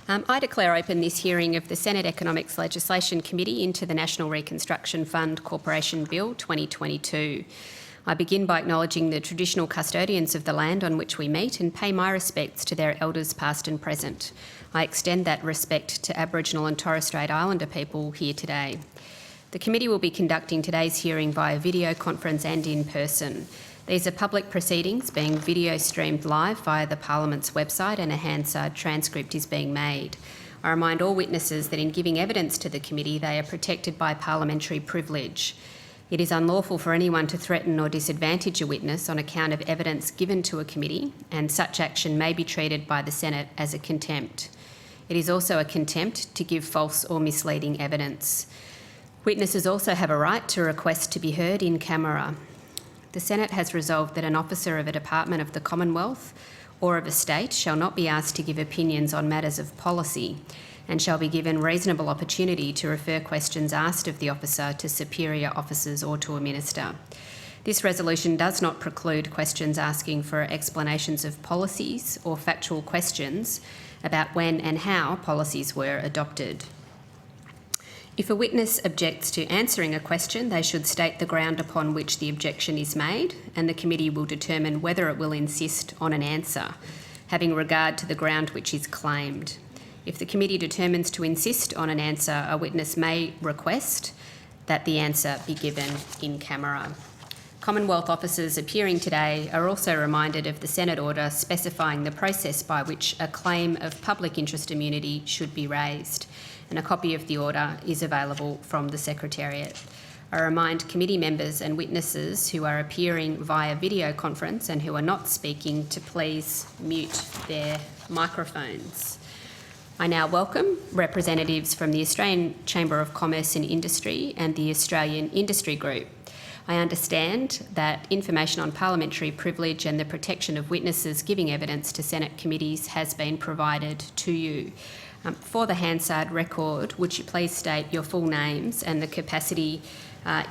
I declare open this hearing of the Senate Economics Legislation Committee into the National Reconstruction Fund Corporation Bill 2022. I begin by acknowledging the traditional custodians of the land on which we meet and pay my respects to their elders past and present. I extend that respect to Aboriginal and Torres Strait Islander people here today. The committee will be conducting today's hearing via video conference and in person. These are public proceedings being video streamed live via the Parliament's website, and a Hansard transcript is being made. I remind all witnesses that in giving evidence to the committee, they are protected by parliamentary privilege. It is unlawful for anyone to threaten or disadvantage a witness on account of evidence given to a committee, and such action may be treated by the Senate as a contempt. It is also a contempt to give false or misleading evidence. Witnesses also have a right to request to be heard in camera. The Senate has resolved that an officer of a department of the Commonwealth or of a state shall not be asked to give opinions on matters of policy and shall be given reasonable opportunity to refer questions asked of the officer to superior officers or to a minister. This resolution does not preclude questions asking for explanations of policies or factual questions about when and how policies were adopted. If a witness objects to answering a question, they should state the ground upon which the objection is made, and the committee will determine whether it will insist on an answer, having regard to the ground which is claimed. If the committee determines to insist on an answer, a witness may request that the answer be given in camera. Commonwealth officers appearing today are also reminded of the Senate order specifying the process by which a claim of public interest immunity should be raised, and a copy of the order is available from the Secretariat. I remind committee members and witnesses who are appearing via video conference and who are not speaking to please mute their microphones. I now welcome representatives from the Australian Chamber of Commerce and Industry and the Australian Industry Group. I understand that information on parliamentary privilege and the protection of witnesses giving evidence to Senate committees has been provided to you. For the Hansard record, would you please state your full names and the capacity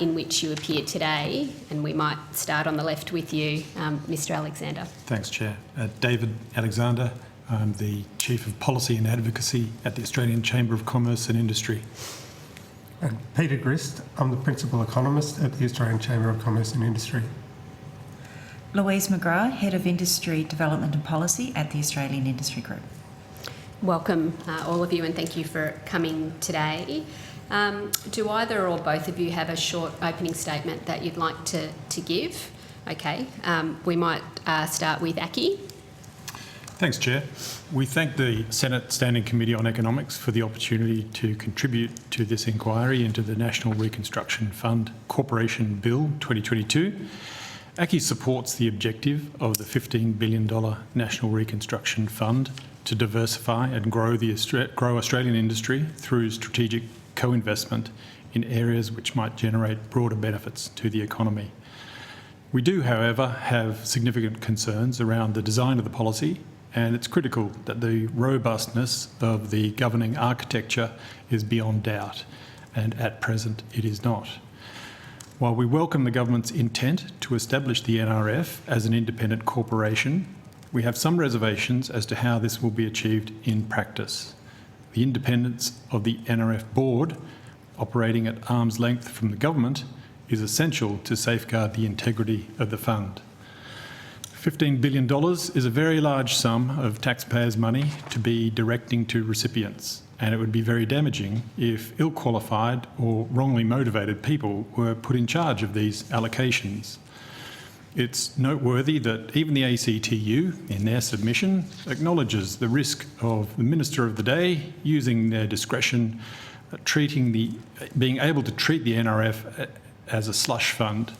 in which you appear today? And we might start on the left with you, Mr Alexander. Thanks, Chair. David Alexander. I'm the Chief of Policy and Advocacy at the Australian Chamber of Commerce and Industry. And Peter Grist. I'm the Principal Economist at the Australian Chamber of Commerce and Industry. Louise McGrath, Head of Industry Development and Policy at the Australian Industry Group. Welcome all of you, and thank you for coming today. Do either or both of you have a short opening statement that you'd like to give? Okay, we might start with Aki. Thanks, Chair. We thank the Senate Standing Committee on Economics for the opportunity to contribute to this inquiry into the National Reconstruction Fund Corporation Bill 2022. Aki supports the objective of the $15 billion National Reconstruction Fund to diversify and grow Australian industry through strategic co-investment in areas which might generate broader benefits to the economy. We do, however, have significant concerns around the design of the policy, and it's critical that the robustness of the governing architecture is beyond doubt, and at present it is not. While we welcome the government's intent to establish the NRF as an independent corporation, we have some reservations as to how this will be achieved in practice. The independence of the NRF board, operating at arm's length from the government, is essential to safeguard the integrity of the fund. $15 billion is a very large sum of taxpayers' money to be directing to recipients, and it would be very damaging if ill-qualified or wrongly motivated people were put in charge of these allocations. It's noteworthy that even the ACTU, in their submission, acknowledges the risk of the Minister of the Day using their discretion, being able to treat the NRF as a slush fund.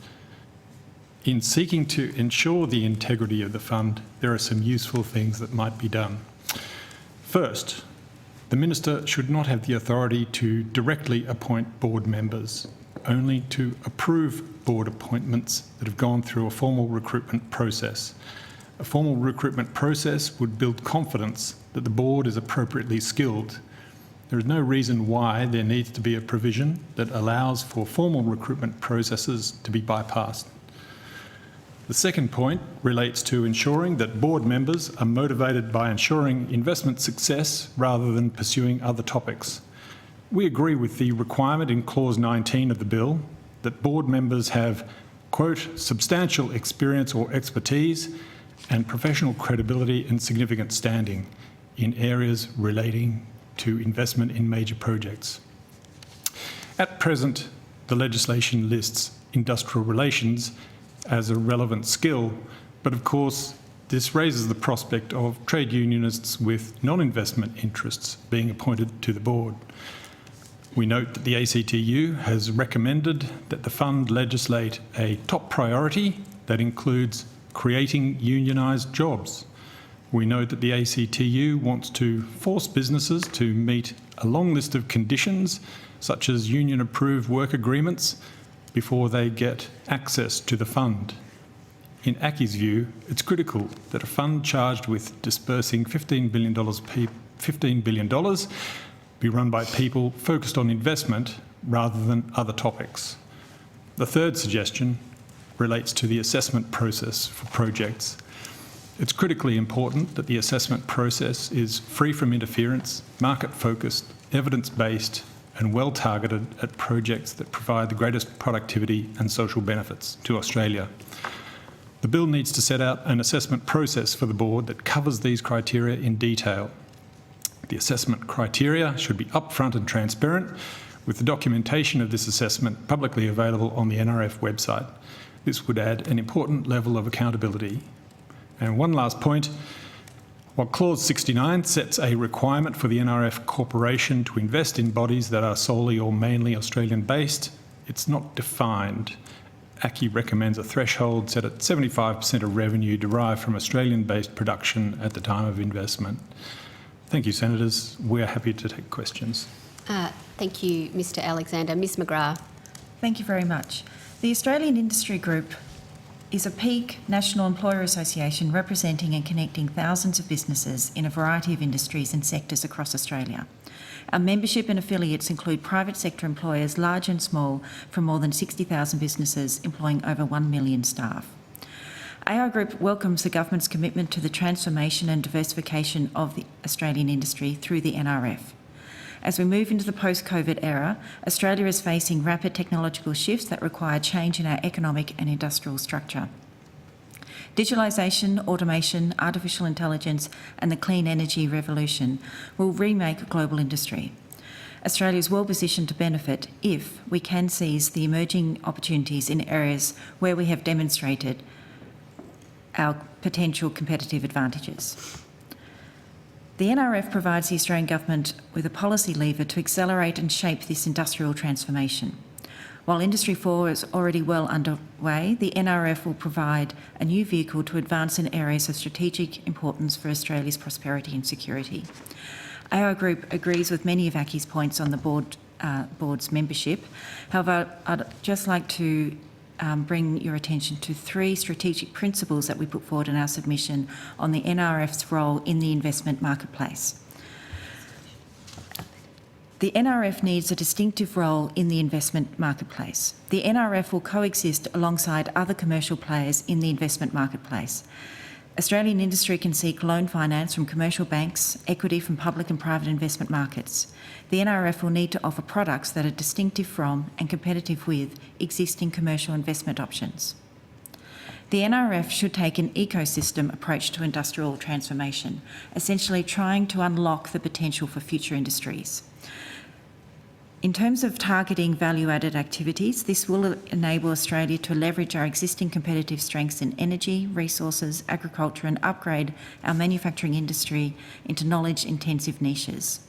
In seeking to ensure the integrity of the fund, there are some useful things that might be done. First, the Minister should not have the authority to directly appoint board members, only to approve board appointments that have gone through a formal recruitment process. A formal recruitment process would build confidence that the board is appropriately skilled. There is no reason why there needs to be a provision that allows for formal recruitment processes to be bypassed. The second point relates to ensuring that board members are motivated by ensuring investment success rather than pursuing other topics. We agree with the requirement in Clause 19 of the bill that board members have, quote, substantial experience or expertise and professional credibility and significant standing in areas relating to investment in major projects. At present, the legislation lists industrial relations as a relevant skill, but of course this raises the prospect of trade unionists with non-investment interests being appointed to the board. We note that the ACTU has recommended that the fund legislate a top priority that includes creating unionised jobs. We know that the ACTU wants to force businesses to meet a long list of conditions, such as union-approved work agreements, before they get access to the fund. In ACCI's view, it's critical that a fund charged with dispersing $15 billion be run by people focused on investment rather than other topics. The third suggestion relates to the assessment process for projects. It's critically important that the assessment process is free from interference, market-focused, evidence-based, and well targeted at projects that provide the greatest productivity and social benefits to Australia. The bill needs to set out an assessment process for the board that covers these criteria in detail. The assessment criteria should be upfront and transparent, with the documentation of this assessment publicly available on the NRF website. This would add an important level of accountability. And one last point. While Clause 69 sets a requirement for the NRF Corporation to invest in bodies that are solely or mainly Australian-based, it's not defined. ACCI recommends a threshold set at 75% of revenue derived from Australian-based production at the time of investment. Thank you, Senators. We're happy to take questions. Thank you, Mr Alexander. Ms McGrath. Thank you very much. The Australian Industry Group is a peak national employer association representing and connecting thousands of businesses in a variety of industries and sectors across Australia. Our membership and affiliates include private sector employers, large and small, from more than 60,000 businesses employing over 1 million staff. AR Group welcomes the government's commitment to the transformation and diversification of the Australian industry through the NRF. As we move into the post-COVID era, Australia is facing rapid technological shifts that require change in our economic and industrial structure. Digitalisation, automation, artificial intelligence and the clean energy revolution will remake global industry. Australia is well positioned to benefit if we can seize the emerging opportunities in areas where we have demonstrated our potential competitive advantages. The NRF provides the Australian Government with a policy lever to accelerate and shape this industrial transformation. While Industry 4 is already well underway, the NRF will provide a new vehicle to advance in areas of strategic importance for Australia's prosperity and security. AR Group agrees with many of ACCI's points on the board's membership. However, I'd just like to bring your attention to 3 strategic principles that we put forward in our submission on the NRF's role in the investment marketplace. The NRF needs a distinctive role in the investment marketplace. The NRF will coexist alongside other commercial players in the investment marketplace. Australian industry can seek loan finance from commercial banks, equity from public and private investment markets. The NRF will need to offer products that are distinctive from and competitive with existing commercial investment options. The NRF should take an ecosystem approach to industrial transformation, essentially trying to unlock the potential for future industries. In terms of targeting value-added activities, this will enable Australia to leverage our existing competitive strengths in energy, resources, agriculture and upgrade our manufacturing industry into knowledge-intensive niches.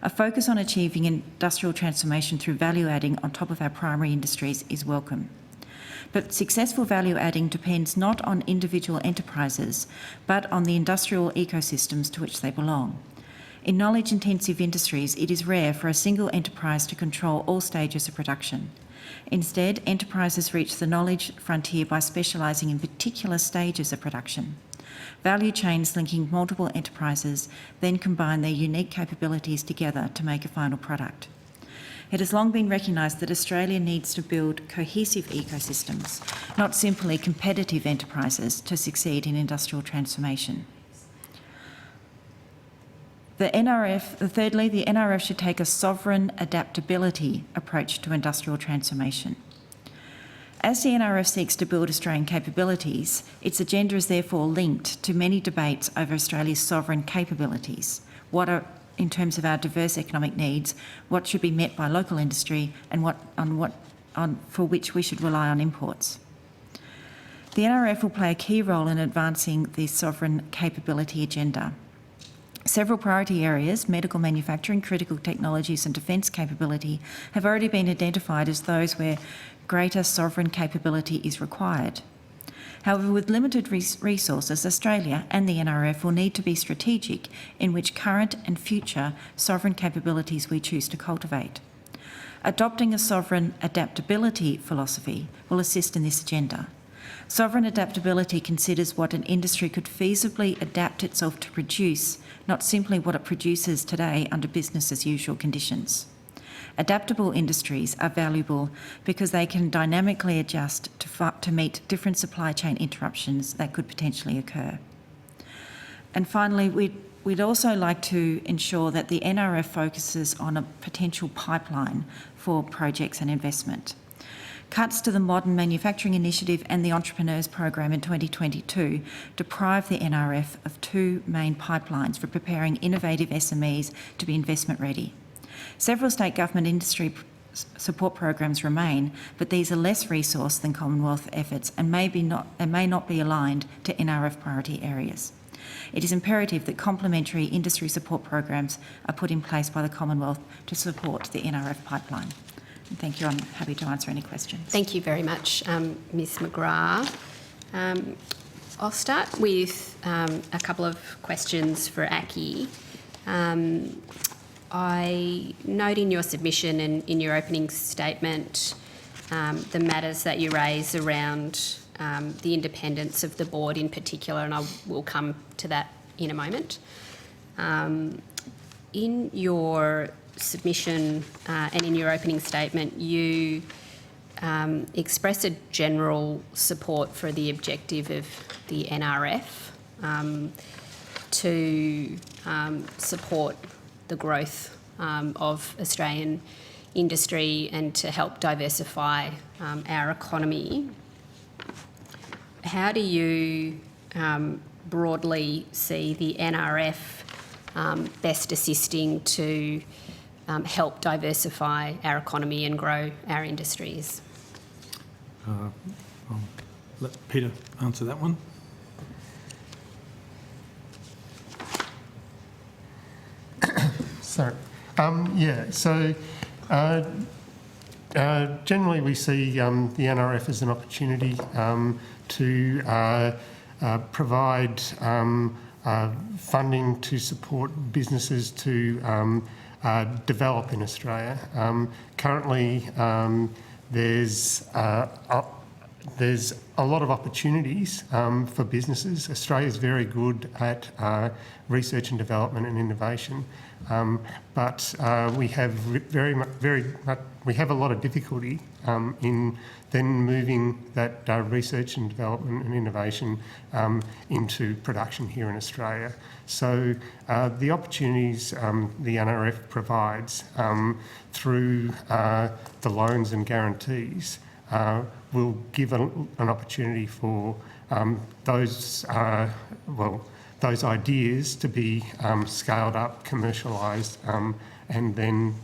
A focus on achieving industrial transformation through value-adding on top of our primary industries is welcome. But successful value-adding depends not on individual enterprises, but on the industrial ecosystems to which they belong. In knowledge-intensive industries, it is rare for a single enterprise to control all stages of production. Instead, enterprises reach the knowledge frontier by specialising in particular stages of production. Value chains linking multiple enterprises then combine their unique capabilities together to make a final product. It has long been recognised that Australia needs to build cohesive ecosystems, not simply competitive enterprises, to succeed in industrial transformation. Thirdly, the NRF should take a sovereign adaptability approach to industrial transformation. As the NRF seeks to build Australian capabilities, its agenda is therefore linked to many debates over Australia's sovereign capabilities. What are, in terms of our diverse economic needs, what should be met by local industry, and for which we should rely on imports. The NRF will play a key role in advancing the sovereign capability agenda. Several priority areas, medical manufacturing, critical technologies and defence capability, have already been identified as those where greater sovereign capability is required. However, with limited resources, Australia and the NRF will need to be strategic in which current and future sovereign capabilities we choose to cultivate. Adopting a sovereign adaptability philosophy will assist in this agenda. Sovereign adaptability considers what an industry could feasibly adapt itself to produce, not simply what it produces today under business as usual conditions. Adaptable industries are valuable because they can dynamically adjust to meet different supply chain interruptions that could potentially occur. And finally, we'd also like to ensure that the NRF focuses on a potential pipeline for projects and investment. Cuts to the Modern Manufacturing Initiative and the Entrepreneurs Program in 2022 deprive the NRF of two main pipelines for preparing innovative SMEs to be investment ready. Several state government industry support programs remain, but these are less resourced than Commonwealth efforts and may not be aligned to NRF priority areas. It is imperative that complementary industry support programs are put in place by the Commonwealth to support the NRF pipeline. Thank you. I'm happy to answer any questions. Thank you very much, Ms McGrath. I'll start with a couple of questions for Aki. I note in your submission and in your opening statement the matters that you raise around the independence of the board in particular, and I will come to that in a moment. In your submission and in your opening statement, you express a general support for the objective of the NRF to support the growth of Australian industry and to help diversify our economy. How do you broadly see the NRF best assisting to help diversify our economy and grow our industries? I'll let Peter answer that one. Sorry. Generally we see the NRF as an opportunity to provide funding to support businesses to develop in Australia. Currently, there's a lot of opportunities for businesses. Australia is very good at research and development and innovation, but we have we have a lot of difficulty in then moving that research and development and innovation into production here in Australia. So the opportunities the NRF provides through the loans and guarantees will give an opportunity for those ideas to be scaled up, commercialised, and then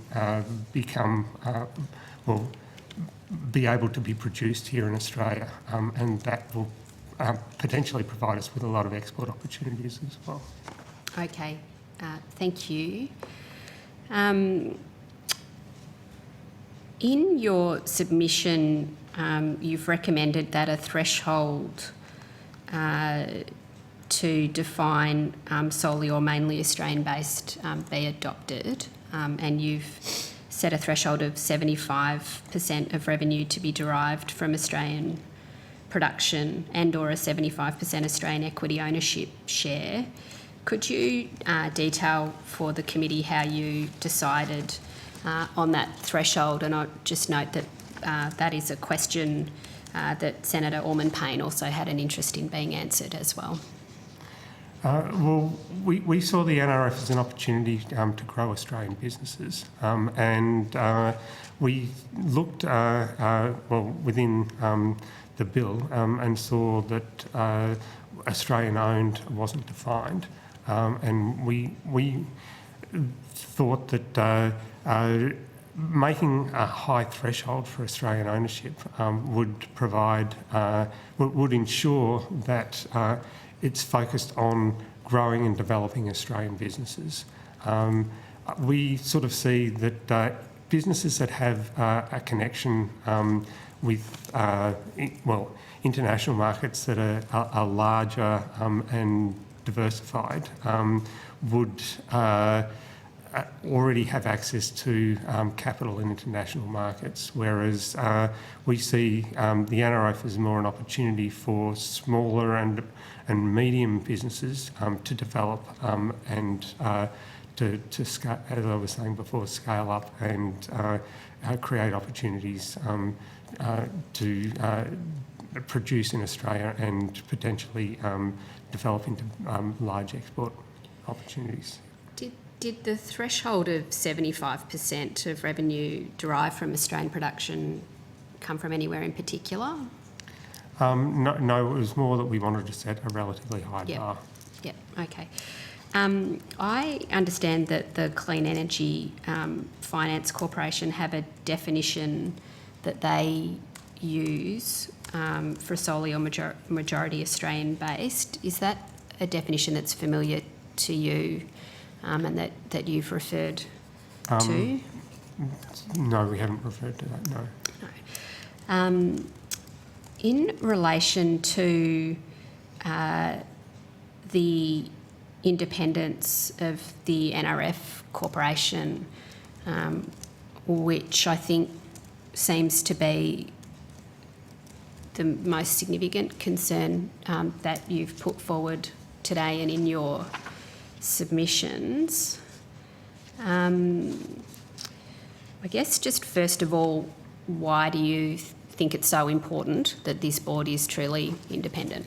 be able to be produced here in Australia, and that will potentially provide us with a lot of export opportunities as well. Okay, thank you. In your submission, you've recommended that a threshold to define solely or mainly Australian-based be adopted, and you've set a threshold of 75% of revenue to be derived from Australian production and or a 75% Australian equity ownership share. Could you detail for the committee how you decided on that threshold, and I'll just note that that is a question that Senator Orman-Payne also had an interest in being answered as well. Well, we saw the NRF as an opportunity to grow Australian businesses, and we looked within the bill and saw that Australian-owned wasn't defined, and we thought that making a high threshold for Australian ownership would ensure that it's focused on growing and developing Australian businesses. We sort of see that businesses that have a connection with, international markets that are larger and diversified would already have access to capital in international markets, whereas we see the NRF as more an opportunity for smaller and medium businesses to develop and to scale, as I was saying before, scale up and create opportunities to produce in Australia and potentially develop into large export opportunities. Did the threshold of 75% of revenue derived from Australian production come from anywhere in particular? No, it was more that we wanted to set a relatively high bar. Yep, okay. I understand that the Clean Energy Finance Corporation have a definition that they use for solely or majority Australian-based. Is that a definition that's familiar to you and that you've referred to? No, we haven't referred to that, no. No. In relation to the independence of the NRF Corporation, which I think seems to be the most significant concern that you've put forward today and in your submissions. I guess just first of all, why do you think it's so important that this board is truly independent?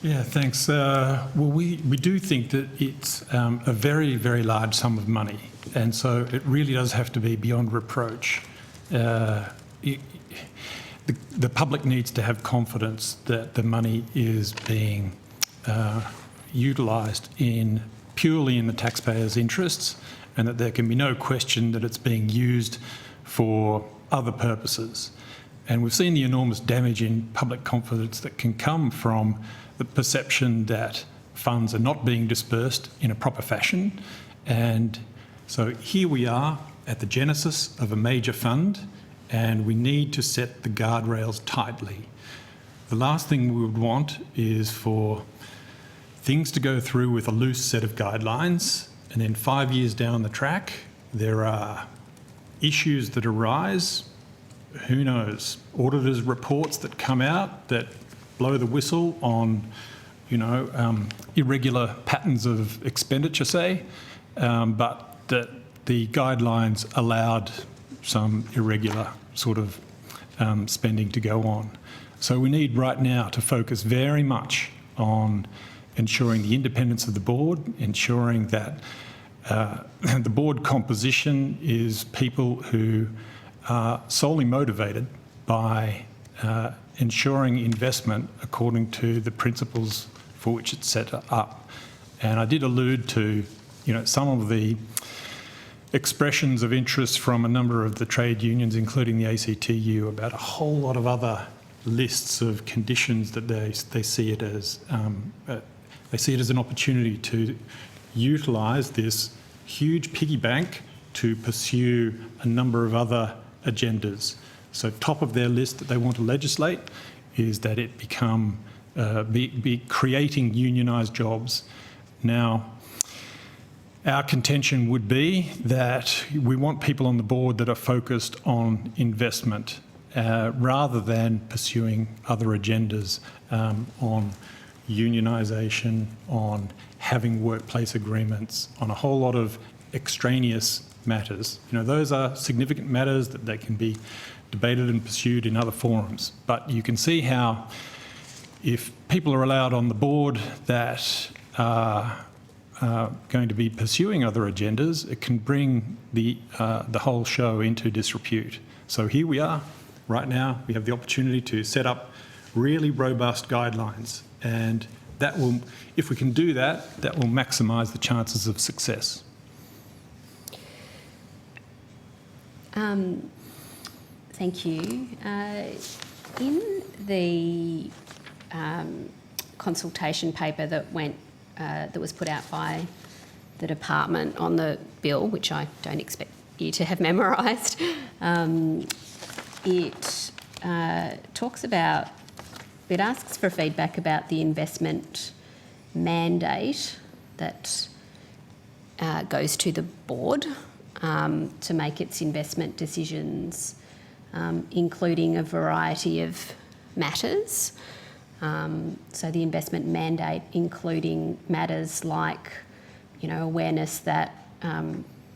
Yeah, thanks. Well, we do think that it's a very, very large sum of money, and so it really does have to be beyond reproach. The public needs to have confidence that the money is being utilised purely in the taxpayers' interests, and that there can be no question that it's being used for other purposes. And we've seen the enormous damage in public confidence that can come from the perception that funds are not being dispersed in a proper fashion. And so here we are at the genesis of a major fund, and we need to set the guardrails tightly. The last thing we would want is for things to go through with a loose set of guidelines, and then 5 years down the track, there are issues that arise. Who knows? Auditors' reports that come out that blow the whistle on, irregular patterns of expenditure, say, but that the guidelines allowed some irregular sort of spending to go on. So we need right now to focus very much on ensuring the independence of the board, ensuring that the board composition is people who are solely motivated by ensuring investment according to the principles for which it's set up. And I did allude to, some of the expressions of interest from a number of the trade unions, including the ACTU, about a whole lot of other lists of conditions that they see it as an opportunity to utilise this huge piggy bank to pursue a number of other agendas. So top of their list that they want to legislate is that it become be creating unionised jobs. Now, our contention would be that we want people on the board that are focused on investment rather than pursuing other agendas on unionisation, on having workplace agreements, on a whole lot of extraneous matters. Those are significant matters that they can be debated and pursued in other forums. But you can see how if people are allowed on the board that are going to be pursuing other agendas, it can bring the whole show into disrepute. So here we are, right now, we have the opportunity to set up really robust guidelines, and that will, if we can do that, that will maximise the chances of success. Thank you. In the consultation paper that was put out by the department on the bill, which I don't expect you to have memorised, it talks about, it asks for feedback about the investment mandate that goes to the board to make its investment decisions, including a variety of matters. So the investment mandate including matters like, awareness that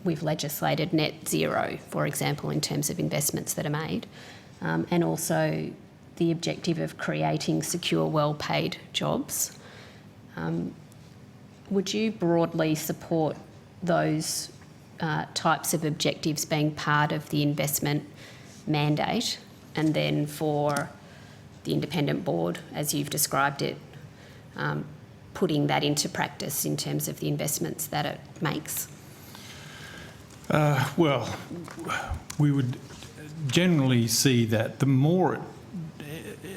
we've legislated net zero, for example, in terms of investments that are made, and also the objective of creating secure, well-paid jobs. Would you broadly support those types of objectives being part of the investment mandate, and then for the independent board, as you've described it, putting that into practice in terms of the investments that it makes? Well, we would generally see that the more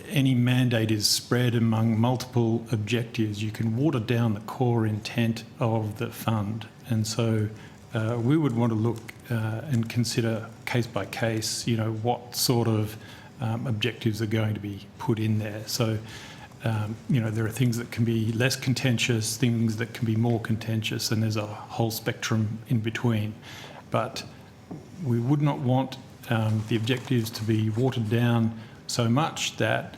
any mandate is spread among multiple objectives, you can water down the core intent of the fund. And so we would want to look and consider case by case, what sort of objectives are going to be put in there. So, there are things that can be less contentious, things that can be more contentious, and there's a whole spectrum in between. But we would not want the objectives to be watered down so much that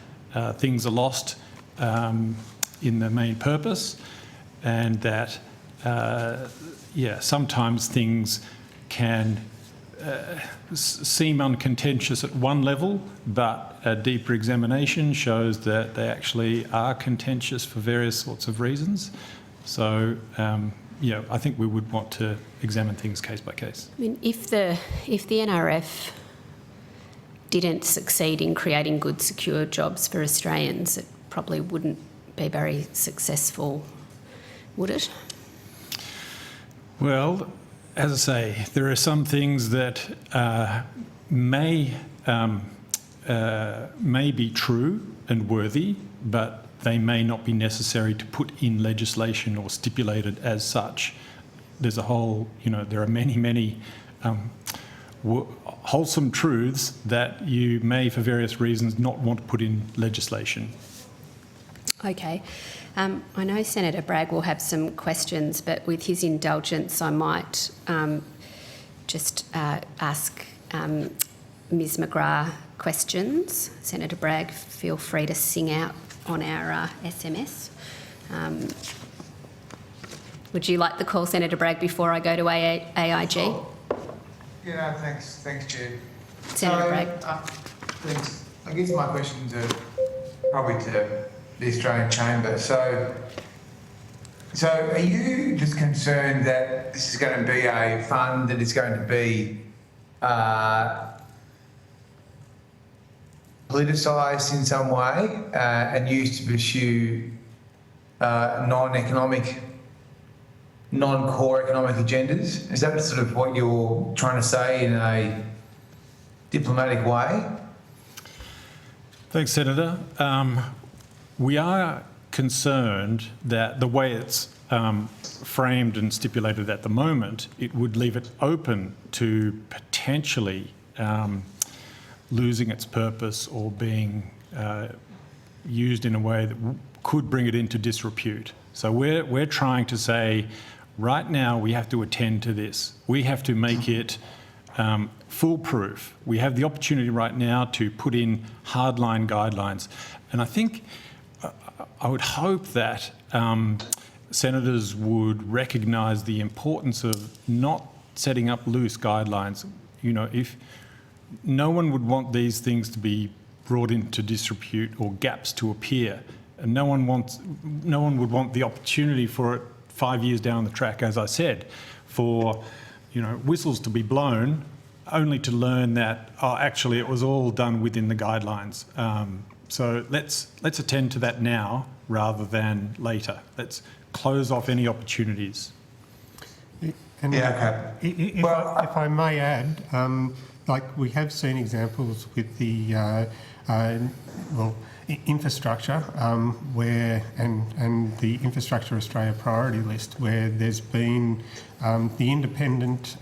things are lost in the main purpose, and that, sometimes things can seem uncontentious at one level, but a deeper examination shows that they actually are contentious for various sorts of reasons. So, I think we would want to examine things case by case. I mean, if the NRF didn't succeed in creating good, secure jobs for Australians, it probably wouldn't be very successful, would it? Well, as I say, there are some things that may be true and worthy, but they may not be necessary to put in legislation or stipulated as such. There's a whole, there are many wholesome truths that you may, for various reasons, not want to put in legislation. Okay. I know Senator Bragg will have some questions, but with his indulgence, I might just ask Ms McGrath questions. Senator Bragg, feel free to sing out on our SMS. Would you like to call Senator Bragg before I go to AIG? Oh. Yeah, thanks, Chair. Senator Bragg. Thanks. I guess my questions are probably to the Australian Chamber. So are you just concerned that this is going to be a fund that is going to be politicised in some way and used to pursue non-core economic agendas? Is that sort of what you're trying to say in a diplomatic way? Thanks, Senator. We are concerned that the way it's framed and stipulated at the moment, it would leave it open to potentially losing its purpose or being used in a way that could bring it into disrepute. So we're trying to say, right now we have to attend to this. We have to make it foolproof. We have the opportunity right now to put in hardline guidelines. And I think, I would hope that senators would recognise the importance of not setting up loose guidelines. You know, if no one would want these things to be brought into disrepute or gaps to appear, and no one would want the opportunity for it 5 years down the track, as I said, for, you know, whistles to be blown only to learn that, oh, actually it was all done within the guidelines. So let's attend to that now rather than later. Let's close off any opportunities. And Yeah, okay. if I may add, like we have seen examples with the infrastructure, where and the Infrastructure Australia priority list, where there's been the independent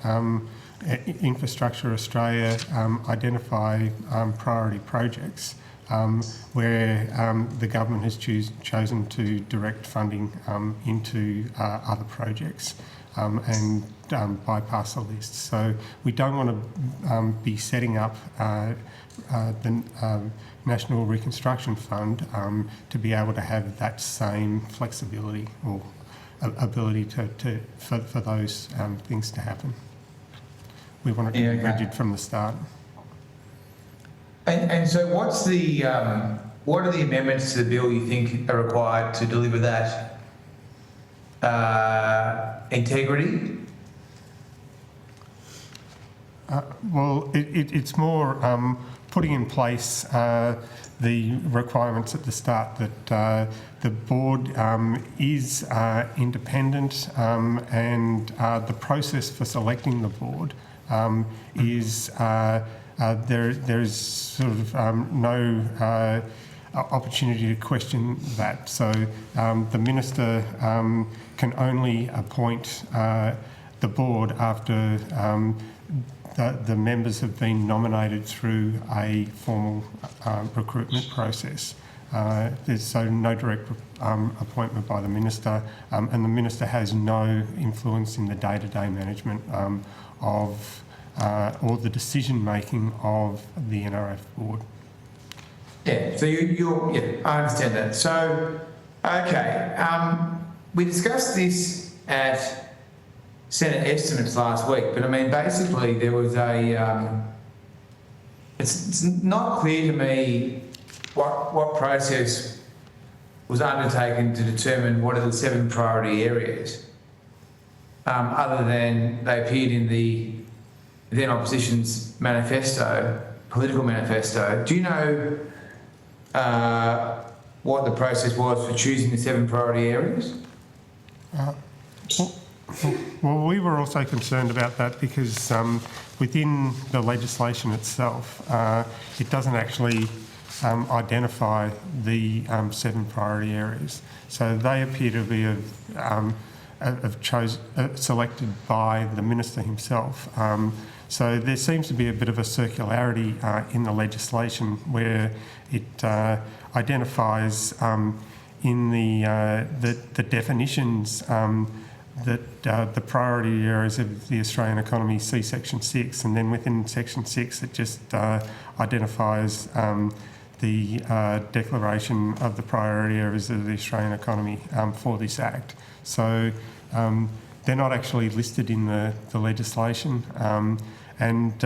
Infrastructure Australia identify priority projects, where the government has chosen to direct funding into other projects and bypass the list. So we don't want to be setting up the National Reconstruction Fund to be able to have that same flexibility or ability for those things to happen. We want it to be rigid from the start. And so what are the amendments to the bill you think are required to deliver that integrity? Well, it's more putting in place the requirements at the start that the board is independent, and the process for selecting the board is there is sort of no opportunity to question that. So the minister can only appoint the board after the members have been nominated through a formal recruitment process. There's so no direct appointment by the minister, and the minister has no influence in the day-to-day management of or the decision-making of the NRF board. Yeah, so I understand that. So, okay, we discussed this at Senate estimates last week, but I mean, basically there was it's not clear to me what process was undertaken to determine what are the 7 priority areas, other than they appeared in the then opposition's manifesto, political manifesto. Do you know what the process was for choosing the 7 priority areas? Well, we were also concerned about that because within the legislation itself, it doesn't actually identify the 7 priority areas. So they appear to be selected by the minister himself. So there seems to be a bit of a circularity in the legislation where it identifies in the definitions that the priority areas of the Australian economy see Section 6, and then within Section 6 it just identifies the declaration of the priority areas of the Australian economy for this Act. So they're not actually listed in the legislation, and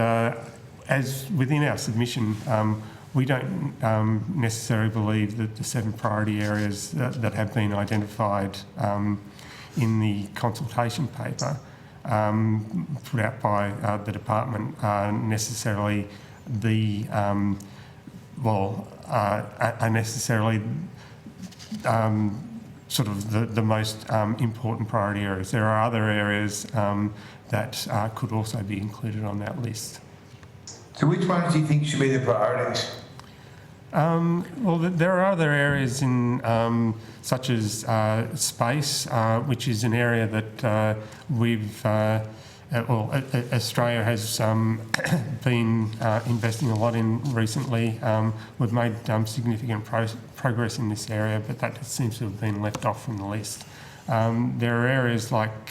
as within our submission, we don't necessarily believe that the 7 priority areas that have been identified in the consultation paper put out by the department are necessarily are necessarily sort of the most important priority areas. There are other areas that could also be included on that list. So which ones do you think should be the priorities? Well, there are other areas in such as space, which is an area that Australia has been investing a lot in recently. We've made significant progress in this area, but that seems to have been left off from the list. There are areas like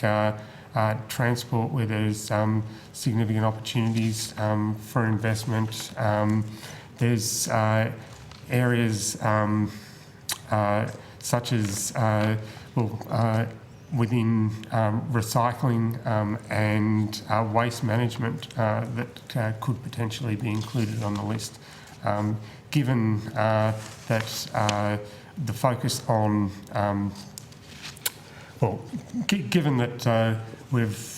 transport where there's significant opportunities for investment. There's areas such as within recycling and waste management that could potentially be included on the list. Given that the focus on, given that we've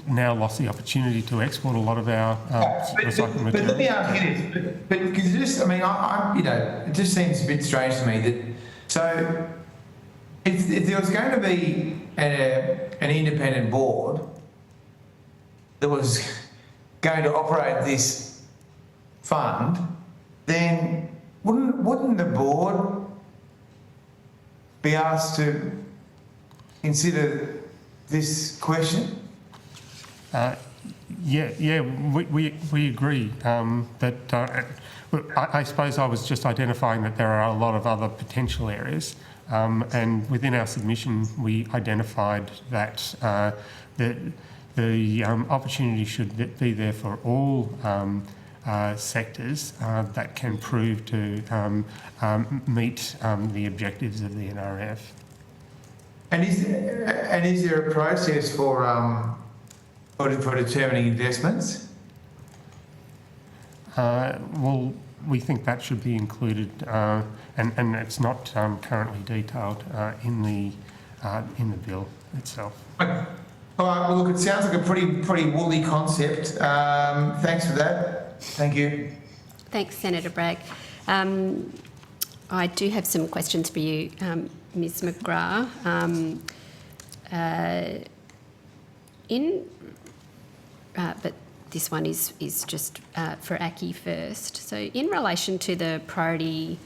now lost the opportunity to export a lot of our recycled materials. But let me ask you this, because just, I mean, it just seems a bit strange to me that, so if there was going to be an independent board that was going to operate this fund, then wouldn't the board be asked to consider this question? We agree that I suppose I was just identifying that there are a lot of other potential areas, and within our submission we identified that the opportunity should be there for all sectors that can prove to meet the objectives of the NRF. And is there a process for determining investments? Well, we think that should be included, and it's not currently detailed in the bill itself. Okay. All right. Well, look, it sounds like a pretty woolly concept. Thanks for that. Thank you. Thanks, Senator Bragg. I do have some questions for you, Ms McGrath. But this one is just for Aki first. So in relation to the priority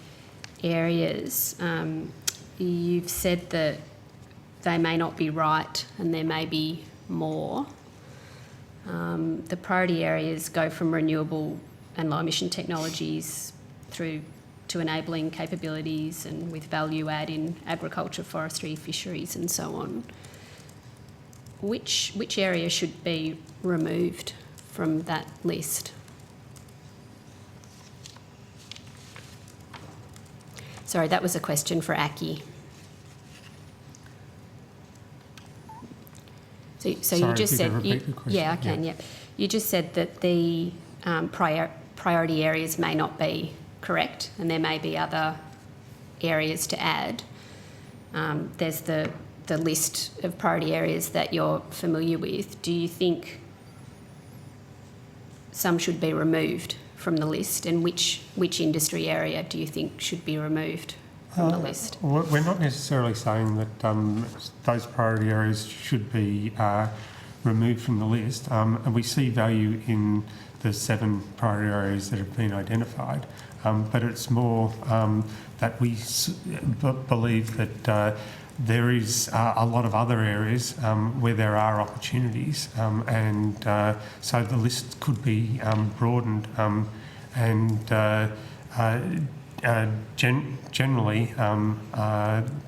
areas, you've said that they may not be right and there may be more. The priority areas go from renewable and low emission technologies through to enabling capabilities and with value add in agriculture, forestry, fisheries and so on. Which area should be removed from that list? Sorry, that was a question for Aki. So Sorry, you just if you said, could repeat the question. yeah, I can, yeah. You just said that the priority areas may not be correct and there may be other areas to add. There's the list of priority areas that you're familiar with. Do you think some should be removed from the list, and which industry area do you think should be removed from the list? We're not necessarily saying that those priority areas should be removed from the list, and we see value in the 7 priority areas that have been identified, but it's more that we believe that there is a lot of other areas where there are opportunities, and so the list could be broadened, and generally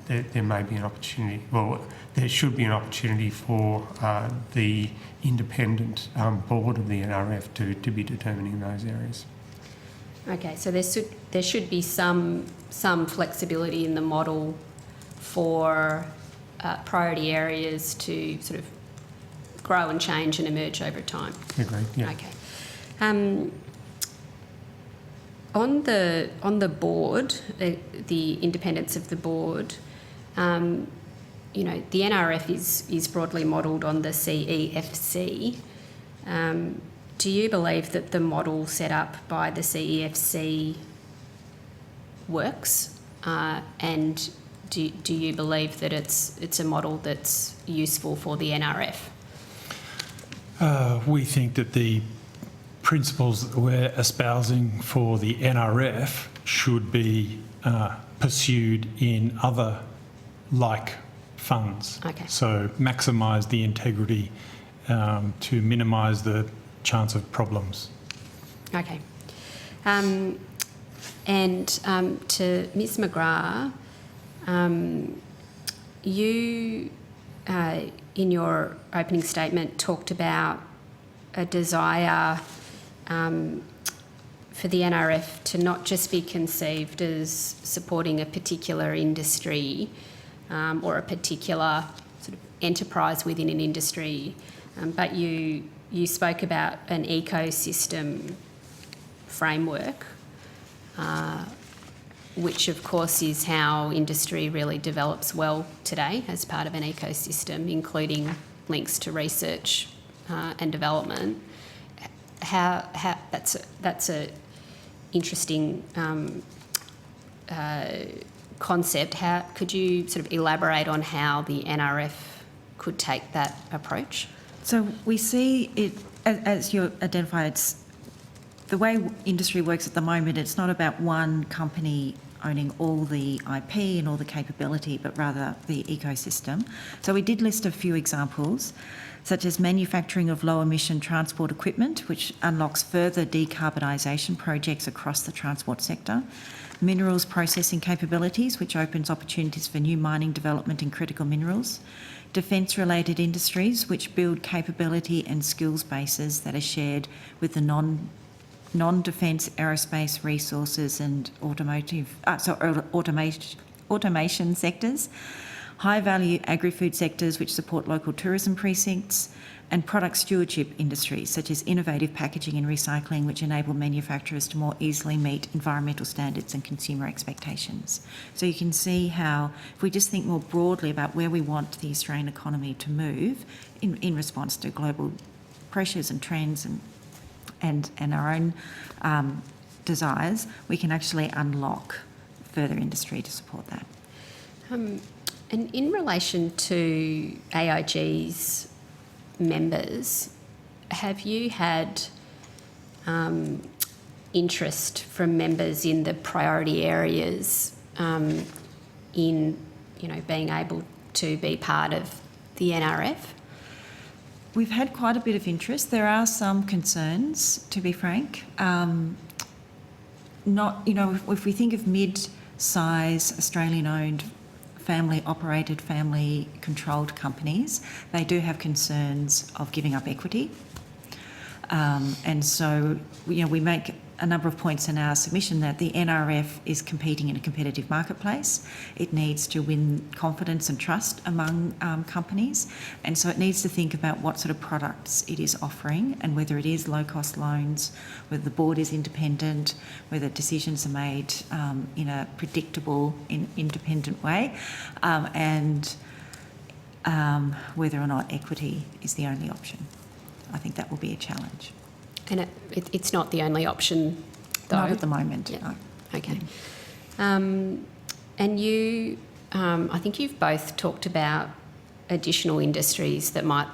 there may be an opportunity, well, there should be an opportunity for the independent board of the NRF to be determining those areas. Okay, so there should be some flexibility in the model for priority areas to sort of grow and change and emerge over time. Agreed, yeah. Okay. On the board, the independence of the board, you know, the NRF is broadly modelled on the CEFC. Do you believe that the model set up by the CEFC works? And do you believe that it's a model that's useful for the NRF? We think that the principles that we're espousing for the NRF should be pursued in other like funds. Okay. So maximise the integrity to minimise the chance of problems. Okay. And to Ms McGrath, you, in your opening statement, talked about a desire for the NRF to not just be conceived as supporting a particular industry or a particular sort of enterprise within an industry, but you spoke about an ecosystem framework, which of course is how industry really develops well today as part of an ecosystem, including links to research and development. How that's a interesting concept. How could you sort of elaborate on how the NRF could take that approach? So we see it, as you identified, it's the way industry works at the moment. It's not about one company owning all the IP and all the capability, but rather the ecosystem. So we did list a few examples, such as manufacturing of low-emission transport equipment, which unlocks further decarbonisation projects across the transport sector, minerals processing capabilities, which opens opportunities for new mining development in critical minerals, defence-related industries, which build capability and skills bases that are shared with the non-defence aerospace, resources and automation sectors, high-value agri-food sectors which support local tourism precincts, and product stewardship industries such as innovative packaging and recycling, which enable manufacturers to more easily meet environmental standards and consumer expectations. So you can see how, if we just think more broadly about where we want the Australian economy to move in response to global pressures and trends and our own desires, we can actually unlock further industry to support that. And in relation to AIG's members, have you had interest from members in the priority areas in, being able to be part of the NRF? We've had quite a bit of interest. There are some concerns, to be frank. If we think of mid-size Australian-owned family-operated, family-controlled companies, they do have concerns of giving up equity. And so, we make a number of points in our submission that the NRF is competing in a competitive marketplace. It needs to win confidence and trust among companies. And so it needs to think about what sort of products it is offering and whether it is low-cost loans, whether the board is independent, whether decisions are made in a predictable, independent way, and whether or not equity is the only option. I think that will be a challenge. And it's not the only option, though? Not at the moment, Yeah. no. Okay. And you, I think you've both talked about additional industries that might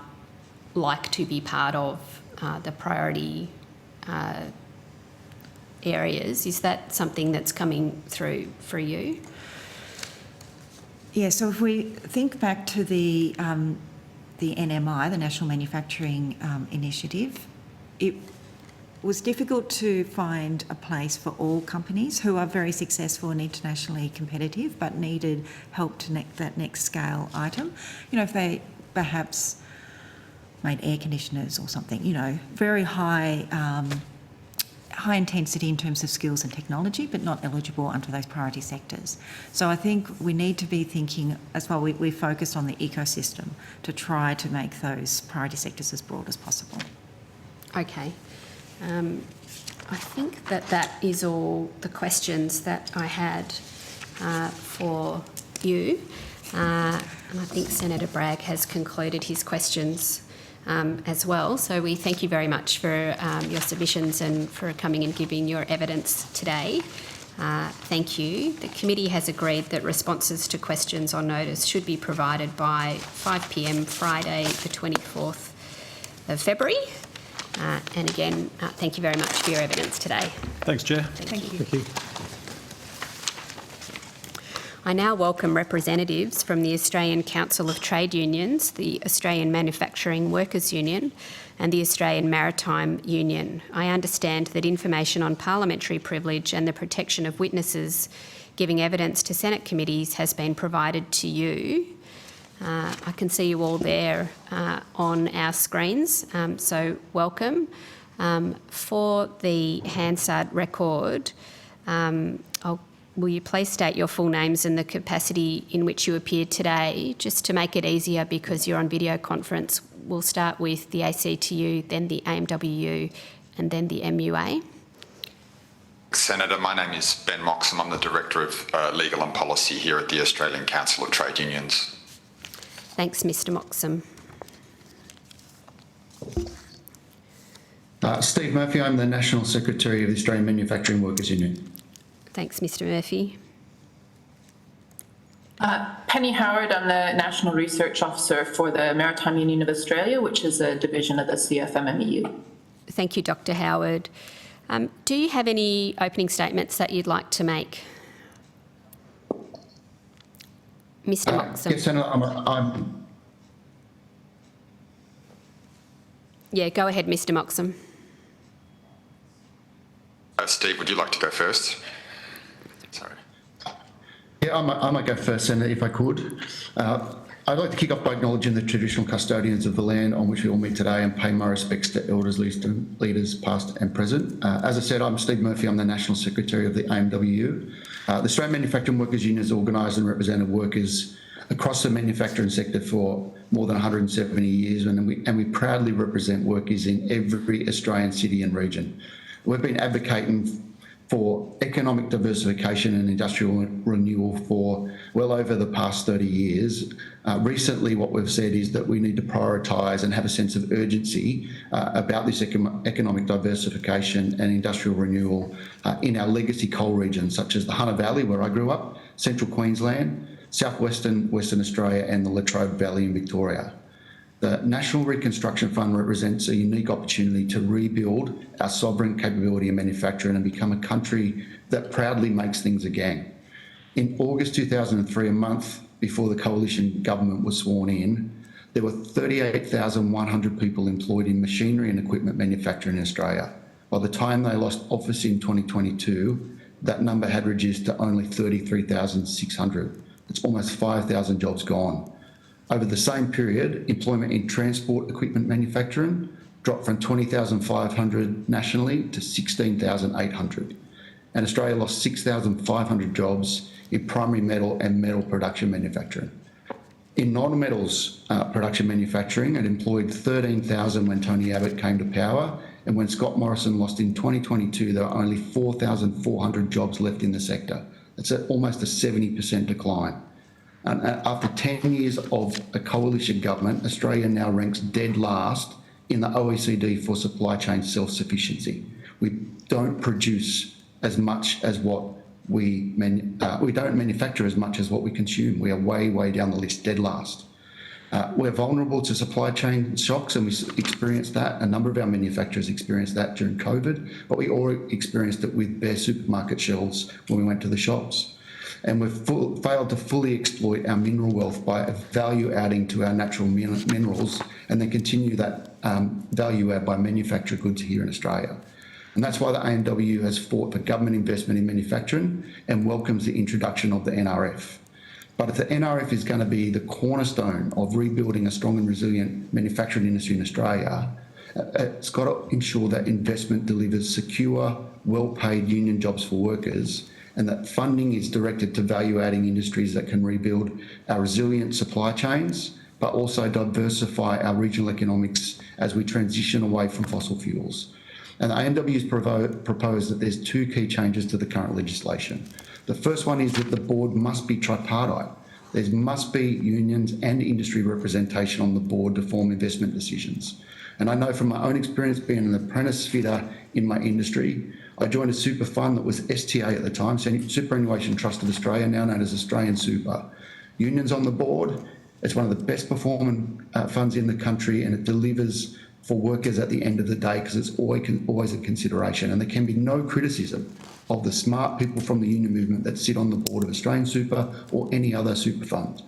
like to be part of the priority areas. Is that something that's coming through for you? Yeah, so if we think back to the NMI, the National Manufacturing Initiative, it was difficult to find a place for all companies who are very successful and internationally competitive but needed help to that next scale item. If they perhaps made air conditioners or something, very high intensity in terms of skills and technology, but not eligible under those priority sectors. So I think we need to be thinking as well, we focused on the ecosystem to try to make those priority sectors as broad as possible. Okay. I think that is all the questions that I had for you. And I think Senator Bragg has concluded his questions as well. So we thank you very much for your submissions and for coming and giving your evidence today. Thank you. The committee has agreed that responses to questions on notice should be provided by 5 p.m. Friday, the 24th of February. And again, thank you very much for your evidence today. Thanks, Chair. Thank you. Thank you. I now welcome representatives from the Australian Council of Trade Unions, the Australian Manufacturing Workers Union and the Australian Maritime Union. I understand that information on parliamentary privilege and the protection of witnesses giving evidence to Senate committees has been provided to you. I can see you all there on our screens, so welcome. For the Hansard record, I'll will you please state your full names and the capacity in which you appeared today? Just to make it easier, because you're on video conference, we'll start with the ACTU, then the AMWU, and then the MUA. Senator, my name is Ben Moxham. I'm the Director of Legal and Policy here at the Australian Council of Trade Unions. Thanks, Mr Moxham. Steve Murphy, I'm the National Secretary of the Australian Manufacturing Workers Union. Thanks, Mr Murphy. Penny Howard, I'm the National Research Officer for the Maritime Union of Australia, which is a division of the CFMMEU. Thank you, Dr Howard. Do you have any opening statements that you'd like to make? Mr Moxham. Yes, Senator, Yeah, go ahead, Mr Moxham. Steve, would you like to go first? Sorry. Yeah, I might go first, Senator, if I could. I'd like to kick off by acknowledging the traditional custodians of the land on which we all meet today and pay my respects to elders, leaders past and present. As I said, I'm Steve Murphy. I'm the National Secretary of the AMWU. The Australian Manufacturing Workers Union has organised and represented workers across the manufacturing sector for more than 170 years, and we proudly represent workers in every Australian city and region. We've been advocating for economic diversification and industrial renewal for well over the past 30 years. Recently, what we've said is that we need to prioritise and have a sense of urgency about this economic diversification and industrial renewal in our legacy coal regions, such as the Hunter Valley, where I grew up, Central Queensland, southwestern Western Australia, and the Latrobe Valley in Victoria. The National Reconstruction Fund represents a unique opportunity to rebuild our sovereign capability in manufacturing and become a country that proudly makes things again. In August 2003, a month before the coalition government was sworn in, there were 38,100 people employed in machinery and equipment manufacturing in Australia. By the time they lost office in 2022, that number had reduced to only 33,600. It's almost 5,000 jobs gone. Over the same period, employment in transport equipment manufacturing dropped from 20,500 nationally to 16,800. And Australia lost 6,500 jobs in primary metal and metal production manufacturing. In non-metals production manufacturing, it employed 13,000 when Tony Abbott came to power, and when Scott Morrison lost in 2022, there were only 4,400 jobs left in the sector. That's almost a 70% decline. And after 10 years of a coalition government, Australia now ranks dead last in the OECD for supply chain self-sufficiency. We don't produce as much as what we don't manufacture as much as what we consume. We are way, way down the list, dead last. We're vulnerable to supply chain shocks, and we experienced that. A number of our manufacturers experienced that during COVID, but we all experienced it with bare supermarket shelves when we went to the shops. And we've failed to fully exploit our mineral wealth by value adding to our natural minerals, and then continue that value add by manufactured goods here in Australia. And that's why the AMWU has fought for government investment in manufacturing and welcomes the introduction of the NRF. But if the NRF is going to be the cornerstone of rebuilding a strong and resilient manufacturing industry in Australia, it's got to ensure that investment delivers secure, well-paid union jobs for workers, and that funding is directed to value-adding industries that can rebuild our resilient supply chains, but also diversify our regional economics as we transition away from fossil fuels. And the AMW has proposed that there's two key changes to the current legislation. The first one is that the board must be tripartite. There must be unions and industry representation on the board to form investment decisions. And I know from my own experience being an apprentice fitter in my industry, I joined a super fund that was STA at the time, Superannuation Trust of Australia, now known as Australian Super. Unions on the board, it's one of the best performing funds in the country, and it delivers for workers at the end of the day, because it's always a consideration. And there can be no criticism of the smart people from the union movement that sit on the board of Australian Super or any other super fund.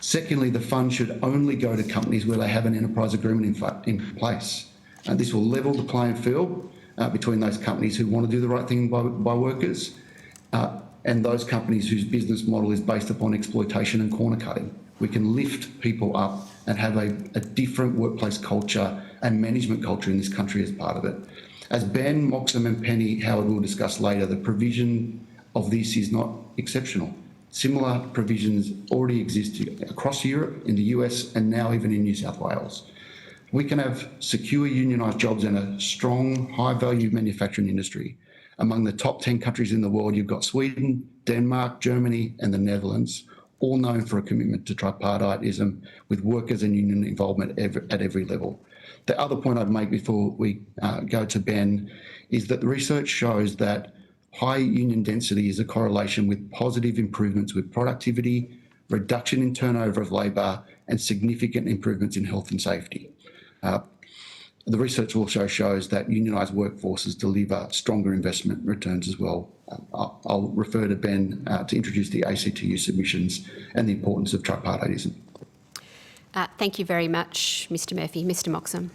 Secondly, the fund should only go to companies where they have an enterprise agreement in place. This will level the playing field between those companies who want to do the right thing by workers and those companies whose business model is based upon exploitation and corner cutting. We can lift people up and have a different workplace culture and management culture in this country as part of it. As Ben Moxham and Penny Howard will discuss later, the provision of this is not exceptional. Similar provisions already exist across Europe, in the US, and now even in New South Wales. We can have secure unionised jobs and a strong, high-value manufacturing industry. Among the top 10 countries in the world, you've got Sweden, Denmark, Germany, and the Netherlands, all known for a commitment to tripartitism with workers and union involvement at every level. The other point I'd make before we go to Ben is that the research shows that high union density is a correlation with positive improvements with productivity, reduction in turnover of labour, and significant improvements in health and safety. The research also shows that unionised workforces deliver stronger investment returns as well. I'll refer to Ben to introduce the ACTU submissions and the importance of tripartitism. Thank you very much, Mr Murphy. Mr Moxham.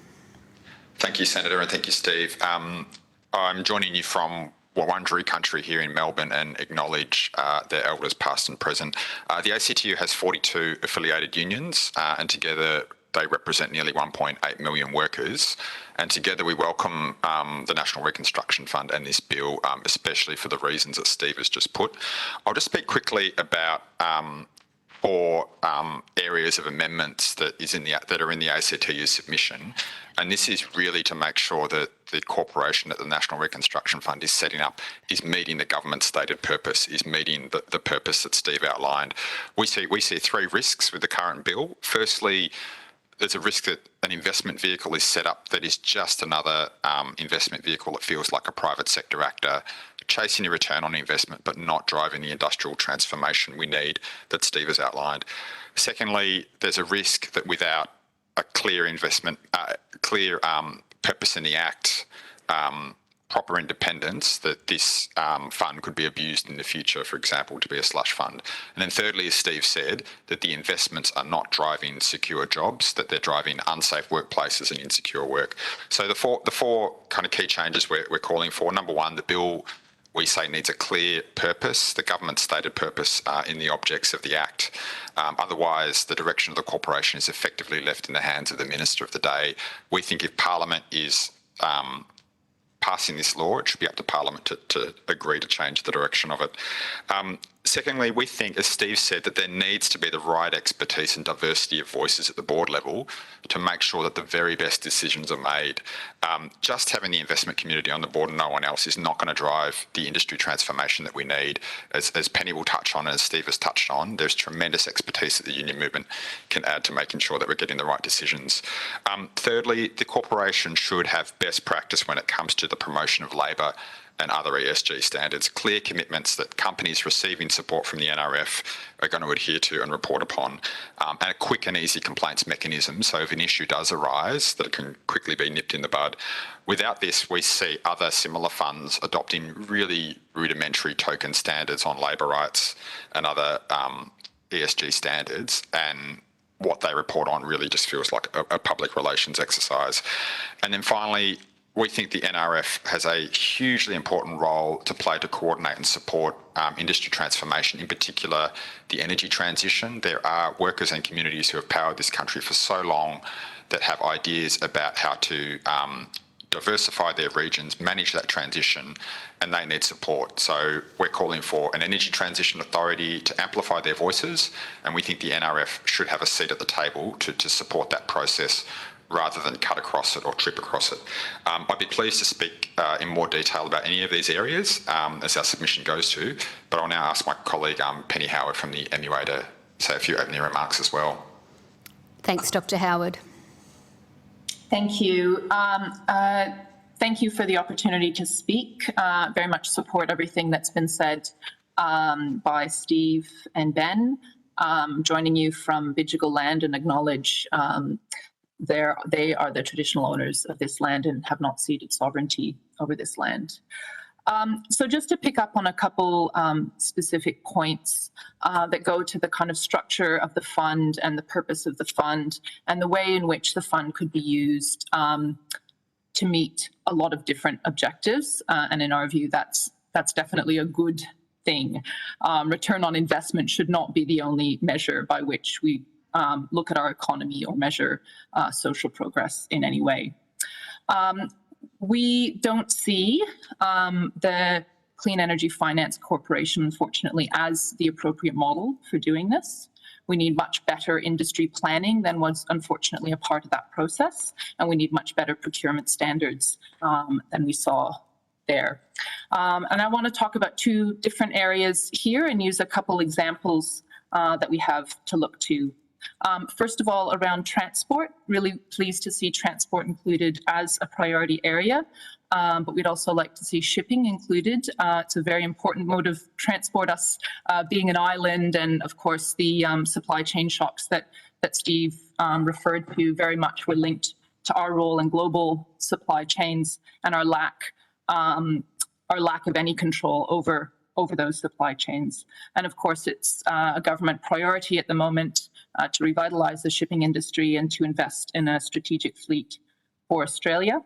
Thank you, Senator, and thank you, Steve. I'm joining you from Wurundjeri country here in Melbourne and acknowledge their elders past and present. The ACTU has 42 affiliated unions and together they represent nearly 1.8 million workers. And together we welcome the National Reconstruction Fund and this bill, especially for the reasons that Steve has just put. I'll just speak quickly about four areas of amendments that are in the ACTU submission. And this is really to make sure that the corporation that the National Reconstruction Fund is setting up is meeting the government's stated purpose, is meeting the purpose that Steve outlined. We see three risks with the current bill. Firstly, there's a risk that an investment vehicle is set up that is just another investment vehicle that feels like a private sector actor, chasing a return on investment but not driving the industrial transformation we need that Steve has outlined. Secondly, there's a risk that without a clear purpose in the Act, proper independence, that this fund could be abused in the future, for example, to be a slush fund. And then thirdly, as Steve said, that the investments are not driving secure jobs, that they're driving unsafe workplaces and insecure work. So the four kind of key changes we're calling for. Number one, the bill, we say, needs a clear purpose, the government's stated purpose in the objects of the Act. Otherwise, the direction of the corporation is effectively left in the hands of the Minister of the Day. We think if Parliament is passing this law, it should be up to Parliament to agree to change the direction of it. Secondly, we think, as Steve said, that there needs to be the right expertise and diversity of voices at the board level to make sure that the very best decisions are made. Just having the investment community on the board and no one else is not going to drive the industry transformation that we need. As Penny will touch on, and as Steve has touched on, there's tremendous expertise that the union movement can add to making sure that we're getting the right decisions. Thirdly, the corporation should have best practice when it comes to the promotion of labour and other ESG standards, clear commitments that companies receiving support from the NRF are going to adhere to and report upon, and a quick and easy complaints mechanism, so if an issue does arise, that it can quickly be nipped in the bud. Without this, we see other similar funds adopting really rudimentary token standards on labour rights and other ESG standards, and what they report on really just feels like a public relations exercise. And then finally, we think the NRF has a hugely important role to play to coordinate and support industry transformation, in particular the energy transition. There are workers and communities who have powered this country for so long that have ideas about how to diversify their regions, manage that transition, and they need support. So we're calling for an energy transition authority to amplify their voices, and we think the NRF should have a seat at the table to support that process, rather than cut across it or trip across it. I'd be pleased to speak in more detail about any of these areas as our submission goes to, but I'll now ask my colleague Penny Howard from the MUA to say a few opening remarks as well. Thanks, Dr Howard. Thank you. Thank you for the opportunity to speak. Very much support everything that's been said by Steve and Ben. Joining you from Bidjigal land and acknowledge they are the traditional owners of this land and have not ceded sovereignty over this land. So just to pick up on a couple specific points that go to the kind of structure of the fund and the purpose of the fund and the way in which the fund could be used to meet a lot of different objectives. And in our view, that's definitely a good thing. Return on investment should not be the only measure by which we look at our economy or measure social progress in any way. We don't see the Clean Energy Finance Corporation, unfortunately, as the appropriate model for doing this. We need much better industry planning than was unfortunately a part of that process, and we need much better procurement standards than we saw there. And I want to talk about two different areas here and use a couple examples that we have to look to. First of all, around transport, really pleased to see transport included as a priority area, but we'd also like to see shipping included. It's a very important mode of transport, us being an island, and of course the supply chain shocks that Steve referred to very much were linked to our role in global supply chains and our lack of any control over those supply chains. And of course, it's a government priority at the moment to revitalise the shipping industry and to invest in a strategic fleet for Australia.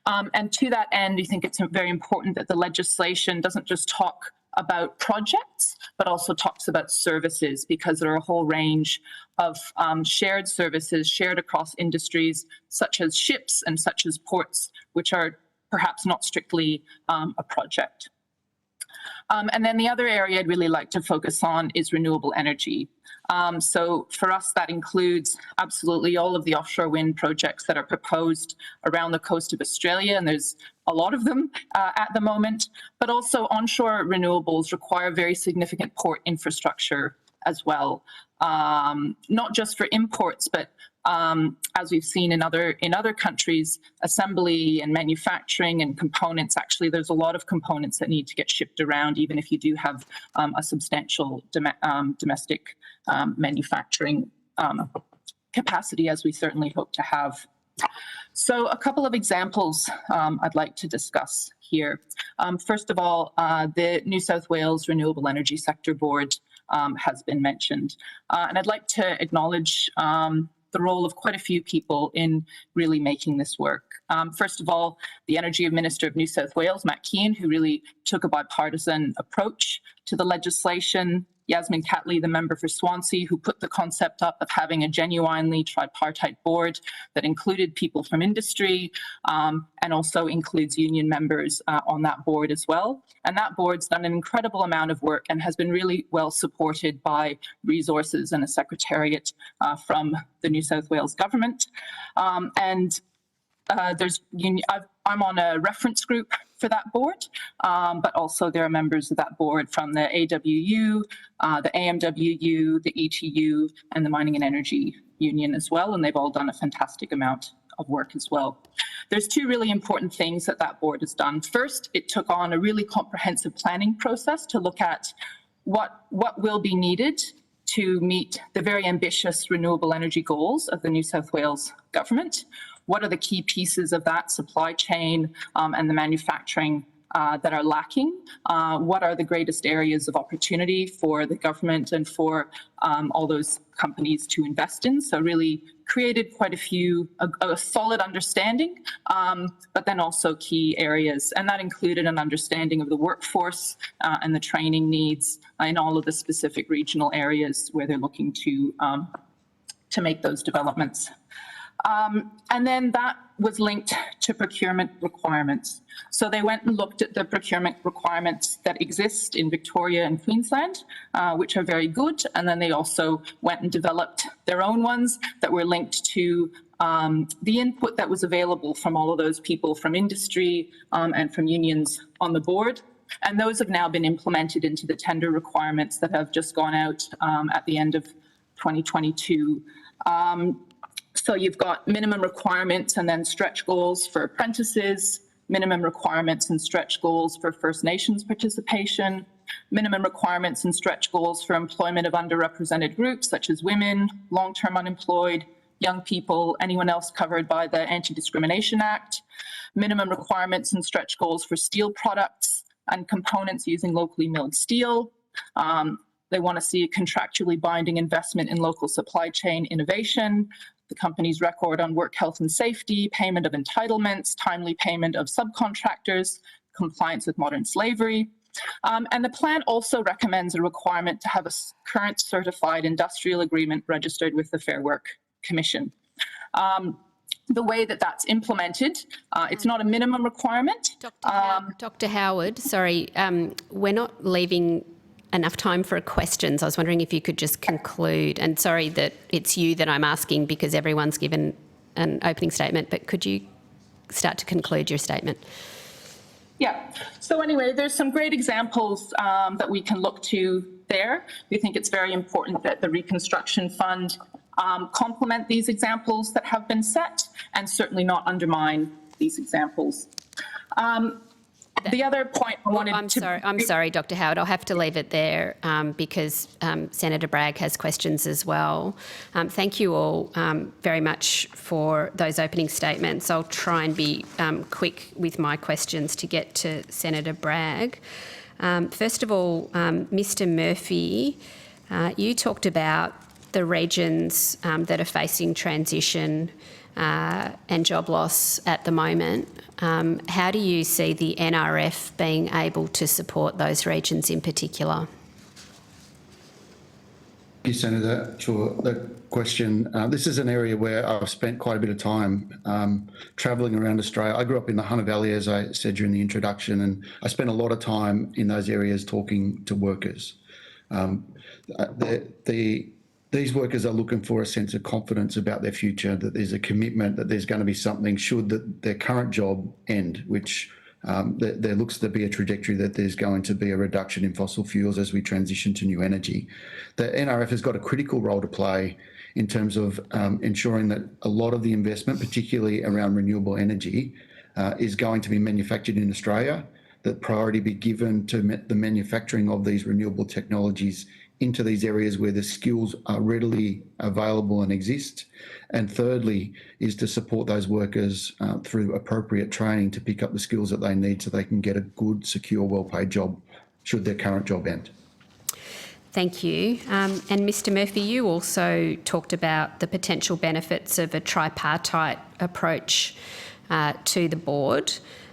And to that end, we think it's very important that the legislation doesn't just talk about projects, but also talks about services, because there are a whole range of shared services shared across industries, such as ships and such as ports, which are perhaps not strictly a project. And then the other area I'd really like to focus on is renewable energy. So for us, that includes absolutely all of the offshore wind projects that are proposed around the coast of Australia, and there's a lot of them at the moment, but also onshore renewables require very significant port infrastructure as well, not just for imports, but as we've seen in other countries, assembly and manufacturing and components. Actually, there's a lot of components that need to get shipped around, even if you do have a substantial domestic manufacturing capacity, as we certainly hope to have. So a couple of examples I'd like to discuss here. First of all, the New South Wales Renewable Energy Sector Board has been mentioned. And I'd like to acknowledge the role of quite a few people in really making this work. First of all, the Energy Minister of New South Wales, Matt Kean, who really took a bipartisan approach to the legislation. Yasmin Catley, the member for Swansea, who put the concept up of having a genuinely tripartite board that included people from industry and also includes union members on that board as well. And that board's done an incredible amount of work and has been really well supported by resources and a secretariat from the New South Wales government. I'm on a reference group for that board, but also there are members of that board from the AWU, the AMWU, the ETU, and the Mining and Energy Union as well, and they've all done a fantastic amount of work as well. There's two really important things that board has done. First, it took on a really comprehensive planning process to look at what will be needed to meet the very ambitious renewable energy goals of the New South Wales government. What are the key pieces of that supply chain and the manufacturing that are lacking? What are the greatest areas of opportunity for the government and for all those companies to invest in? So really created quite a solid understanding, but then also key areas. And that included an understanding of the workforce and the training needs in all of the specific regional areas where they're looking to make those developments. And then that was linked to procurement requirements. So they went and looked at the procurement requirements that exist in Victoria and Queensland, which are very good. And then they also went and developed their own ones that were linked to the input that was available from all of those people from industry and from unions on the board. And those have now been implemented into the tender requirements that have just gone out at the end of 2022. So you've got minimum requirements and then stretch goals for apprentices, minimum requirements and stretch goals for First Nations participation, minimum requirements and stretch goals for employment of underrepresented groups such as women, long-term unemployed, young people, anyone else covered by the Anti-Discrimination Act, minimum requirements and stretch goals for steel products and components using locally milled steel. They want to see a contractually binding investment in local supply chain innovation, the company's record on work health and safety, payment of entitlements, timely payment of subcontractors, compliance with modern slavery. And the plan also recommends a requirement to have a current certified industrial agreement registered with the Fair Work Commission. the way that that's implemented. It's not a minimum requirement. Dr. Howard, sorry, we're not leaving enough time for questions. I was wondering if you could just conclude, and sorry that it's you that I'm asking because everyone's given an opening statement, but could you start to conclude your statement? Yeah. So anyway, there's some great examples that we can look to there. We think it's very important that the Reconstruction Fund complement these examples that have been set and certainly not undermine these examples. The other point I wanted I'm sorry, Dr. Howard. I'll have to leave it there because Senator Bragg has questions as well. Thank you all very much for those opening statements. I'll try and be quick with my questions to get to Senator Bragg. First of all, Mr. Murphy, you talked about the regions that are facing transition and job loss at the moment. How do you see the NRF being able to support those regions in particular? Thank you, Senator, for the question. This is an area where I've spent quite a bit of time travelling around Australia. I grew up in the Hunter Valley, as I said during the introduction, and I spent a lot of time in those areas talking to workers. These workers are looking for a sense of confidence about their future, that there's a commitment that there's going to be something should their current job end, which there looks to be a trajectory that there's going to be a reduction in fossil fuels as we transition to new energy. The NRF has got a critical role to play in terms of ensuring that a lot of the investment, particularly around renewable energy, is going to be manufactured in Australia, that priority be given to the manufacturing of these renewable technologies into these areas where the skills are readily available and exist. And thirdly, is to support those workers through appropriate training to pick up the skills that they need so they can get a good, secure, well-paid job should their current job end. Thank you. And Mr. Murphy, you also talked about the potential benefits of a tripartite approach to the board.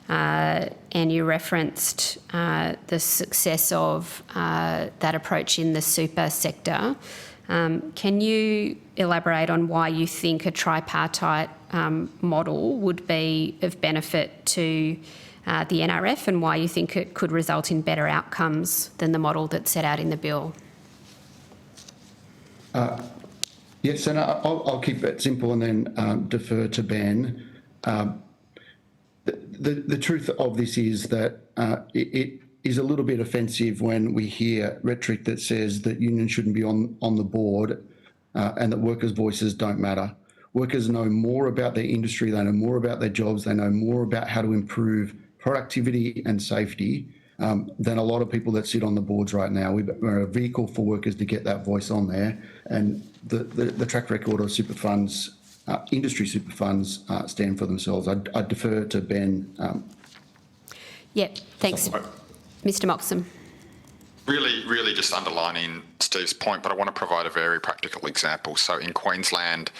And you referenced the success of that approach in the super sector. Can you elaborate on why you think a tripartite model would be of benefit to the NRF and why you think it could result in better outcomes than the model that's set out in the bill? Yes, and I'll keep it simple and then defer to Ben. The truth of this is that it is a little bit offensive when we hear rhetoric that says that unions shouldn't be on the board and that workers' voices don't matter. Workers know more about their industry, they know more about their jobs, they know more about how to improve productivity and safety than a lot of people that sit on the boards right now. We're a vehicle for workers to get that voice on there, and the track record of super funds, industry super funds, stand for themselves. I defer to Ben. Yep, thanks. Mr. Moxham. Really just underlining Steve's point, but I want to provide a very practical example. So in Queensland,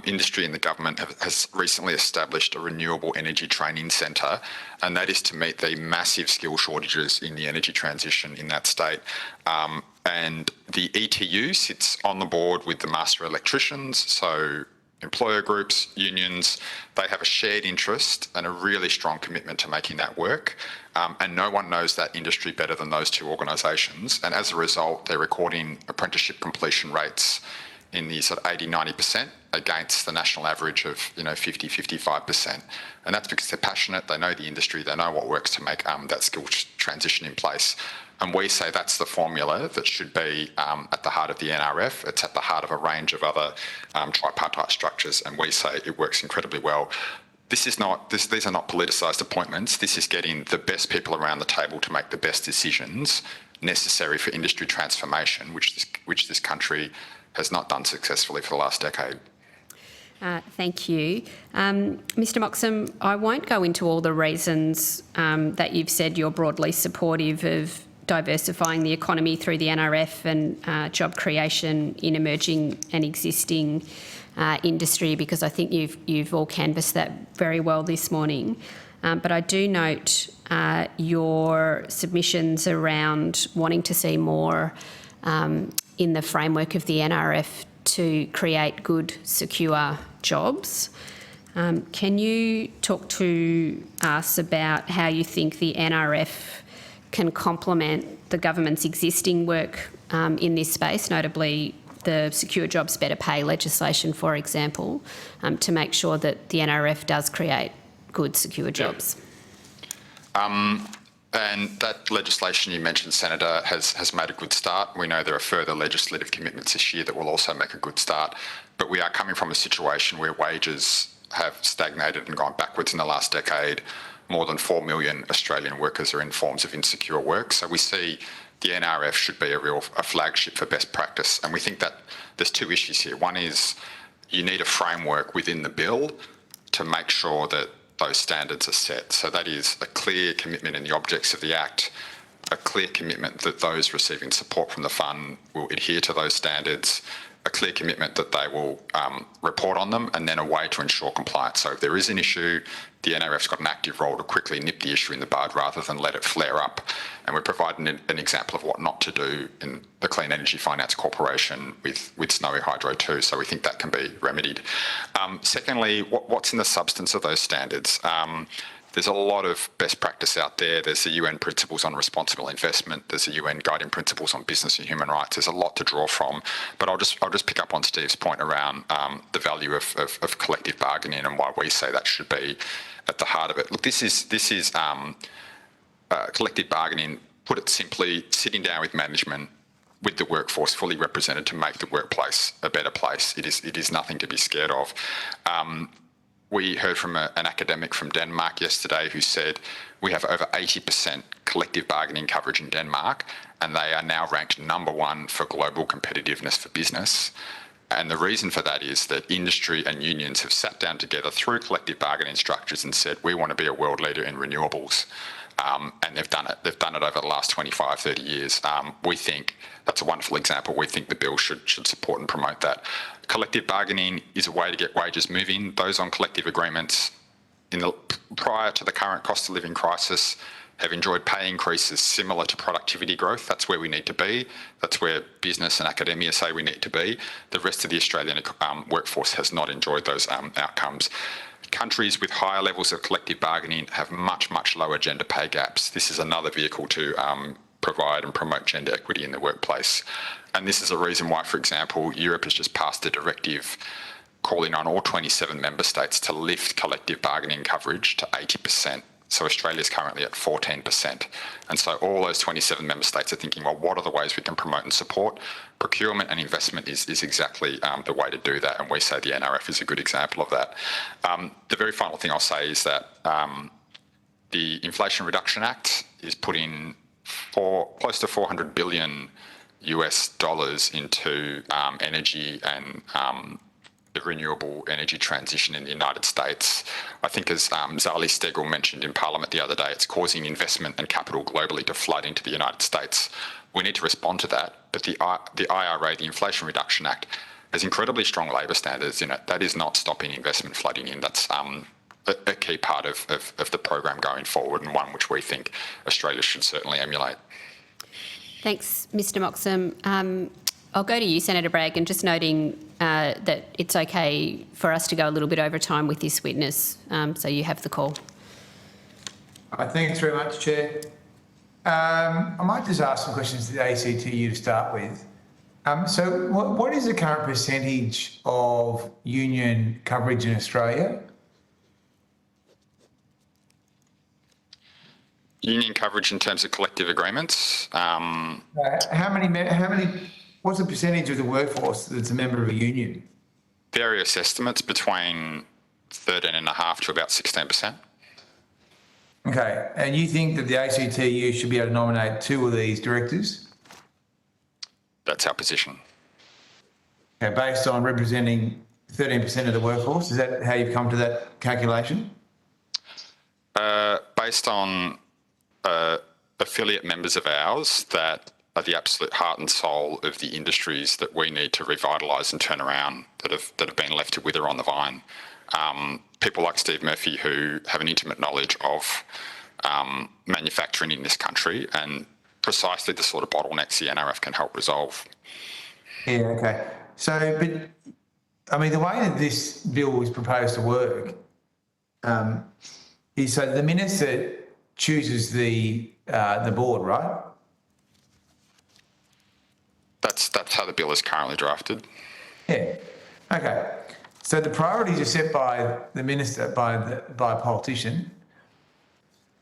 industry and the government has recently established a renewable energy training centre, and that is to meet the massive skill shortages in the energy transition in that state. And the ETU sits on the board with the master electricians, so employer groups, unions, they have a shared interest and a really strong commitment to making that work. And no one knows that industry better than those two organisations. And as a result, they're recording apprenticeship completion rates in the sort of 80-90% against the national average of 50-55%. And that's because they're passionate, they know the industry, they know what works to make that skill transition in place. And we say that's the formula that should be at the heart of the NRF. It's at the heart of a range of other tripartite structures, and we say it works incredibly well. These are not politicised appointments. This is getting the best people around the table to make the best decisions necessary for industry transformation, which this country has not done successfully for the last decade. Thank you. Mr. Moxham, I won't go into all the reasons that you've said you're broadly supportive of diversifying the economy through the NRF and job creation in emerging and existing industry, because I think you've all canvassed that very well this morning. But I do note your submissions around wanting to see more in the framework of the NRF to create good, secure jobs. Can you talk to us about how you think the NRF can complement the government's existing work in this space, notably the Secure Jobs Better Pay legislation, for example, to make sure that the NRF does create good, secure jobs? And that legislation you mentioned, Senator, has made a good start. We know there are further legislative commitments this year that will also make a good start. But we are coming from a situation where wages have stagnated and gone backwards in the last decade. More than 4 million Australian workers are in forms of insecure work. So we see the NRF should be a flagship for best practice. And we think that there's two issues here. One is you need a framework within the bill to make sure that those standards are set. So that is a clear commitment in the objects of the Act, a clear commitment that those receiving support from the fund will adhere to those standards, a clear commitment that they will report on them, and then a way to ensure compliance. So if there is an issue, the NRF's got an active role to quickly nip the issue in the bud rather than let it flare up. And we're providing an example of what not to do in the Clean Energy Finance Corporation with Snowy Hydro too. So we think that can be remedied. Secondly, what's in the substance of those standards? There's a lot of best practice out there. There's the UN Principles on Responsible Investment. There's the UN Guiding Principles on Business and Human Rights. There's a lot to draw from. But I'll just pick up on Steve's point around the value of collective bargaining and why we say that should be at the heart of it. Look, this is collective bargaining, put it simply, sitting down with management, with the workforce fully represented to make the workplace a better place. It is nothing to be scared of. We heard from an academic from Denmark yesterday who said we have over 80% collective bargaining coverage in Denmark, and they are now ranked #1 for global competitiveness for business. And the reason for that is that industry and unions have sat down together through collective bargaining structures and said, we want to be a world leader in renewables. And they've done it. They've done it over the last 25, 30 years. We think that's a wonderful example. We think the bill should support and promote that. Collective bargaining is a way to get wages moving. Those on collective agreements prior to the current cost of living crisis have enjoyed pay increases similar to productivity growth. That's where we need to be. That's where business and academia say we need to be. The rest of the Australian workforce has not enjoyed those outcomes. Countries with higher levels of collective bargaining have much, much lower gender pay gaps. This is another vehicle to provide and promote gender equity in the workplace. And this is a reason why, for example, Europe has just passed a directive calling on all 27 member states to lift collective bargaining coverage to 80%. So Australia is currently at 14%. And so all those 27 member states are thinking, well, what are the ways we can promote and support? Procurement and investment is exactly the way to do that. And we say the NRF is a good example of that. The very final thing I'll say is that the Inflation Reduction Act is putting close to $400 billion into energy and the renewable energy transition in the United States. I think as Zali Steggall mentioned in Parliament the other day, it's causing investment and capital globally to flood into the United States. We need to respond to that. But the IRA, the Inflation Reduction Act, has incredibly strong labour standards in it. That is not stopping investment flooding in. That's a key part of the program going forward, and one which we think Australia should certainly emulate. Thanks, Mr Moxham. I'll go to you, Senator Bragg, and just noting that it's okay for us to go a little bit over time with this witness, so you have the call. Thanks very much, Chair. I might just ask some questions to the ACTU to start with. So what is the current percentage of union coverage in Australia? Union coverage in terms of collective agreements? What's the percentage of the workforce that's a member of a union? Various estimates between 13.5% to about 16%. Okay, and you think that the ACTU should be able to nominate 2 of these directors? That's our position. Okay, based on representing 13% of the workforce, is that how you've come to that calculation? Based on affiliate members of ours that are the absolute heart and soul of the industries that we need to revitalise and turn around that have been left to wither on the vine. People like Steve Murphy who have an intimate knowledge of manufacturing in this country and precisely the sort of bottlenecks the NRF can help resolve. Yeah, okay. So, but, I mean, the way that this bill was proposed to work so the minister chooses the board, right? That's how the bill is currently drafted. Yeah. Okay. So the priorities are set by the minister, by a politician.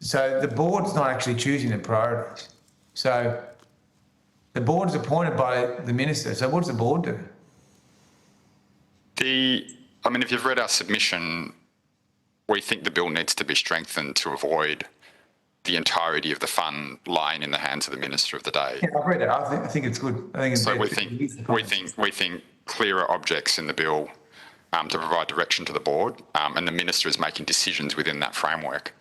So the board's not actually choosing the priorities. So the board's appointed by the minister. So what does the board do? If you've read our submission, we think the bill needs to be strengthened to avoid the entirety of the fund lying in the hands of the minister of the day. Yeah, I've read it. I think it's good. I think it's So we think clearer objects in the bill to provide direction to the board, and the minister is making decisions within that framework.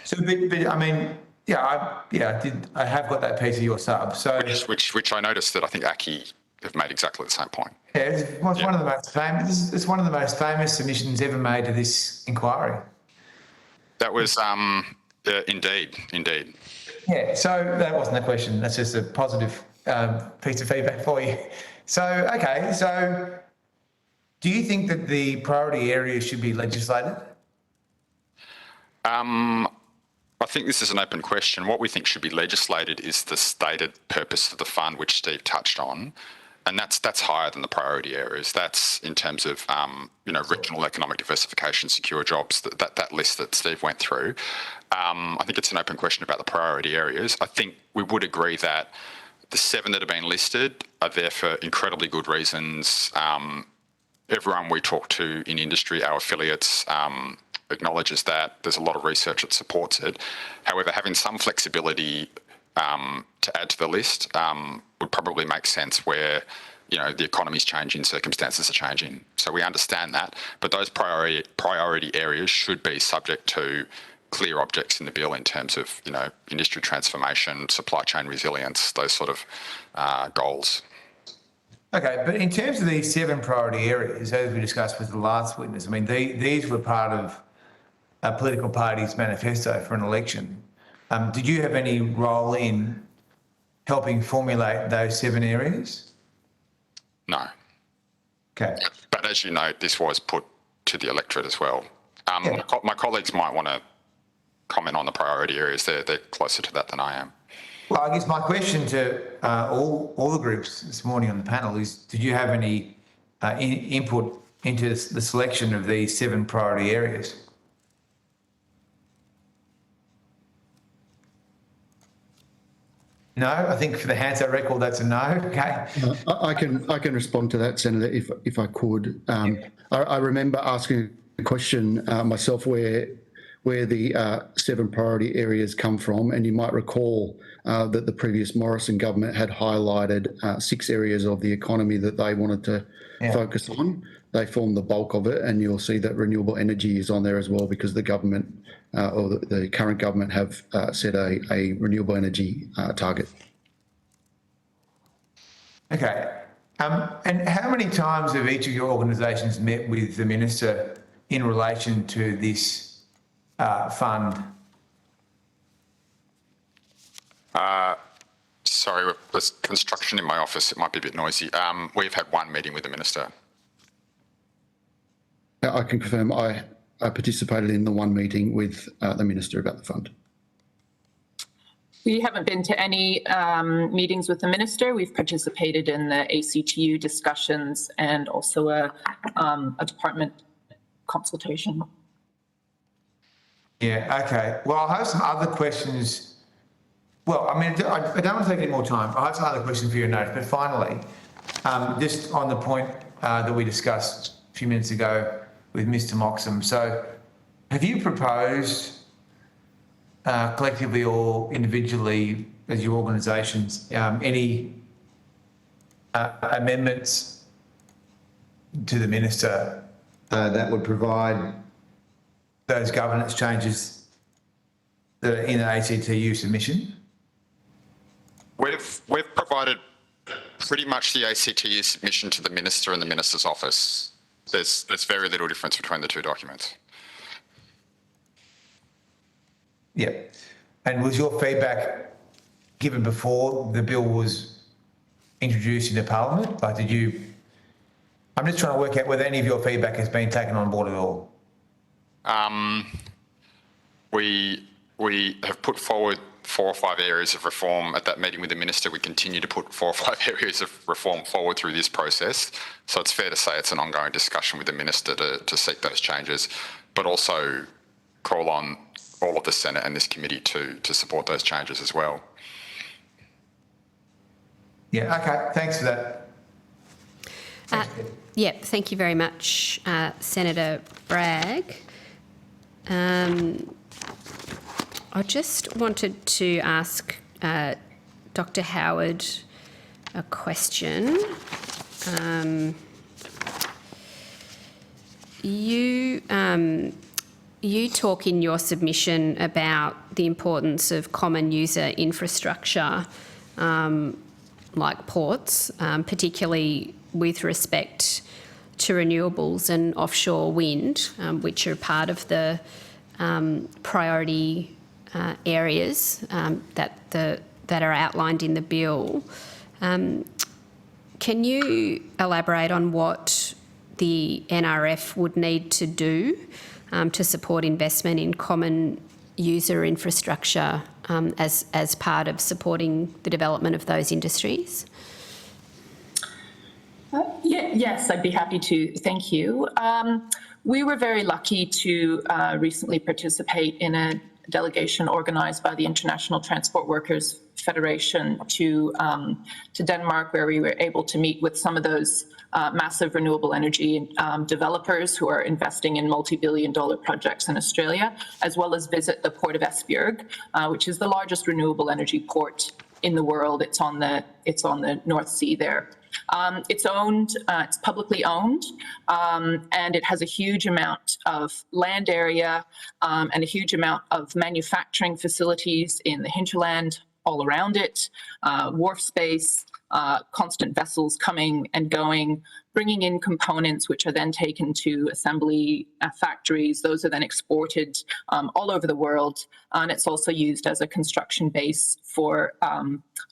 So, but I mean, I have got that piece of your sub. So, Which I noticed that I think ACCI have made exactly the same point. yeah, it's one of the most famous. It's one of the most famous submissions ever made to this inquiry. That was indeed. Yeah. So that wasn't the question. That's just a positive piece of feedback for you. So, okay. So, do you think that the priority areas should be legislated? I think this is an open question. What we think should be legislated is the stated purpose of the fund, which Steve touched on, and that's higher than the priority areas. That's in terms of regional economic diversification, secure jobs. That list that Steve went through. I think it's an open question about the priority areas. I think we would agree that the 7 that have been listed are there for incredibly good reasons. Everyone we talk to in industry, our affiliates, acknowledges that. There's a lot of research that supports it. However, having some flexibility to add to the list would probably make sense where, the economy's changing, circumstances are changing. So we understand that, but those priority areas should be subject to clear objects in the bill in terms of, industry transformation, supply chain resilience, those sort of goals. Okay, but in terms of these 7 priority areas, as we discussed with the last witness, I mean, these were part of a political party's manifesto for an election. Did you have any role in helping formulate those 7 areas? No. Okay. But as you know, this was put to the electorate as well. My colleagues might want to comment on the priority areas. They're closer to that than I am. Well, I guess my question to all the groups this morning on the panel is, did you have any input into the selection of these 7 priority areas? No, I think for the Hansard record, that's a no. Okay. I can respond to that, Senator, if I could. I remember asking a question myself where the 7 priority areas come from, and you might recall that the previous Morrison government had highlighted 6 areas of the economy that they wanted to focus on. They formed the bulk of it, and you'll see that renewable energy is on there as well, because the government or the current government have set a renewable energy target. Okay. And how many times have each of your organisations met with the minister in relation to this fund? Sorry, there's construction in my office. It might be a bit noisy. We've had 1 meeting with the minister. I can confirm I participated in the 1 meeting with the minister about the fund. We haven't been to any meetings with the minister. We've participated in the ACTU discussions and also a department consultation. Yeah, okay. Well, I have some other questions. Well, I mean, I don't want to take any more time. I have some other questions for your notes, but finally, just on the point that we discussed a few minutes ago with Mr. Moxham. So have you proposed collectively or individually as your organisations any amendments to the minister that would provide those governance changes that are in the ACTU submission? We've provided pretty much the ACTU submission to the minister and the minister's office. There's very little difference between the 2 documents. Yeah. And was your feedback given before the bill was introduced into Parliament? Like, I'm just trying to work out whether any of your feedback has been taken on board at all. We have put forward 4 or 5 areas of reform at that meeting with the Minister. We continue to put 4 or 5 areas of reform forward through this process. So it's fair to say it's an ongoing discussion with the Minister to seek those changes, but also call on all of the Senate and this committee to support those changes as well. Yeah, okay, thanks for that. Yeah, thank you very much, Senator Bragg. I just wanted to ask Dr. Howard a question. You talk in your submission about the importance of common user infrastructure, like ports, particularly with respect to renewables and offshore wind, which are part of the priority areas that are outlined in the bill. Can you elaborate on what the NRF would need to do to support investment in common user infrastructure as part of supporting the development of those industries? Yes, I'd be happy to. Thank you. We were very lucky to recently participate in a delegation organised by the International Transport Workers Federation to Denmark, where we were able to meet with some of those massive renewable energy developers who are investing in multi-billion-dollar projects in Australia, as well as visit the Port of Esbjerg, which is the largest renewable energy port in the world. It's on the North Sea there. It's publicly owned, and it has a huge amount of land area and a huge amount of manufacturing facilities in the hinterland all around it, wharf space, constant vessels coming and going, bringing in components which are then taken to assembly factories. Those are then exported all over the world. And it's also used as a construction base for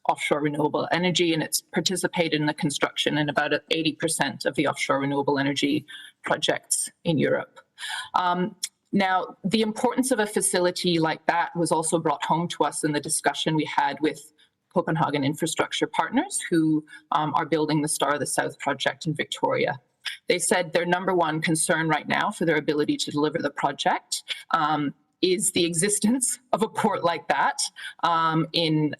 offshore renewable energy, and it's participated in the construction in about 80% of the offshore renewable energy projects in Europe. Now, the importance of a facility like that was also brought home to us in the discussion we had with Copenhagen Infrastructure Partners, who are building the Star of the South project in Victoria. They said their number one concern right now for their ability to deliver the project is the existence of a port like that in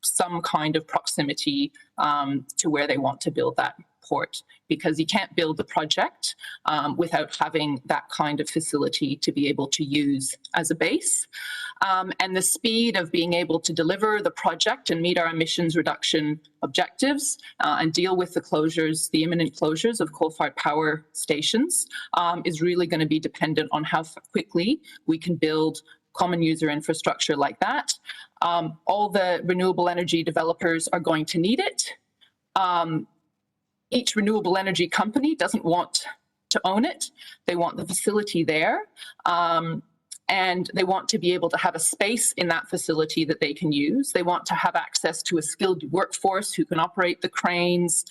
some kind of proximity to where they want to build that port, because you can't build the project without having that kind of facility to be able to use as a base. And the speed of being able to deliver the project and meet our emissions reduction objectives and deal with the closures, the imminent closures of coal-fired power stations is really going to be dependent on how quickly we can build common user infrastructure like that. All the renewable energy developers are going to need it. Each renewable energy company doesn't want to own it. They want the facility there. And they want to be able to have a space in that facility that they can use. They want to have access to a skilled workforce who can operate the cranes,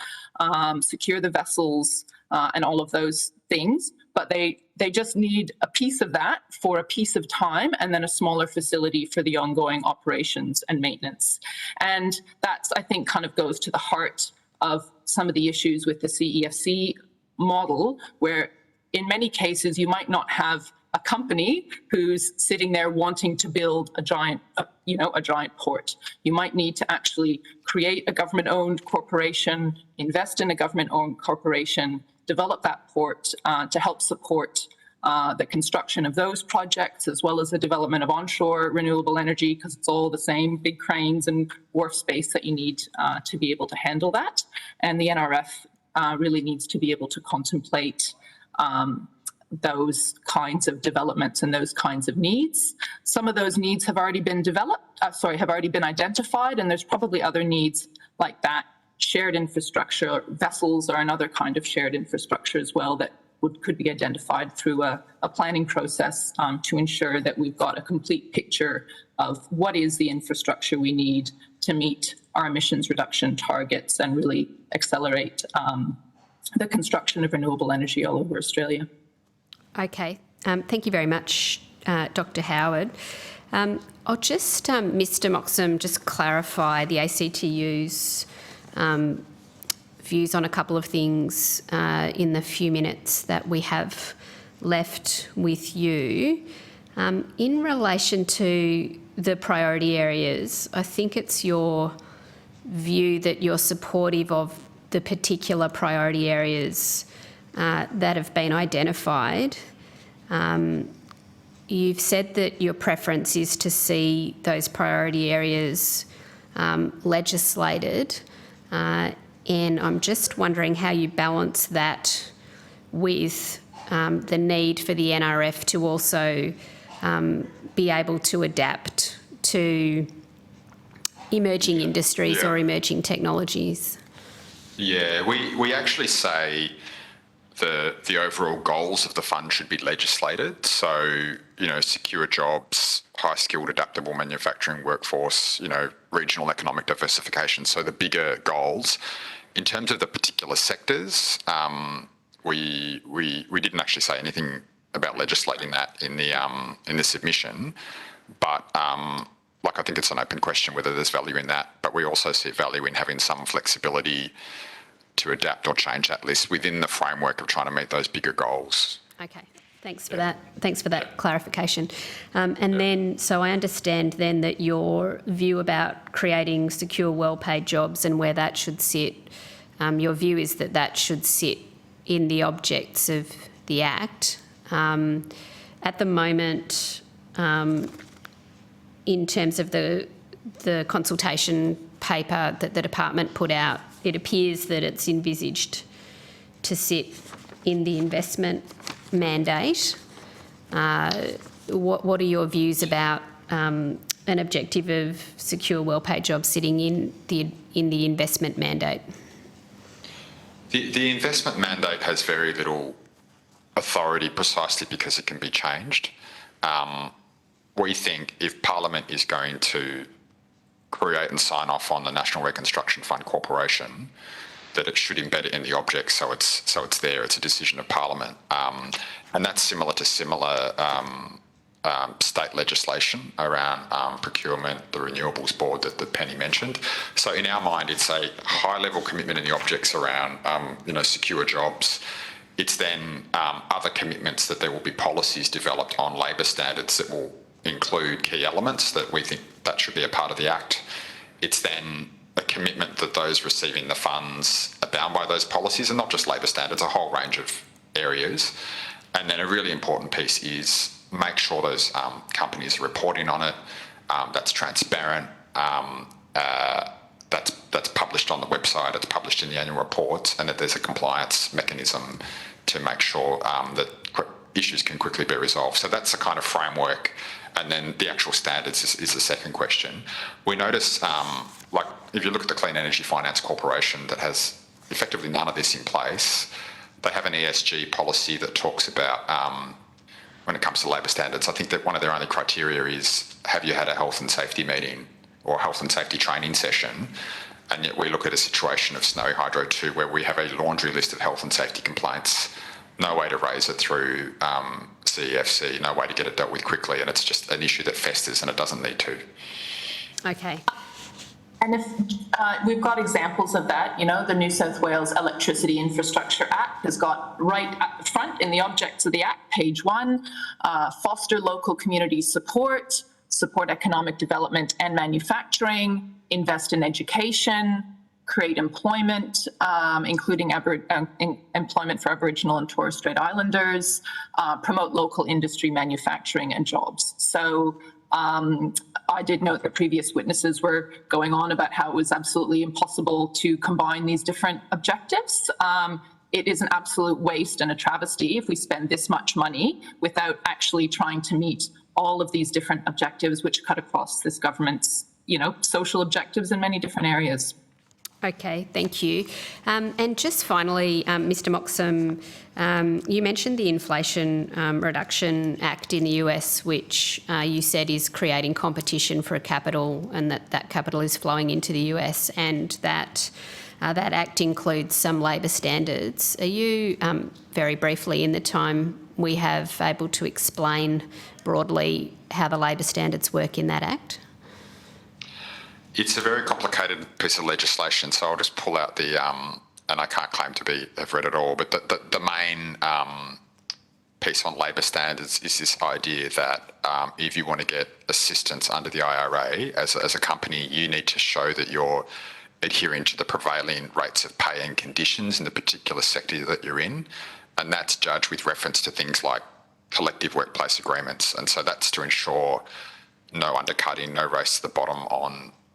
secure the vessels, and all of those things. But they just need a piece of that for a piece of time, and then a smaller facility for the ongoing operations and maintenance. And that's, I think, kind of goes to the heart of some of the issues with the CEFC model, where in many cases you might not have a company who's sitting there wanting to build a giant port. You might need to actually create a government-owned corporation, invest in a government-owned corporation, develop that port to help support the construction of those projects, as well as the development of onshore renewable energy, because it's all the same big cranes and wharf space that you need to be able to handle that. And the NRF really needs to be able to contemplate those kinds of developments and those kinds of needs. Some of those needs have already been identified, and there's probably other needs like that. Shared infrastructure, vessels are another kind of shared infrastructure as well that could be identified through a planning process to ensure that we've got a complete picture of what is the infrastructure we need to meet our emissions reduction targets and really accelerate the construction of renewable energy all over Australia. Okay. Thank you very much, Dr. Howard. I'll just, Mr. Moxham, just clarify the ACTU's views on a couple of things in the few minutes that we have left with you. In relation to the priority areas, I think it's your view that you're supportive of the particular priority areas that have been identified. You've said that your preference is to see those priority areas legislated, and I'm just wondering how you balance that with the need for the NRF to also be able to adapt to emerging industries or emerging technologies. Yeah, we actually say the overall goals of the fund should be legislated. So, secure jobs, high-skilled, adaptable manufacturing workforce, regional economic diversification. So the bigger goals. In terms of the particular sectors, we didn't actually say anything about legislating that in the submission, but I think it's an open question whether there's value in that. But we also see value in having some flexibility to adapt or change that list within the framework of trying to meet those bigger goals. Okay, thanks for that. Thanks for that clarification. Then, so I understand then that your view about creating secure, well-paid jobs and where that should sit, your view is that that should sit in the objects of the Act. At the moment, in terms of the consultation paper that the department put out, it appears that it's envisaged to sit in the investment mandate. What are your views about an objective of secure, well-paid jobs sitting in the investment mandate? The investment mandate has very little authority precisely because it can be changed. We think if Parliament is going to create and sign off on the National Reconstruction Fund Corporation, that it should embed it in the object so it's there. It's a decision of Parliament, and that's similar to similar state legislation around procurement, the renewables board that Penny mentioned. So in our mind, it's a high-level commitment in the objects around secure jobs. It's then other commitments that there will be policies developed on labour standards that will include key elements that we think that should be a part of the Act. It's then a commitment that those receiving the funds are bound by those policies, and not just labour standards, a whole range of areas. And then a really important piece is make sure those companies are reporting on it, that's transparent, that's published on the website, it's published in the annual reports, and that there's a compliance mechanism to make sure that issues can quickly be resolved. So that's the kind of framework. And then the actual standards is the second question. We notice, if you look at the Clean Energy Finance Corporation that has effectively none of this in place, they have an ESG policy that talks about, when it comes to labour standards, I think that one of their only criteria is, have you had a health and safety meeting or a health and safety training session? And yet we look at a situation of Snowy Hydro 2 where we have a laundry list of health and safety complaints, no way to raise it through CEFC, no way to get it dealt with quickly, and it's just an issue that festers and it doesn't need to. Okay. And if we've got examples of that, the New South Wales Electricity Infrastructure Act has got right at the front in the objects of the Act, page 1, foster local community support, support economic development and manufacturing, invest in education, create employment, including employment for Aboriginal and Torres Strait Islanders, promote local industry, manufacturing and jobs. So I did note that previous witnesses were going on about how it was absolutely impossible to combine these different objectives. It is an absolute waste and a travesty if we spend this much money without actually trying to meet all of these different objectives, which cut across this government's, social objectives in many different areas. Okay, thank you. And just finally, Mr. Moxham, you mentioned the Inflation Reduction Act in the US, which you said is creating competition for capital, and that capital is flowing into the US, and that act includes some labour standards. Are you, very briefly in the time we have able to explain broadly how the labour standards work in that Act? It's a very complicated piece of legislation, so I'll just pull out the, and I can't claim to have read it all, but the main piece on labour standards is this idea that if you want to get assistance under the IRA, as a company, you need to show that you're adhering to the prevailing rates of pay and conditions in the particular sector that you're in, and that's judged with reference to things like collective workplace agreements, and so that's to ensure no undercutting, no race to the bottom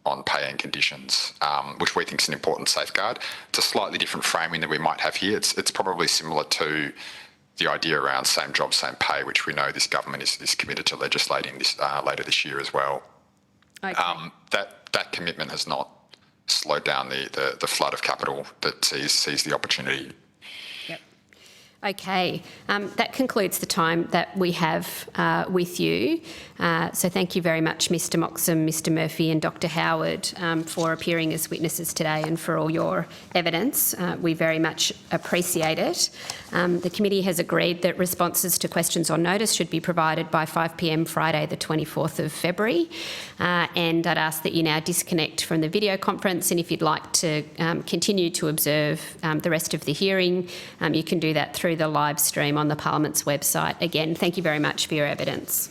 on pay and conditions, which we think is an important safeguard. It's a slightly different framing than we might have here. It's probably similar to the idea around same job, same pay, which we know this government is committed to legislating this later this year as well. Okay. That commitment has not slowed down the flood of capital that sees the opportunity. Yep. Okay, that concludes the time that we have with you. So thank you very much, Mr Moxham, Mr Murphy and Dr Howard for appearing as witnesses today and for all your evidence. We very much appreciate it. The committee has agreed that responses to questions on notice should be provided by 5 p.m. Friday the 24th of February. And I'd ask that you now disconnect from the video conference, and if you'd like to continue to observe the rest of the hearing, you can do that through the live stream on the Parliament's website. Again, thank you very much for your evidence.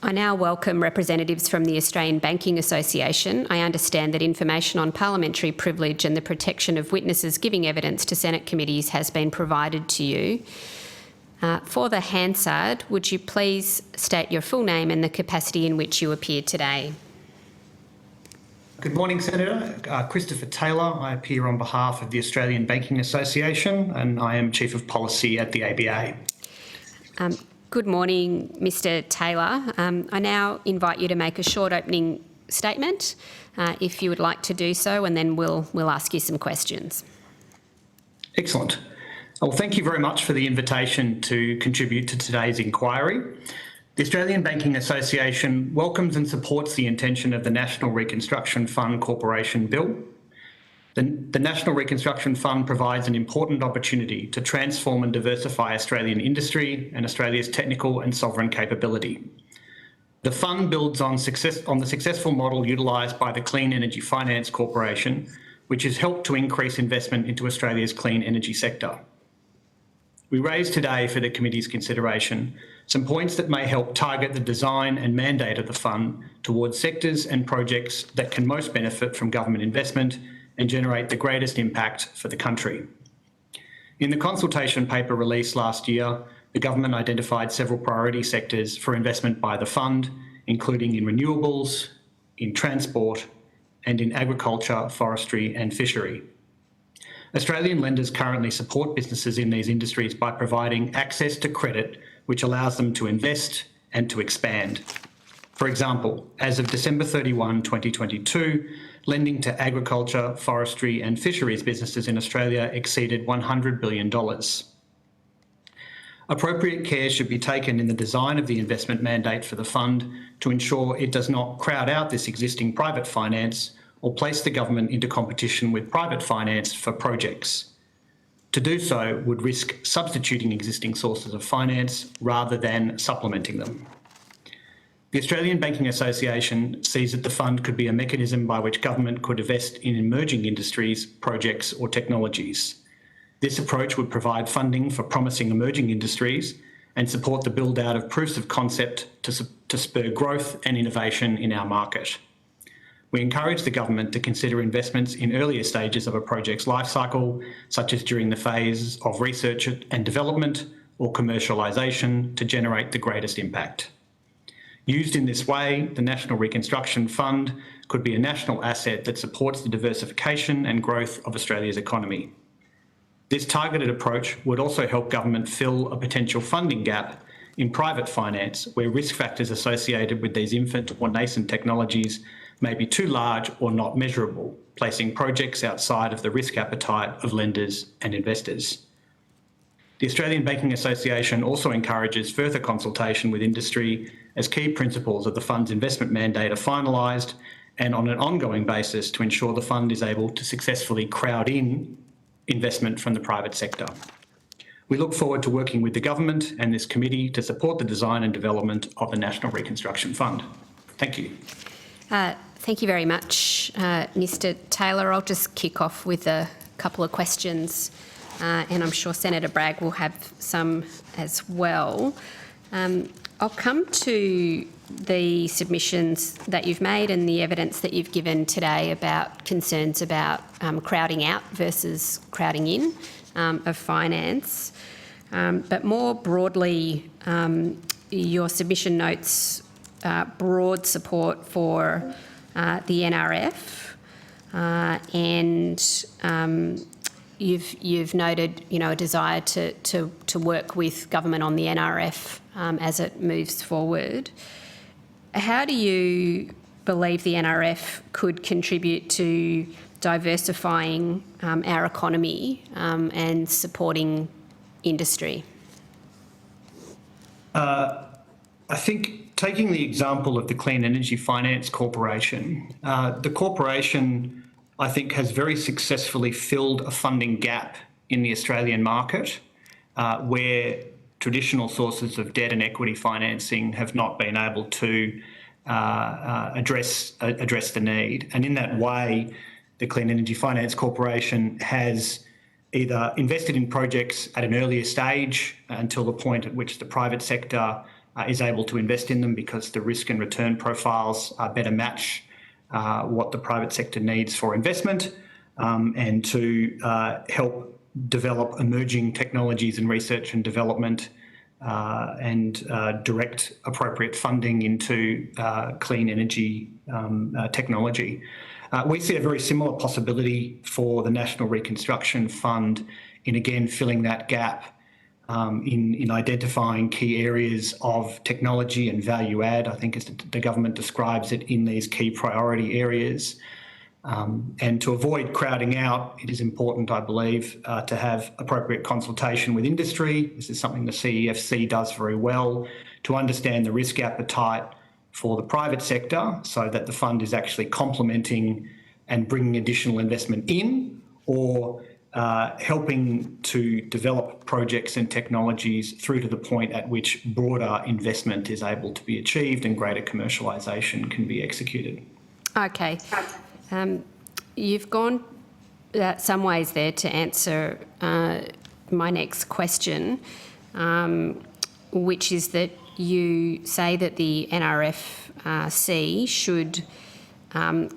I now welcome representatives from the Australian Banking Association. I understand that information on parliamentary privilege and the protection of witnesses giving evidence to Senate committees has been provided to you. For the Hansard, would you please state your full name and the capacity in which you appear today? Good morning, Senator. Christopher Taylor. I appear on behalf of the Australian Banking Association, and I am Chief of Policy at the ABA. Good morning, Mr Taylor. I now invite you to make a short opening statement, if you would like to do so, and then we'll ask you some questions. Excellent. Well, thank you very much for the invitation to contribute to today's inquiry. The Australian Banking Association welcomes and supports the intention of the National Reconstruction Fund Corporation Bill. The National Reconstruction Fund provides an important opportunity to transform and diversify Australian industry and Australia's technical and sovereign capability. The fund builds on the successful model utilised by the Clean Energy Finance Corporation, which has helped to increase investment into Australia's clean energy sector. We raise today for the committee's consideration some points that may help target the design and mandate of the fund towards sectors and projects that can most benefit from government investment and generate the greatest impact for the country. In the consultation paper released last year, the government identified several priority sectors for investment by the fund, including in renewables, in transport, and in agriculture, forestry and fishery. Australian lenders currently support businesses in these industries by providing access to credit which allows them to invest and to expand. For example, as of December 31, 2022, lending to agriculture, forestry and fisheries businesses in Australia exceeded $100 billion. Appropriate care should be taken in the design of the investment mandate for the fund to ensure it does not crowd out this existing private finance or place the government into competition with private finance for projects. To do so would risk substituting existing sources of finance rather than supplementing them. The Australian Banking Association sees that the fund could be a mechanism by which government could invest in emerging industries, projects or technologies. This approach would provide funding for promising emerging industries and support the build-out of proofs of concept to spur growth and innovation in our market. We encourage the government to consider investments in earlier stages of a project's life cycle, such as during the phase of research and development or commercialisation, to generate the greatest impact. Used in this way, the National Reconstruction Fund could be a national asset that supports the diversification and growth of Australia's economy. This targeted approach would also help government fill a potential funding gap in private finance, where risk factors associated with these infant or nascent technologies may be too large or not measurable, placing projects outside of the risk appetite of lenders and investors. The Australian Banking Association also encourages further consultation with industry as key principles of the fund's investment mandate are finalised and on an ongoing basis to ensure the fund is able to successfully crowd in investment from the private sector. We look forward to working with the government and this committee to support the design and development of the National Reconstruction Fund. Thank you. Thank you very much, Mr Taylor. I'll just kick off with a couple of questions, and I'm sure Senator Bragg will have some as well. I'll come to the submissions that you've made and the evidence that you've given today about concerns about crowding out versus crowding in of finance. But more broadly, your submission notes broad support for the NRF, and you've noted, a desire to work with government on the NRF as it moves forward. How do you believe the NRF could contribute to diversifying our economy and supporting industry? I think taking the example of the Clean Energy Finance Corporation, the corporation, I think, has very successfully filled a funding gap in the Australian market where traditional sources of debt and equity financing have not been able to address the need. And in that way, the Clean Energy Finance Corporation has either invested in projects at an earlier stage until the point at which the private sector is able to invest in them because the risk and return profiles better match what the private sector needs for investment, and to help develop emerging technologies in research and development and direct appropriate funding into clean energy technology. We see a very similar possibility for the National Reconstruction Fund in, again, filling that gap in identifying key areas of technology and value add, I think as the government describes it, in these key priority areas. And to avoid crowding out, it is important, I believe, to have appropriate consultation with industry. This is something the CEFC does very well, to understand the risk appetite for the private sector so that the fund is actually complementing and bringing additional investment in, or helping to develop projects and technologies through to the point at which broader investment is able to be achieved and greater commercialisation can be executed. Okay. You've gone some ways there to answer my next question, which is that you say that the NRFC should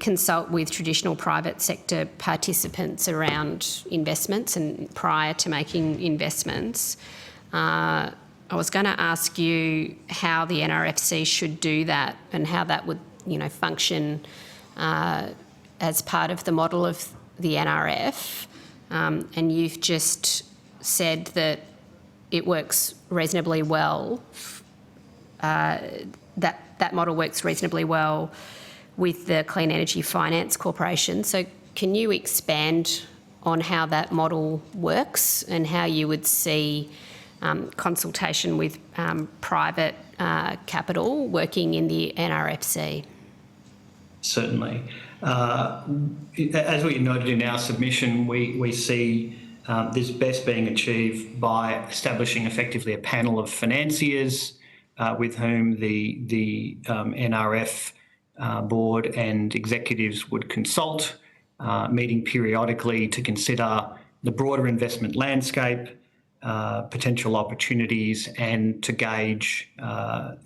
consult with traditional private sector participants around investments and prior to making investments. I was going to ask you how the NRFC should do that and how that would, function as part of the model of the NRF. And you've just said that it works reasonably well. That model works reasonably well with the Clean Energy Finance Corporation. So can you expand on how that model works and how you would see consultation with private capital working in the NRFC? Certainly. As we noted in our submission, we see this best being achieved by establishing effectively a panel of financiers with whom the NRF board and executives would consult, meeting periodically to consider the broader investment landscape, potential opportunities, and to gauge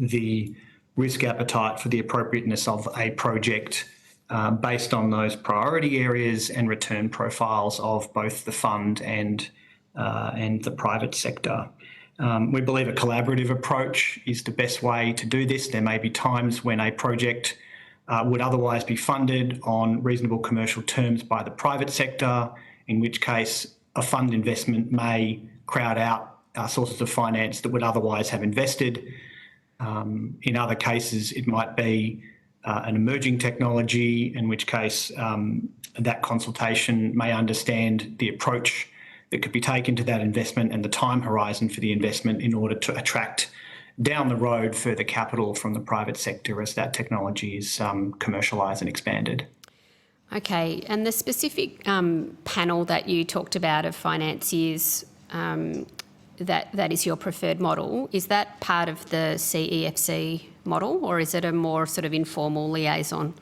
the risk appetite for the appropriateness of a project based on those priority areas and return profiles of both the fund and the private sector. We believe a collaborative approach is the best way to do this. There may be times when a project would otherwise be funded on reasonable commercial terms by the private sector, in which case a fund investment may crowd out sources of finance that would otherwise have invested. In other cases, it might be an emerging technology, in which case that consultation may understand the approach that could be taken to that investment and the time horizon for the investment in order to attract down the road further capital from the private sector as that technology is commercialised and expanded. Okay, and the specific panel that you talked about of financiers, that is your preferred model, is that part of the CEFC model, or is it a more sort of informal liaison?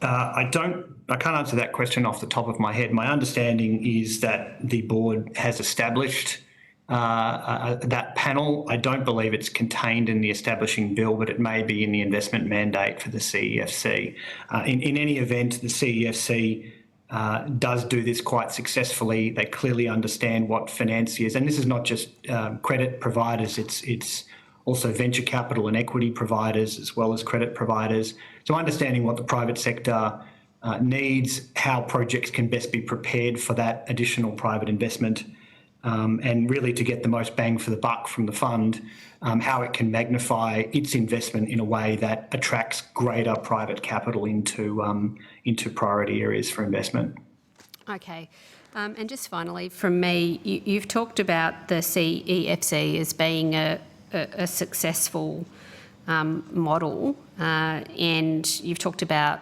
I can't answer that question off the top of my head. My understanding is that the board has established that panel. I don't believe it's contained in the establishing bill, but it may be in the investment mandate for the CEFC. In any event, the CEFC does do this quite successfully. They clearly understand what financiers, and this is not just credit providers, it's also venture capital and equity providers as well as credit providers. So understanding what the private sector needs, how projects can best be prepared for that additional private investment, and really to get the most bang for the buck from the fund, how it can magnify its investment in a way that attracts greater private capital into priority areas for investment. Okay. And just finally from me, you've talked about the CEFC as being a successful model, and you've talked about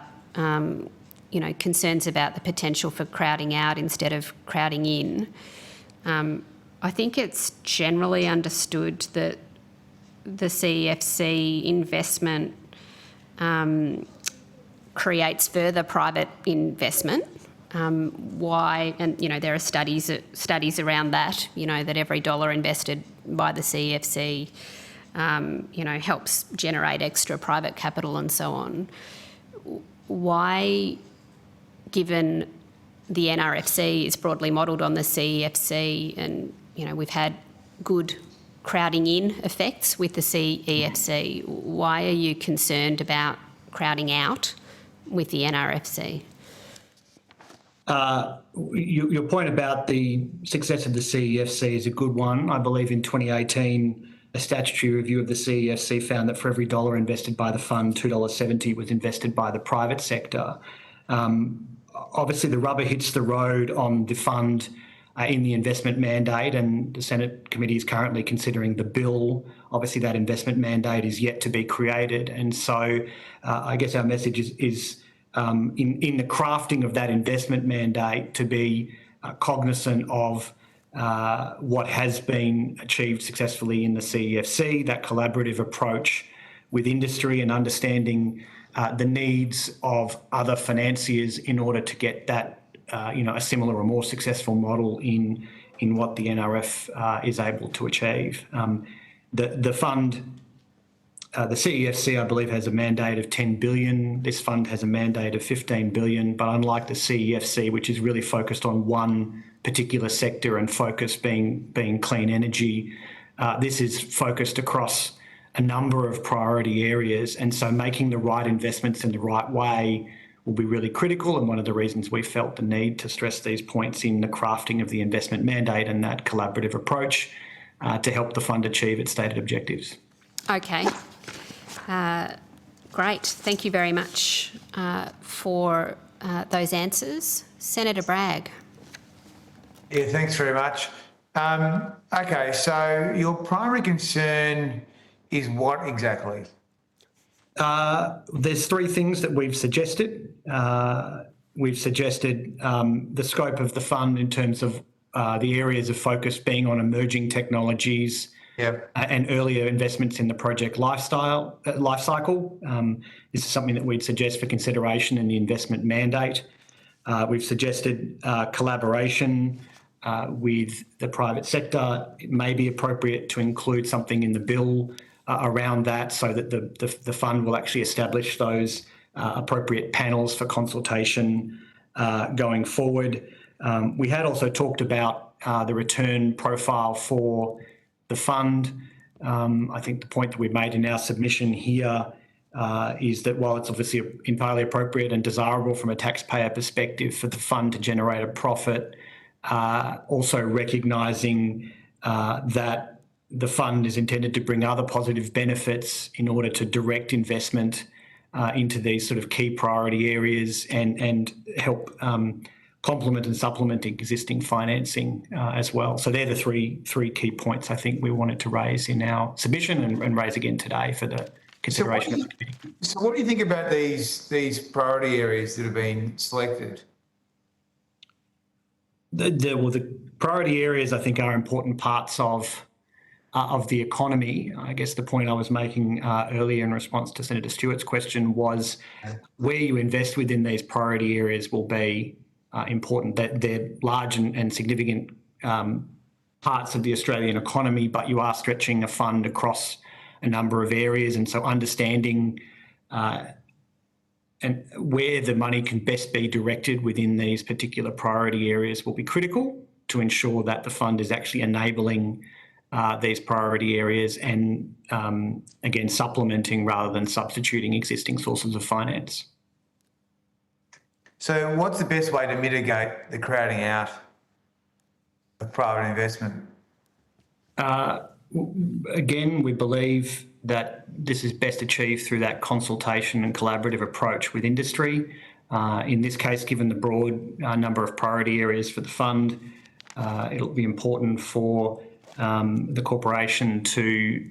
concerns about the potential for crowding out instead of crowding in. I think it's generally understood that the CEFC investment creates further private investment. Why? And there are studies around that. That every dollar invested by the CEFC, helps generate extra private capital and so on. Why, given the NRFC is broadly modelled on the CEFC, and we've had good crowding in effects with the CEFC, why are you concerned about crowding out with the NRFC? Your point about the success of the CEFC is a good one. I believe in 2018, a statutory review of the CEFC found that for every dollar invested by the fund, $2.70 was invested by the private sector. Obviously, the rubber hits the road on the fund in the investment mandate, and the Senate committee is currently considering the bill. Obviously, that investment mandate is yet to be created. And so I guess our message is in the crafting of that investment mandate to be cognizant of what has been achieved successfully in the CEFC, that collaborative approach with industry and understanding the needs of other financiers in order to get that, a similar or more successful model in what the NRF is able to achieve. The fund, the CEFC, I believe, has a mandate of 10 billion. This fund has a mandate of 15 billion, but unlike the CEFC, which is really focused on one particular sector and focus being clean energy, this is focused across a number of priority areas, and so making the right investments in the right way will be really critical, and one of the reasons we felt the need to stress these points in the crafting of the investment mandate and that collaborative approach to help the fund achieve its stated objectives. Okay. Great. Thank you very much for those answers. Senator Bragg. Yeah, thanks very much. Okay, so your primary concern is what exactly? There's three things that we've suggested. We've suggested the scope of the fund in terms of the areas of focus being on emerging technologies, Yep. And earlier investments in the project life cycle. This is something that we'd suggest for consideration in the investment mandate. We've suggested collaboration with the private sector. It may be appropriate to include something in the bill around that so that the fund will actually establish those appropriate panels for consultation going forward. We had also talked about the return profile for the fund. I think the point that we made in our submission here is that while it's obviously entirely appropriate and desirable from a taxpayer perspective for the fund to generate a profit, also recognising that the fund is intended to bring other positive benefits in order to direct investment into these sort of key priority areas and help complement and supplement existing financing as well. So they're the three key points I think we wanted to raise in our submission and raise again today for the consideration of the committee. So what do you think about these priority areas that have been selected? The priority areas, I think, are important parts of the economy. I guess the point I was making earlier in response to Senator Stewart's question was where you invest within these priority areas will be important. That they're large and significant parts of the Australian economy, but you are stretching a fund across a number of areas, and so understanding and where the money can best be directed within these particular priority areas will be critical to ensure that the fund is actually enabling these priority areas and, again, supplementing rather than substituting existing sources of finance. So what's the best way to mitigate the crowding out of private investment? Again, we believe that this is best achieved through that consultation and collaborative approach with industry. In this case, given the broad number of priority areas for the fund, it'll be important for the corporation to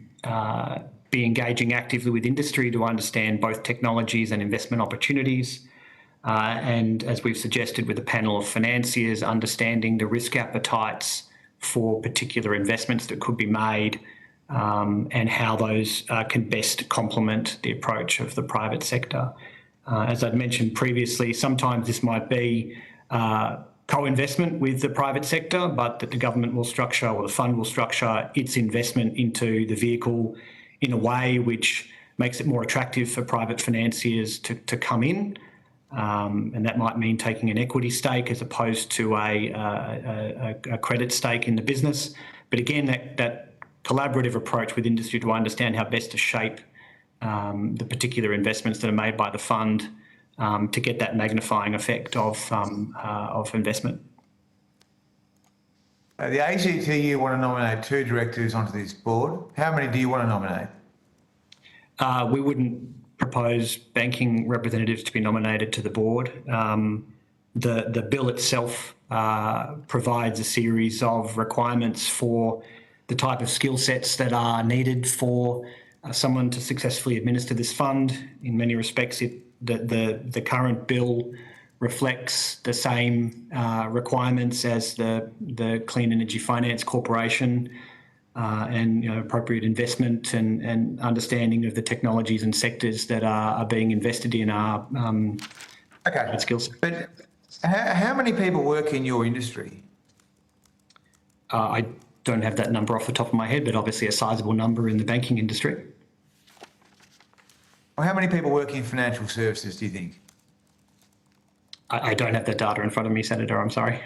be engaging actively with industry to understand both technologies and investment opportunities. And as we've suggested with a panel of financiers, understanding the risk appetites for particular investments that could be made and how those can best complement the approach of the private sector. As I'd mentioned previously, sometimes this might be co-investment with the private sector, but that the government will structure or the fund will structure its investment into the vehicle in a way which makes it more attractive for private financiers to come in. And that might mean taking an equity stake as opposed to a credit stake in the business. But again, that collaborative approach with industry to understand how best to shape the particular investments that are made by the fund to get that magnifying effect of investment. The ACTU want to nominate 2 directors onto this board. How many do you want to nominate? We wouldn't propose banking representatives to be nominated to the board. The bill itself provides a series of requirements for the type of skill sets that are needed for someone to successfully administer this fund. In many respects, the current bill reflects the same requirements as the Clean Energy Finance Corporation and appropriate investment and understanding of the technologies and sectors that are being invested in are skill sets. But how many people work in your industry? I don't have that number off the top of my head, but obviously a sizable number in the banking industry. Well, how many people work in financial services, do you think? I don't have that data in front of me, Senator, I'm sorry.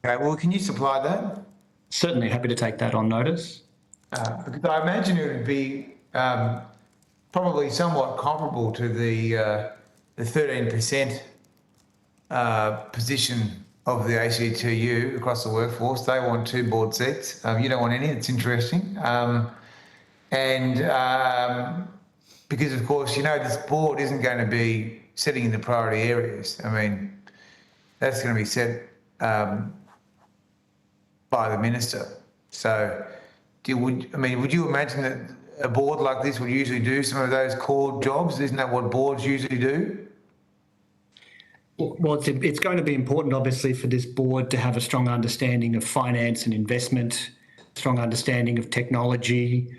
Okay, well, can you supply that? Certainly happy to take that on notice. Because I imagine it would be probably somewhat comparable to the 13% position of the ACTU across the workforce. They want 2 board seats. You don't want any. It's interesting. Because, of course, this board isn't going to be setting in the priority areas. I mean, that's going to be set by the minister. So, would you imagine that a board like this would usually do some of those core jobs? Isn't that what boards usually do? Well, it's going to be important, obviously, for this board to have a strong understanding of finance and investment, strong understanding of technology,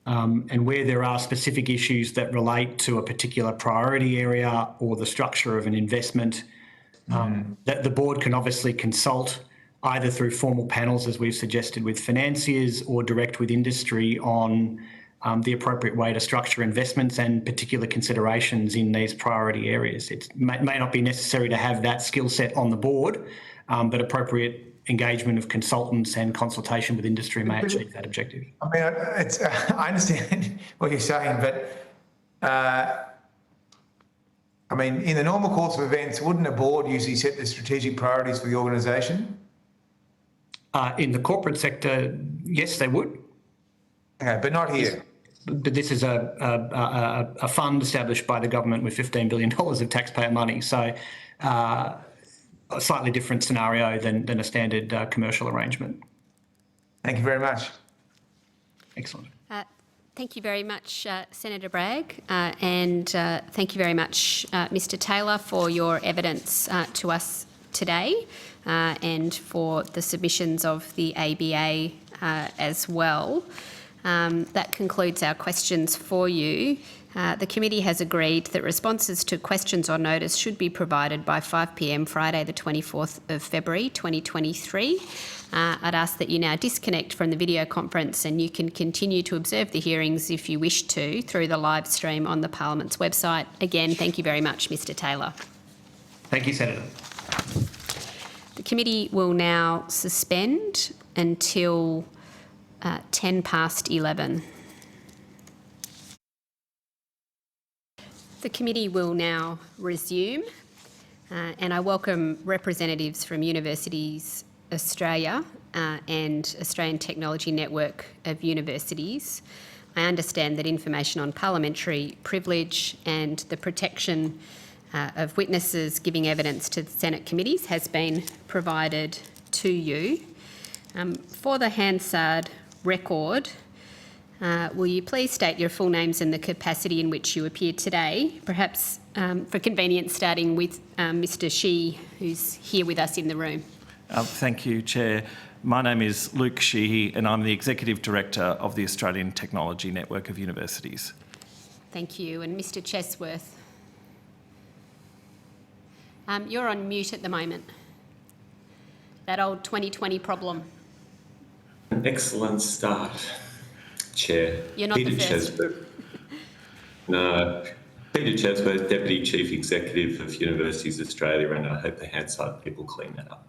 and where there are specific issues that relate to a particular priority area or the structure of an investment, that the board can obviously consult either through formal panels, as we've suggested with financiers, or direct with industry on the appropriate way to structure investments and particular considerations in these priority areas. It may not be necessary to have that skill set on the board, but appropriate engagement of consultants and consultation with industry may achieve that objective. I mean, I understand what you're saying, but in the normal course of events, wouldn't a board usually set the strategic priorities for the organisation? In the corporate sector, yes, they would. Okay, but not here. But this is a fund established by the government with $15 billion of taxpayer money. So a slightly different scenario than a standard commercial arrangement. Thank you very much. Excellent. Thank you very much, Senator Bragg, and thank you very much, Mr Taylor, for your evidence to us today and for the submissions of the ABA as well. That concludes our questions for you. The committee has agreed that responses to questions or notice should be provided by 5 p.m. Friday the 24th of February 2023. I'd ask that you now disconnect from the video conference and you can continue to observe the hearings if you wish to through the live stream on the Parliament's website. Again, thank you very much, Mr Taylor. Thank you, Senator. The committee will now suspend until 11:10. The committee will now resume, and I welcome representatives from Universities Australia and Australian Technology Network of Universities. I understand that information on parliamentary privilege and the protection of witnesses giving evidence to the Senate committees has been provided to you. For the Hansard record, will you please state your full names and the capacity in which you appear today? Perhaps for convenience, starting with Mr Sheehy, who's here with us in the room. Thank you, Chair. My name is Luke Sheehy and I'm the Executive Director of the Australian Technology Network of Universities. Thank you. And Mr Chesworth. You're on mute at the moment. That old 2020 problem. Excellent start, Chair. You're not Peter the first. Chesworth. No, Peter Chesworth, Deputy Chief Executive of Universities Australia, and I hope the Hansard people clean that up.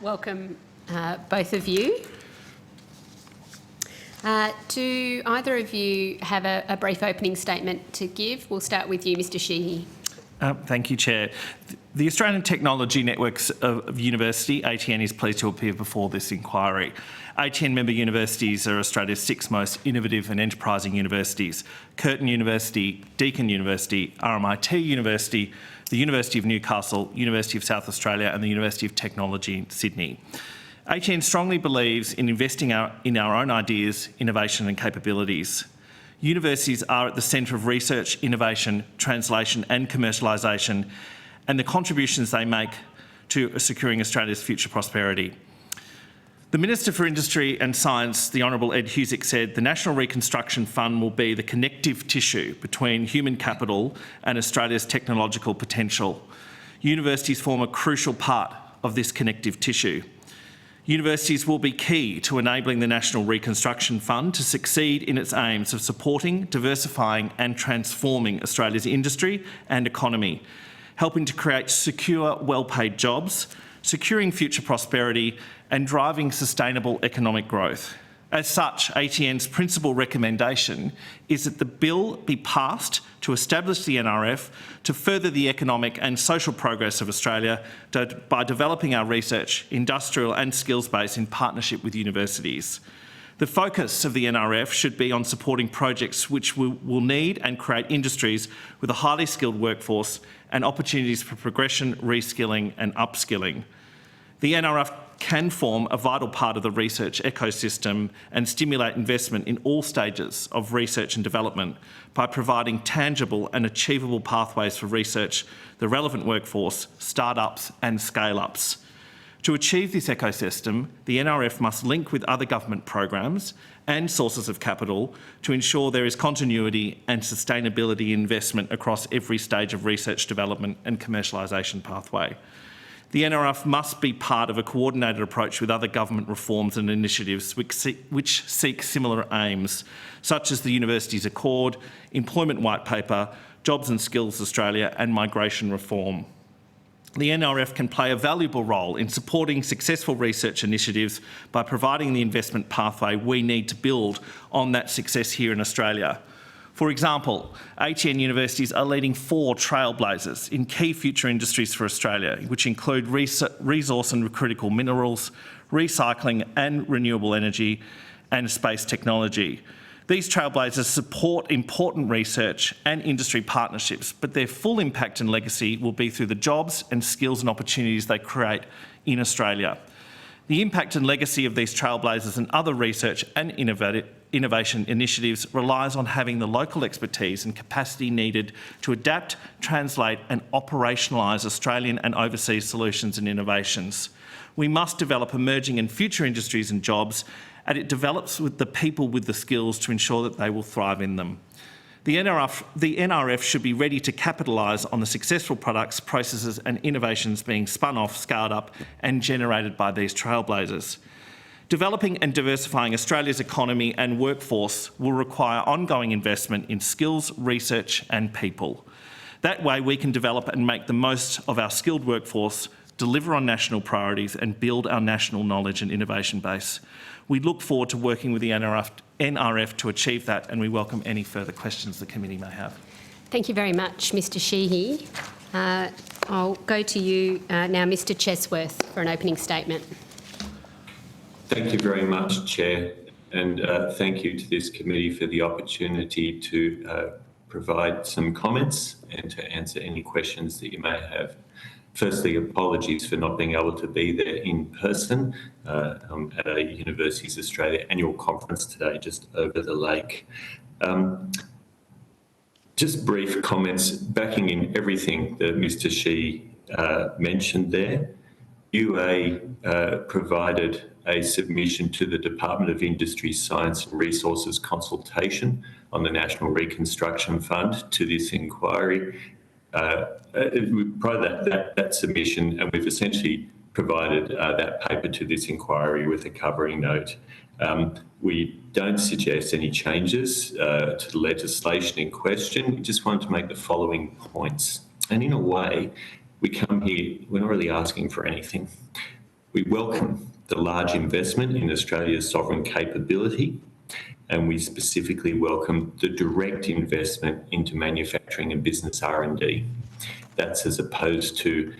Welcome, both of you. Do either of you have a brief opening statement to give? We'll start with you, Mr Sheehy. Thank you, Chair. The Australian Technology Networks of University, ATN, is pleased to appear before this inquiry. ATN member universities are Australia's 6 most innovative and enterprising universities: Curtin University, Deakin University, RMIT University, the University of Newcastle, University of South Australia and the University of Technology in Sydney. ATN strongly believes in investing in our own ideas, innovation and capabilities. Universities are at the centre of research, innovation, translation and commercialisation, and the contributions they make to securing Australia's future prosperity. The Minister for Industry and Science, the Honourable Ed Husic, said the National Reconstruction Fund will be the connective tissue between human capital and Australia's technological potential. Universities form a crucial part of this connective tissue. Universities will be key to enabling the National Reconstruction Fund to succeed in its aims of supporting, diversifying and transforming Australia's industry and economy, helping to create secure, well-paid jobs, securing future prosperity and driving sustainable economic growth. As such, ATN's principal recommendation is that the bill be passed to establish the NRF to further the economic and social progress of Australia by developing our research, industrial and skills base in partnership with universities. The focus of the NRF should be on supporting projects which will need and create industries with a highly skilled workforce and opportunities for progression, reskilling and upskilling. The NRF can form a vital part of the research ecosystem and stimulate investment in all stages of research and development by providing tangible and achievable pathways for research, the relevant workforce, startups and scale-ups. To achieve this ecosystem, the NRF must link with other government programs and sources of capital to ensure there is continuity and sustainability investment across every stage of research development and commercialisation pathway. The NRF must be part of a coordinated approach with other government reforms and initiatives which seek similar aims, such as the Universities Accord, Employment White Paper, Jobs and Skills Australia and migration reform. The NRF can play a valuable role in supporting successful research initiatives by providing the investment pathway we need to build on that success here in Australia. For example, ATN universities are leading 4 trailblazers in key future industries for Australia, which include resource and critical minerals, recycling and renewable energy, and space technology. These trailblazers support important research and industry partnerships, but their full impact and legacy will be through the jobs and skills and opportunities they create in Australia. The impact and legacy of these trailblazers and other research and innovation initiatives relies on having the local expertise and capacity needed to adapt, translate and operationalise Australian and overseas solutions and innovations. We must develop emerging and future industries and jobs, and it develops with the people with the skills to ensure that they will thrive in them. The NRF should be ready to capitalise on the successful products, processes and innovations being spun off, scaled up and generated by these trailblazers. Developing and diversifying Australia's economy and workforce will require ongoing investment in skills, research and people. That way we can develop and make the most of our skilled workforce, deliver on national priorities and build our national knowledge and innovation base. We look forward to working with the NRF to achieve that, and we welcome any further questions the committee may have. Thank you very much, Mr Sheehy. I'll go to you now, Mr Chesworth, for an opening statement. Thank you very much, Chair, and thank you to this committee for the opportunity to provide some comments and to answer any questions that you may have. Firstly, apologies for not being able to be there in person. I'm at a Universities Australia annual conference today just over the lake. Just brief comments backing in everything that Mr Sheehy mentioned there. UA provided a submission to the Department of Industry, Science and Resources consultation on the National Reconstruction Fund to this inquiry. We provided that submission, and we've essentially provided that paper to this inquiry with a covering note. We don't suggest any changes to the legislation in question. We just wanted to make the following points. And in a way, we come here, we're not really asking for anything. We welcome the large investment in Australia's sovereign capability, and we specifically welcome the direct investment into manufacturing and business R&D. That's as opposed to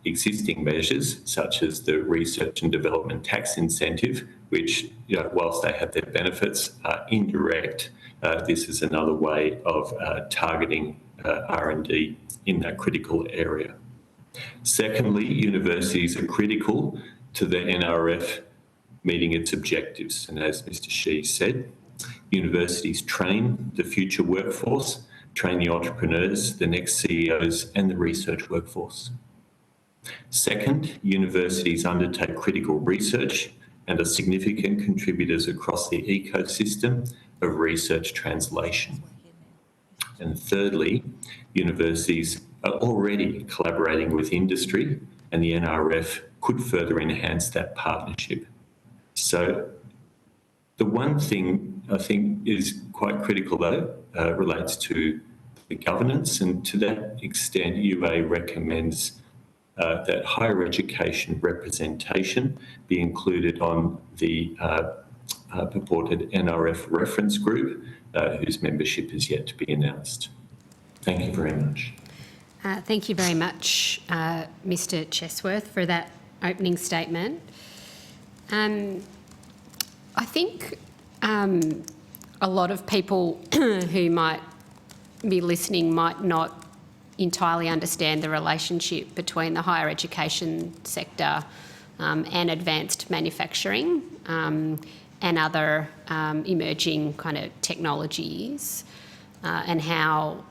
existing measures such as the research and development tax incentive, which, whilst they have their benefits, are indirect. This is another way of targeting R&D in that critical area. Secondly, universities are critical to the NRF meeting its objectives. And as Mr Sheehy said, universities train the future workforce, train the entrepreneurs, the next CEOs and the research workforce. Second, universities undertake critical research and are significant contributors across the ecosystem of research translation. And thirdly, universities are already collaborating with industry, and the NRF could further enhance that partnership. So the one thing I think is quite critical, though, relates to the governance, and to that extent, UA recommends that higher education representation be included on the purported NRF reference group, whose membership is yet to be announced. Thank you very much. Thank you very much, Mr Chesworth, for that opening statement. I think a lot of people who might be listening might not entirely understand the relationship between the higher education sector and advanced manufacturing and other emerging kind of technologies, and how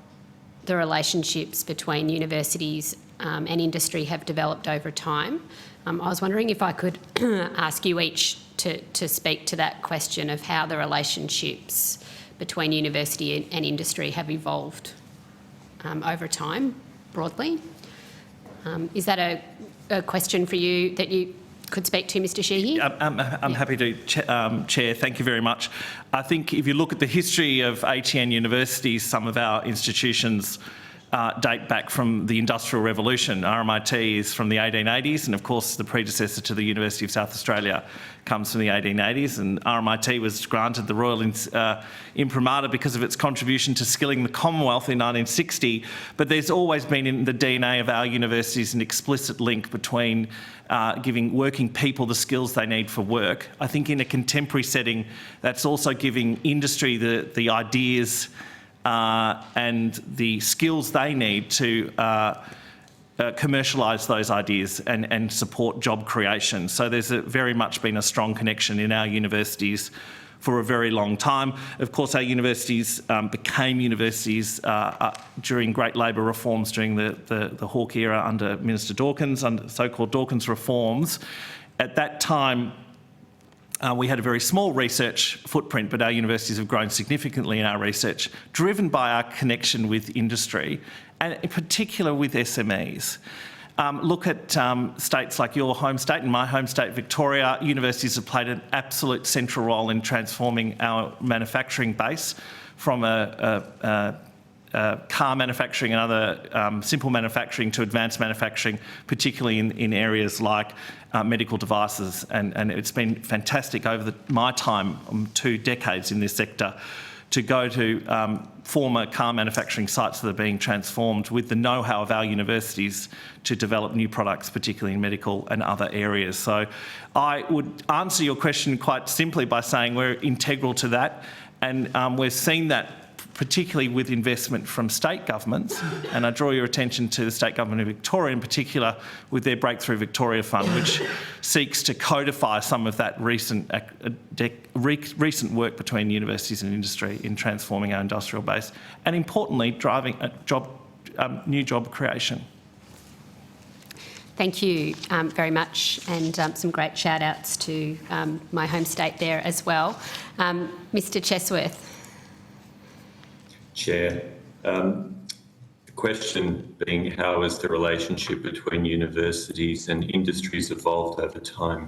the relationships between universities and industry have developed over time. I was wondering if I could ask you each to speak to that question of how the relationships between university and industry have evolved over time, broadly. Is that a question for you that you could speak to, Mr Sheehy? I'm happy to, Chair. Thank you very much. I think if you look at the history of ATN universities, some of our institutions date back from the Industrial Revolution. RMIT is from the 1880s, and of course the predecessor to the University of South Australia comes from the 1880s, and RMIT was granted the Royal Imprimatur because of its contribution to skilling the Commonwealth in 1960, but there's always been in the DNA of our universities an explicit link between giving working people the skills they need for work. I think in a contemporary setting, that's also giving industry the ideas and the skills they need to commercialise those ideas and support job creation. So there's very much been a strong connection in our universities for a very long time. Of course, our universities became universities during great labour reforms during the Hawke era under Minister Dawkins, under so-called Dawkins reforms. At that time, we had a very small research footprint, but our universities have grown significantly in our research, driven by our connection with industry, and in particular with SMEs. Look at states like your home state and my home state, Victoria. Universities have played an absolute central role in transforming our manufacturing base from car manufacturing and other simple manufacturing to advanced manufacturing, particularly in areas like medical devices. And it's been fantastic over my time, 2 decades in this sector, to go to former car manufacturing sites that are being transformed with the know-how of our universities to develop new products, particularly in medical and other areas. So I would answer your question quite simply by saying we're integral to that, and we've seen that particularly with investment from state governments, and I draw your attention to the state government of Victoria in particular with their Breakthrough Victoria Fund, which seeks to codify some of that recent work between universities and industry in transforming our industrial base, and importantly, driving new job creation. Thank you very much, and some great shout-outs to my home state there as well. Mr Chesworth. Chair, the question being, how has the relationship between universities and industries evolved over time?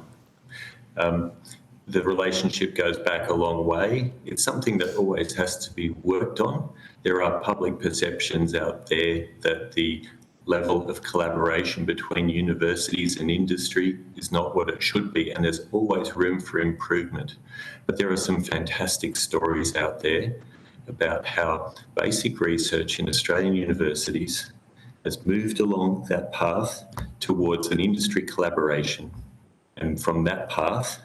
The relationship goes back a long way. It's something that always has to be worked on. There are public perceptions out there that the level of collaboration between universities and industry is not what it should be, and there's always room for improvement. But there are some fantastic stories out there about how basic research in Australian universities has moved along that path towards an industry collaboration. And from that path,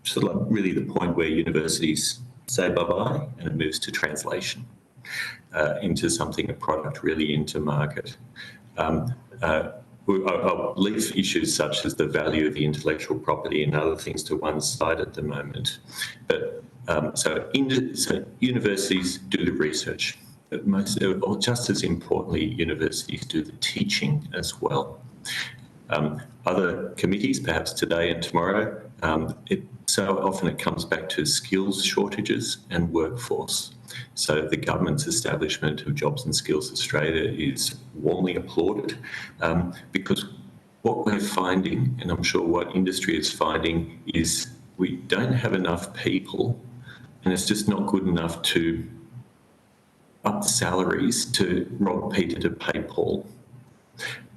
sort of like really the point where universities say bye-bye and it moves to translation into something, a product really into market. I'll leave issues such as the value of the intellectual property and other things to one side at the moment. But so universities do the research, but or just as importantly, universities do the teaching as well. Other committees, perhaps today and tomorrow, so often it comes back to skills shortages and workforce. So the government's establishment of Jobs and Skills Australia is warmly applauded because what we're finding, and I'm sure what industry is finding, is we don't have enough people, and it's just not good enough to up salaries to rob Peter to pay Paul.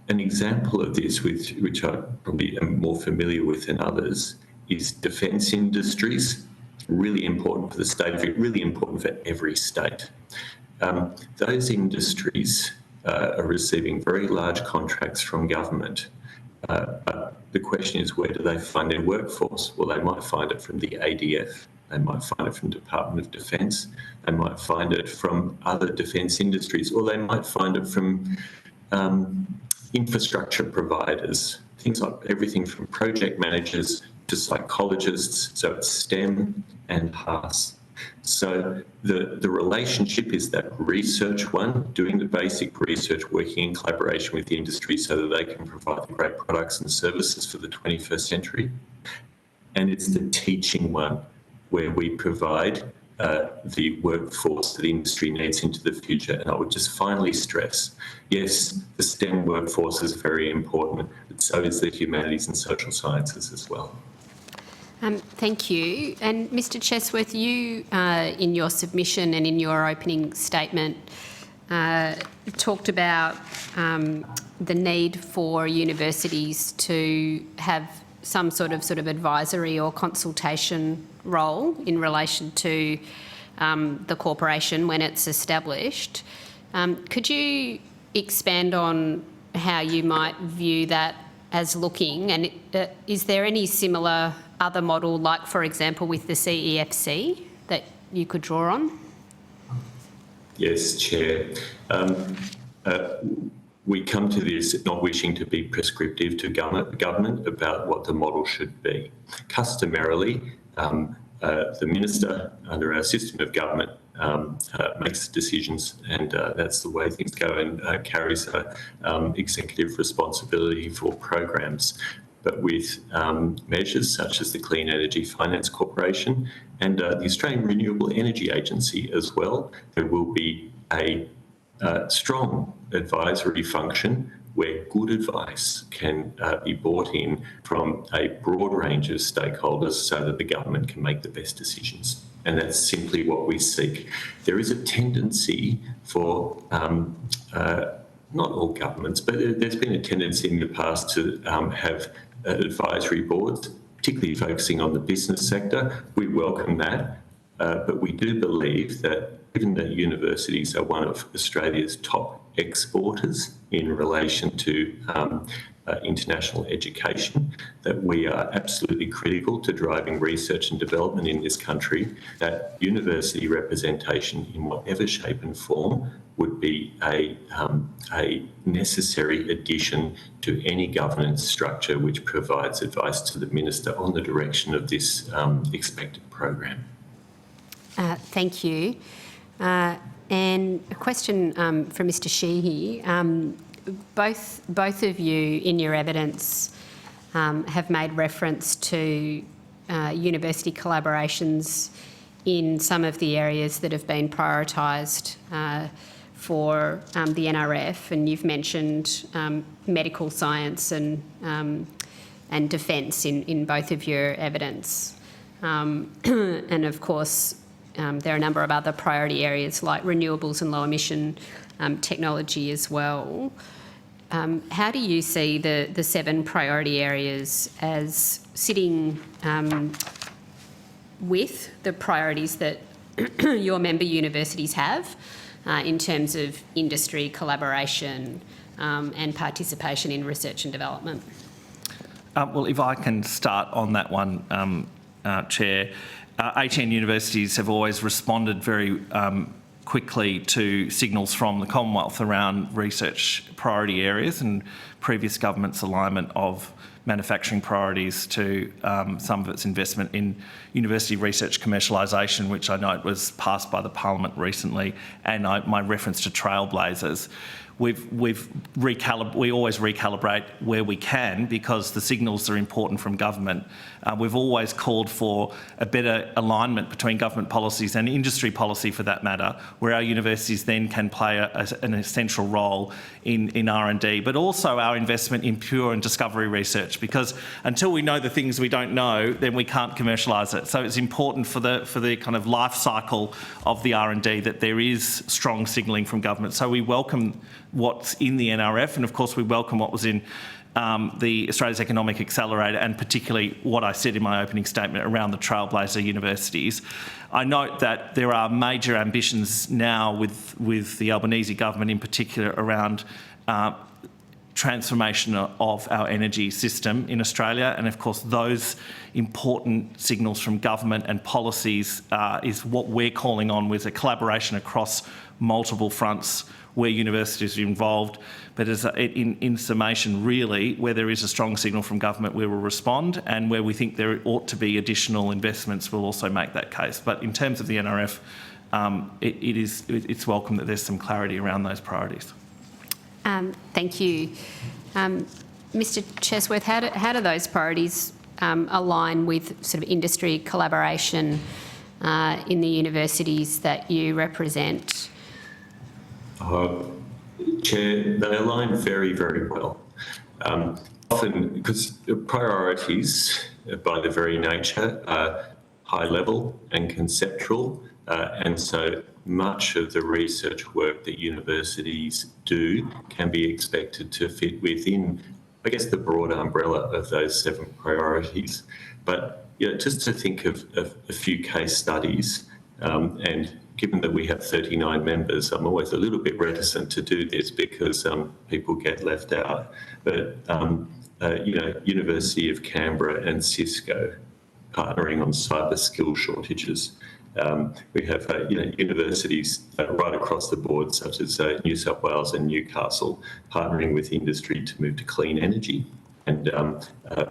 An example of this, which I probably am more familiar with than others, is defence industries. Really important for the state, really important for every state. Those industries are receiving very large contracts from government. But the question is, where do they find their workforce? Well, they might find it from the ADF. They might find it from Department of Defence. They might find it from other defence industries, or they might find it from infrastructure providers, things like everything from project managers to psychologists. So it's STEM and PASS. So the relationship is that research one, doing the basic research, working in collaboration with the industry so that they can provide the great products and services for the 21st century. And it's the teaching one, where we provide the workforce that the industry needs into the future. And I would just finally stress, yes, the STEM workforce is very important, but so is the humanities and social sciences as well. Thank you. And Mr Chesworth, you, in your submission and in your opening statement, talked about the need for universities to have some sort of advisory or consultation role in relation to the corporation when it's established. Could you expand on how you might view that as looking, and is there any similar other model, like for example with the CEFC, that you could draw on? Yes, Chair. We come to this not wishing to be prescriptive to government about what the model should be. Customarily, the Minister, under our system of government, makes decisions, and that's the way things go, and carries executive responsibility for programs. But with measures such as the Clean Energy Finance Corporation and the Australian Renewable Energy Agency as well, there will be a strong advisory function where good advice can be brought in from a broad range of stakeholders so that the government can make the best decisions. And that's simply what we seek. There is a tendency for, not all governments, but there's been a tendency in the past to have advisory boards, particularly focusing on the business sector. We welcome that, but we do believe that given that universities are one of Australia's top exporters in relation to international education, that we are absolutely critical to driving research and development in this country, that university representation in whatever shape and form would be a necessary addition to any governance structure which provides advice to the Minister on the direction of this expected program. Thank you. And a question for Mr. Sheehy. Both of you in your evidence have made reference to university collaborations in some of the areas that have been prioritised for the NRF, and you've mentioned medical science and defence in both of your evidence. And of course, there are a number of other priority areas like renewables and low emission technology as well. How do you see the 7 priority areas as sitting with the priorities that your member universities have in terms of industry collaboration and participation in research and development? Well, if I can start on that one, Chair. ATN universities have always responded very quickly to signals from the Commonwealth around research priority areas and previous government's alignment of manufacturing priorities to some of its investment in university research commercialisation, which I note was passed by the Parliament recently, and my reference to Trailblazers. We always recalibrate where we can because the signals are important from government. We've always called for a better alignment between government policies and industry policy, for that matter, where our universities then can play an essential role in R&D, but also our investment in pure and discovery research, because until we know the things we don't know, then we can't commercialise it. So it's important for the kind of life cycle of the R&D that there is strong signalling from government. So we welcome what's in the NRF, and of course we welcome what was in the Australia's Economic Accelerator, and particularly what I said in my opening statement around the Trailblazer universities. I note that there are major ambitions now with the Albanese government in particular around transformation of our energy system in Australia, and of course those important signals from government and policies is what we're calling on, with a collaboration across multiple fronts where universities are involved. But as in summation, really, where there is a strong signal from government, we will respond, and where we think there ought to be additional investments, we'll also make that case. But in terms of the NRF, it's welcome that there's some clarity around those priorities. Thank you. Mr. Chesworth, how do those priorities align with sort of industry collaboration in the universities that you represent? Chair, they align very, very well. Often, because priorities, by their very nature, are high level and conceptual, And so much of the research work that universities do can be expected to fit within, I guess, the broad umbrella of those 7 priorities. But just to think of a few case studies, and given that we have 39 members, I'm always a little bit reticent to do this because people get left out. But, University of Canberra and Cisco partnering on cyber skill shortages. We have universities right across the board, such as New South Wales and Newcastle, partnering with industry to move to clean energy. And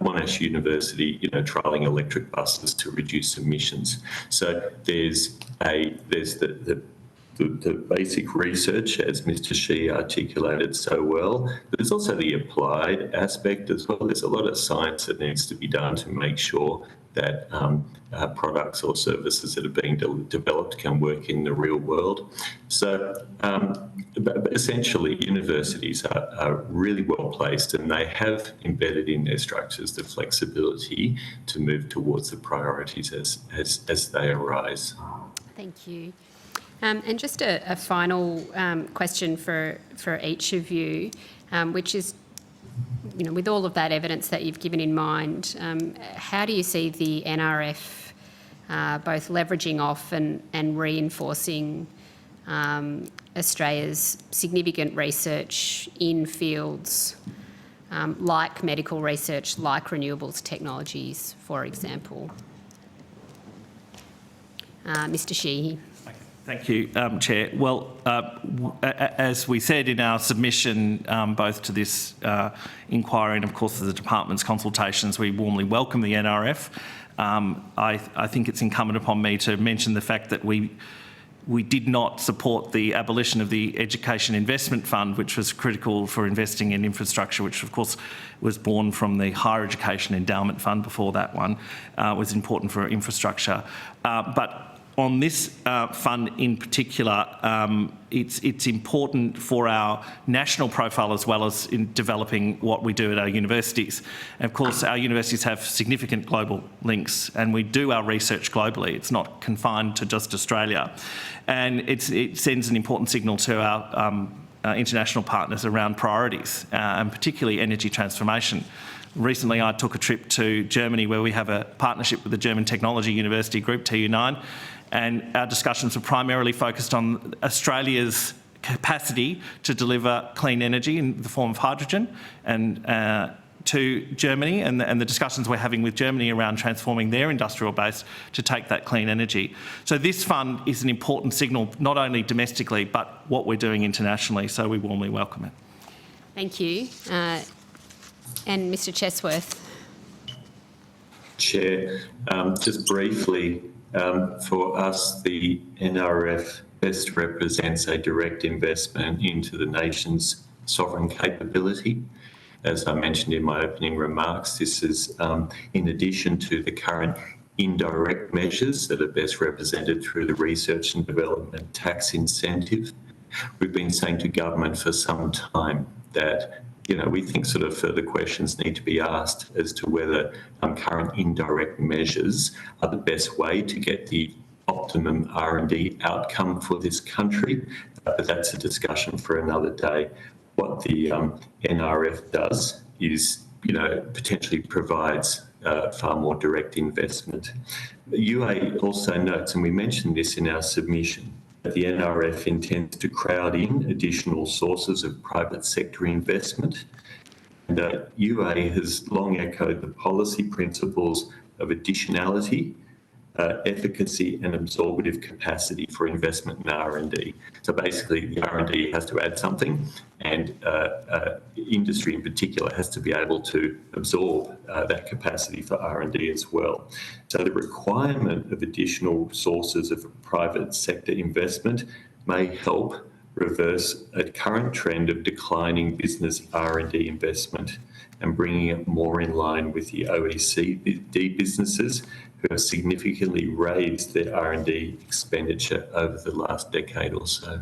Monash University, trialling electric buses to reduce emissions. So there's the basic research, as Mr. Shi articulated so well, but there's also the applied aspect as well. There's a lot of science that needs to be done to make sure that products or services that are being developed can work in the real world. So but essentially, universities are really well placed, and they have embedded in their structures the flexibility to move towards the priorities as they arise. Thank you. And just a final question for each of you, which is, with all of that evidence that you've given in mind, how do you see the NRF both leveraging off and reinforcing Australia's significant research in fields like medical research, like renewables technologies, for example? Mr. Sheehy. Thank you, Chair. Well, as we said in our submission, both to this inquiry and, of course, to the department's consultations, we warmly welcome the NRF. I think it's incumbent upon me to mention the fact that we did not support the abolition of the Education Investment Fund, which was critical for investing in infrastructure, which, of course, was born from the Higher Education Endowment Fund before that one, was important for infrastructure. But on this fund in particular, it's important for our national profile as well as in developing what we do at our universities. And of course, our universities have significant global links, and we do our research globally. It's not confined to just Australia. And it sends an important signal to our international partners around priorities, and particularly energy transformation. Recently, I took a trip to Germany, where we have a partnership with the German Technology University Group, TU9, and our discussions were primarily focused on Australia's capacity to deliver clean energy in the form of hydrogen and to Germany, and the discussions we're having with Germany around transforming their industrial base to take that clean energy. So this fund is an important signal, not only domestically, but what we're doing internationally, so we warmly welcome it. Thank you. And Mr. Chesworth. Chair, just briefly, for us, the NRF best represents a direct investment into the nation's sovereign capability. As I mentioned in my opening remarks, this is in addition to the current indirect measures that are best represented through the research and development tax incentive. We've been saying to government for some time that we think sort of further questions need to be asked as to whether current indirect measures are the best way to get the optimum R&D outcome for this country. But that's a discussion for another day. What the NRF does is, potentially provides far more direct investment. UA also notes, and we mentioned this in our submission, the NRF intends to crowd in additional sources of private sector investment. And UA has long echoed the policy principles of additionality, efficacy and absorptive capacity for investment in R&D. So basically, the R&D has to add something, and industry in particular has to be able to absorb that capacity for R&D as well. So the requirement of additional sources of private sector investment may help reverse a current trend of declining business R&D investment and bringing it more in line with the OECD businesses who have significantly raised their R&D expenditure over the last decade or so.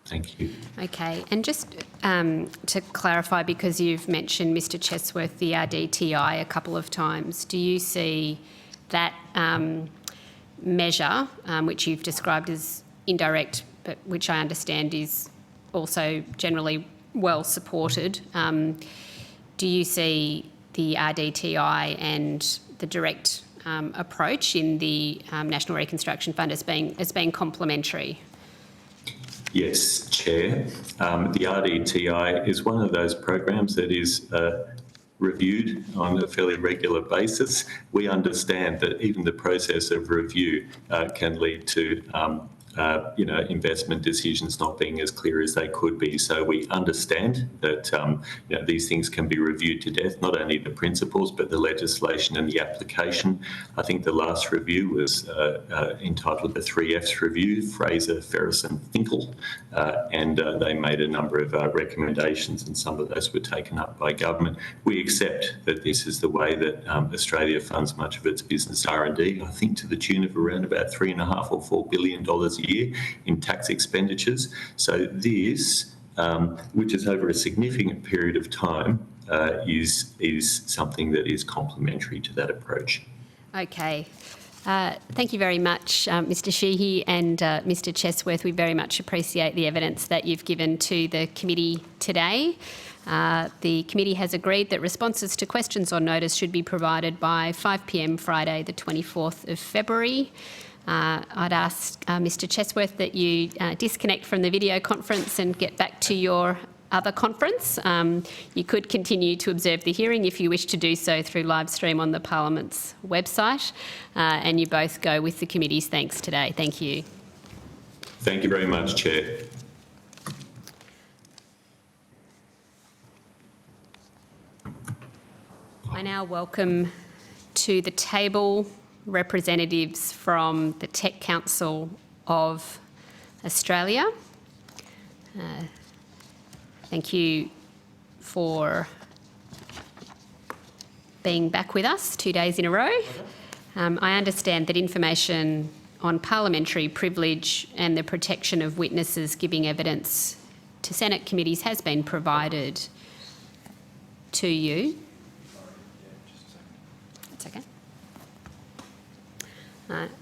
Thank you. Okay, and just to clarify, because you've mentioned, Mr. Chesworth, the RDTI a couple of times, do you see that measure, which you've described as indirect, but which I understand is also generally well supported. Do you see the RDTI and the direct approach in the National Reconstruction Fund as being complementary? Yes, Chair. The RDTI is one of those programs that is reviewed on a fairly regular basis. We understand that even the process of review can lead to investment decisions not being as clear as they could be. So we understand that these things can be reviewed to death, not only the principles, but the legislation and the application. I think the last review was entitled the 3Fs review, Fraser, Ferris and Finkel, and they made a number of recommendations, and some of those were taken up by government. We accept that this is the way that Australia funds much of its business R&D, I think to the tune of around about $3.5 or $4 billion a year in tax expenditures. So this, which is over a significant period of time, is something that is complementary to that approach. Okay. Thank you very much, Mr Sheehy and Mr Chesworth. We very much appreciate the evidence that you've given to the committee today. The committee has agreed that responses to questions on notice should be provided by 5 p.m. Friday, the 24th of February. I'd ask Mr Chesworth that you disconnect from the video conference and get back to your other conference. You could continue to observe the hearing if you wish to do so through live stream on the Parliament's website. And you both go with the committee's thanks today. Thank you. Thank you very much, Chair. I now welcome to the table representatives from the Tech Council of Australia. Thank you for being back with us 2 days in a row. I understand that information on parliamentary privilege and the protection of witnesses giving evidence to Senate committees has been provided to you. That's okay.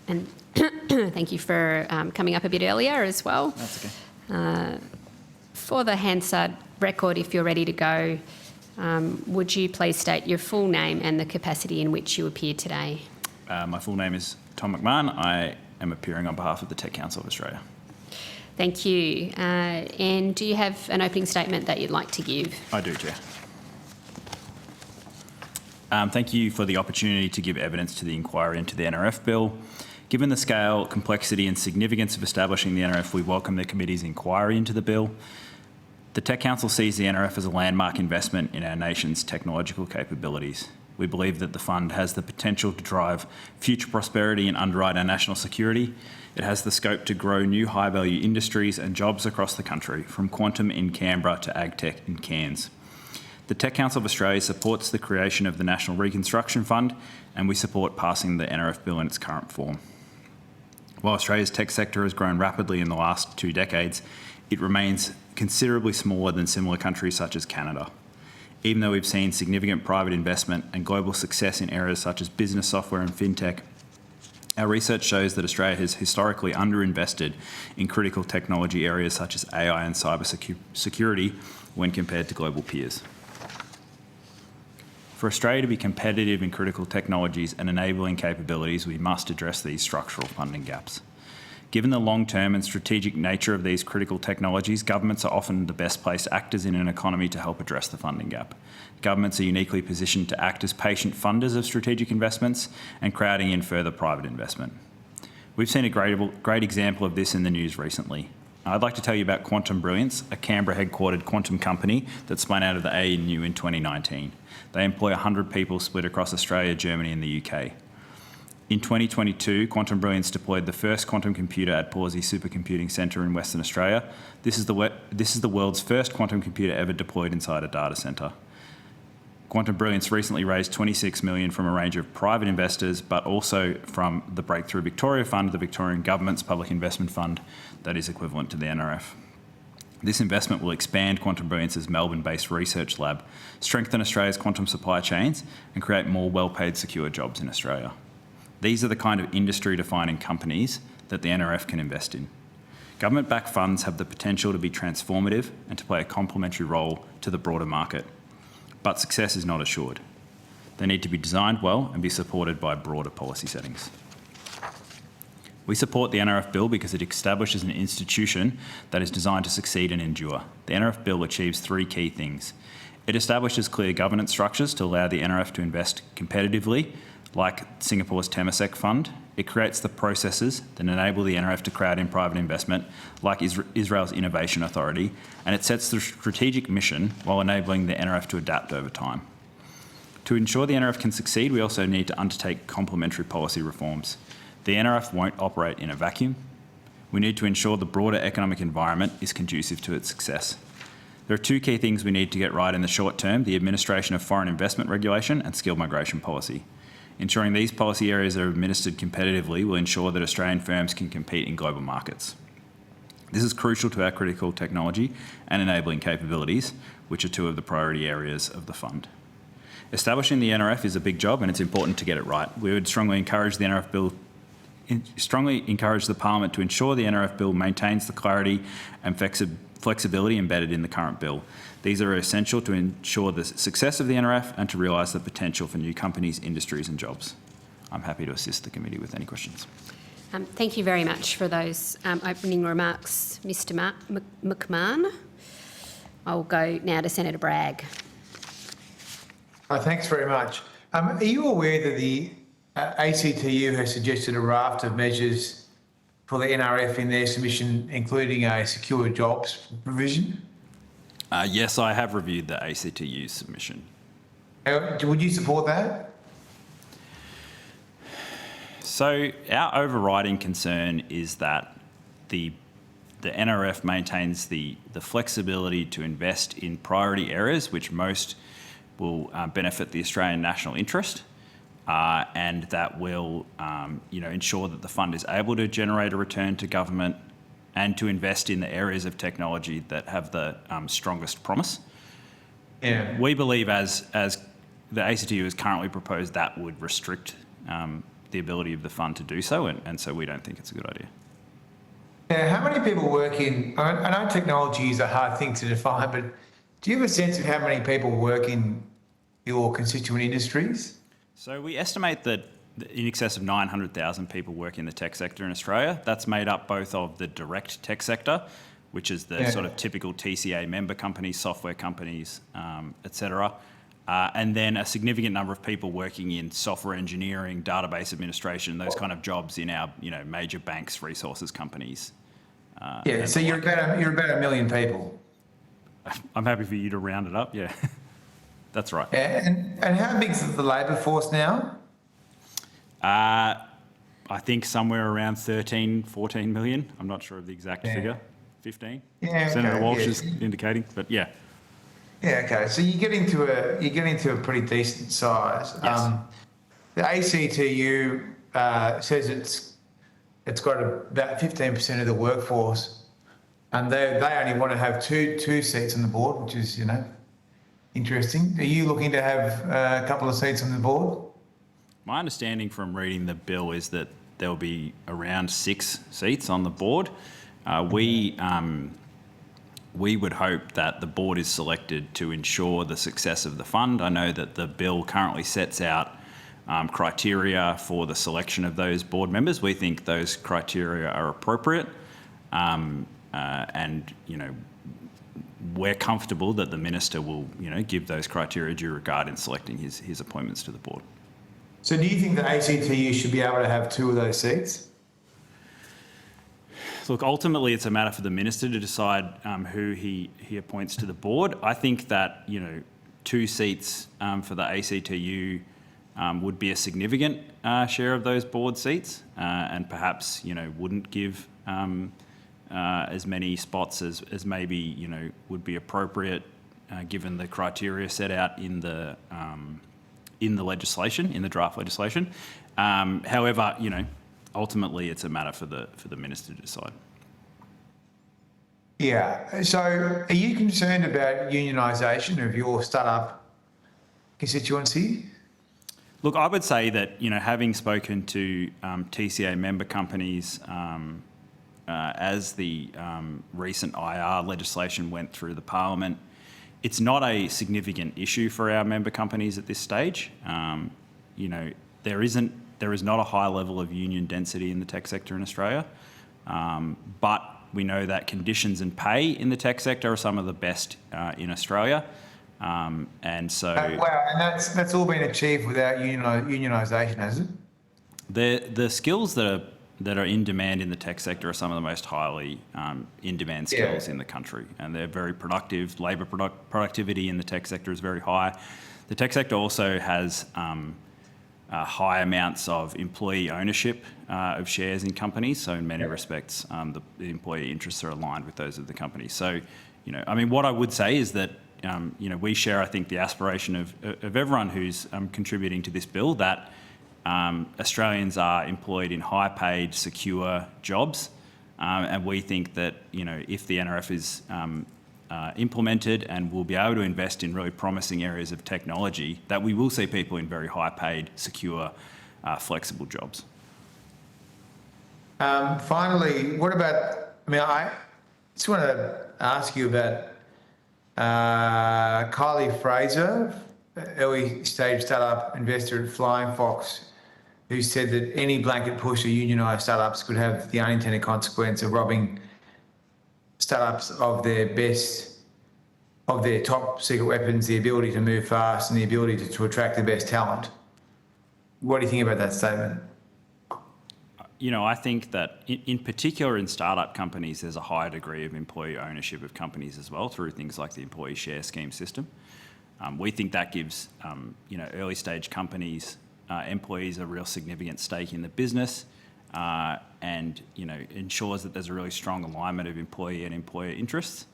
And thank you for coming up a bit earlier as well. That's okay. For the Hansard record, if you're ready to go, would you please state your full name and the capacity in which you appear today? My full name is Tom McMahon. I am appearing on behalf of the Tech Council of Australia. Thank you. And do you have an opening statement that you'd like to give? I do, Chair. Thank you for the opportunity to give evidence to the inquiry into the NRF bill. Given the scale, complexity and significance of establishing the NRF, we welcome the committee's inquiry into the bill. The Tech Council sees the NRF as a landmark investment in our nation's technological capabilities. We believe that the fund has the potential to drive future prosperity and underwrite our national security. It has the scope to grow new high-value industries and jobs across the country, from quantum in Canberra to agtech in Cairns. The Tech Council of Australia supports the creation of the National Reconstruction Fund, and we support passing the NRF bill in its current form. While Australia's tech sector has grown rapidly in the last 2 decades, it remains considerably smaller than similar countries such as Canada. Even though we've seen significant private investment and global success in areas such as business software and fintech, our research shows that Australia has historically underinvested in critical technology areas such as AI and cyber security when compared to global peers. For Australia to be competitive in critical technologies and enabling capabilities, we must address these structural funding gaps. Given the long-term and strategic nature of these critical technologies, governments are often the best placed actors in an economy to help address the funding gap. Governments are uniquely positioned to act as patient funders of strategic investments and crowding in further private investment. We've seen a great example of this in the news recently. I'd like to tell you about Quantum Brilliance, a Canberra-headquartered quantum company that spun out of the ANU in 2019. They employ 100 people split across Australia, Germany and the UK. In 2022, Quantum Brilliance deployed the first quantum computer at Pawsey Supercomputing Centre in Western Australia. This is the world's first quantum computer ever deployed inside a data centre. Quantum Brilliance recently raised $26 million from a range of private investors, but also from the Breakthrough Victoria Fund, the Victorian Government's public investment fund that is equivalent to the NRF. This investment will expand Quantum Brilliance's Melbourne-based research lab, strengthen Australia's quantum supply chains, and create more well-paid secure jobs in Australia. These are the kind of industry-defining companies that the NRF can invest in. Government-backed funds have the potential to be transformative and to play a complementary role to the broader market, but success is not assured. They need to be designed well and be supported by broader policy settings. We support the NRF Bill because it establishes an institution that is designed to succeed and endure. The NRF Bill achieves three key things. It establishes clear governance structures to allow the NRF to invest competitively, like Singapore's Temasek Fund. It creates the processes that enable the NRF to crowd in private investment, like Israel's Innovation Authority, and it sets the strategic mission while enabling the NRF to adapt over time. To ensure the NRF can succeed, we also need to undertake complementary policy reforms. The NRF won't operate in a vacuum. We need to ensure the broader economic environment is conducive to its success. There are two key things we need to get right in the short term: the administration of foreign investment regulation and skilled migration policy. Ensuring these policy areas are administered competitively will ensure that Australian firms can compete in global markets. This is crucial to our critical technology and enabling capabilities, which are two of the priority areas of the fund. Establishing the NRF is a big job and it's important to get it right. We would strongly encourage the NRF Bill the Parliament to ensure the NRF Bill maintains the clarity and flexibility embedded in the current bill. These are essential to ensure the success of the NRF and to realise the potential for new companies, industries and jobs. I'm happy to assist the committee with any questions. Thank you very much for those opening remarks, Mr McMahon. I'll go now to Senator Bragg. Thanks very much. Are you aware that the ACTU has suggested a raft of measures for the NRF in their submission, including a secure jobs provision? Yes, I have reviewed the ACTU submission. Would you support that? So our overriding concern is that the NRF maintains the flexibility to invest in priority areas which most will benefit the Australian national interest, and that will ensure that the fund is able to generate a return to government and to invest in the areas of technology that have the strongest promise. Yeah. We believe as the ACTU is currently proposed, that would restrict the ability of the fund to do so, and so we don't think it's a good idea. Yeah, how many people work in, I know technology is a hard thing to define, but do you have a sense of how many people work in your constituent industries? So we estimate that in excess of 900,000 people work in the tech sector in Australia. That's made up both of the direct tech sector, which is the sort of typical TCA member companies, software companies, etc. And then a significant number of people working in software engineering, database administration, those kind of jobs in our major banks, resources companies. So you're about 1 million people. I'm happy for you to round it up, yeah. That's right. And how big is the labour force now? I think somewhere around 13, 14 million. I'm not sure of the exact figure. 15? Yeah, Senator Walsh is indicating, but yeah. Yeah, okay. So you're getting to a pretty decent size. Yes. The ACTU says it's got about 15% of the workforce, and they only want to have two seats on the board, which is interesting. Are you looking to have a couple of seats on the board? My understanding from reading the bill is that there'll be around 6 seats on the board. We would hope that the board is selected to ensure the success of the fund. I know that the bill currently sets out criteria for the selection of those board members. We think those criteria are appropriate, and we're comfortable that the minister will give those criteria due regard in selecting his appointments to the board. So do you think the ACTU should be able to have 2 of those seats? Look, ultimately it's a matter for the minister to decide who he appoints to the board. I think that 2 seats for the ACTU would be a significant share of those board seats, and perhaps wouldn't give as many spots as maybe would be appropriate given the criteria set out in the legislation, in the draft legislation. However, ultimately it's a matter for the minister to decide. Yeah. So are you concerned about unionisation of your startup constituency? Look, I would say that, having spoken to TCA member companies as the recent IR legislation went through the Parliament, it's not a significant issue for our member companies at this stage. There is not a high level of union density in the tech sector in Australia, but we know that conditions and pay in the tech sector are some of the best in Australia. And so... Wow, and that's all been achieved without unionisation, has it? The skills that are in demand in the tech sector are some of the most highly in-demand skills in the country, and they're very productive. Labour productivity in the tech sector is very high. The tech sector also has high amounts of employee ownership of shares in companies, so in many respects the employee interests are aligned with those of the company. So, what I would say is that we share, I think, the aspiration of everyone who's contributing to this bill that Australians are employed in high-paid, secure jobs, and we think that if the NRF is implemented and we'll be able to invest in really promising areas of technology, that we will see people in very high-paid, secure, flexible jobs. Finally, what about? I just want to ask you about Kylie Fraser, early stage startup investor at Flying Fox, who said that any blanket push of unionised startups could have the unintended consequence of robbing startups of their top secret weapons, the ability to move fast and the ability to attract the best talent. What do you think about that statement? I think that in particular in startup companies, there's a higher degree of employee ownership of companies as well through things like the employee share scheme system. We think that gives, early stage companies, employees a real significant stake in the business and, ensures that there's a really strong alignment of employee and employer interests,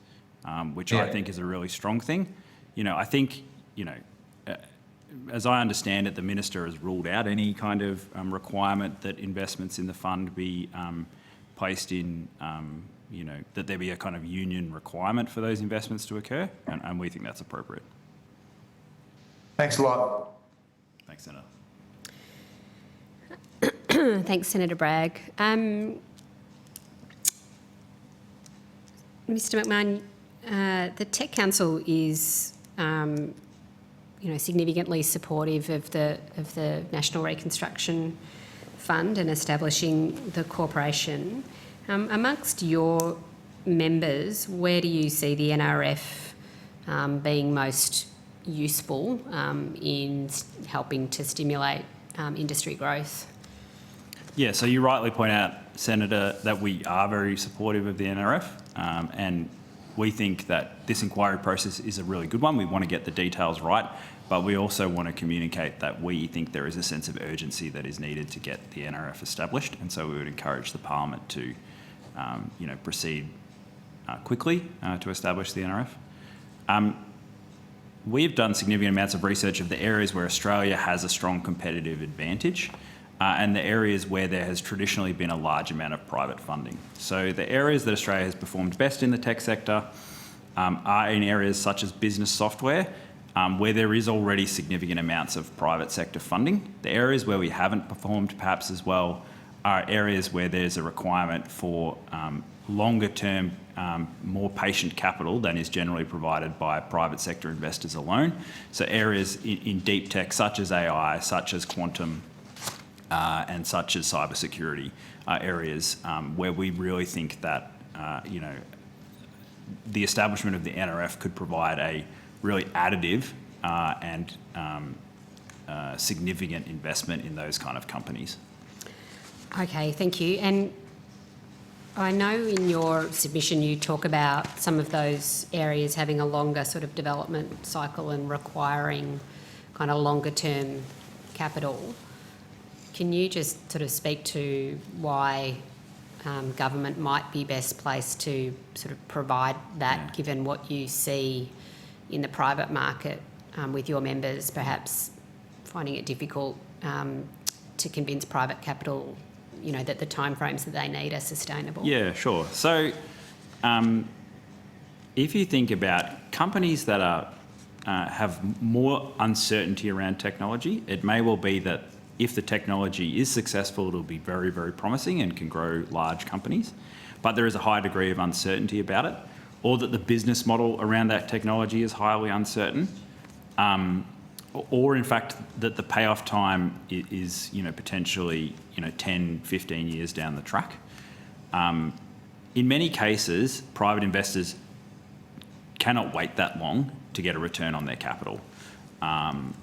which I think is a really strong thing. I think, as I understand it, the Minister has ruled out any kind of requirement that investments in the fund be placed in, that there be a kind of union requirement for those investments to occur, and we think that's appropriate. Thanks a lot. Thanks, Senator. Thanks, Senator Bragg. Mr McMahon, the Tech Council is significantly supportive of the National Reconstruction Fund and establishing the corporation. Amongst your members, where do you see the NRF being most useful in helping to stimulate industry growth? Yeah, so you rightly point out, Senator, that we are very supportive of the NRF, and we think that this inquiry process is a really good one. We want to get the details right, but we also want to communicate that we think there is a sense of urgency that is needed to get the NRF established, and so we would encourage the Parliament to, proceed quickly to establish the NRF. We've done significant amounts of research of the areas where Australia has a strong competitive advantage and the areas where there has traditionally been a large amount of private funding. So the areas that Australia has performed best in the tech sector are in areas such as business software, where there is already significant amounts of private sector funding. The areas where we haven't performed perhaps as well are areas where there's a requirement for longer term, more patient capital than is generally provided by private sector investors alone. So areas in deep tech such as AI, such as quantum, and such as cybersecurity are areas where we really think that the establishment of the NRF could provide a really additive and significant investment in those kind of companies. Okay, thank you. And I know in your submission you talk about some of those areas having a longer sort of development cycle and requiring kind of longer term capital. Can you just sort of speak to why government might be best placed to sort of provide that, given what you see in the private market with your members perhaps finding it difficult to convince private capital, that the timeframes that they need are sustainable? Yeah, sure. So if you think about companies that are have more uncertainty around technology. It may well be that if the technology is successful, it'll be very, very promising and can grow large companies, but there is a high degree of uncertainty about it, or that the business model around that technology is highly uncertain, or in fact that the payoff time is potentially 10, 15 years down the track. In many cases, private investors cannot wait that long to get a return on their capital. And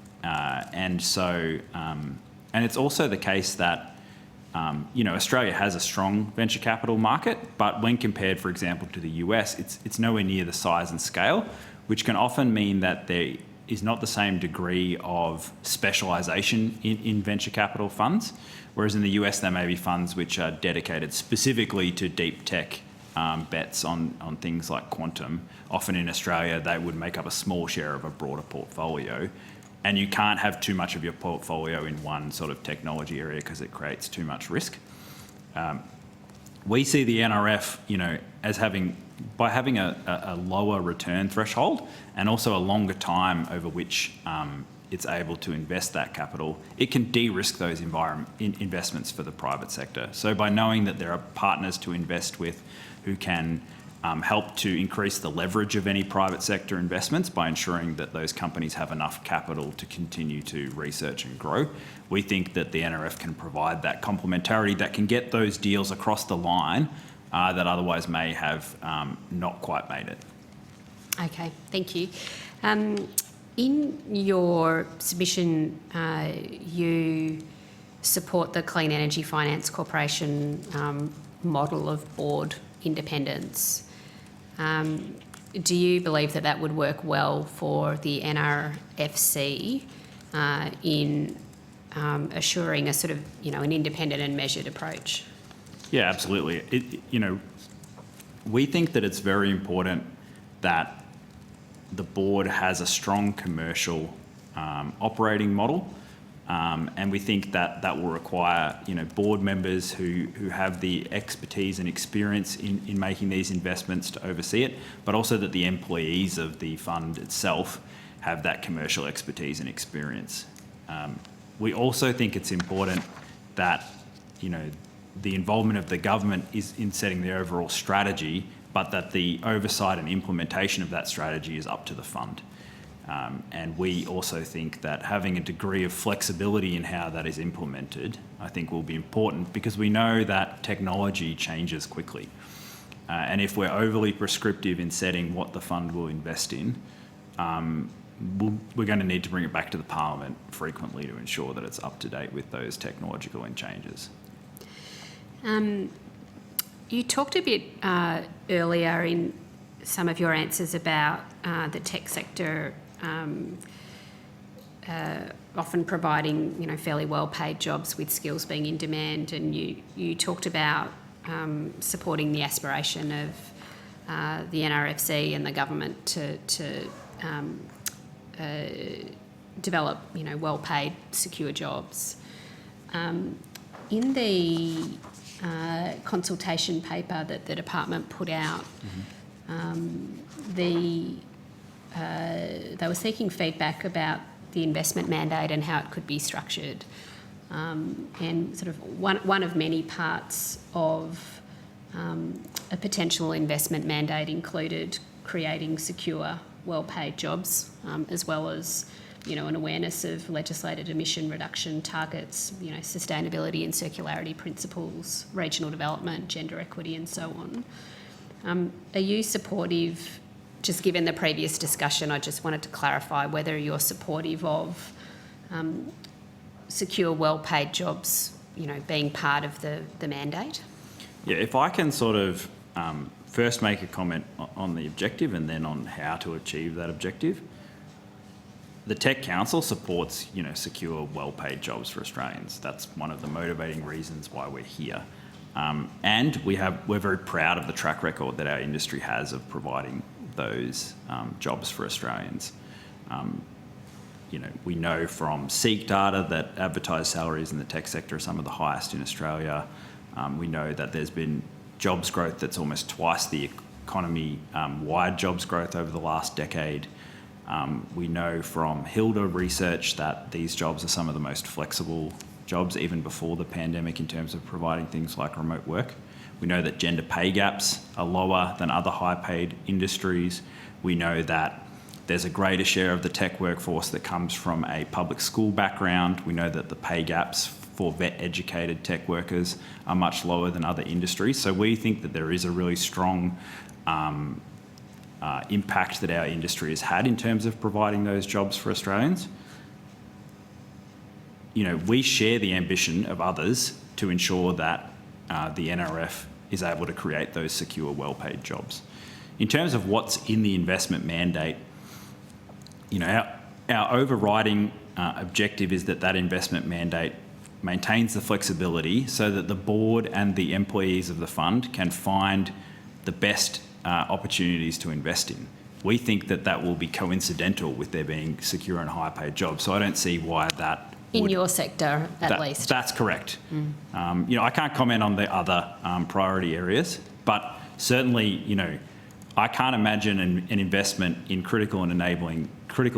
it's also the case that Australia has a strong venture capital market, but when compared, for example, to the US, it's nowhere near the size and scale, which can often mean that there is not the same degree of specialisation in venture capital funds, whereas in the US there may be funds which are dedicated specifically to deep tech bets on things like quantum. Often in Australia they would make up a small share of a broader portfolio, and you can't have too much of your portfolio in one sort of technology area because it creates too much risk. We see the NRF, as having a lower return threshold and also a longer time over which it's able to invest that capital, it can de-risk those investments for the private sector. So by knowing that there are partners to invest with who can help to increase the leverage of any private sector investments by ensuring that those companies have enough capital to continue to research and grow, we think that the NRF can provide that complementarity that can get those deals across the line that otherwise may have not quite made it. Okay, thank you. In your submission, you support the Clean Energy Finance Corporation model of board independence. Do you believe that that would work well for the NRFC in assuring a sort of, an independent and measured approach? Yeah, absolutely. We think that it's very important that the board has a strong commercial operating model, and we think that that will require, board members who have the expertise and experience in making these investments to oversee it, but also that the employees of the fund itself have that commercial expertise and experience. We also think it's important that, the involvement of the government is in setting the overall strategy, but that the oversight and implementation of that strategy is up to the fund. And we also think that having a degree of flexibility in how that is implemented, I think will be important, because we know that technology changes quickly. And if we're overly prescriptive in setting what the fund will invest in, we're going to need to bring it back to the Parliament frequently to ensure that it's up to date with those technological changes. You talked a bit earlier in some of your answers about the tech sector often providing, fairly well-paid jobs with skills being in demand, and you talked about supporting the aspiration of the NRFC and the government to develop, well-paid, secure jobs. In the consultation paper that the department put out, they were seeking feedback about the investment mandate and how it could be structured. And sort of one of many parts of a potential investment mandate included creating secure, well-paid jobs, as well as, an awareness of legislated emission reduction targets, sustainability and circularity principles, regional development, gender equity, and so on. Are you supportive, just given the previous discussion, I just wanted to clarify whether you're supportive of secure, well-paid jobs, being part of the mandate? Yeah, if I can sort of first make a comment on the objective and then on how to achieve that objective. The Tech Council supports, secure, well-paid jobs for Australians. That's one of the motivating reasons why we're here. And we're very proud of the track record that our industry has of providing those jobs for Australians. We know from SEEK data that advertised salaries in the tech sector are some of the highest in Australia. We know that there's been jobs growth that's almost twice the economy-wide jobs growth over the last decade. We know from Hilda research that these jobs are some of the most flexible jobs even before the pandemic in terms of providing things like remote work. We know that gender pay gaps are lower than other high-paid industries. We know that there's a greater share of the tech workforce that comes from a public school background. We know that the pay gaps for vet-educated tech workers are much lower than other industries. So we think that there is a really strong impact that our industry has had in terms of providing those jobs for Australians. You know, we share the ambition of others to ensure that the NRF is able to create those secure, well-paid jobs. In terms of what's in the investment mandate, you know, our overriding objective is that that investment mandate maintains the flexibility so that the board and the employees of the fund can find the best opportunities to invest in. We think that that will be coincidental with there being secure and high-paid jobs. So I don't see why that in your sector, at least. That's correct. You know, I can't comment on the other priority areas, but certainly, you know, I can't imagine an investment in critical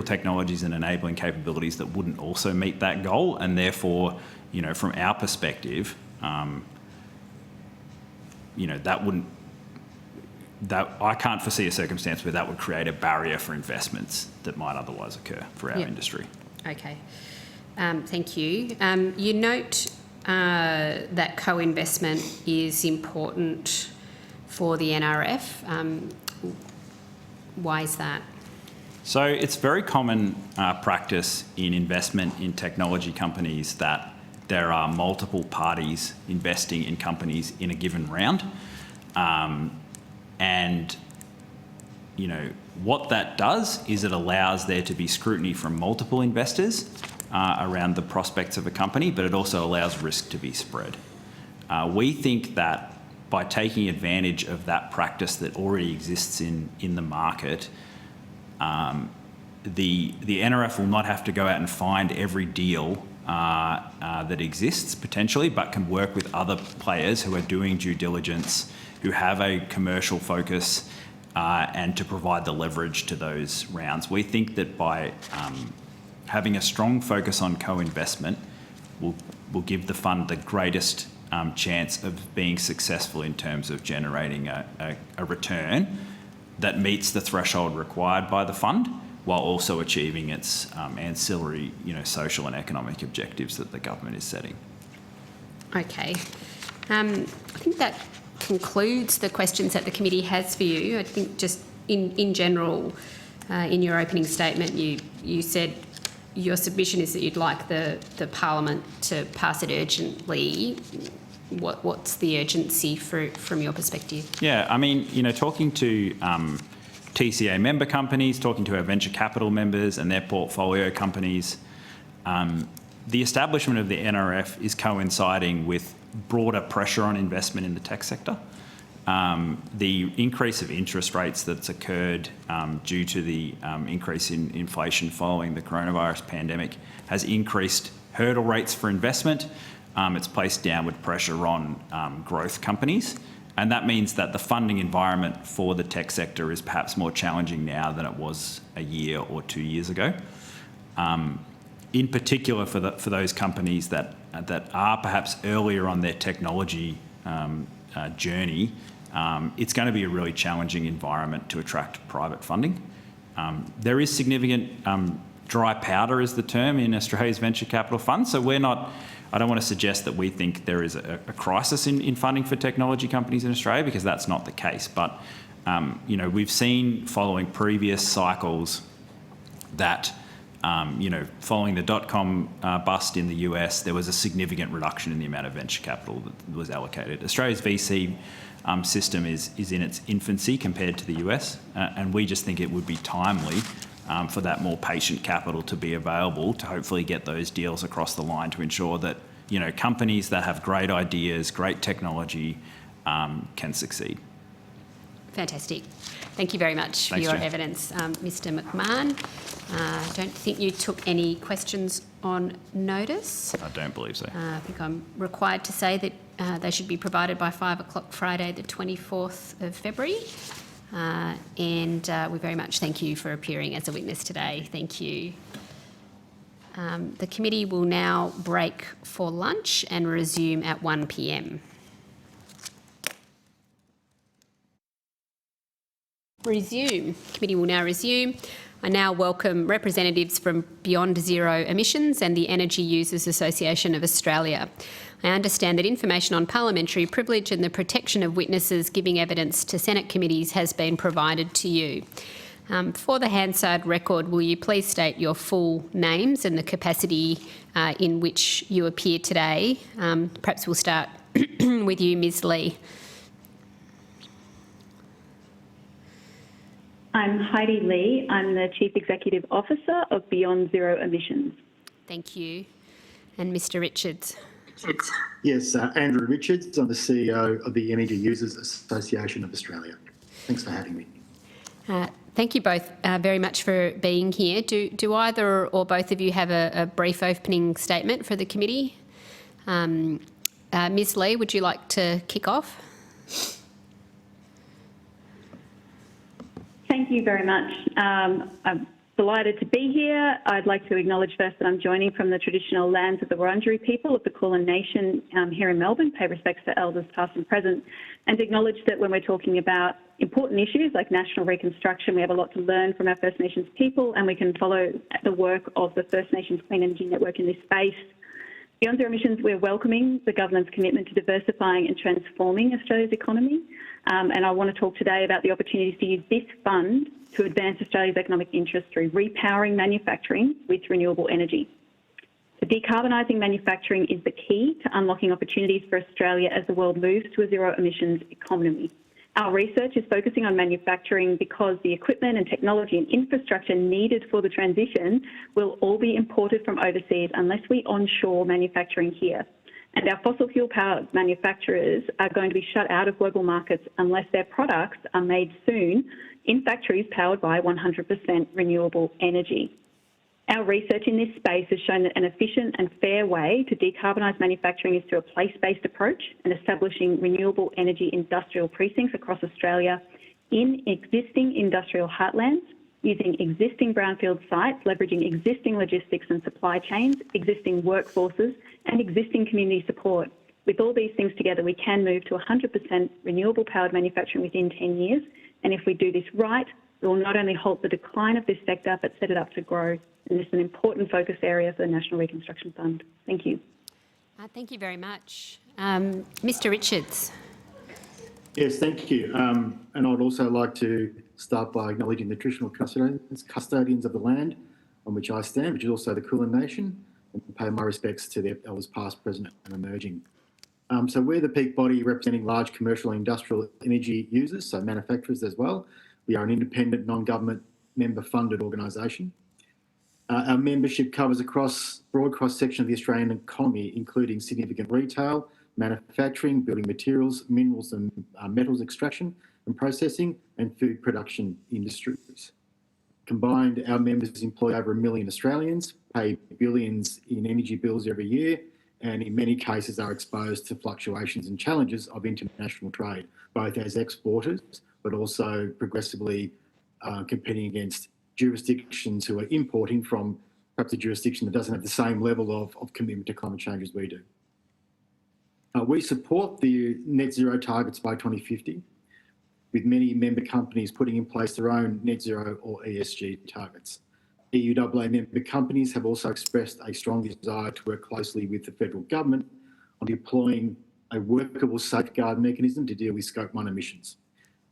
technologies and enabling capabilities that wouldn't also meet that goal, and therefore, you know, from our perspective, you know, I can't foresee a circumstance where that would create a barrier for investments that might otherwise occur for our industry. Okay. Thank you. You note that co-investment is important for the NRF. Why is that? So it's very common practice in investment in technology companies that there are multiple parties investing in companies in a given round. And, you know, what that does is it allows there to be scrutiny from multiple investors around the prospects of a company, but it also allows risk to be spread. We think that by taking advantage of that practice that already exists in the market, the NRF will not have to go out and find every deal that exists potentially, but can work with other players who are doing due diligence, who have a commercial focus, and to provide the leverage to those rounds. We think that by having a strong focus on co-investment will give the fund the greatest chance of being successful in terms of generating a return that meets the threshold required by the fund, while also achieving its ancillary, you know, social and economic objectives that the government is setting. Okay. I think that concludes the questions that the committee has for you. I think just in general, in your opening statement, you said your submission is that you'd like the Parliament to pass it urgently. What's the urgency from your perspective? Yeah, I mean, you know, talking to TCA member companies, talking to our venture capital members and their portfolio companies, the establishment of the NRF is coinciding with broader pressure on investment in the tech sector. The increase of interest rates that's occurred due to the increase in inflation following the coronavirus pandemic has increased hurdle rates for investment. It's placed downward pressure on growth companies. And that means that the funding environment for the tech sector is perhaps more challenging now than it was a year or 2 years ago. In particular for those companies that are perhaps earlier on their technology journey, it's going to be a really challenging environment to attract private funding. There is significant dry powder is the term in Australia's venture capital fund. So I don't want to suggest that we think there is a crisis in funding for technology companies in Australia, because that's not the case. But, you know, we've seen following previous cycles that, you know, following the dot-com bust in the US, there was a significant reduction in the amount of venture capital that was allocated. Australia's VC system is in its infancy compared to the US, and we just think it would be timely for that more patient capital to be available to hopefully get those deals across the line to ensure that, you know, companies that have great ideas, great technology can succeed. Fantastic. Thank you very much for your evidence, Mr. McMahon. I don't think you took any questions on notice. I don't believe so. I think I'm required to say that they should be provided by 5 o'clock Friday, the 24th of February. and we very much thank you for appearing as a witness today. Thank you. The committee will now break for lunch and resume at 1 p.m. Resume. Committee will now resume. I now welcome representatives from Beyond Zero Emissions and the Energy Users Association of Australia. I understand that information on parliamentary privilege and the protection of witnesses giving evidence to Senate committees has been provided to you. For the Hansard record, will you please state your full names and the capacity in which you appear today? Perhaps we'll start with you, Ms. Lee. I'm Heidi Lee. I'm the Chief Executive Officer of Beyond Zero Emissions. Thank you. And Mr. Richards. Yes, Andrew Richards. I'm the CEO of the Energy Users Association of Australia. Thanks for having me. Thank you both very much for being here. Do either or both of you have a brief opening statement for the committee? Ms. Lee, would you like to kick off? Thank you very much. I'm delighted to be here. I'd like to acknowledge first that I'm joining from the traditional lands of the Wurundjeri people of the Kulin Nation here in Melbourne, pay respects to elders past and present, and acknowledge that when we're talking about important issues like national reconstruction, we have a lot to learn from our First Nations people, and we can follow the work of the First Nations Clean Energy Network in this space. Beyond Zero Emissions, we're welcoming the government's commitment to diversifying and transforming Australia's economy. And I want to talk today about the opportunities to use this fund to advance Australia's economic interests through repowering manufacturing with renewable energy. So decarbonising manufacturing is the key to unlocking opportunities for Australia as the world moves to a zero emissions economy. Our research is focusing on manufacturing because the equipment and technology and infrastructure needed for the transition will all be imported from overseas unless we onshore manufacturing here. And our fossil fuel powered manufacturers are going to be shut out of global markets unless their products are made soon in factories powered by 100% renewable energy. Our research in this space has shown that an efficient and fair way to decarbonise manufacturing is through a place-based approach and establishing renewable energy industrial precincts across Australia in existing industrial heartlands, using existing brownfield sites, leveraging existing logistics and supply chains, existing workforces and existing community support. With all these things together, we can move to 100% renewable powered manufacturing within 10 years. And if we do this right, we will not only halt the decline of this sector, but set it up to grow. And this is an important focus area for the National Reconstruction Fund. Thank you. Thank you very much. Mr. Richards. Yes, thank you. And I'd also like to start by acknowledging the traditional custodians of the land on which I stand, which is also the Kulin Nation, and pay my respects to their elders past, present and emerging. So we're the peak body representing large commercial and industrial energy users, so manufacturers as well. We are an independent, non-government, member-funded organisation. Our membership covers a broad cross-section of the Australian economy, including significant retail, manufacturing, building materials, minerals and metals extraction and processing, and food production industries. Combined, our members employ over 1 million Australians, pay billions in energy bills every year, and in many cases are exposed to fluctuations and challenges of international trade, both as exporters, but also progressively competing against jurisdictions who are importing from perhaps a jurisdiction that doesn't have the same level of commitment to climate change as we do. We support the net zero targets by 2050, with many member companies putting in place their own net zero or ESG targets. EUAA member companies have also expressed a strong desire to work closely with the federal government on deploying a workable safeguard mechanism to deal with Scope 1 emissions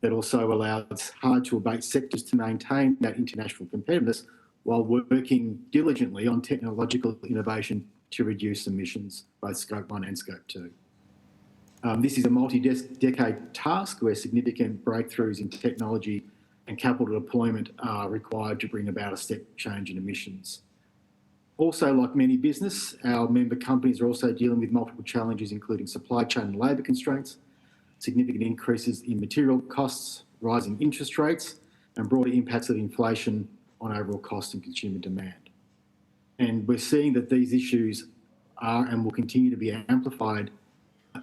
that also allows hard-to-abate sectors to maintain that international competitiveness while working diligently on technological innovation to reduce emissions, both Scope 1 and Scope 2. This is a multi-decade task where significant breakthroughs in technology and capital deployment are required to bring about a step change in emissions. Also, like many business, our member companies are also dealing with multiple challenges, including supply chain and labour constraints, significant increases in material costs, rising interest rates, and broader impacts of inflation on overall cost and consumer demand. And we're seeing that these issues are and will continue to be amplified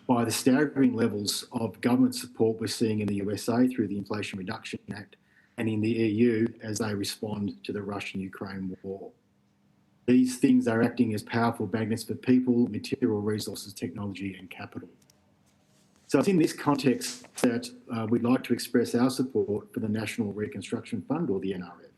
by the staggering levels of government support we're seeing in the USA through the Inflation Reduction Act and in the EU as they respond to the Russian-Ukraine war. These things are acting as powerful magnets for people, material resources, technology and capital. So it's in this context that we'd like to express our support for the National Reconstruction Fund, or the NRF.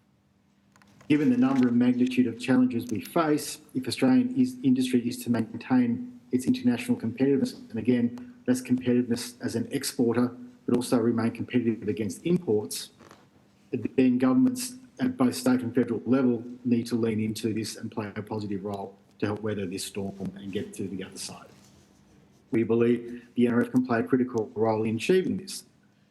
Given the number and magnitude of challenges we face, if Australian industry is to maintain its international competitiveness, and again, that's competitiveness as an exporter, but also remain competitive against imports, then governments at both state and federal level need to lean into this and play a positive role to help weather this storm and get to the other side. We believe the NRF can play a critical role in achieving this,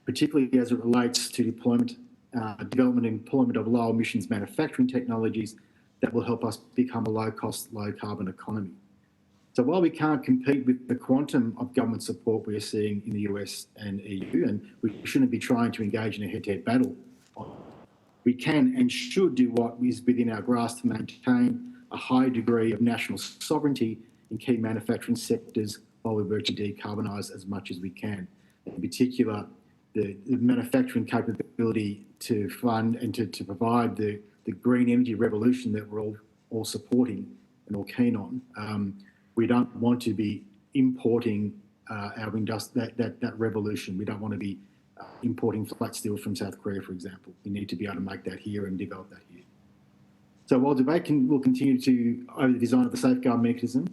particularly as it relates to development and employment of low emissions manufacturing technologies that will help us become a low-cost, low-carbon economy. So while we can't compete with the quantum of government support we are seeing in the US and EU, and we shouldn't be trying to engage in a head-to-head battle, we can and should do what is within our grasp to maintain a high degree of national sovereignty in key manufacturing sectors while we work to decarbonise as much as we can. In particular, the manufacturing capability to fund and to provide the green energy revolution that we're all supporting and all keen on. We don't want to be importing that revolution. We don't want to be importing flat steel from South Korea, for example. We need to be able to make that here and develop that here. So while debate will continue over the design of the safeguard mechanism,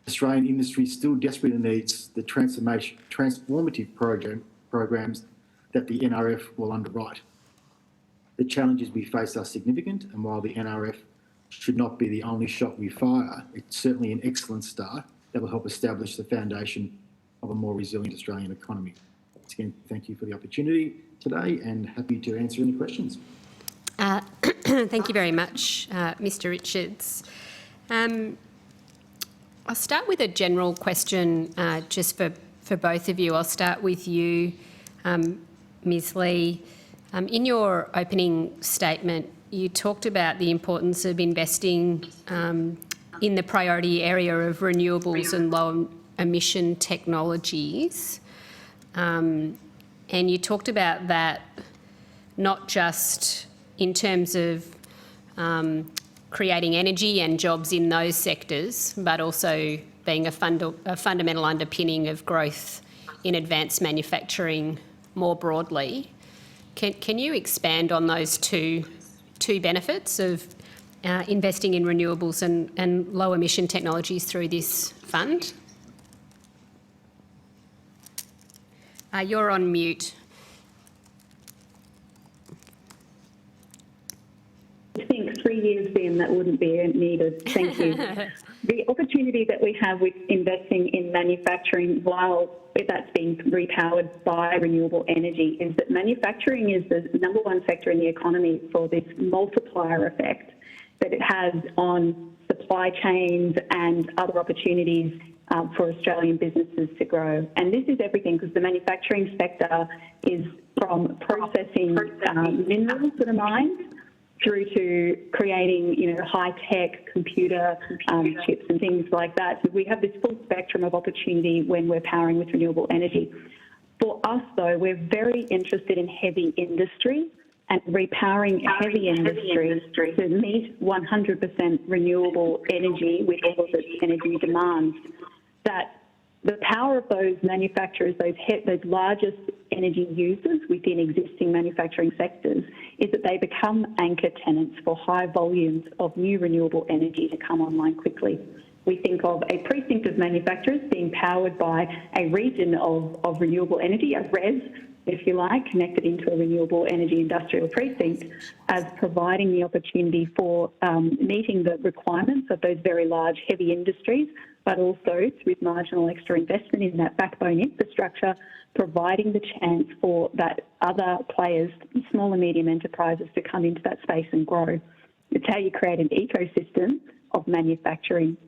Australian industry still desperately needs the transformative programs that the NRF will underwrite. The challenges we face are significant, and while the NRF should not be the only shot we fire, it's certainly an excellent start that will help establish the foundation of a more resilient Australian economy. Once again, thank you for the opportunity today and happy to answer any questions. Thank you very much, Mr. Richards. I'll start with a general question just for both of you. I'll start with you, Ms. Lee. In your opening statement, you talked about the importance of investing in the priority area of renewables and low emission technologies. And you talked about that not just in terms of creating energy and jobs in those sectors, but also being a fundamental underpinning of growth in advanced manufacturing more broadly. Can you expand on those two benefits of investing in renewables and low emission technologies through this fund? You're on mute. I think 3 years in that wouldn't be needed. Thank you. The opportunity that we have with investing in manufacturing while that's being repowered by renewable energy is that manufacturing is the number one sector in the economy for this multiplier effect that it has on supply chains and other opportunities for Australian businesses to grow. And this is everything because the manufacturing sector is from processing minerals that are mined through to creating, high-tech computer chips and things like that. So we have this full spectrum of opportunity when we're powering with renewable energy. For us, though, we're very interested in heavy industry and repowering heavy industry to meet 100% renewable energy with all of its energy demands. That the power of those manufacturers, those largest energy users within existing manufacturing sectors, is that they become anchor tenants for high volumes of new renewable energy to come online quickly. We think of a precinct of manufacturers being powered by a region of renewable energy, a RES, if you like, connected into a renewable energy industrial precinct, as providing the opportunity for meeting the requirements of those very large heavy industries, but also with marginal extra investment in that backbone infrastructure, providing the chance for that other players, small and medium enterprises, to come into that space and grow. It's how you create an ecosystem of manufacturing.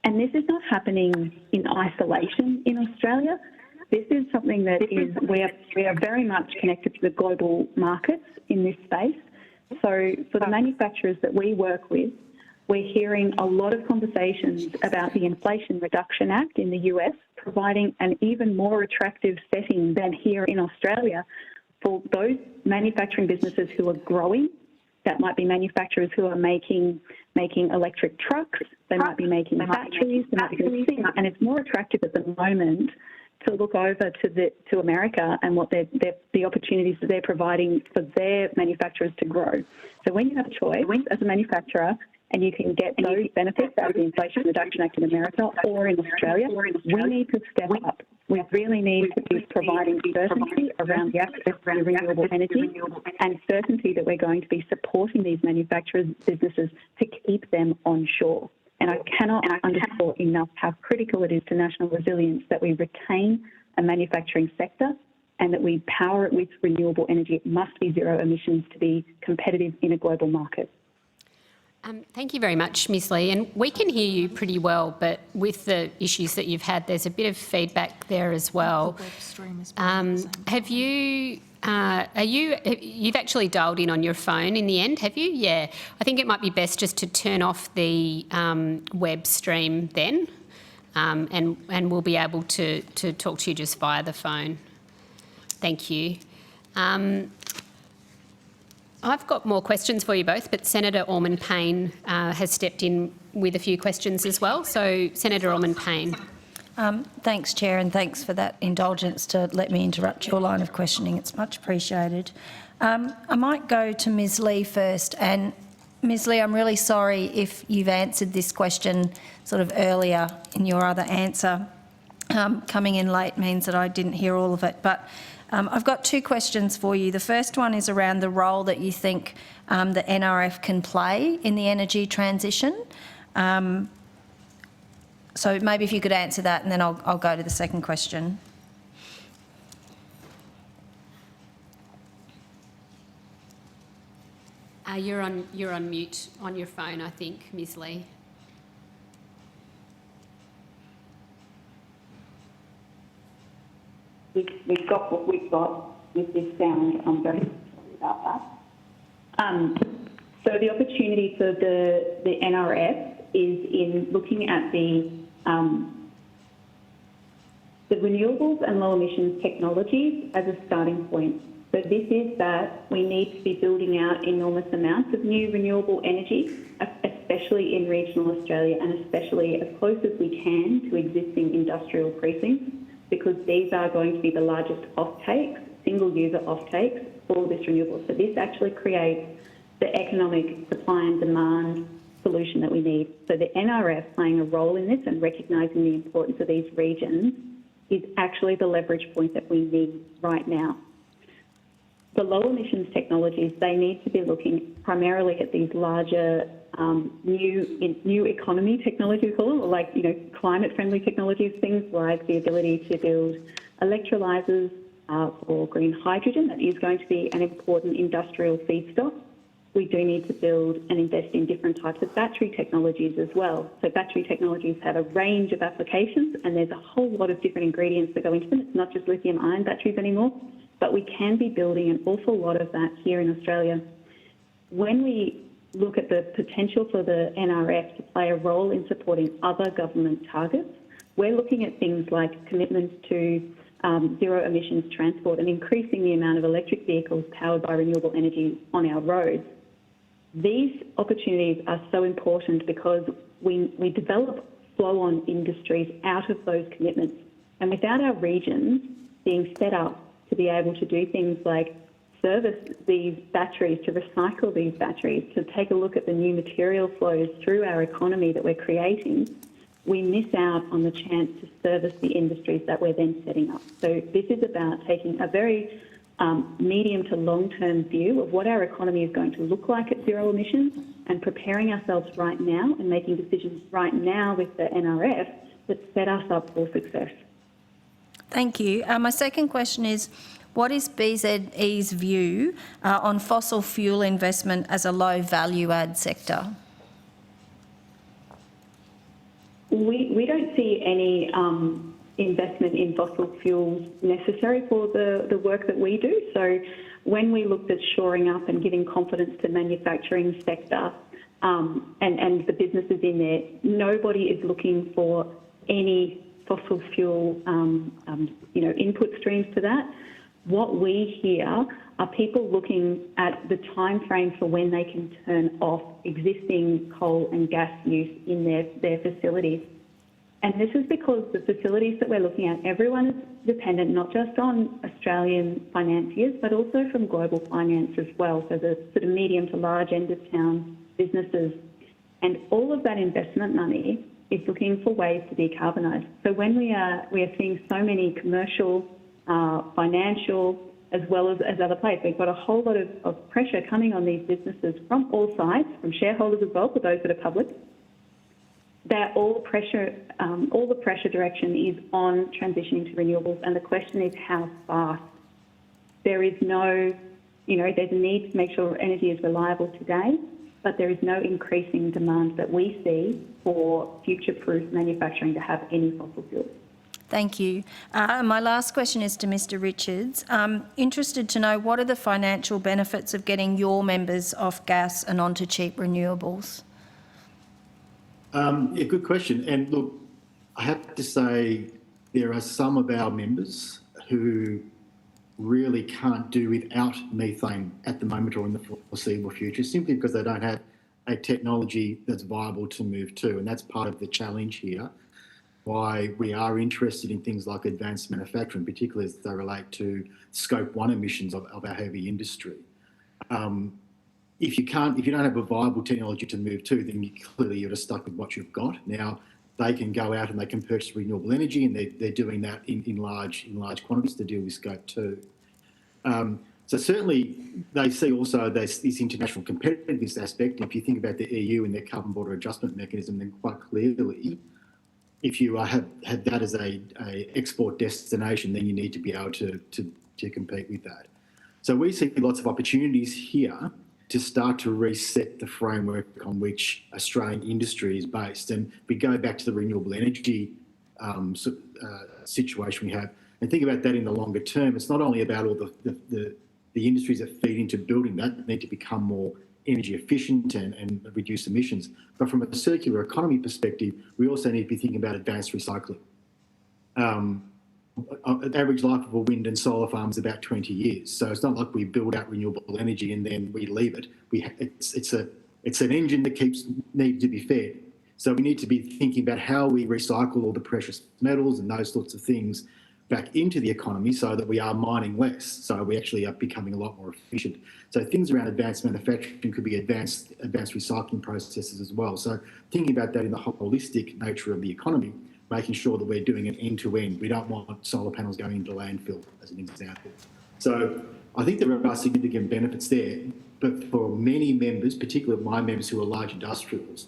And this is not happening in isolation in Australia. This is something that we are very much connected to the global markets in this space. So for the manufacturers that we work with, we're hearing a lot of conversations about the Inflation Reduction Act in the US providing an even more attractive setting than here in Australia for those manufacturing businesses who are growing. That might be manufacturers who are making electric trucks, they might be making batteries, they might be doing things, and it's more attractive at the moment to look over to America and what the opportunities that they're providing for their manufacturers to grow. So when you have a choice as a manufacturer and you can get those benefits out of the Inflation Reduction Act in America or in Australia, we need to step up. We really need to be providing certainty around the access to renewable energy and certainty that we're going to be supporting these manufacturers' businesses to keep them onshore. And I cannot underscore enough how critical it is to national resilience that we retain a manufacturing sector and that we power it with renewable energy. It must be zero emissions to be competitive in a global market. Thank you very much, Ms Lee. And we can hear you pretty well, but with the issues that you've had, there's a bit of feedback there as well. You've actually dialed in on your phone in the end, have you? Yeah. I think it might be best just to turn off the web stream then, and we'll be able to talk to you just via the phone. Thank you. I've got more questions for you both, but Senator Orman-Payne has stepped in with a few questions as well. So, Senator Orman-Payne. Thanks, Chair, and thanks for that indulgence to let me interrupt your line of questioning. It's much appreciated. I might go to Ms Lee first. And Ms Lee, I'm really sorry if you've answered this question sort of earlier in your other answer. Coming in late means that I didn't hear all of it. But I've got two questions for you. The first one is around the role that you think the NRF can play in the energy transition. So maybe if you could answer that, and then I'll go to the second question. You're on mute on your phone, I think, Ms Lee. We've got what we've got with this sound. I'm very sorry about that. So the opportunity for the NRF is in looking at the renewables and low emissions technologies as a starting point. So this is that we need to be building out enormous amounts of new renewable energy, especially in regional Australia and especially as close as we can to existing industrial precincts, because these are going to be the largest off-takes, single-user off-takes for this renewable. So this actually creates the economic supply and demand solution that we need. So the NRF playing a role in this and recognising the importance of these regions is actually the leverage point that we need right now. The low emissions technologies, they need to be looking primarily at these larger new economy technologies, or like, climate friendly technologies, things like the ability to build electrolyzers for green hydrogen. That is going to be an important industrial feedstock. We do need to build and invest in different types of battery technologies as well. So battery technologies have a range of applications, and there's a whole lot of different ingredients that go into them. It's not just lithium-ion batteries anymore, but we can be building an awful lot of that here in Australia. When we look at the potential for the NRF to play a role in supporting other government targets, we're looking at things like commitments to zero emissions transport and increasing the amount of electric vehicles powered by renewable energy on our roads. These opportunities are so important because we develop flow-on industries out of those commitments. And without our regions being set up to be able to do things like service these batteries, to recycle these batteries, to take a look at the new material flows through our economy that we're creating, we miss out on the chance to service the industries that we're then setting up. So this is about taking a very medium to long-term view of what our economy is going to look like at zero emissions and preparing ourselves right now and making decisions right now with the NRF that set us up for success. Thank you. My second question is, what is BZE's view on fossil fuel investment as a low value add sector? We don't see any investment in fossil fuels necessary for the work that we do. So when we looked at shoring up and giving confidence to manufacturing sector and the businesses in there, nobody is looking for any fossil fuel, input streams to that. What we hear are people looking at the time frame for when they can turn off existing coal and gas use in their facilities. And this is because the facilities that we're looking at, everyone is dependent not just on Australian financiers, but also from global finance as well, so the sort of medium to large end of town businesses. And all of that investment money is looking for ways to decarbonise. So when we are seeing so many commercial, financial, as well as other players, we've got a whole lot of pressure coming on these businesses from all sides, from shareholders as well, for those that are public. They're all the pressure direction is on transitioning to renewables, and the question is how fast. There is no, there's a need to make sure energy is reliable today, but there is no increasing demand that we see for future-proof manufacturing to have any fossil fuels. Thank you. My last question is to Mr Richards. Interested to know, what are the financial benefits of getting your members off gas and onto cheap renewables? Yeah, good question. And look, I have to say there are some of our members who really can't do without methane at the moment or in the foreseeable future, simply because they don't have a technology that's viable to move to. And that's part of the challenge here, why we are interested in things like advanced manufacturing, particularly as they relate to Scope 1 emissions of our heavy industry. If you don't have a viable technology to move to, then clearly you're just stuck with what you've got. Now, they can go out and they can purchase renewable energy, and they're doing that in large quantities to deal with Scope 2. So certainly they see also this international competitiveness aspect. If you think about the EU and their carbon border adjustment mechanism, then quite clearly, if you have that as a export destination, then you need to be able to compete with that. So we see lots of opportunities here to start to reset the framework on which Australian industry is based. And we go back to the renewable energy situation we have, and think about that in the longer term. It's not only about all the industries that feed into building that need to become more energy efficient and reduce emissions, but from a circular economy perspective, we also need to be thinking about advanced recycling. The average life of a wind and solar farm is about 20 years. So it's not like we build out renewable energy and then we leave it. It's an engine that needs to be fed. So we need to be thinking about how we recycle all the precious metals and those sorts of things back into the economy so that we are mining less. So we actually are becoming a lot more efficient. So things around advanced manufacturing could be advanced recycling processes as well. So thinking about that in the holistic nature of the economy, making sure that we're doing it end to end. We don't want solar panels going into landfill, as an example. So I think there are significant benefits there, but for many members, particularly my members who are large industrials,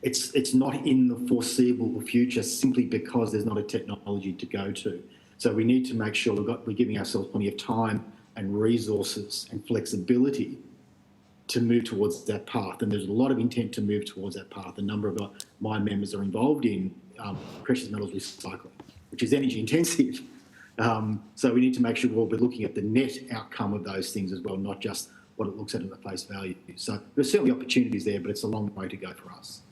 it's not in the foreseeable future simply because there's not a technology to go to. So we need to make sure we're giving ourselves plenty of time and resources and flexibility to move towards that path. And there's a lot of intent to move towards that path. A number of my members are involved in precious metals recycling, which is energy intensive. So we need to make sure we're looking at the net outcome of those things as well, not just what it looks at the face value. So there's certainly opportunities there, but it's a long way to go for us.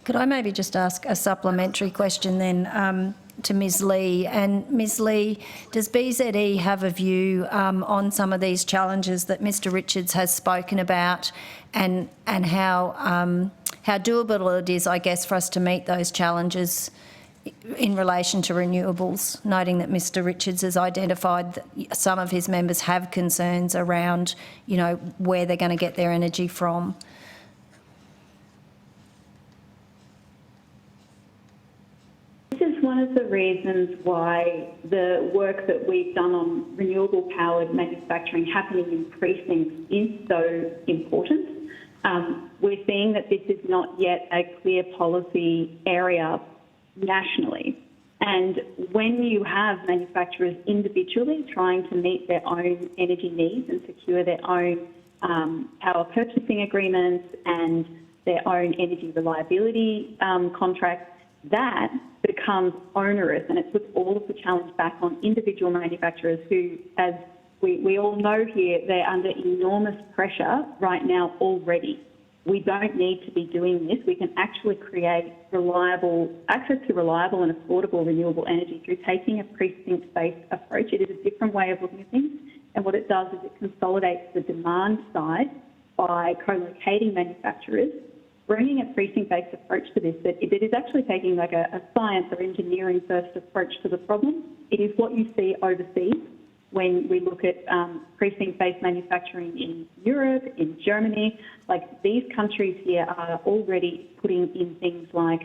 Could I maybe just ask a supplementary question then to Ms Lee? And Ms Lee, does BZE have a view on some of these challenges that Mr Richards has spoken about, and how doable it is, I guess, for us to meet those challenges in relation to renewables, noting that Mr Richards has identified that some of his members have concerns around, where they're going to get their energy from? This is one of the reasons why the work that we've done on renewable powered manufacturing happening in precincts is so important. We're seeing that this is not yet a clear policy area nationally. And when you have manufacturers individually trying to meet their own energy needs and secure their own power purchasing agreements and their own energy reliability contracts, that becomes onerous, and it puts all of the challenge back on individual manufacturers who, as we all know here, they're under enormous pressure right now already we don't need to be doing this. We can actually create access to reliable and affordable renewable energy through taking a precinct-based approach. It is a different way of looking at things, and what it does is it consolidates the demand side by co-locating manufacturers, bringing a precinct-based approach to this, that it is actually taking like a science or engineering first approach to the problem. It is what you see overseas when we look at precinct-based manufacturing in Europe, in Germany. Like, these countries here are already putting in things like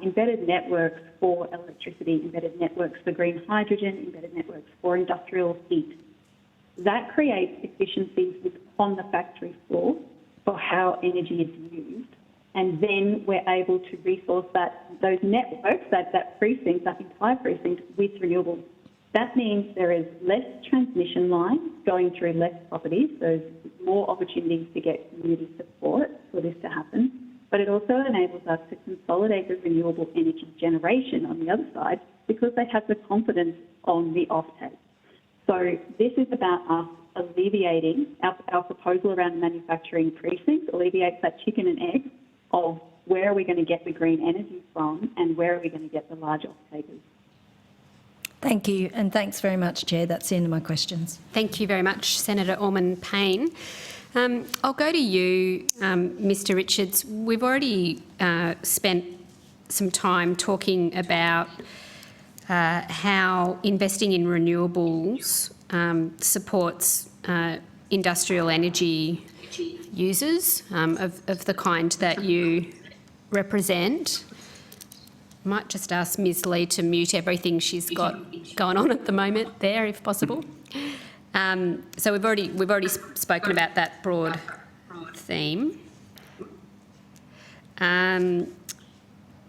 embedded networks for electricity, embedded networks for green hydrogen, embedded networks for industrial heat. That creates efficiencies on the factory floor for how energy is used. And then we're able to resource those networks, that precinct, that entire precinct, with renewables. That means there is less transmission lines going through less properties. There's more opportunities to get community support for this to happen. But it also enables us to consolidate the renewable energy generation on the other side, because they have the confidence on the offtake. So this is about us alleviating, our proposal around manufacturing precincts alleviates that chicken and egg of where are we going to get the green energy from and where are we going to get the large off-takers. Thank you, and thanks very much, Chair. That's the end of my questions. Thank you very much, Senator Orman-Payne. I'll go to you, Mr Richards. We've already spent some time talking about how investing in renewables supports industrial energy users of the kind that you represent. Might just ask Ms Lee to mute everything she's got going on at the moment there, if possible. So we've already spoken about that broad theme.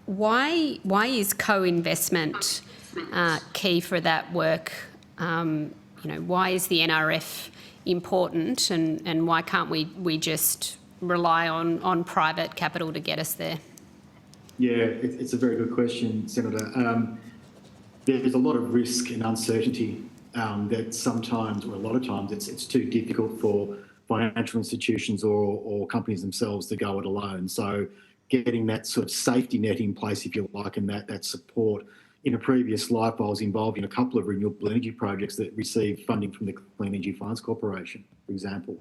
Why is co-investment key for that work? Why is the NRF important, and why can't we just rely on private capital to get us there? Yeah, it's a very good question, Senator. There's a lot of risk and uncertainty that sometimes, or a lot of times, it's too difficult for financial institutions or companies themselves to go it alone. So getting that sort of safety net in place, if you like, and that support. In a previous life, I was involved in a couple of renewable energy projects that received funding from the Clean Energy Finance Corporation, for example.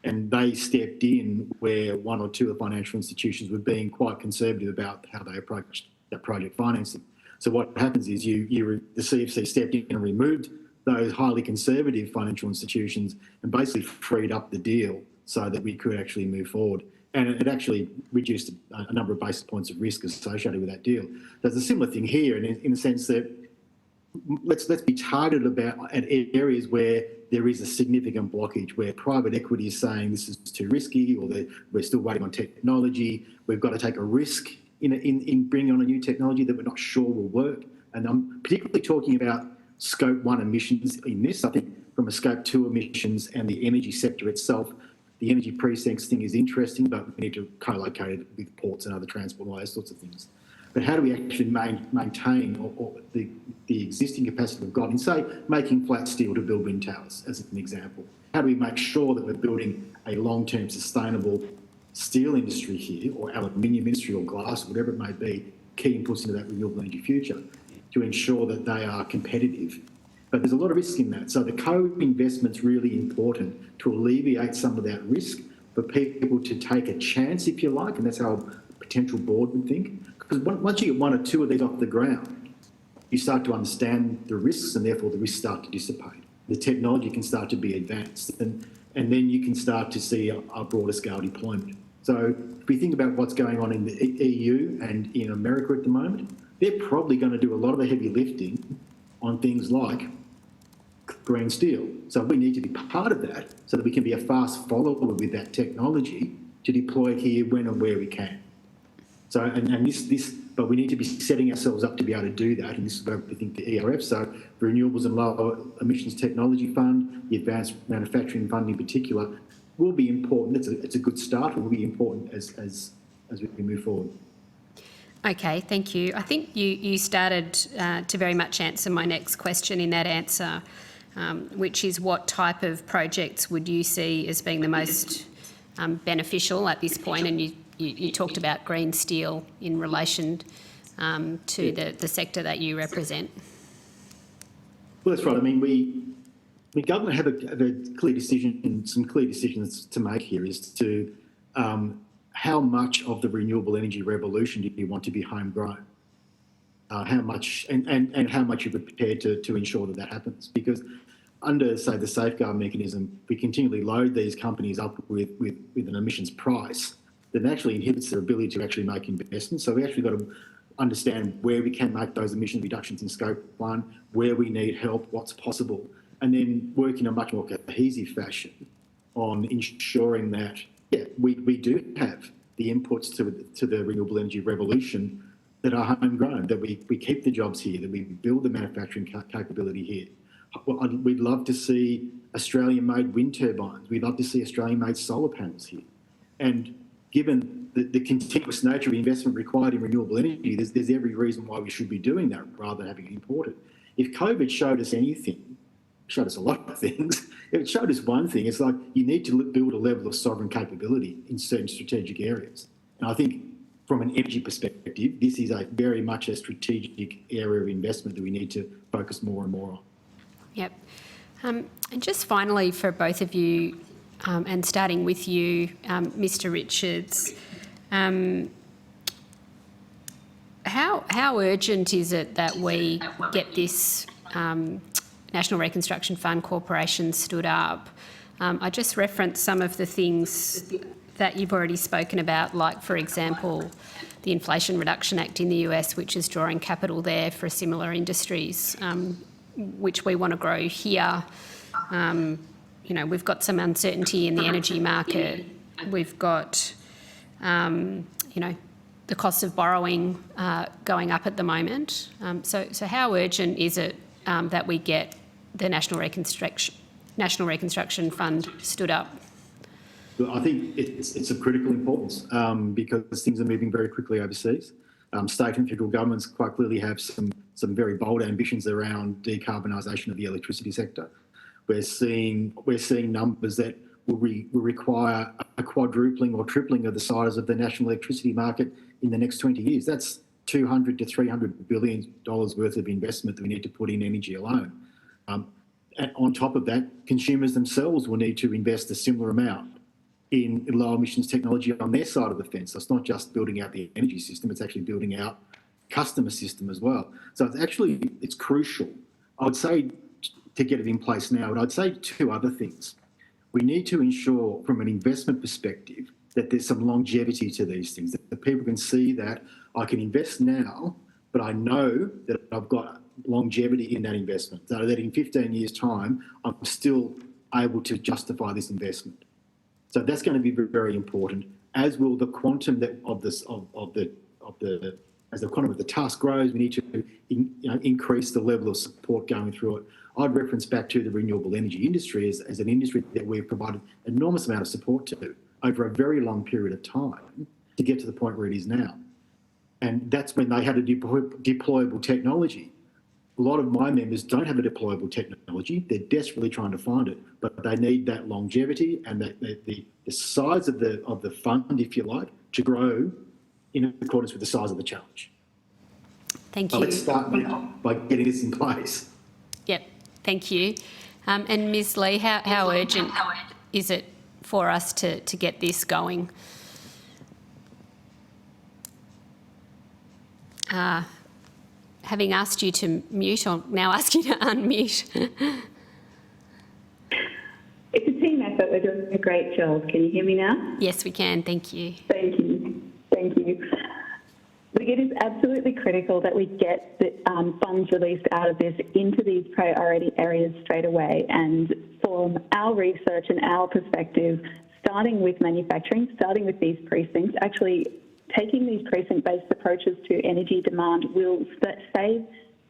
And they stepped in where one or two of the financial institutions were being quite conservative about how they approached that project financing. So what happens is the CFC stepped in and removed those highly conservative financial institutions and basically freed up the deal so that we could actually move forward. And it actually reduced a number of basis points of risk associated with that deal. There's a similar thing here in the sense that let's be targeted at areas where there is a significant blockage, where private equity is saying this is too risky, or we're still waiting on technology. We've got to take a risk in bringing on a new technology that we're not sure will work. And I'm particularly talking about Scope 1 emissions in this. I think from a Scope 2 emissions and the energy sector itself, the energy precincts thing is interesting, but we need to co-locate it with ports and other transport and all those sorts of things. But how do we actually maintain or the existing capacity we've got in, say, making flat steel to build wind towers, as an example? How do we make sure that we're building a long-term sustainable steel industry here, or aluminium industry, or glass, whatever it may be, key inputs into that renewable energy future, to ensure that they are competitive? But there's a lot of risk in that. So the co-investment's really important to alleviate some of that risk, for people to take a chance, if you like, and that's how a potential board would think. Because once you get one or two of these off the ground, you start to understand the risks, and therefore the risks start to dissipate. The technology can start to be advanced, and then you can start to see a broader scale deployment. So if we think about what's going on in the EU and in America at the moment, they're probably going to do a lot of the heavy lifting on things like green steel. So we need to be part of that so that we can be a fast follower with that technology to deploy it here when and where we can. So, but we need to be setting ourselves up to be able to do that. And this is where we think the ERF, so the Renewables and Low Emissions Technology Fund, the Advanced Manufacturing Fund in particular, will be important. It's a good start. It will be important as we move forward. Okay, thank you. I think you started to very much answer my next question in that answer, which is what type of projects would you see as being the most beneficial at this point, and you talked about green steel in relation to the sector that you represent. Well, that's right. I mean, the government have a clear decision, some clear decisions to make here is to how much of the renewable energy revolution do you want to be homegrown? How much and how much you're prepared to ensure that happens? Because under, say, the safeguard mechanism, we continually load these companies up with an emissions price that actually inhibits their ability to actually make investments. So we actually got to understand where we can make those emission reductions in scope 1, where we need help, what's possible, and then work in a much more cohesive fashion on ensuring that, yeah, we do have the inputs to the renewable energy revolution that are homegrown, that we keep the jobs here, that we build the manufacturing capability here. We'd love to see Australian-made wind turbines. We'd love to see Australian-made solar panels here. And given the continuous nature of investment required in renewable energy, there's every reason why we should be doing that rather than having it imported. If COVID showed us anything, showed us a lot of things, if it showed us one thing, it's like you need to build a level of sovereign capability in certain strategic areas. And I think from an energy perspective, this is very much a strategic area of investment that we need to focus more and more on. Yep. And just finally for both of you, and starting with you, Mr. Richards, how urgent is it that we get this National Reconstruction Fund Corporation stood up? I just referenced some of the things that you've already spoken about, like, for example, the Inflation Reduction Act in the US, which is drawing capital there for similar industries, which we want to grow here. You know, we've got some uncertainty in the energy market. We've got, you know, the cost of borrowing going up at the moment. So how urgent is it that we get the National Reconstruction Fund stood up? I think it's of critical importance because things are moving very quickly overseas. State and federal governments quite clearly have some very bold ambitions around decarbonisation of the electricity sector. We're seeing numbers that will require a quadrupling or tripling of the size of the national electricity market in the next 20 years. That's $200 to $300 billion worth of investment that we need to put in energy alone. And on top of that, consumers themselves will need to invest a similar amount in low emissions technology on their side of the fence. So it's not just building out the energy system, it's actually building out customer system as well. So it's crucial. I would say to get it in place now, and I'd say two other things. We need to ensure from an investment perspective that there's some longevity to these things, that people can see that I can invest now, but I know that I've got longevity in that investment, so that in 15 years' time, I'm still able to justify this investment. So that's going to be very important, as will the quantum as the quantum of the task grows. We need to increase the level of support going through it. I'd reference back to the renewable energy industry as an industry that we've provided an enormous amount of support to over a very long period of time to get to the point where it is now. And that's when they had a deployable technology. A lot of my members don't have a deployable technology. They're desperately trying to find it, but they need that longevity and the size of the fund, if you like, to grow in accordance with the size of the challenge. Thank So you. let's start now by getting this in place. Yep, thank you. And Ms. Lee, how urgent is it for us to get this going? Having asked you to mute, I'll now ask you to unmute. It's a team effort. We're doing a great job. Can you hear me now? Yes, we can. Thank you. Thank you. Thank you. Look, it is absolutely critical that we get the funds released out of this into these priority areas straight away. And from our research and our perspective, starting with manufacturing, starting with these precincts, actually taking these precinct-based approaches to energy demand will save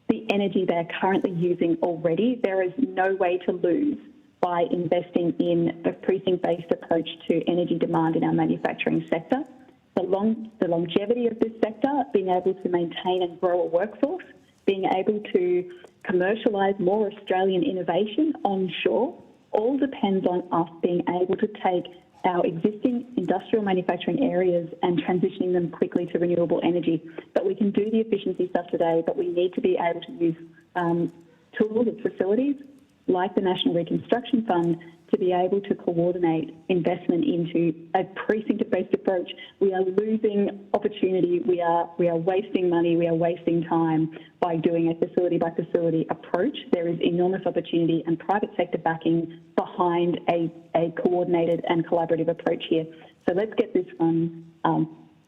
the energy they're currently using already. There is no way to lose by investing in a precinct-based approach to energy demand in our manufacturing sector. The longevity of this sector, being able to maintain and grow a workforce, being able to commercialise more Australian innovation onshore, all depends on us being able to take our existing industrial manufacturing areas and transitioning them quickly to renewable energy. But we can do the efficiency stuff today, but we need to be able to use tools and facilities like the National Reconstruction Fund to be able to coordinate investment into a precinct-based approach. We are losing opportunity, we are wasting money, we are wasting time by doing a facility-by-facility approach. There is enormous opportunity and private sector backing behind a coordinated and collaborative approach here. So let's get this fund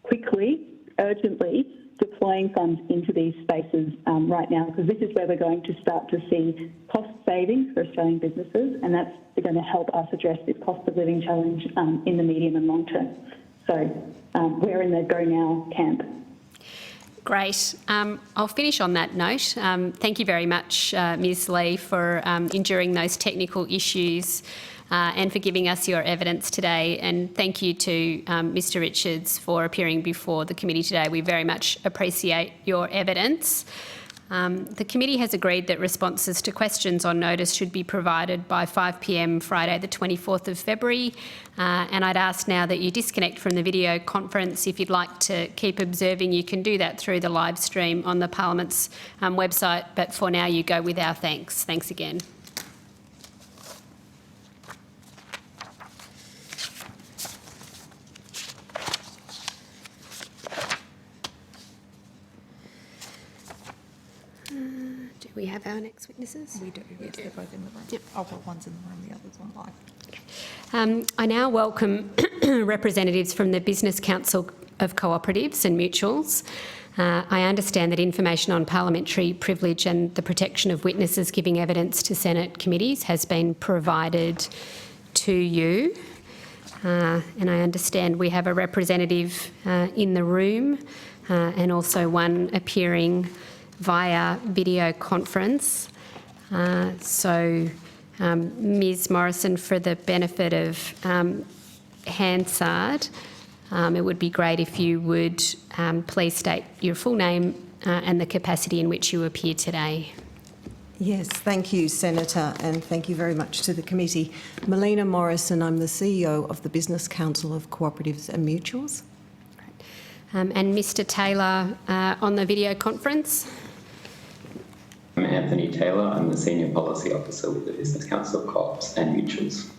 quickly, urgently, deploying funds into these spaces right now, because this is where we're going to start to see cost savings for Australian businesses, and that's going to help us address this cost of living challenge in the medium and long term. So we're in the go now camp. Great. I'll finish on that note. Thank you very much, Ms Lee, for enduring those technical issues and for giving us your evidence today. And thank you to Mr Richards for appearing before the committee today. We very much appreciate your evidence. The committee has agreed that responses to questions on notice should be provided by 5 p.m. Friday the 24th of February. And I'd ask now that you disconnect from the video conference. If you'd like to keep observing, you can do that through the live stream on the Parliament's website. But for now, you go with our thanks. Thanks again. Do we have our next witnesses? We do, yes, they're both in the room. Yep. Oh, well, one's in the room, the other's online. I now welcome representatives from the Business Council of Cooperatives and Mutuals. I understand that information on parliamentary privilege and the protection of witnesses giving evidence to Senate committees has been provided to you. And I understand we have a representative in the room and also one appearing via video conference. Ms Morrison, for the benefit of Hansard, it would be great if you would please state your full name and the capacity in which you appear today. Yes, thank you, Senator, and thank you very much to the committee. Melina Morrison, I'm the CEO of the Business Council of Cooperatives and Mutuals. And Mr Taylor on the video conference. I'm Anthony Taylor. I'm the Senior Policy Officer with the Business Council of Co-ops and Mutuals.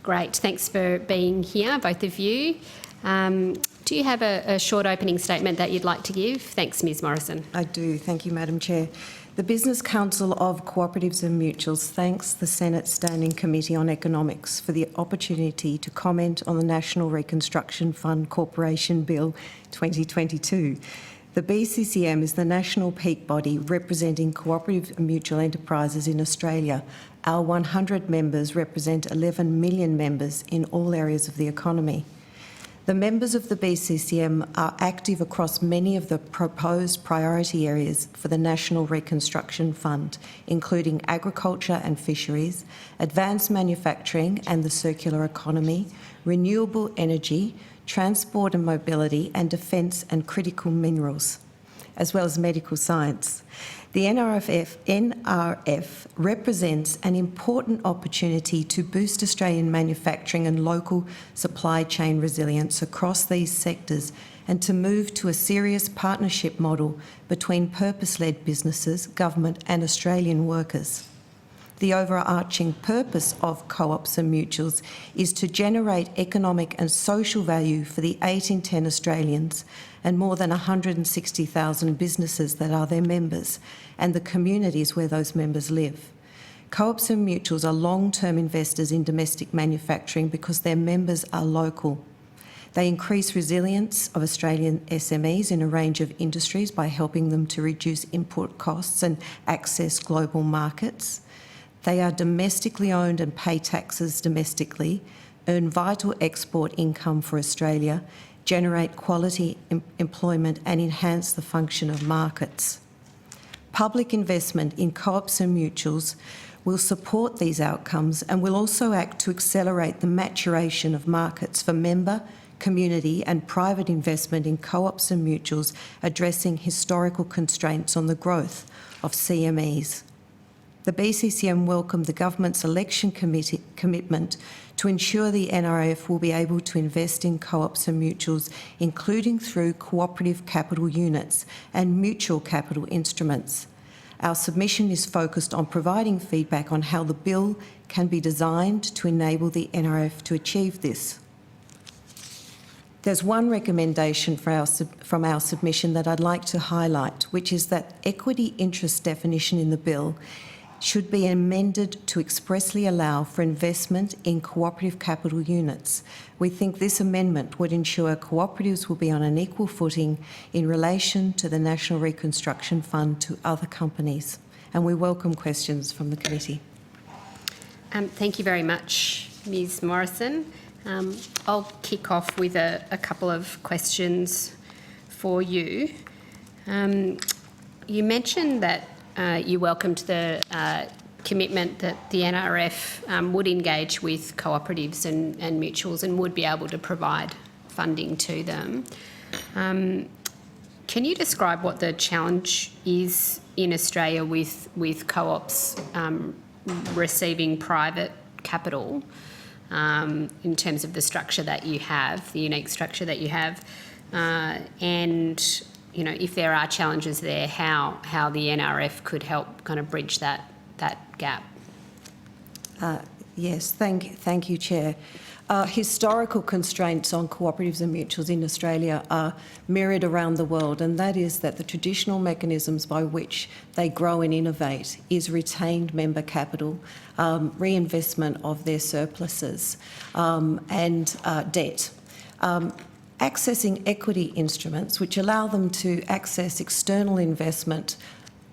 Great. Thanks for being here, both of you. Do you have a short opening statement that you'd like to give? Thanks, Ms Morrison. I do. Thank you, Madam Chair. The Business Council of Cooperatives and Mutuals thanks the Senate Standing Committee on Economics for the opportunity to comment on the National Reconstruction Fund Corporation Bill 2022. The BCCM is the national peak body representing cooperative and mutual enterprises in Australia. Our 100 members represent 11 million members in all areas of the economy. The members of the BCCM are active across many of the proposed priority areas for the National Reconstruction Fund, including agriculture and fisheries, advanced manufacturing and the circular economy, renewable energy, transport and mobility, and defence and critical minerals, as well as medical science. The NRF represents an important opportunity to boost Australian manufacturing and local supply chain resilience across these sectors and to move to a serious partnership model between purpose-led businesses, government and Australian workers. The overarching purpose of co-ops and mutuals is to generate economic and social value for the 8 in 10 Australians and more than 160,000 businesses that are their members and the communities where those members live. Co-ops and mutuals are long-term investors in domestic manufacturing because their members are local. They increase resilience of Australian SMEs in a range of industries by helping them to reduce input costs and access global markets. They are domestically owned and pay taxes domestically, earn vital export income for Australia, generate quality employment and enhance the function of markets. Public investment in co-ops and mutuals will support these outcomes and will also act to accelerate the maturation of markets for member, community and private investment in co-ops and mutuals, addressing historical constraints on the growth of CMEs. The BCCM welcomed the government's election committee commitment to ensure the NRF will be able to invest in co-ops and mutuals, including through cooperative capital units and mutual capital instruments. Our submission is focused on providing feedback on how the bill can be designed to enable the NRF to achieve this. There's one recommendation from our submission that I'd like to highlight, which is that equity interest definition in the bill should be amended to expressly allow for investment in cooperative capital units. We think this amendment would ensure cooperatives will be on an equal footing in relation to the National Reconstruction Fund to other companies. And we welcome questions from the committee. Thank you very much, Ms Morrison. I'll kick off with a couple of questions for you. You mentioned that you welcomed the commitment that the NRF would engage with cooperatives and mutuals and would be able to provide funding to them. Can you describe what the challenge is in Australia with co-ops receiving private capital in terms of the structure that you have, the unique structure that you have, and you know, if there are challenges there, how the NRF could help kind of bridge that gap? Yes, thank you, Chair. Historical constraints on cooperatives and mutuals in Australia are mirrored around the world, and that is that the traditional mechanisms by which they grow and innovate is retained member capital, reinvestment of their surpluses, and debt. Accessing equity instruments which allow them to access external investment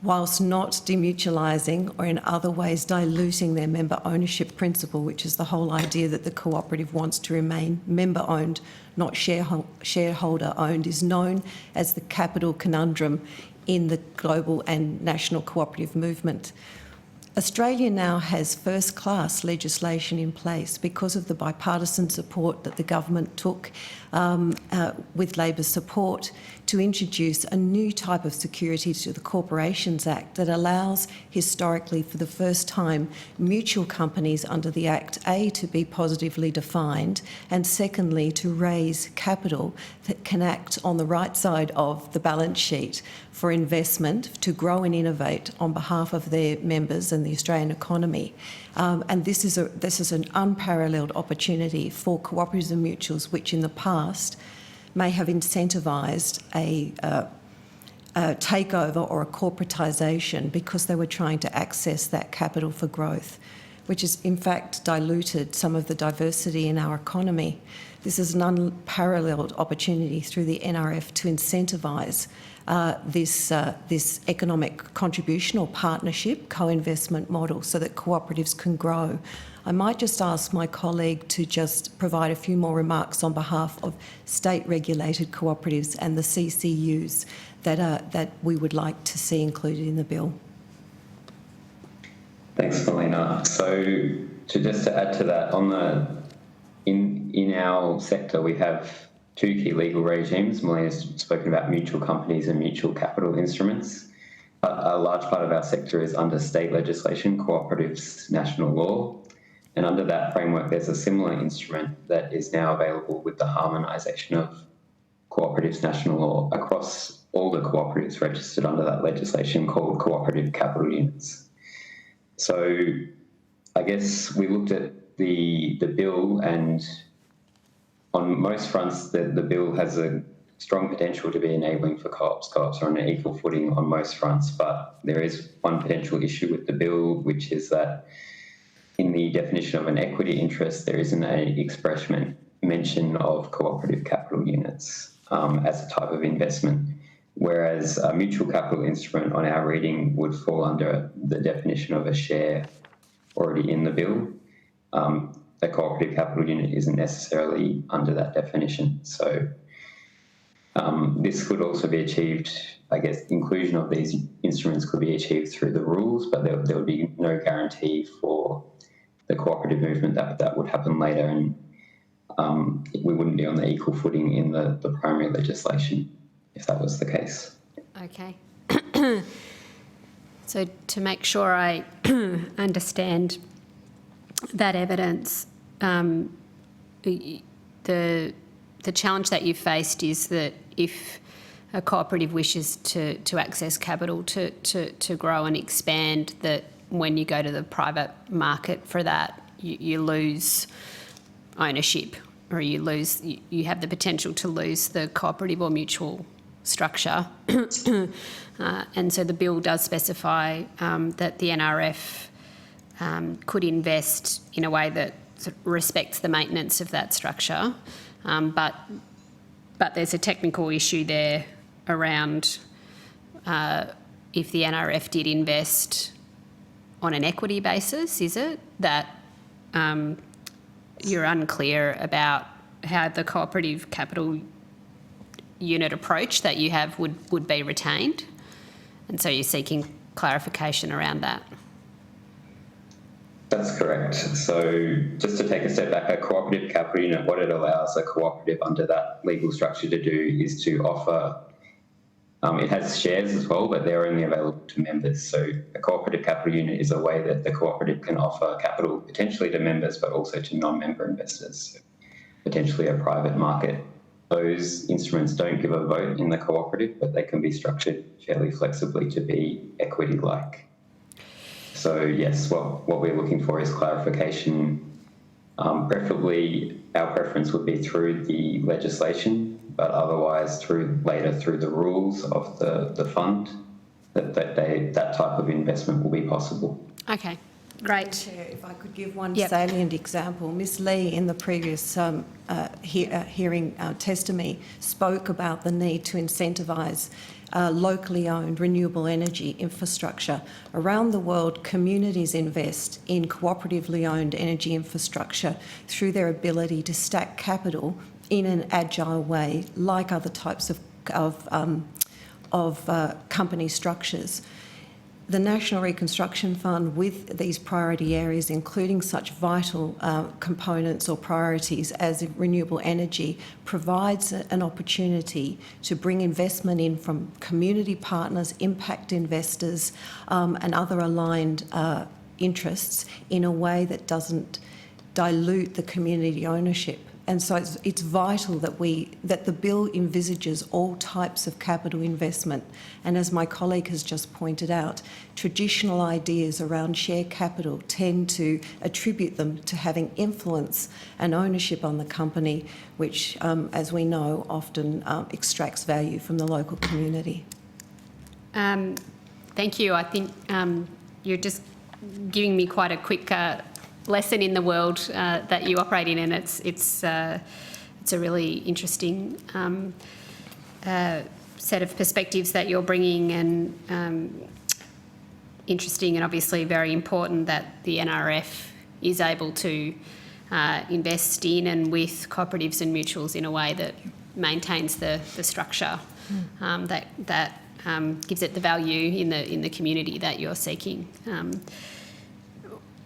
whilst not demutualising or in other ways diluting their member ownership principle, which is the whole idea that the cooperative wants to remain member-owned, not shareholder-owned, is known as the capital conundrum in the global and national cooperative movement. Australia now has first-class legislation in place because of the bipartisan support that the government took with Labor's support to introduce a new type of security to the Corporations Act that allows, historically for the first time, mutual companies under the Act, A, to be positively defined, and secondly, to raise capital that can act on the right side of the balance sheet for investment to grow and innovate on behalf of their members and the Australian economy. And this is an unparalleled opportunity for cooperatives and mutuals which in the past may have incentivised a takeover or a corporatisation because they were trying to access that capital for growth, which has in fact diluted some of the diversity in our economy. This is an unparalleled opportunity through the NRF to incentivise this economic contribution or partnership co-investment model so that cooperatives can grow. I might just ask my colleague to just provide a few more remarks on behalf of state-regulated cooperatives and the CCUs that we would like to see included in the bill. Thanks, Melina. So to add to that, in our sector we have two key legal regimes. Melina's spoken about mutual companies and mutual capital instruments. A large part of our sector is under state legislation, cooperatives national law. And under that framework, there's a similar instrument that is now available with the harmonisation of cooperatives national law across all the cooperatives registered under that legislation called cooperative capital units. So I guess we looked at the bill, and on most fronts, the bill has a strong potential to be enabling for co-ops. Co-ops are on an equal footing on most fronts, but there is one potential issue with the bill, which is that in the definition of an equity interest, there isn't an express mention of cooperative capital units as a type of investment, whereas a mutual capital instrument on our reading would fall under the definition of a share already in the bill. A cooperative capital unit isn't necessarily under that definition. So this could also be achieved, I guess, inclusion of these instruments could be achieved through the rules, but there would be no guarantee for the cooperative movement that would happen later, and we wouldn't be on the equal footing in the primary legislation if that was the case. Okay. So to make sure I understand that evidence, the challenge that you've faced is that if a cooperative wishes to access capital to grow and expand, that when you go to the private market for that, you lose ownership, or you have the potential to lose the cooperative or mutual structure. And so the bill does specify that the NRF could invest in a way that sort of respects the maintenance of that structure. But there's a technical issue there around if the NRF did invest on an equity basis, is it that you're unclear about how the cooperative capital unit approach that you have would be retained? And so you're seeking clarification around that. That's correct. So just to take a step back, a cooperative capital unit, what it allows a cooperative under that legal structure to do is to offer, it has shares as well, but they're only available to members. So a cooperative capital unit is a way that the cooperative can offer capital potentially to members, but also to non-member investors, so potentially a private market. Those instruments don't give a vote in the cooperative, but they can be structured fairly flexibly to be equity-like. So yes, what we're looking for is clarification. Preferably, our preference would be through the legislation, but otherwise later through the rules of the fund, that type of investment will be possible. Okay, great. Chair, if I could give one salient example. Ms Lee, in the previous hearing testimony, spoke about the need to incentivise locally owned renewable energy infrastructure. Around the world, communities invest in cooperatively owned energy infrastructure through their ability to stack capital in an agile way, like other types of company structures. The National Reconstruction Fund, with these priority areas, including such vital components or priorities as renewable energy, provides an opportunity to bring investment in from community partners, impact investors, and other aligned interests in a way that doesn't dilute the community ownership. And so it's vital that the bill envisages all types of capital investment. And as my colleague has just pointed out, traditional ideas around share capital tend to attribute them to having influence and ownership on the company, which, as we know, often extracts value from the local community. Thank you. I think you're just giving me quite a quick lesson in the world that you operate in, and it's a really interesting set of perspectives that you're bringing, and interesting and obviously very important that the NRF is able to invest in and with cooperatives and mutuals in a way that maintains the structure that gives it the value in the community that you're seeking.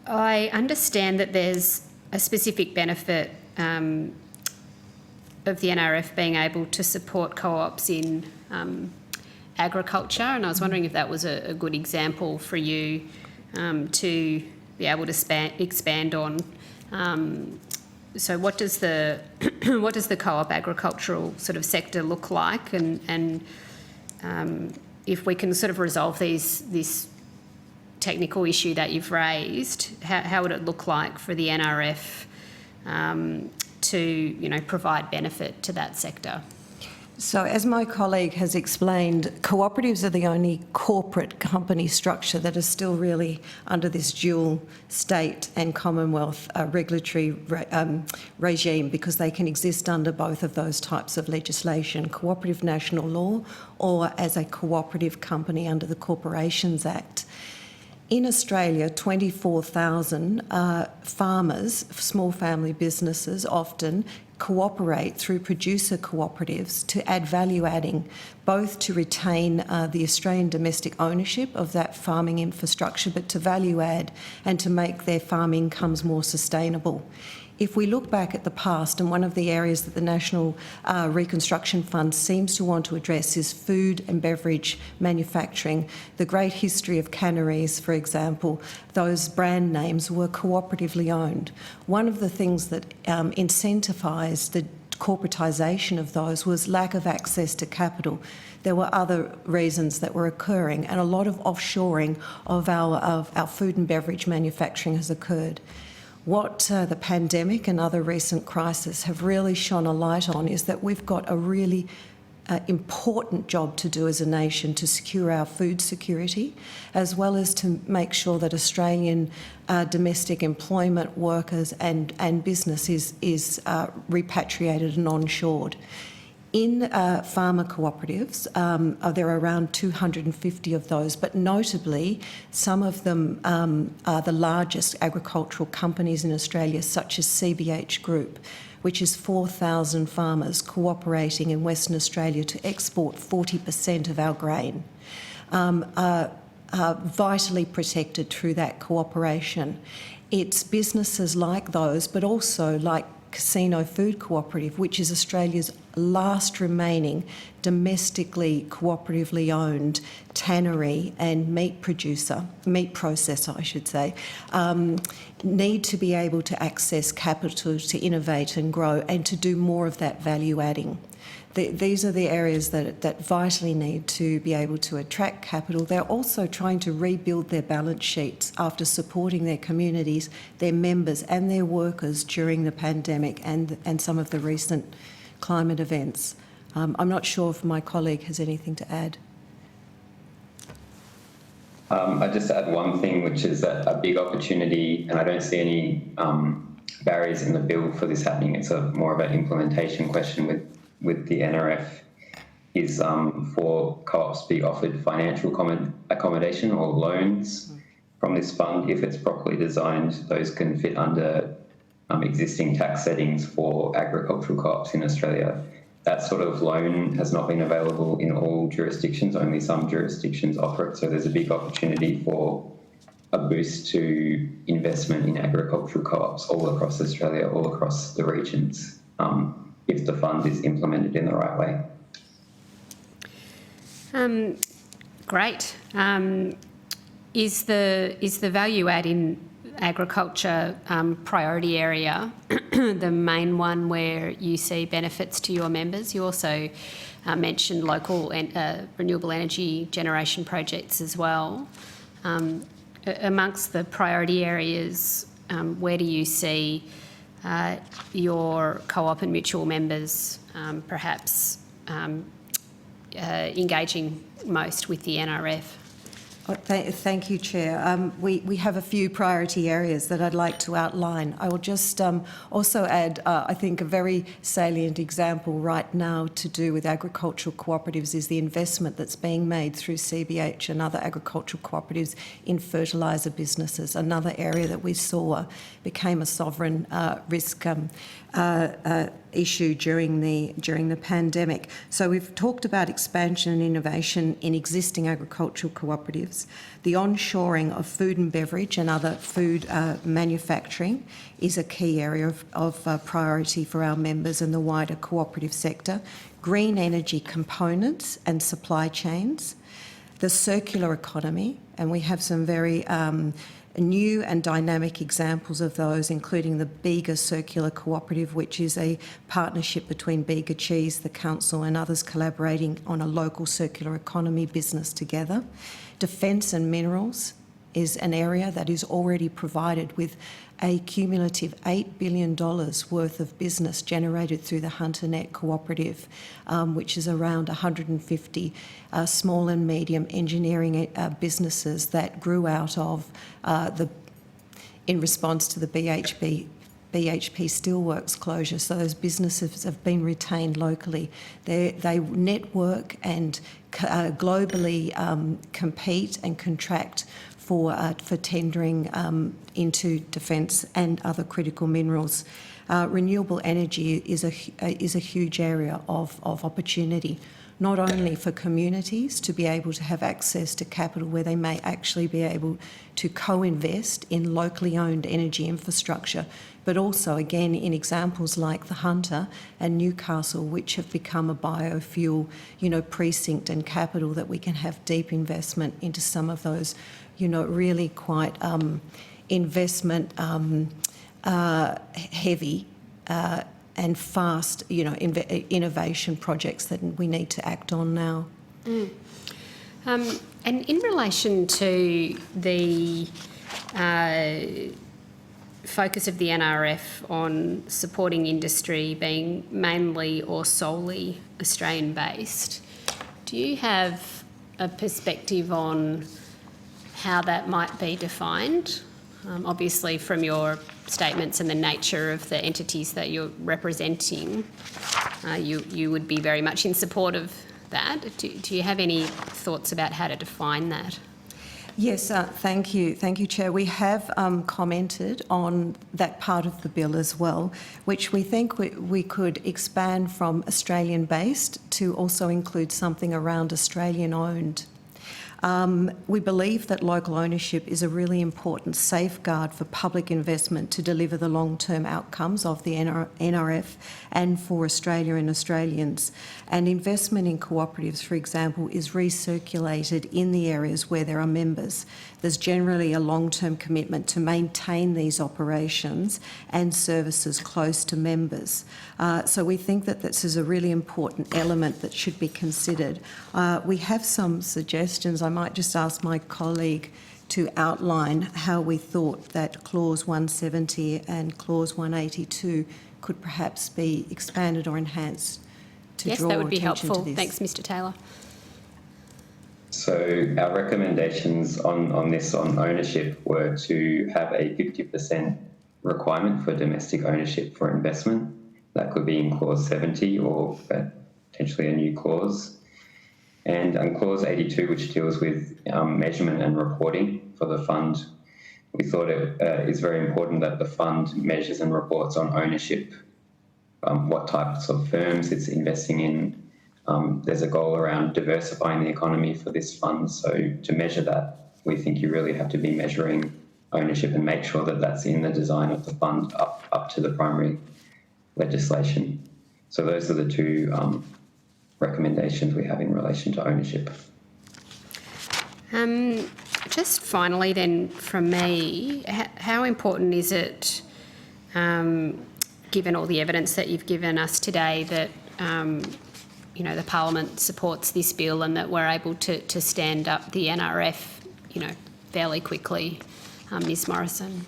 I understand that there's a specific benefit of the NRF being able to support co-ops in agriculture, and I was wondering if that was a good example for you to be able to expand on. So what does the co-op agricultural sort of sector look like, and if we can sort of resolve this technical issue that you've raised, how would it look like for the NRF to provide benefit to that sector? So as my colleague has explained, cooperatives are the only corporate company structure that is still really under this dual state and Commonwealth regulatory regime, because they can exist under both of those types of legislation, cooperative national law or as a cooperative company under the Corporations Act. In Australia, 24,000 farmers, small family businesses often, cooperate through producer cooperatives to add value adding, both to retain the Australian domestic ownership of that farming infrastructure, but to value add and to make their farm incomes more sustainable. if we look back at the past, and one of the areas that the National Reconstruction Fund seems to want to address is food and beverage manufacturing. The great history of canneries, for example, those brand names were cooperatively owned. One of the things that incentivised the corporatisation of those was lack of access to capital. There were other reasons that were occurring, and a lot of offshoring of our food and beverage manufacturing has occurred. What the pandemic and other recent crises have really shone a light on is that we've got a really important job to do as a nation to secure our food security, as well as to make sure that Australian domestic employment workers and business is repatriated and onshored. In farmer cooperatives, there are around 250 of those, but notably some of them are the largest agricultural companies in Australia, such as CBH Group, which is 4,000 farmers cooperating in Western Australia to export 40% of our grain, are vitally protected through that cooperation. It's businesses like those, but also like Casino Food Cooperative, which is Australia's last remaining domestically cooperatively owned tannery and meat processor, I should say, need to be able to access capital to innovate and grow and to do more of that value adding. These are the areas that vitally need to be able to attract capital. They're also trying to rebuild their balance sheets after supporting their communities, their members and their workers during the pandemic and some of the recent climate events. I'm not sure if my colleague has anything to add. I just add one thing, which is that a big opportunity, and I don't see any barriers in the bill for this happening. It's more of an implementation question with the NRF, is for co-ops be offered financial accommodation or loans from this fund. If it's properly designed, those can fit under existing tax settings for agricultural co-ops in Australia. That sort of loan has not been available in all jurisdictions, only some jurisdictions offer it. So there's a big opportunity for a boost to investment in agricultural co-ops all across Australia, all across the regions, if the fund is implemented in the right way. Great. Is the value add in agriculture priority area the main one where you see benefits to your members? You also mentioned local renewable energy generation projects as well. Amongst the priority areas, where do you see your co-op and mutual members perhaps engaging most with the NRF? Thank you, Chair. We have a few priority areas that I'd like to outline. I will just also add, I think, a very salient example right now to do with agricultural cooperatives is the investment that's being made through CBH and other agricultural cooperatives in fertiliser businesses, another area that we saw became a sovereign risk issue during the pandemic. So we've talked about expansion and innovation in existing agricultural cooperatives. The onshoring of food and beverage and other food manufacturing is a key area of priority for our members and the wider cooperative sector. Green energy components and supply chains. The circular economy, and we have some very new and dynamic examples of those, including the Bega Circular Cooperative, which is a partnership between Bega Cheese, the council and others collaborating on a local circular economy business together. Defence and minerals is an area that is already provided with a cumulative $8 billion worth of business generated through the HunterNet Cooperative, which is around 150 small and medium engineering businesses that grew out of in response to the BHP Steelworks closure. So those businesses have been retained locally. They network and globally compete and contract for tendering into defence and other critical minerals. Renewable energy is a huge area of opportunity, not only for communities to be able to have access to capital where they may actually be able to co-invest in locally owned energy infrastructure, but also, again, in examples like the Hunter and Newcastle, which have become a biofuel, precinct and capital, that we can have deep investment into some of those, really quite investment heavy and fast, innovation projects that we need to act on now. And in relation to the focus of the NRF on supporting industry being mainly or solely Australian-based, do you have a perspective on how that might be defined? Obviously, from your statements and the nature of the entities that you're representing, you would be very much in support of that. Do you have any thoughts about how to define that? Yes, thank you. Thank you, Chair. We have commented on that part of the bill as well, which we think we could expand from Australian-based to also include something around Australian-owned. We believe that local ownership is a really important safeguard for public investment to deliver the long-term outcomes of the NRF and for Australia and Australians. And investment in cooperatives, for example, is recirculated in the areas where there are members. There's generally a long-term commitment to maintain these operations and services close to members. So we think that this is a really important element that should be considered. We have some suggestions. I might just ask my colleague to outline how we thought that Clause 170 and Clause 182 could perhaps be expanded or enhanced to yes, draw that would be attention helpful. to this. Thanks, Mr. Taylor. So our recommendations on ownership were to have a 50% requirement for domestic ownership for investment. That could be in Clause 70 or potentially a new clause. And on Clause 82, which deals with measurement and reporting for the fund, we thought it is very important that the fund measures and reports on ownership, what types of firms it's investing in. There's a goal around diversifying the economy for this fund. So to measure that, we think you really have to be measuring ownership and make sure that that's in the design of the fund up to the primary legislation. So those are the two recommendations we have in relation to ownership. Just finally then from me, how important is it, given all the evidence that you've given us today, that the Parliament supports this bill and that we're able to stand up the NRF, fairly quickly? Ms Morrison.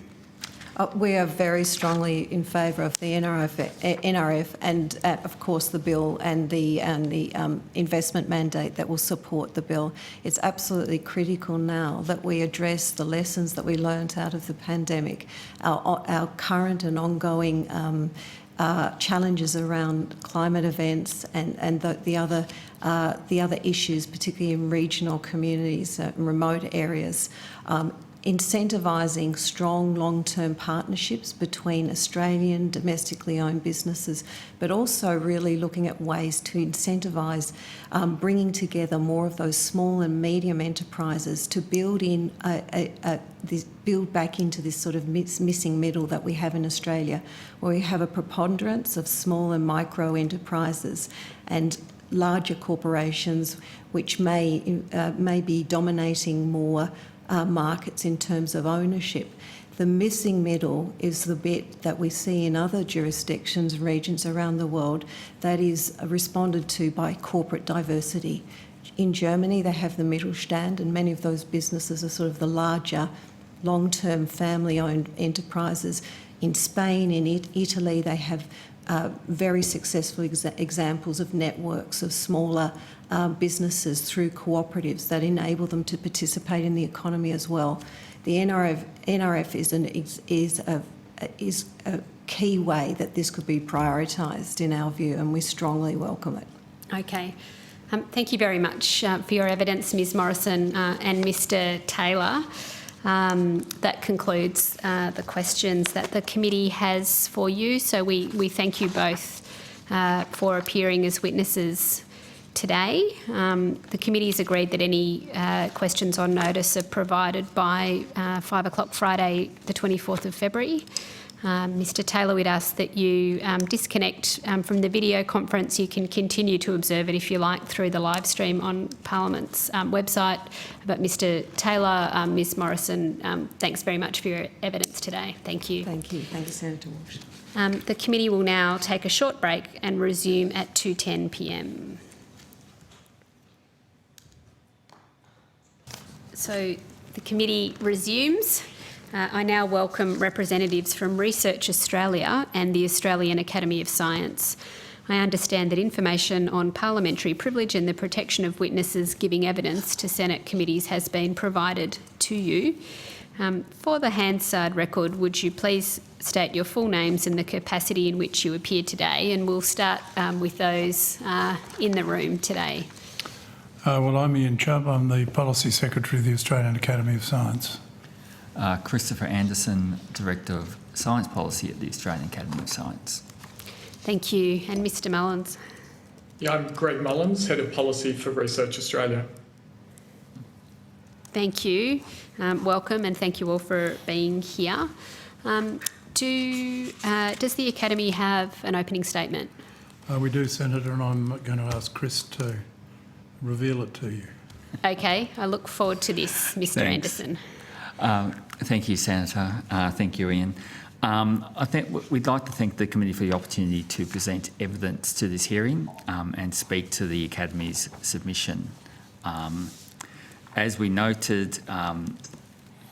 We are very strongly in favour of the NRF and of course, the bill and the investment mandate that will support the bill. It's absolutely critical now that we address the lessons that we learned out of the pandemic, our current and ongoing challenges around climate events and the other issues, particularly in regional communities, remote areas. Incentivising strong long-term partnerships between Australian domestically owned businesses, but also really looking at ways to incentivise bringing together more of those small and medium enterprises to build in build back into this sort of missing middle that we have in Australia, where we have a preponderance of small and micro enterprises and larger corporations which may be dominating more markets in terms of ownership. The missing middle is the bit that we see in other jurisdictions and regions around the world that is responded to by corporate diversity. In Germany, they have the Mittelstand, and many of those businesses are sort of the larger, long-term family-owned enterprises. In Spain, in Italy, they have very successful examples of networks of smaller businesses through cooperatives that enable them to participate in the economy as well. The NRF is a key way that this could be prioritised in our view, and we strongly welcome it. Okay. Thank you very much for your evidence, Ms Morrison and Mr Taylor. That concludes the questions that the committee has for you. So we thank you both for appearing as witnesses today. The committee has agreed that any questions on notice are provided by 5 o'clock Friday, the 24th of February. Mr Taylor, we'd ask that you disconnect from the video conference. You can continue to observe it if you like through the live stream on Parliament's website. But Mr Taylor, Ms Morrison, thanks very much for your evidence today. Thank you. Thank you. Thank you, Senator Walsh. The committee will now take a short break and resume at 2:10 p.m. So the committee resumes. I now welcome representatives from Research Australia and the Australian Academy of Science. I understand that information on parliamentary privilege and the protection of witnesses giving evidence to Senate committees has been provided to you. For the Hansard record, would you please state your full names and the capacity in which you appear today? And we'll start with those in the room today. Well, I'm Ian Chubb. I'm the Policy Secretary of the Australian Academy of Science. Christopher Anderson, Director of Science Policy at the Australian Academy of Science. Thank you. And Mr Mullins. Yeah, I'm Greg Mullins, Head of Policy for Research Australia. Thank you. Welcome, and thank you all for being here. Does the Academy have an opening statement? We do, Senator, and I'm going to ask Chris to reveal it to you. Okay, I look forward to this, Mr Anderson. Thank you, Senator. Thank you, Ian. I think we'd like to thank the committee for the opportunity to present evidence to this hearing and speak to the Academy's submission. As we noted,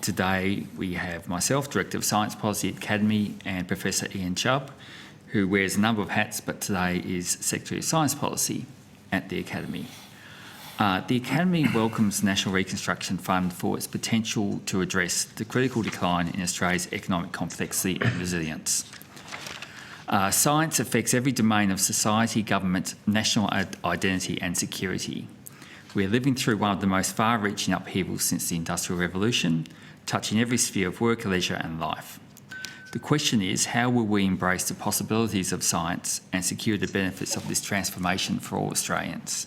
today we have myself, Director of Science Policy at Academy, and Professor Ian Chubb, who wears a number of hats but today is Secretary of Science Policy at the Academy. The Academy welcomes the National Reconstruction Fund for its potential to address the critical decline in Australia's economic complexity and resilience. Science affects every domain of society, government, national identity and security. We are living through one of the most far-reaching upheavals since the Industrial Revolution, touching every sphere of work, leisure and life. The question is, how will we embrace the possibilities of science and secure the benefits of this transformation for all Australians?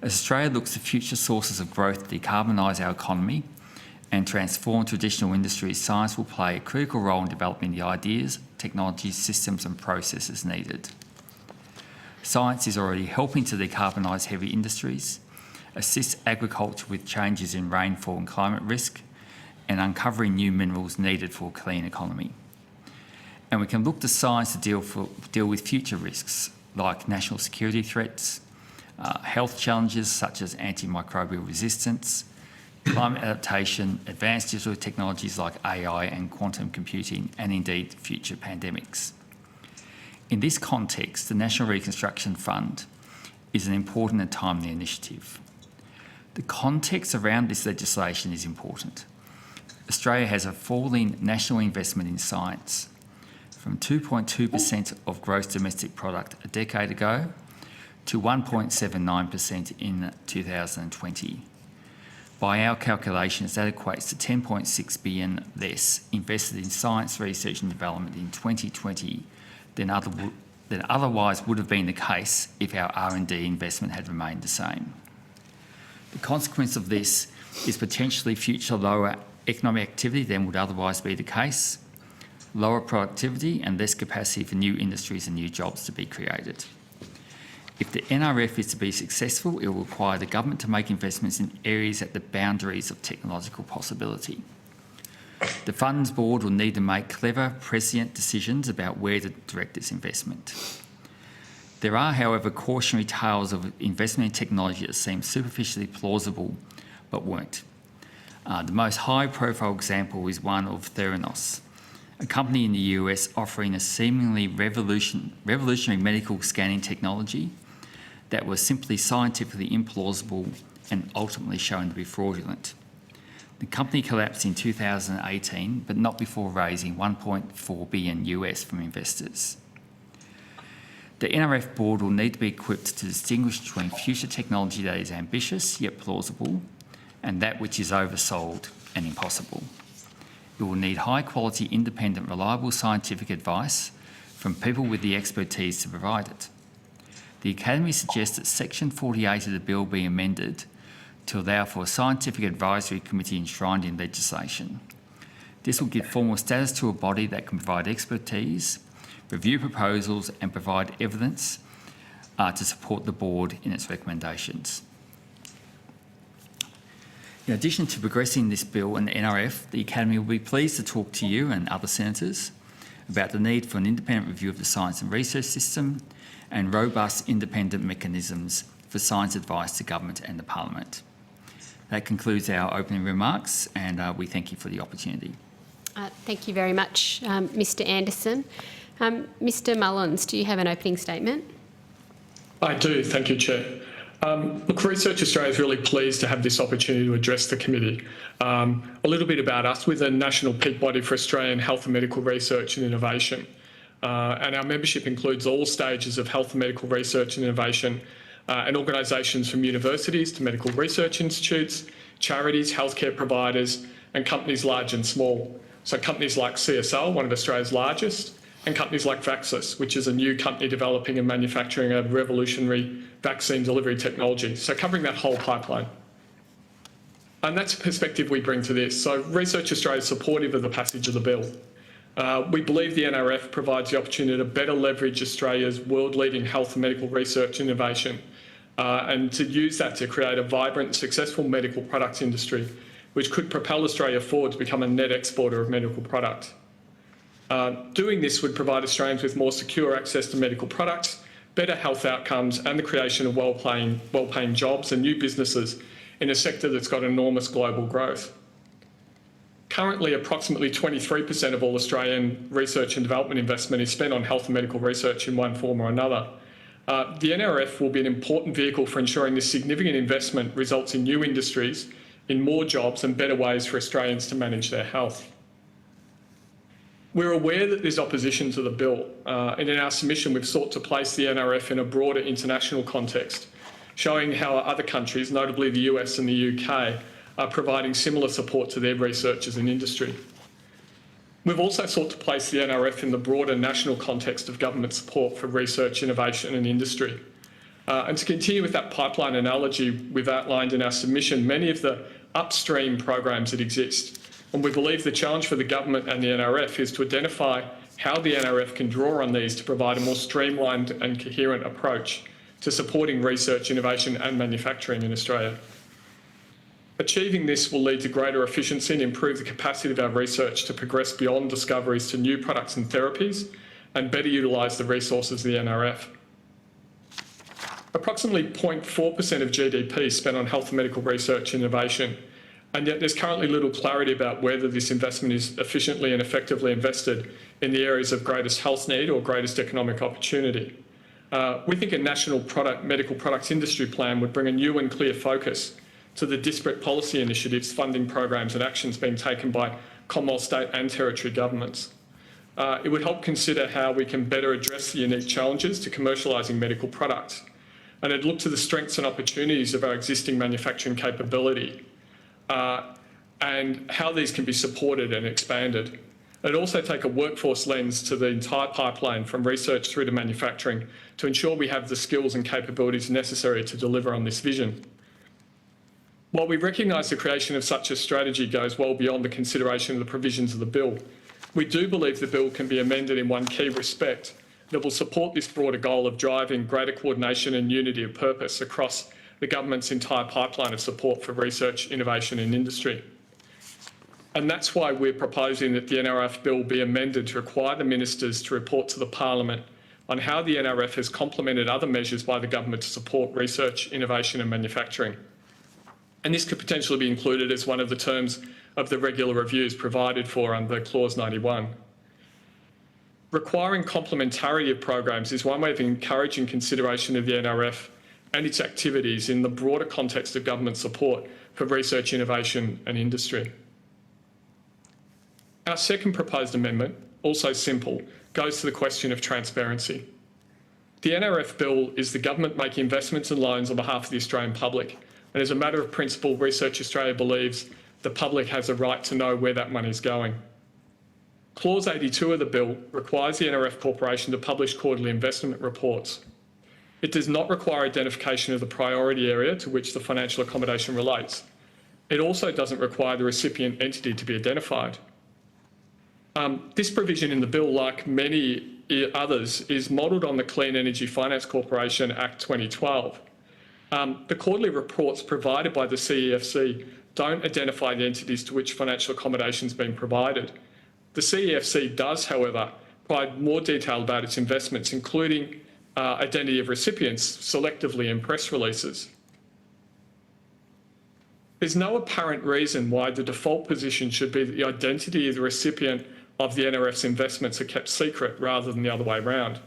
As Australia looks to future sources of growth to decarbonise our economy and transform traditional industries, science will play a critical role in developing the ideas, technologies, systems and processes needed. Science is already helping to decarbonise heavy industries, assist agriculture with changes in rainfall and climate risk, and uncovering new minerals needed for a clean economy. And we can look to science to deal with future risks like national security threats, health challenges such as antimicrobial resistance, climate adaptation, advanced digital technologies like AI and quantum computing, and indeed future pandemics. In this context, the National Reconstruction Fund is an important and timely initiative. The context around this legislation is important. Australia has a falling national investment in science from 2.2% of gross domestic product a decade ago to 1.79% in 2020. By our calculations, that equates to $10.6 billion less invested in science, research and development in 2020 than otherwise would have been the case if our R&D investment had remained the same. The consequence of this is potentially future lower economic activity than would otherwise be the case, lower productivity and less capacity for new industries and new jobs to be created. If the NRF is to be successful, it will require the government to make investments in areas at the boundaries of technological possibility. The Fund's board will need to make clever, prescient decisions about where to direct its investment. There are, however, cautionary tales of investment in technology that seem superficially plausible but weren't. The most high-profile example is one of Theranos, a company in the US offering a seemingly revolutionary medical scanning technology that was simply scientifically implausible and ultimately shown to be fraudulent. The company collapsed in 2018, but not before raising $1.4 billion US from investors. The NRF board will need to be equipped to distinguish between future technology that is ambitious yet plausible and that which is oversold and impossible. It will need high-quality, independent, reliable scientific advice from people with the expertise to provide it. The Academy suggests that Section 48 of the bill be amended to allow for a scientific advisory committee enshrined in legislation. This will give formal status to a body that can provide expertise, review proposals and provide evidence to support the board in its recommendations. In addition to progressing this bill and the NRF, the Academy will be pleased to talk to you and other senators about the need for an independent review of the science and research system and robust independent mechanisms for science advice to government and the Parliament. That concludes our opening remarks, and we thank you for the opportunity. Thank you very much, Mr Anderson. Mr Mullins, do you have an opening statement? I do, thank you, Chair. Look, Research Australia is really pleased to have this opportunity to address the committee. A little bit about us. We're the national peak body for Australian health and medical research and innovation. And our membership includes all stages of health and medical research and innovation and organisations from universities to medical research institutes, charities, healthcare providers and companies large and small. So companies like CSL, one of Australia's largest, and companies like Vaxxus, which is a new company developing and manufacturing a revolutionary vaccine delivery technology. So covering that whole pipeline. And that's the perspective we bring to this. So Research Australia is supportive of the passage of the bill. We believe the NRF provides the opportunity to better leverage Australia's world-leading health and medical research innovation and to use that to create a vibrant, successful medical products industry, which could propel Australia forward to become a net exporter of medical product. Doing this would provide Australians with more secure access to medical products, better health outcomes and the creation of well-paying jobs and new businesses in a sector that's got enormous global growth. Currently, approximately 23% of all Australian research and development investment is spent on health and medical research in one form or another. The NRF will be an important vehicle for ensuring this significant investment results in new industries, in more jobs and better ways for Australians to manage their health. We're aware that there's opposition to the bill, and in our submission we've sought to place the NRF in a broader international context, showing how other countries, notably the US and the UK, are providing similar support to their researchers and industry. We've also sought to place the NRF in the broader national context of government support for research, innovation and industry. And to continue with that pipeline analogy we've outlined in our submission, many of the upstream programs that exist. And we believe the challenge for the government and the NRF is to identify how the NRF can draw on these to provide a more streamlined and coherent approach to supporting research, innovation and manufacturing in Australia. Achieving this will lead to greater efficiency and improve the capacity of our research to progress beyond discoveries to new products and therapies and better utilise the resources of the NRF. Approximately 0.4% of GDP is spent on health and medical research and innovation, and yet there's currently little clarity about whether this investment is efficiently and effectively invested in the areas of greatest health need or greatest economic opportunity. We think a national medical products industry plan would bring a new and clear focus to the disparate policy initiatives, funding programs and actions being taken by Commonwealth, state and territory governments. It would help consider how we can better address the unique challenges to commercialising medical products, and it'd look to the strengths and opportunities of our existing manufacturing capability and how these can be supported and expanded. It'd also take a workforce lens to the entire pipeline from research through to manufacturing to ensure we have the skills and capabilities necessary to deliver on this vision. While we recognise the creation of such a strategy goes well beyond the consideration of the provisions of the bill, we do believe the bill can be amended in one key respect that will support this broader goal of driving greater coordination and unity of purpose across the government's entire pipeline of support for research, innovation and industry. And that's why we're proposing that the NRF bill be amended to require the ministers to report to the Parliament on how the NRF has complemented other measures by the government to support research, innovation and manufacturing. And this could potentially be included as one of the terms of the regular reviews provided for under Clause 91. Requiring complementarity of programs is one way of encouraging consideration of the NRF and its activities in the broader context of government support for research, innovation and industry. Our second proposed amendment, also simple, goes to the question of transparency. The NRF bill is the government making investments and loans on behalf of the Australian public, and as a matter of principle, Research Australia believes the public has a right to know where that money is going. Clause 82 of the bill requires the NRF Corporation to publish quarterly investment reports. It does not require identification of the priority area to which the financial accommodation relates. It also doesn't require the recipient entity to be identified. This provision in the bill, like many others, is modelled on the Clean Energy Finance Corporation Act 2012. The quarterly reports provided by the CEFC don't identify the entities to which financial accommodation has been provided. The CEFC does, however, provide more detail about its investments, including identity of recipients selectively in press releases. There's no apparent reason why the default position should be that the identity of the recipient of the NRF's investments are kept secret rather than the other way around.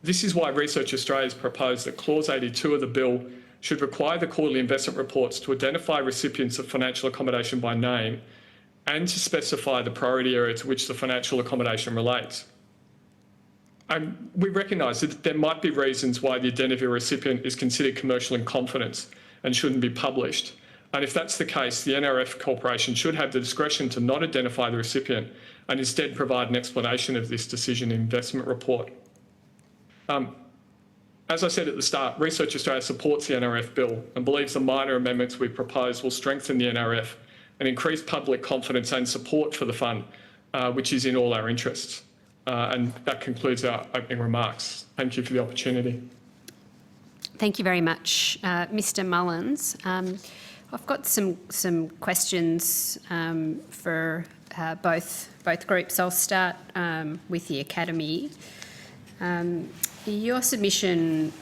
This is why Research Australia has proposed that Clause 82 of the bill should require the quarterly investment reports to identify recipients of financial accommodation by name and to specify the priority area to which the financial accommodation relates. We recognise that there might be reasons why the identity of a recipient is considered commercial in confidence and shouldn't be published. And if that's the case, the NRF Corporation should have the discretion to not identify the recipient and instead provide an explanation of this decision in investment report. As I said at the start, Research Australia supports the NRF bill and believes the minor amendments we propose will strengthen the NRF and increase public confidence and support for the fund, which is in all our interests. And that concludes our opening remarks. Thank you for the opportunity. Thank you very much, Mr. Mullins. I've got some questions for both groups. I'll start with the Academy. Your submission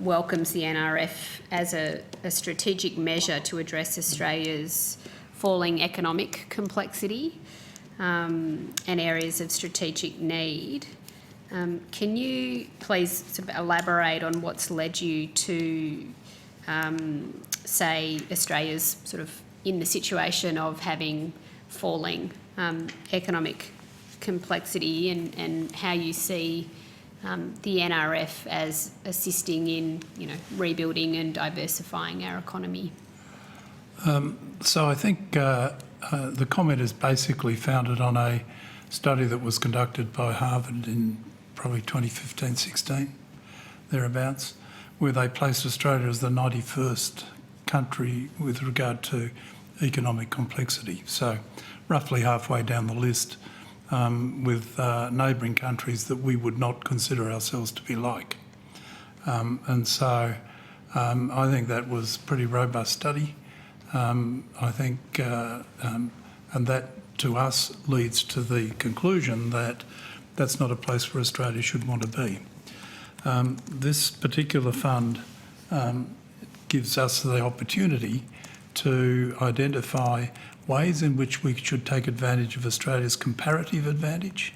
welcomes the NRF as a strategic measure to address Australia's falling economic complexity and areas of strategic need. Can you please sort of elaborate on what's led you to say Australia's sort of in the situation of having falling economic complexity and how you see the NRF as assisting in, rebuilding and diversifying our economy? So I think the comment is basically founded on a study that was conducted by Harvard in probably 2015-16, thereabouts, where they placed Australia as the 91st country with regard to economic complexity. So roughly halfway down the list with neighbouring countries that we would not consider ourselves to be like. And so I think that was a pretty robust study. I think, and that to us leads to the conclusion that that's not a place where Australia should want to be. This particular fund gives us the opportunity to identify ways in which we should take advantage of Australia's comparative advantage.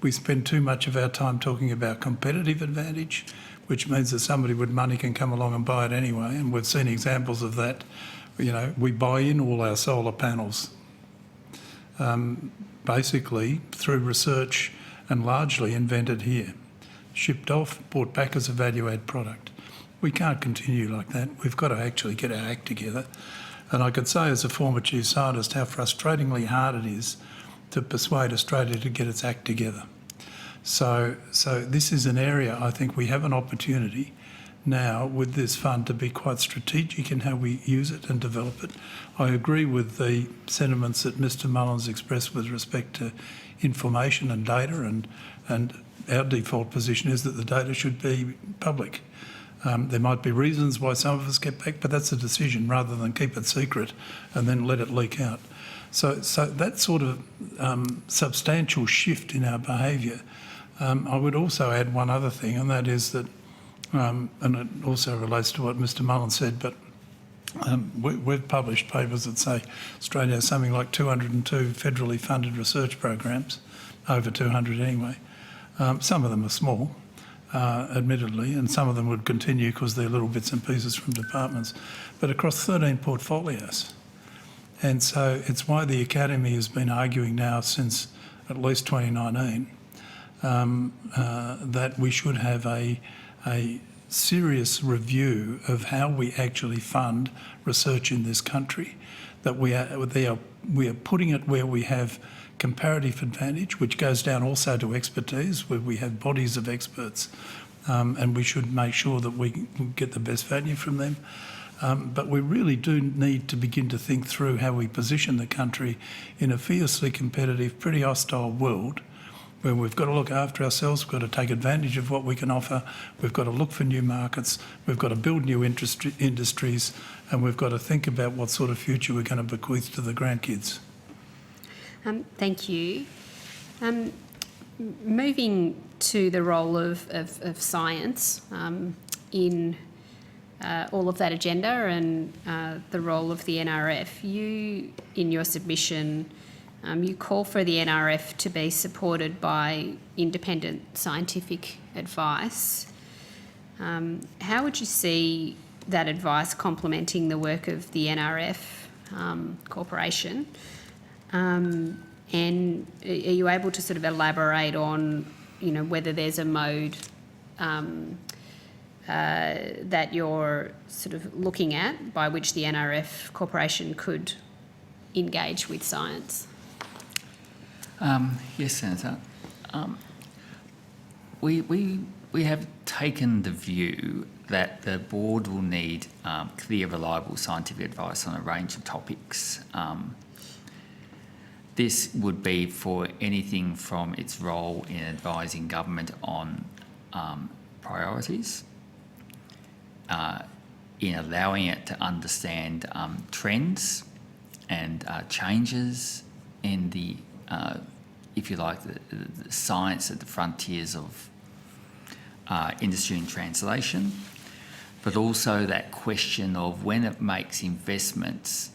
We spend too much of our time talking about competitive advantage, which means that somebody with money can come along and buy it anyway, and we've seen examples of that. We buy in all our solar panels, basically through research and largely invented here, shipped off, bought back as a value-add product. We can't continue like that. We've got to actually get our act together. And I could say as a former chief scientist how frustratingly hard it is to persuade Australia to get its act together. So this is an area I think we have an opportunity now with this fund to be quite strategic in how we use it and develop it. I agree with the sentiments that Mr. Mullins expressed with respect to information and data, and our default position is that the data should be public. There might be reasons why some of us get back, but that's a decision rather than keep it secret and then let it leak out. So that sort of substantial shift in our behaviour. I would also add one other thing, and that is that, and it also relates to what Mr. Mullins said, but we've published papers that say Australia has something like 202 federally funded research programs, over 200 anyway. Some of them are small, admittedly, and some of them would continue because they're little bits and pieces from departments, but across 13 portfolios. And so it's why the Academy has been arguing now since at least 2019 that we should have a serious review of how we actually fund research in this country, that we are putting it where we have comparative advantage, which goes down also to expertise, where we have bodies of experts and we should make sure that we get the best value from them. But we really do need to begin to think through how we position the country in a fiercely competitive, pretty hostile world, where we've got to look after ourselves, we've got to take advantage of what we can offer, we've got to look for new markets, we've got to build new industries, and we've got to think about what sort of future we're going to bequeath to the grandkids. Thank you. Moving to the role of science in all of that agenda and the role of the NRF, you, in your submission, you call for the NRF to be supported by independent scientific advice. How would you see that advice complementing the work of the NRF Corporation? And are you able to sort of elaborate on, whether there's a mode that you're sort of looking at by which the NRF Corporation could engage with science? Yes, Senator. We have taken the view that the board will need clear, reliable scientific advice on a range of topics. This would be for anything from its role in advising government on priorities, in allowing it to understand trends and changes in the, if you like, the science at the frontiers of industry and translation, but also that question of when it makes investments,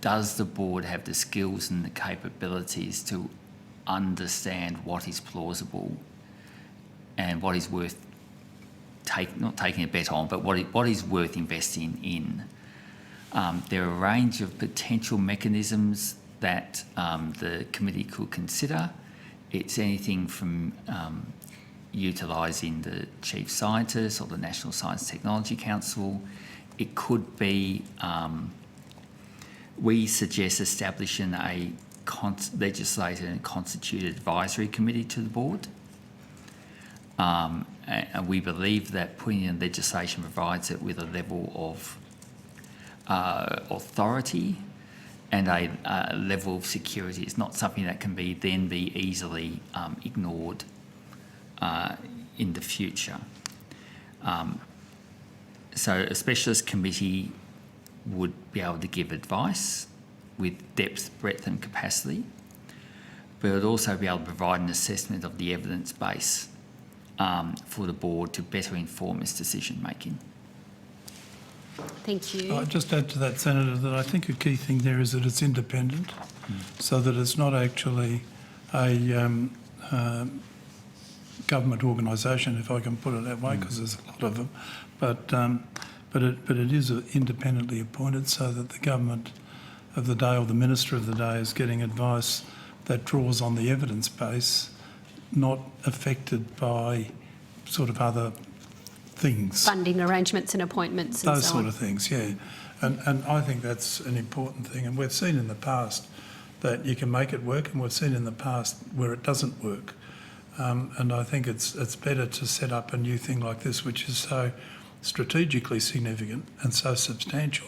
does the board have the skills and the capabilities to understand what is plausible and what is worth not taking a bet on, but what is worth investing in? There are a range of potential mechanisms that the committee could consider. It's anything from utilising the chief scientist or the National Science Technology Council. It could be, we suggest establishing a legislated and constituted advisory committee to the board. And we believe that putting in legislation provides it with a level of authority and a level of security. It's not something that can be easily ignored in the future. So a specialist committee would be able to give advice with depth, breadth and capacity, but it would also be able to provide an assessment of the evidence base for the board to better inform its decision making. Thank you. I'd just add to that, Senator, that I think a key thing there is that it's independent, so that it's not actually a government organisation, if I can put it that way, because there's a lot of them. But it is independently appointed, so that the government of the day or the minister of the day is getting advice that draws on the evidence base, not affected by sort of other things. Funding arrangements and appointments and those so sort on. of things, yeah. And I think that's an important thing. And we've seen in the past that you can make it work, and we've seen in the past where it doesn't work. And I think it's better to set up a new thing like this, which is so strategically significant and so substantial,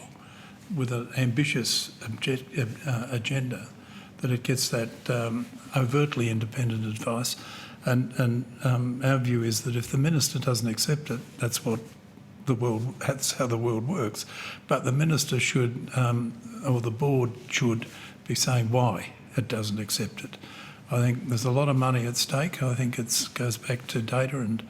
with an ambitious agenda, that it gets that overtly independent advice. And our view is that if the minister doesn't accept it, that's how the world works. But the minister should, or the board should, be saying why it doesn't accept it. I think there's a lot of money at stake. I think it goes back to data and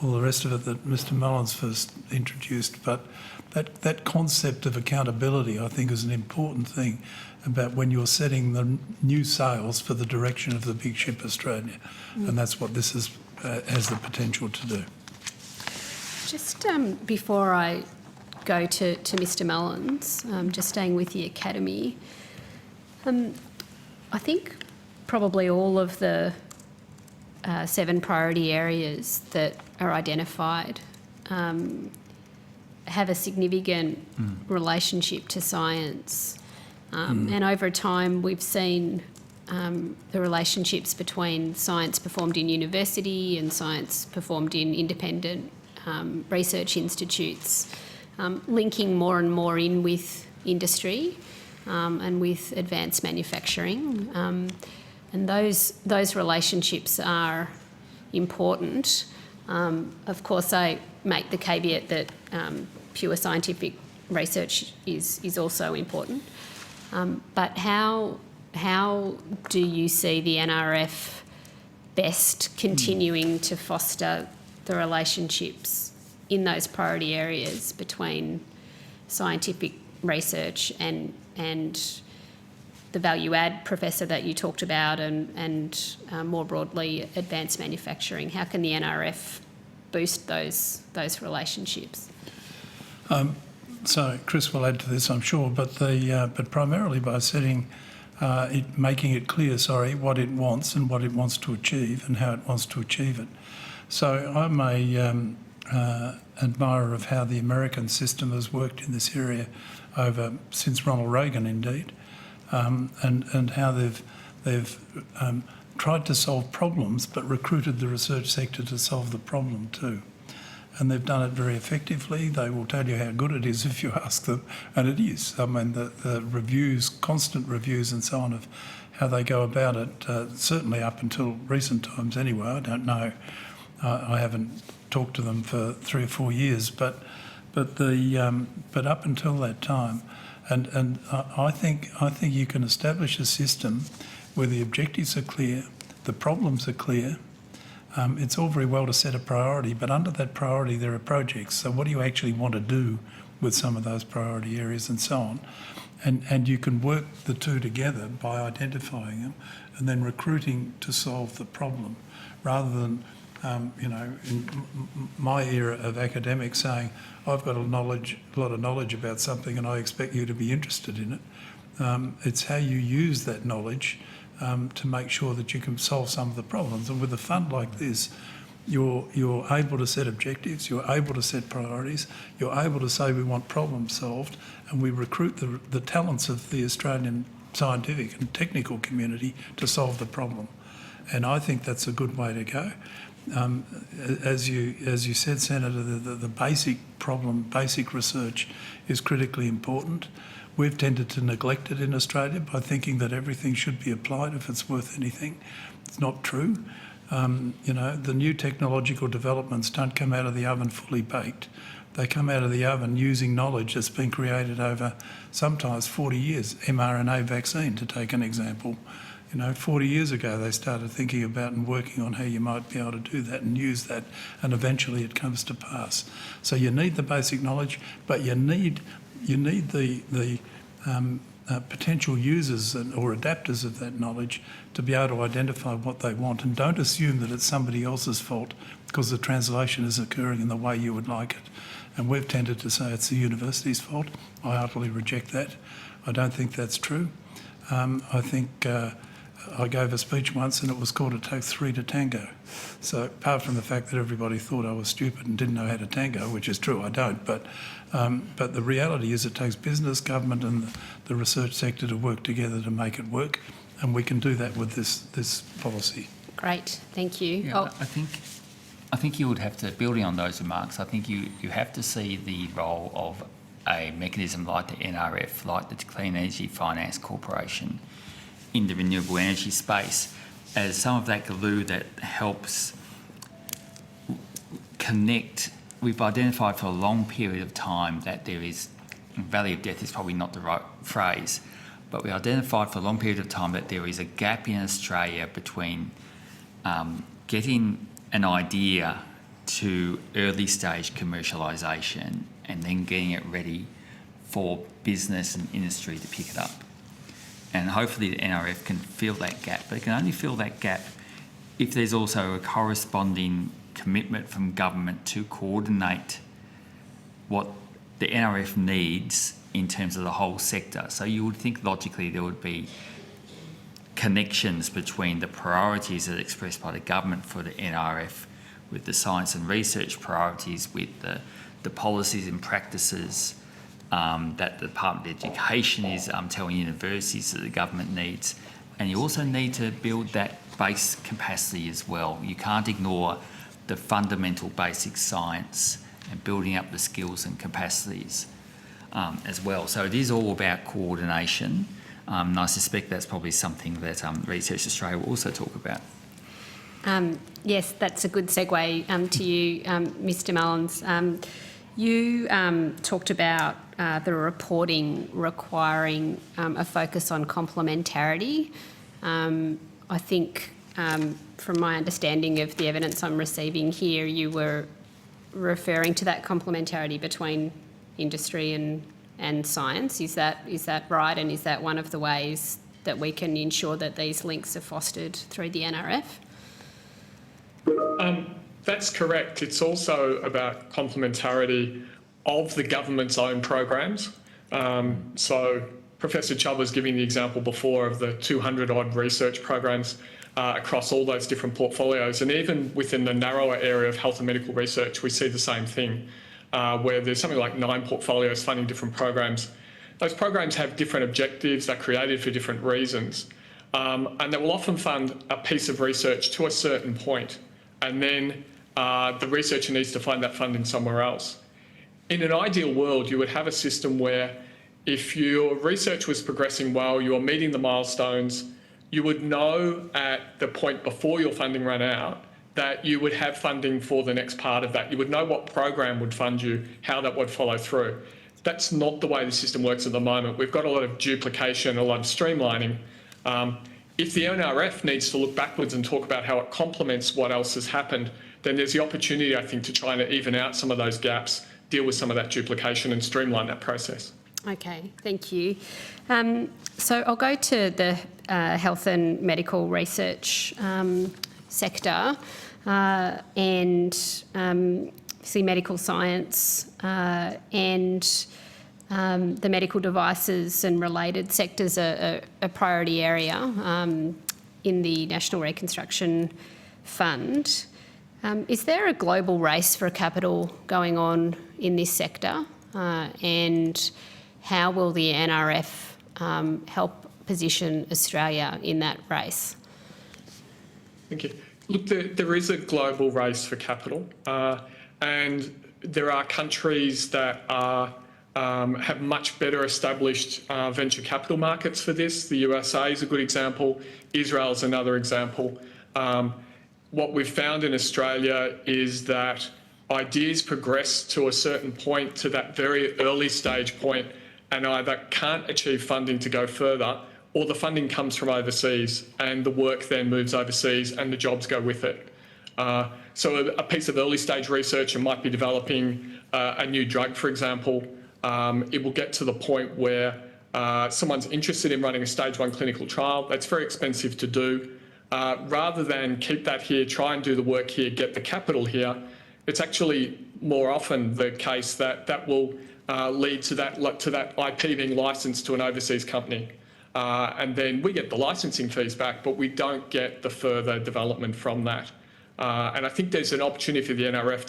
all the rest of it that Mr. Mullins first introduced. But that concept of accountability, I think, is an important thing about when you're setting the new sails for the direction of the big ship Australia. And that's what this has the potential to do. Just before I go to Mr. Mullins, just staying with the Academy, I think probably all of the 7 priority areas that are identified have a significant relationship to science. And over time we've seen the relationships between science performed in university and science performed in independent research institutes, linking more and more in with industry and with advanced manufacturing. And those relationships are important. Of course, I make the caveat that pure scientific research is also important. But how do you see the NRF best continuing to foster the relationships in those priority areas between scientific research and the value add, Professor, that you talked about, and more broadly advanced manufacturing? How can the NRF boost those relationships? So Chris will add to this, I'm sure, but primarily by making it clear, what it wants and what it wants to achieve and how it wants to achieve it. So I'm a admirer of how the American system has worked in this area since Ronald Reagan, indeed, and how they've tried to solve problems but recruited the research sector to solve the problem too. And they've done it very effectively. They will tell you how good it is if you ask them, and it is. I mean, the reviews, constant reviews and so on of how they go about it, certainly up until recent times anyway. I don't know. I haven't talked to them for 3 or 4 years, but up until that time, and I think you can establish a system where the objectives are clear, the problems are clear. It's all very well to set a priority, but under that priority there are projects. So what do you actually want to do with some of those priority areas and so on? And you can work the two together by identifying them and then recruiting to solve the problem, rather than, in my era of academics saying, I've got a lot of knowledge about something and I expect you to be interested in it. It's how you use that knowledge to make sure that you can solve some of the problems. And with a fund like this, you're able to set objectives, you're able to set priorities, you're able to say we want problems solved, and we recruit the talents of the Australian scientific and technical community to solve the problem. And I think that's a good way to go. As you said, Senator, the basic research is critically important. We've tended to neglect it in Australia by thinking that everything should be applied if it's worth anything. It's not true. The new technological developments don't come out of the oven fully baked. They come out of the oven using knowledge that's been created over sometimes 40 years. mRNA vaccine, to take an example. 40 years ago they started thinking about and working on how you might be able to do that and use that, and eventually it comes to pass. So you need the basic knowledge, but you need the potential users or adapters of that knowledge to be able to identify what they want, and don't assume that it's somebody else's fault because the translation is occurring in the way you would like it. And we've tended to say it's the university's fault. I utterly reject that. I don't think that's true. I think I gave a speech once and it was called It Takes Three to Tango. So apart from the fact that everybody thought I was stupid and didn't know how to tango, which is true, I don't, but the reality is it takes business, government and the research sector to work together to make it work, and we can do that with this policy. Great, thank you. Yeah, I think you would have to, building on those remarks, I think you have to see the role of a mechanism like the NRF, like the Clean Energy Finance Corporation, in the renewable energy space as some of that glue that helps connect. We've identified for a long period of time that there is, valley of death is probably not the right phrase, but we identified for a long period of time that there is a gap in Australia between getting an idea to early stage commercialisation and then getting it ready for business and industry to pick it up. And hopefully the NRF can fill that gap, but it can only fill that gap if there's also a corresponding commitment from government to coordinate what the NRF needs in terms of the whole sector. So you would think logically there would be connections between the priorities that are expressed by the government for the NRF with the science and research priorities, with the policies and practices that the Department of Education is telling universities that the government needs, And you also need to build that base capacity as well. You can't ignore the fundamental basic science and building up the skills and capacities as well. So it is all about coordination. And I suspect that's probably something that Research Australia will also talk about. Yes, that's a good segue to you, Mr Mullins. You talked about the reporting requiring a focus on complementarity. I think from my understanding of the evidence I'm receiving here, you were referring to that complementarity between industry and science. Is that right? And is that one of the ways that we can ensure that these links are fostered through the NRF? That's correct. It's also about complementarity of the government's own programs. So Professor Chubb was giving the example before of the 200-odd research programs across all those different portfolios. And even within the narrower area of health and medical research, we see the same thing, where there's something like 9 portfolios funding different programs. Those programs have different objectives. They're created for different reasons. And they will often fund a piece of research to a certain point. And then the researcher needs to find that funding somewhere else. In an ideal world, you would have a system where if your research was progressing well, you were meeting the milestones, you would know at the point before your funding ran out that you would have funding for the next part of that. You would know what program would fund you, how that would follow through. That's not the way the system works at the moment. We've got a lot of duplication, a lot of streamlining. If the NRF needs to look backwards and talk about how it complements what else has happened, then there's the opportunity, I think, to try and even out some of those gaps, deal with some of that duplication and streamline that process. Okay, thank you. So I'll go to the health and medical research sector and see medical science and the medical devices and related sectors are a priority area in the National Reconstruction Fund. Is there a global race for capital going on in this sector? And how will the NRF help position Australia in that race? Thank you. Look, there is a global race for capital, and there are countries that have much better established venture capital markets for this. The USA is a good example. Israel is another example. What we've found in Australia is that ideas progress to a certain point, to that very early stage point, and either can't achieve funding to go further, or the funding comes from overseas and the work then moves overseas and the jobs go with it. So a piece of early stage research, it might be developing a new drug, for example. It will get to the point where someone's interested in running a stage 1 clinical trial. That's very expensive to do. Rather than keep that here, try and do the work here, get the capital here, it's actually more often the case that that will lead to that IP being licensed to an overseas company. And then we get the licensing fees back, but we don't get the further development from that. And I think there's an opportunity for the NRF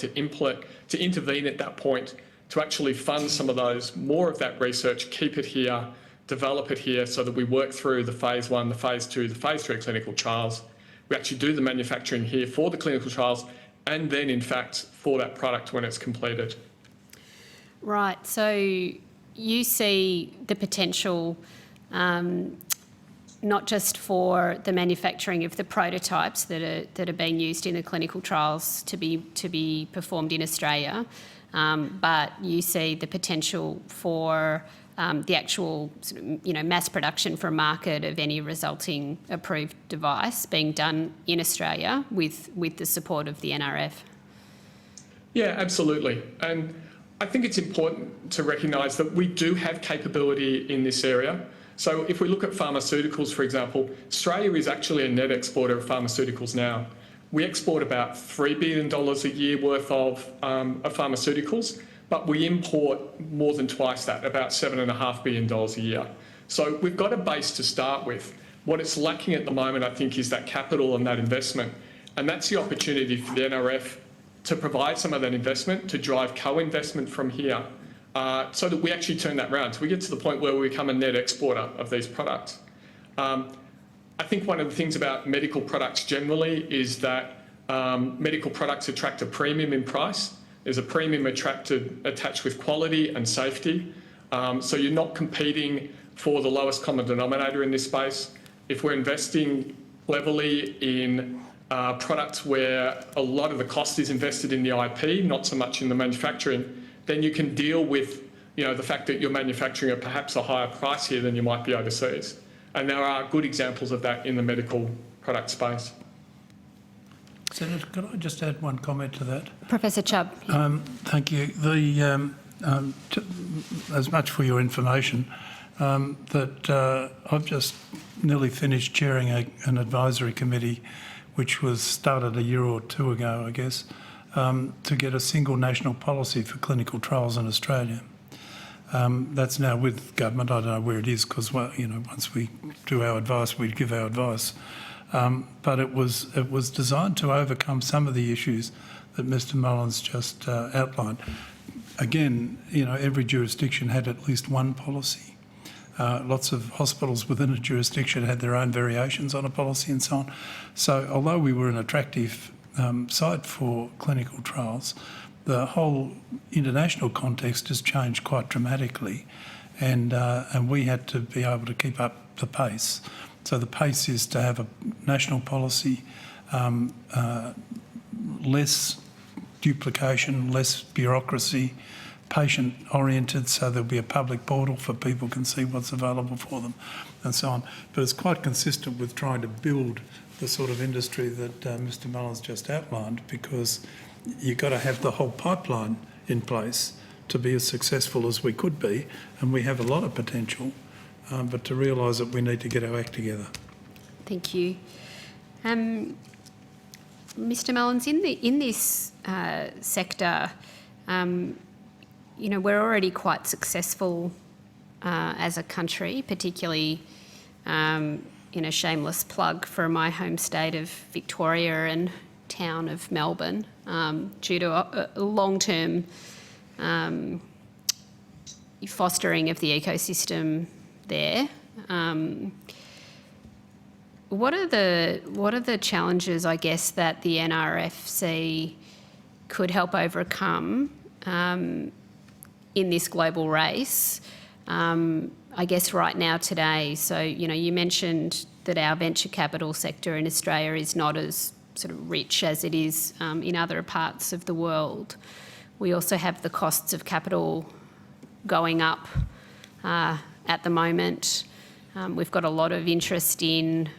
to intervene at that point, to actually fund some of those, more of that research, keep it here, develop it here, so that we work through the phase 1, the phase 2, the phase 3 clinical trials. We actually do the manufacturing here for the clinical trials, and then in fact for that product when it's completed. Right, so you see the potential not just for the manufacturing of the prototypes that are being used in the clinical trials to be performed in Australia, but you see the potential for the actual mass production for market of any resulting approved device being done in Australia with the support of the NRF. Yeah, absolutely. And I think it's important to recognise that we do have capability in this area. So if we look at pharmaceuticals, for example, Australia is actually a net exporter of pharmaceuticals now. We export about $3 billion a year worth of pharmaceuticals, but we import more than twice that, about $7.5 billion a year. So we've got a base to start with. What it's lacking at the moment, I think, is that capital and that investment. And that's the opportunity for the NRF to provide some of that investment, to drive co-investment from here, so that we actually turn that round. So we get to the point where we become a net exporter of these products. I think one of the things about medical products generally is that medical products attract a premium in price. There's a premium attached with quality and safety. So you're not competing for the lowest common denominator in this space. If we're investing cleverly in products where a lot of the cost is invested in the IP, not so much in the manufacturing, then you can deal with the fact that you're manufacturing at perhaps a higher price here than you might be overseas. And there are good examples of that in the medical product space. Senator, could I just add one comment to that? Professor Chubb. Thank you. As much for your information, that I've just nearly finished chairing an advisory committee which was started a year or two ago, I guess, to get a single national policy for clinical trials in Australia. That's now with government. I don't know where it is because, once we do our advice, we give our advice. But it was designed to overcome some of the issues that Mr. Mullins just outlined. Again, every jurisdiction had at least one policy. Lots of hospitals within a jurisdiction had their own variations on a policy and so on. So although we were an attractive site for clinical trials, the whole international context has changed quite dramatically, and we had to be able to keep up the pace. So the pace is to have a national policy, less duplication, less bureaucracy, patient-oriented, so there'll be a public portal for people can see what's available for them and so on. But it's quite consistent with trying to build the sort of industry that Mr. Mullins just outlined, because you've got to have the whole pipeline in place to be as successful as we could be, and we have a lot of potential, but to realise that we need to get our act together. Thank you. Mr. Mullins, in this sector, we're already quite successful as a country, particularly, shameless plug for my home state of Victoria and town of Melbourne, due to a long-term fostering of the ecosystem there. What are the challenges, I guess, that the NRFC could help overcome in this global race, I guess right now today? So, you mentioned that our venture capital sector in Australia is not as sort of rich as it is in other parts of the world. We also have the costs of capital going up at the moment. We've got a lot of interest in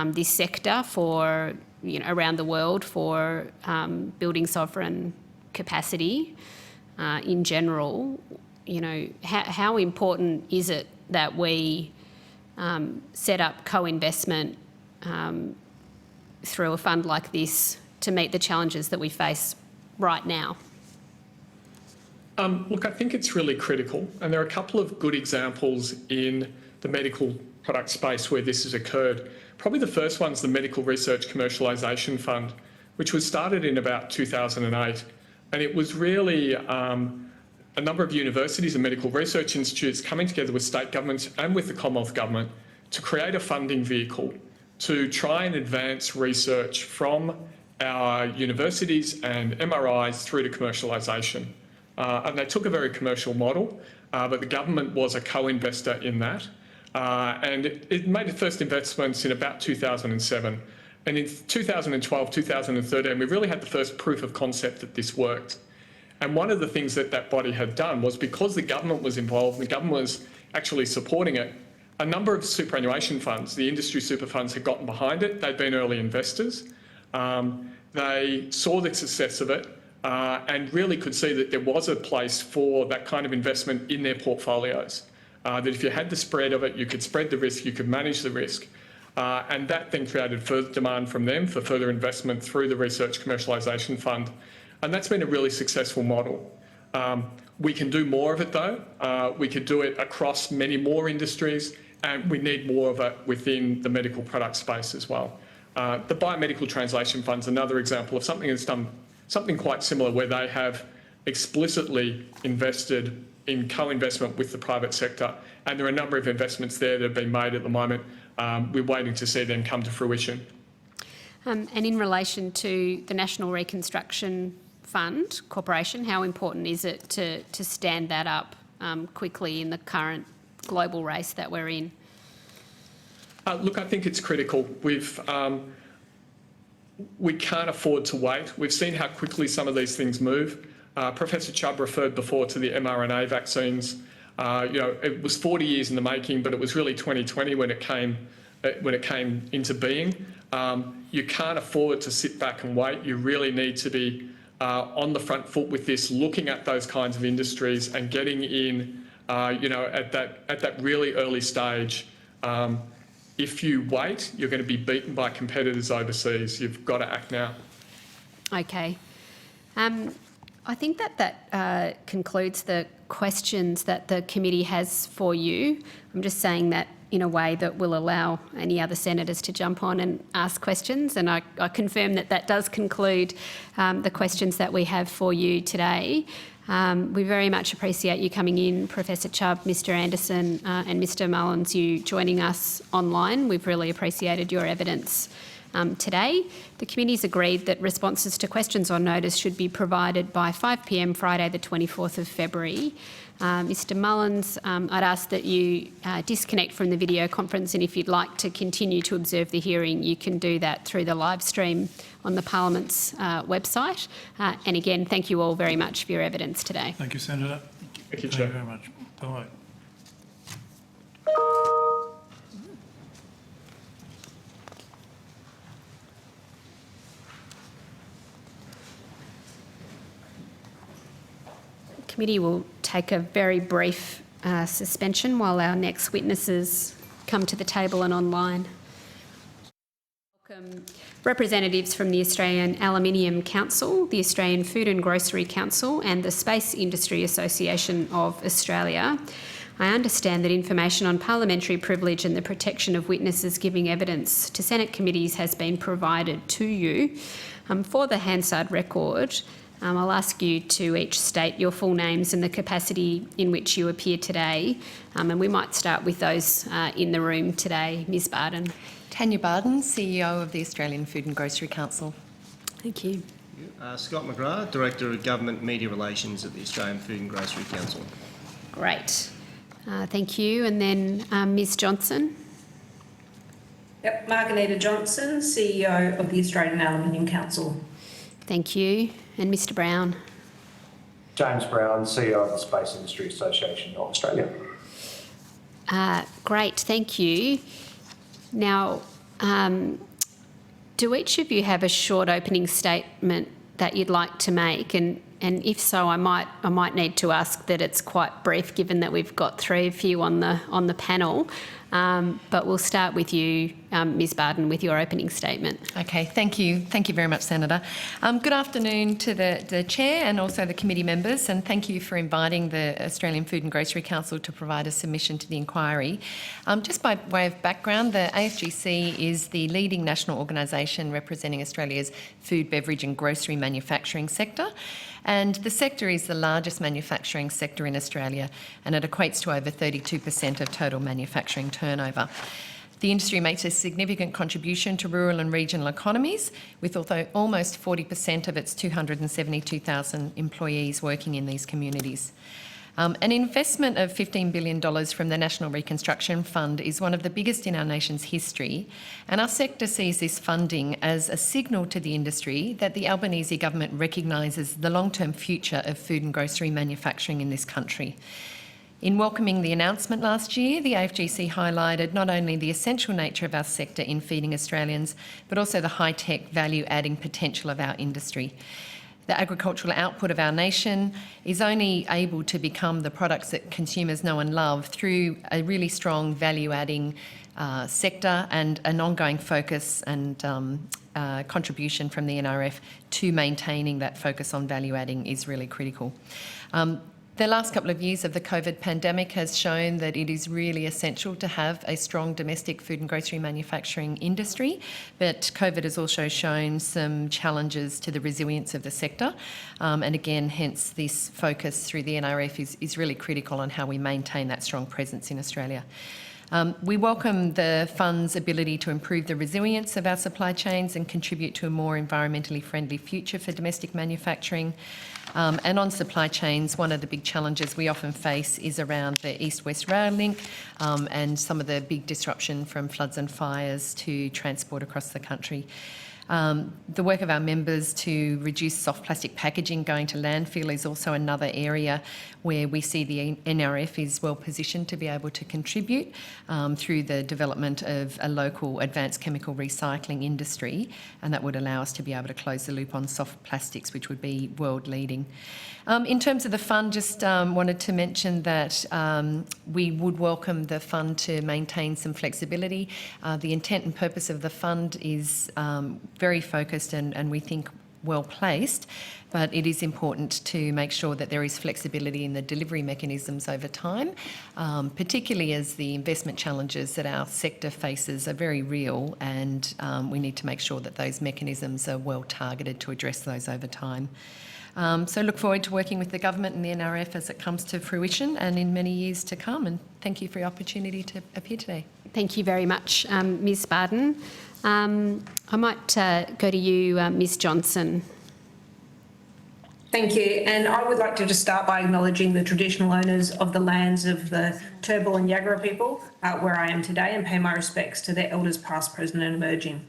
this sector for, around the world for building sovereign capacity in general. How important is it that we set up co-investment through a fund like this to meet the challenges that we face right now? Look, I think it's really critical, and there are a couple of good examples in the medical product space where this has occurred. Probably the first one's the Medical Research Commercialisation Fund, which was started in about 2008, and it was really a number of universities and medical research institutes coming together with state governments and with the Commonwealth Government to create a funding vehicle to try and advance research from our universities and MRIs through to commercialisation. And they took a very commercial model, but the government was a co-investor in that. And it made its first investments in about 2007. And in 2012, 2013, we really had the first proof of concept that this worked. And one of the things that that body had done was, because the government was involved, and the government was actually supporting it, a number of superannuation funds, the industry super funds, had gotten behind it. They'd been early investors. They saw the success of it and really could see that there was a place for that kind of investment in their portfolios. That if you had the spread of it, you could spread the risk, you could manage the risk. And that then created further demand from them for further investment through the Research Commercialisation Fund. And that's been a really successful model. We can do more of it though. We could do it across many more industries, and we need more of it within the medical product space as well. The Biomedical Translation Fund's another example of something that's done something quite similar, where they have explicitly invested in co-investment with the private sector. And there are a number of investments there that have been made at the moment. we're waiting to see them come to fruition. And in relation to the National Reconstruction Fund Corporation, how important is it to stand that up quickly in the current global race that we're in? Look, I think it's critical. We can't afford to wait. We've seen how quickly some of these things move. Professor Chubb referred before to the mRNA vaccines. It was 40 years in the making, but it was really 2020 when it came into being. You can't afford to sit back and wait. You really need to be on the front foot with this, looking at those kinds of industries and getting in, at that really early stage. If you wait, you're going to be beaten by competitors overseas. You've got to act now. Okay. I think that concludes the questions that the committee has for you. I'm just saying that in a way that will allow any other senators to jump on and ask questions. And I confirm that does conclude the questions that we have for you today. We very much appreciate you coming in, Professor Chubb, Mr Anderson and Mr Mullins, you joining us online. We've really appreciated your evidence today. The committee's agreed that responses to questions on notice should be provided by 5 p.m. Friday the 24th of February. Mr Mullins, I'd ask that you disconnect from the video conference, and if you'd like to continue to observe the hearing, you can do that through the live stream on the Parliament's website. And again, thank you all very much for your evidence today. Thank you, Senator. Thank you, Chair. Thank you very much. Bye. Committee will take a very brief suspension while our next witnesses come to the table and online. Welcome representatives from the Australian Aluminium Council, the Australian Food and Grocery Council and the Space Industry Association of Australia. I understand that information on parliamentary privilege and the protection of witnesses giving evidence to Senate committees has been provided to you. For the Hansard record, I'll ask you to each state your full names and the capacity in which you appear today. And we might start with those in the room today. Ms Barden. Tanya Barden, CEO of the Australian Food and Grocery Council. Thank you. Scott McGrath, Director of Government Media Relations at the Australian Food and Grocery Council. Great. Thank you. And then Ms Johnson. Yep, Margarita Johnson, CEO of the Australian Aluminium Council. Thank you. And Mr Brown. James Brown, CEO of the Space Industry Association of Australia. Great, thank you. Now, do each of you have a short opening statement that you'd like to make? And if so, I might need to ask that it's quite brief, given that we've got three of you on the panel. But we'll start with you, Ms Barden, with your opening statement. Okay, thank you. Thank you very much, Senator. Good afternoon to the Chair and also the committee members, and thank you for inviting the Australian Food and Grocery Council to provide a submission to the inquiry. Just by way of background, the AFGC is the leading national organisation representing Australia's food, beverage and grocery manufacturing sector. And the sector is the largest manufacturing sector in Australia, and it equates to over 32% of total manufacturing turnover. The industry makes a significant contribution to rural and regional economies, with almost 40% of its 272,000 employees working in these communities. An investment of $15 billion from the National Reconstruction Fund is one of the biggest in our nation's history, and our sector sees this funding as a signal to the industry that the Albanese government recognises the long-term future of food and grocery manufacturing in this country. In welcoming the announcement last year, the AFGC highlighted not only the essential nature of our sector in feeding Australians, but also the high-tech value-adding potential of our industry. The agricultural output of our nation is only able to become the products that consumers know and love through a really strong value-adding sector, and an ongoing focus and contribution from the NRF to maintaining that focus on value-adding is really critical. The last couple of years of the COVID pandemic has shown that it is really essential to have a strong domestic food and grocery manufacturing industry, but COVID has also shown some challenges to the resilience of the sector, and again, hence this focus through the NRF is really critical on how we maintain that strong presence in Australia. We welcome the fund's ability to improve the resilience of our supply chains and contribute to a more environmentally friendly future for domestic manufacturing. And on supply chains, one of the big challenges we often face is around the east-west rail link and some of the big disruption from floods and fires to transport across the country. The work of our members to reduce soft plastic packaging going to landfill is also another area where we see the NRF is well positioned to be able to contribute through the development of a local advanced chemical recycling industry, and that would allow us to be able to close the loop on soft plastics, which would be world leading. In terms of the fund, just wanted to mention that we would welcome the fund to maintain some flexibility. The intent and purpose of the fund is very focused and we think well placed, but it is important to make sure that there is flexibility in the delivery mechanisms over time, particularly as the investment challenges that our sector faces are very real, and we need to make sure that those mechanisms are well targeted to address those over time. So look forward to working with the government and the NRF as it comes to fruition and in many years to come, and thank you for your opportunity to appear today. Thank you very much, Ms Barden. I might go to you, Ms Johnson. Thank you. And I would like to just start by acknowledging the traditional owners of the lands of the Turrbal and Yagara people where I am today, and pay my respects to their elders past, present and emerging.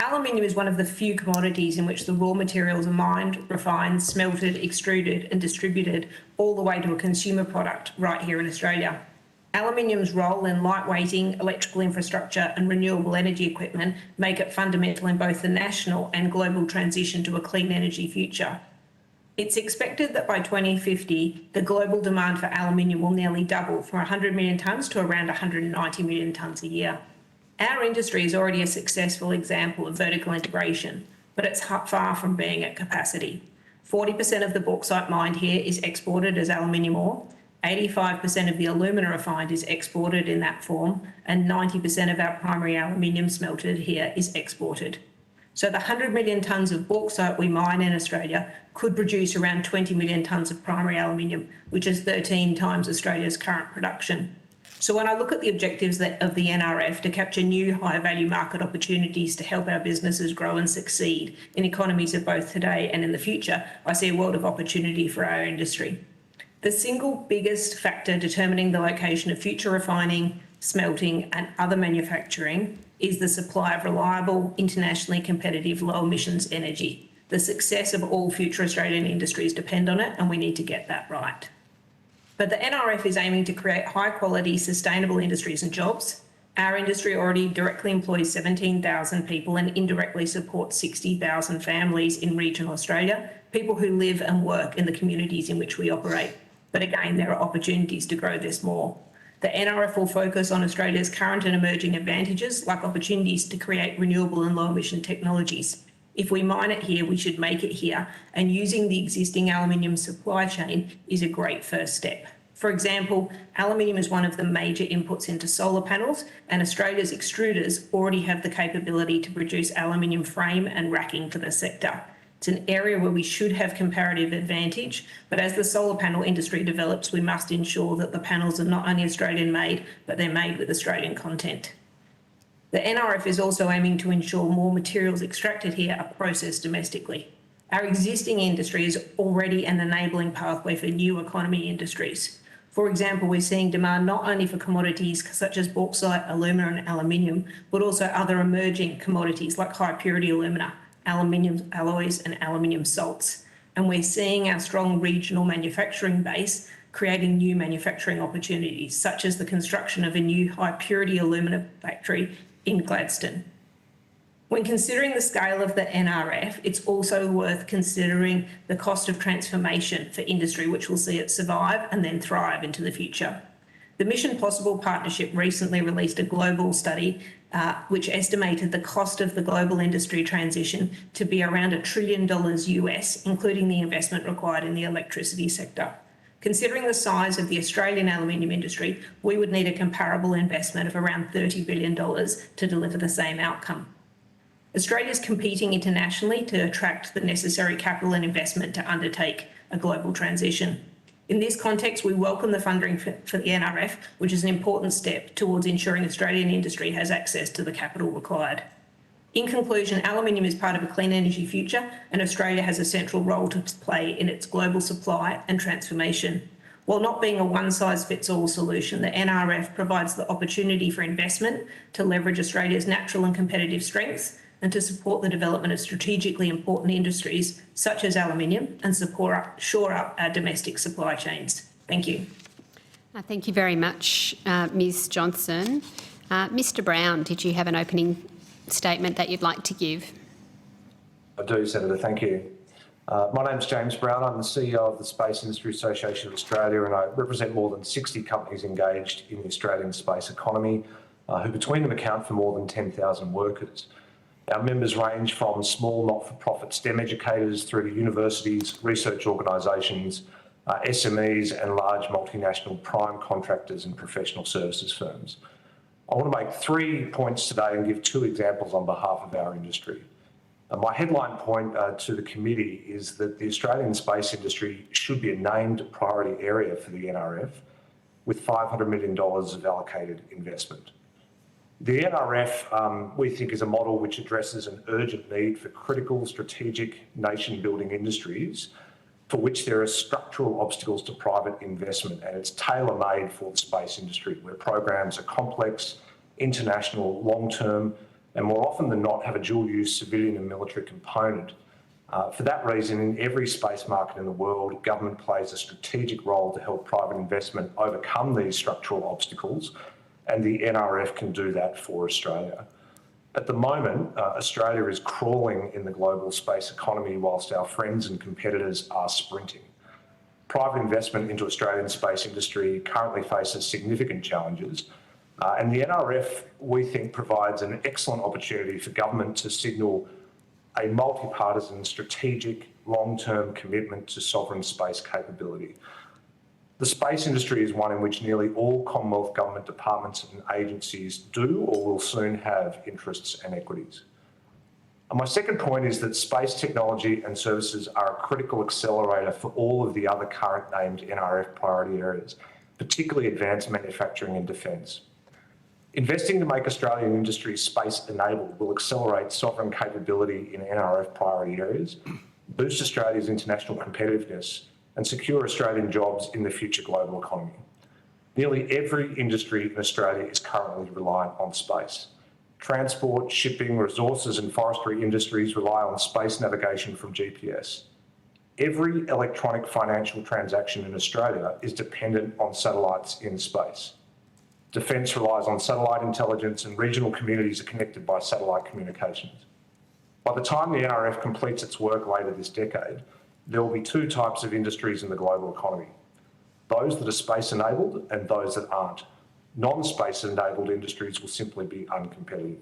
Aluminium is one of the few commodities in which the raw materials are mined, refined, smelted, extruded and distributed all the way to a consumer product right here in Australia. Aluminium's role in lightweighting, electrical infrastructure and renewable energy equipment make it fundamental in both the national and global transition to a clean energy future. It's expected that by 2050, the global demand for aluminium will nearly double from 100 million tonnes to around 190 million tonnes a year. Our industry is already a successful example of vertical integration, but it's far from being at capacity. 40% of the bauxite mined here is exported as aluminium ore, 85% of the alumina refined is exported in that form, and 90% of our primary aluminium smelted here is exported. So the 100 million tonnes of bauxite we mine in Australia could produce around 20 million tonnes of primary aluminium, which is 13 times Australia's current production. So when I look at the objectives of the NRF to capture new higher value market opportunities to help our businesses grow and succeed in economies of both today and in the future, I see a world of opportunity for our industry. The single biggest factor determining the location of future refining, smelting and other manufacturing is the supply of reliable, internationally competitive, low emissions energy. The success of all future Australian industries depend on it, and we need to get that right. But the NRF is aiming to create high quality, sustainable industries and jobs. Our industry already directly employs 17,000 people and indirectly supports 60,000 families in regional Australia, people who live and work in the communities in which we operate. But again, there are opportunities to grow this more. The NRF will focus on Australia's current and emerging advantages, like opportunities to create renewable and low emission technologies. If we mine it here, we should make it here, and using the existing aluminium supply chain is a great first step. For example, aluminium is one of the major inputs into solar panels, and Australia's extruders already have the capability to produce aluminium frame and racking for the sector. It's an area where we should have comparative advantage, but as the solar panel industry develops, we must ensure that the panels are not only Australian made, but they're made with Australian content. The NRF is also aiming to ensure more materials extracted here are processed domestically. Our existing industry is already an enabling pathway for new economy industries. For example, we're seeing demand not only for commodities such as bauxite, alumina and aluminium, but also other emerging commodities like high purity alumina, aluminium alloys and aluminium salts. And we're seeing our strong regional manufacturing base creating new manufacturing opportunities, such as the construction of a new high purity alumina factory in Gladstone. When considering the scale of the NRF, it's also worth considering the cost of transformation for industry, which will see it survive and then thrive into the future. The Mission Possible Partnership recently released a global study which estimated the cost of the global industry transition to be around $1 trillion US, including the investment required in the electricity sector. Considering the size of the Australian aluminium industry, we would need a comparable investment of around $30 billion to deliver the same outcome. Australia is competing internationally to attract the necessary capital and investment to undertake a global transition. In this context, we welcome the funding for the NRF, which is an important step towards ensuring Australian industry has access to the capital required. In conclusion, aluminium is part of a clean energy future, and Australia has a central role to play in its global supply and transformation. While not being a one-size-fits-all solution, the NRF provides the opportunity for investment to leverage Australia's natural and competitive strengths and to support the development of strategically important industries such as aluminium and shore up our domestic supply chains. Thank you. Thank you very much, Ms Johnson. Mr Brown, did you have an opening statement that you'd like to give? I do, Senator, thank you. My name's James Brown. I'm the CEO of the Space Industry Association of Australia, and I represent more than 60 companies engaged in the Australian space economy, who between them account for more than 10,000 workers. Our members range from small not-for-profit STEM educators through to universities, research organisations, SMEs and large multinational prime contractors and professional services firms. I want to make 3 points today and give 2 examples on behalf of our industry. My headline point to the committee is that the Australian space industry should be a named priority area for the NRF, with $500 million of allocated investment. The NRF, we think, is a model which addresses an urgent need for critical strategic nation-building industries for which there are structural obstacles to private investment, and it's tailor-made for the space industry, where programs are complex, international, long-term, and more often than not have a dual-use civilian and military component. For that reason, in every space market in the world, government plays a strategic role to help private investment overcome these structural obstacles, and the NRF can do that for Australia. At the moment, Australia is crawling in the global space economy whilst our friends and competitors are sprinting. Private investment into Australian space industry currently faces significant challenges, and the NRF, we think, provides an excellent opportunity for government to signal a multi-partisan, strategic, long-term commitment to sovereign space capability. The space industry is one in which nearly all Commonwealth government departments and agencies do or will soon have interests and equities. And my second point is that space technology and services are a critical accelerator for all of the other current named NRF priority areas, particularly advanced manufacturing and defence. Investing to make Australian industry space-enabled will accelerate sovereign capability in NRF priority areas, boost Australia's international competitiveness, and secure Australian jobs in the future global economy. Nearly every industry in Australia is currently reliant on space. Transport, shipping, resources and forestry industries rely on space navigation from GPS. Every electronic financial transaction in Australia is dependent on satellites in space. Defence relies on satellite intelligence, and regional communities are connected by satellite communications. By the time the NRF completes its work later this decade, there will be 2 types of industries in the global economy: those that are space-enabled and those that aren't. Non-space-enabled industries will simply be uncompetitive.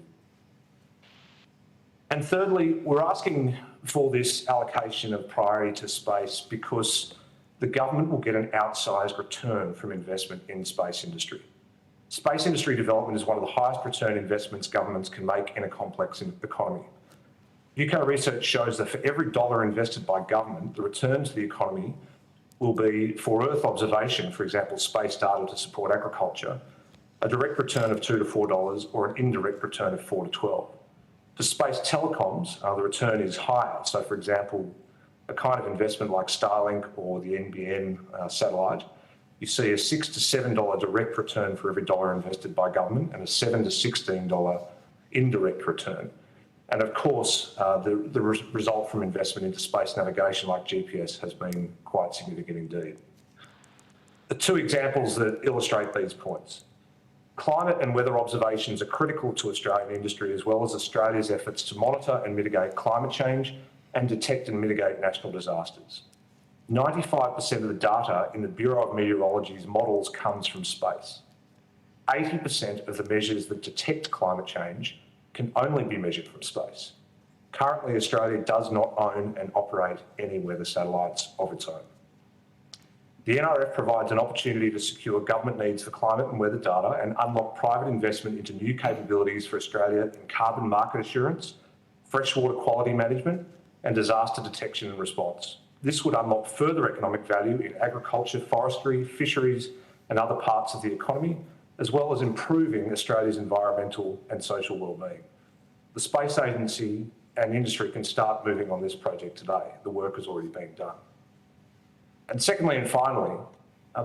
And thirdly, we're asking for this allocation of priority to space because the government will get an outsized return from investment in space industry. Space industry development is one of the highest return investments governments can make in a complex economy. UK research shows that for every dollar invested by government, the return to the economy will be, for Earth observation, for example, space data to support agriculture, a direct return of $2 to $4 or an indirect return of $4 to $12. For space telecoms, the return is higher. So, for example, a kind of investment like Starlink or the NBN satellite, you see a $6 to $7 direct return for every dollar invested by government and a $7 to $16 indirect return. And of course, the result from investment into space navigation like GPS has been quite significant indeed. The 2 examples that illustrate these points. Climate and weather observations are critical to Australian industry, as well as Australia's efforts to monitor and mitigate climate change and detect and mitigate natural disasters. 95% of the data in the Bureau of Meteorology's models comes from space. 80% of the measures that detect climate change can only be measured from space. Currently, Australia does not own and operate any weather satellites of its own. The NRF provides an opportunity to secure government needs for climate and weather data and unlock private investment into new capabilities for Australia in carbon market assurance, freshwater quality management, and disaster detection and response. This would unlock further economic value in agriculture, forestry, fisheries and other parts of the economy, as well as improving Australia's environmental and social wellbeing. The Space Agency and industry can start moving on this project today. The work has already been done. And secondly and finally,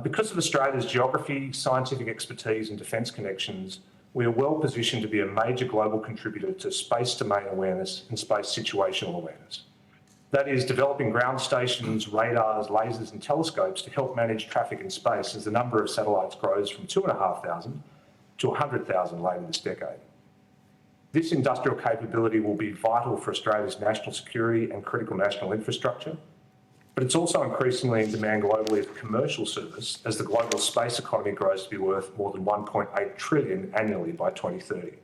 because of Australia's geography, scientific expertise and defence connections, we are well positioned to be a major global contributor to space domain awareness and space situational awareness. That is, developing ground stations, radars, lasers and telescopes to help manage traffic in space as the number of satellites grows from 2,500 to 100,000 later this decade. This industrial capability will be vital for Australia's national security and critical national infrastructure, but it's also increasingly in demand globally for commercial service as the global space economy grows to be worth more than 1.8 trillion annually by 2030.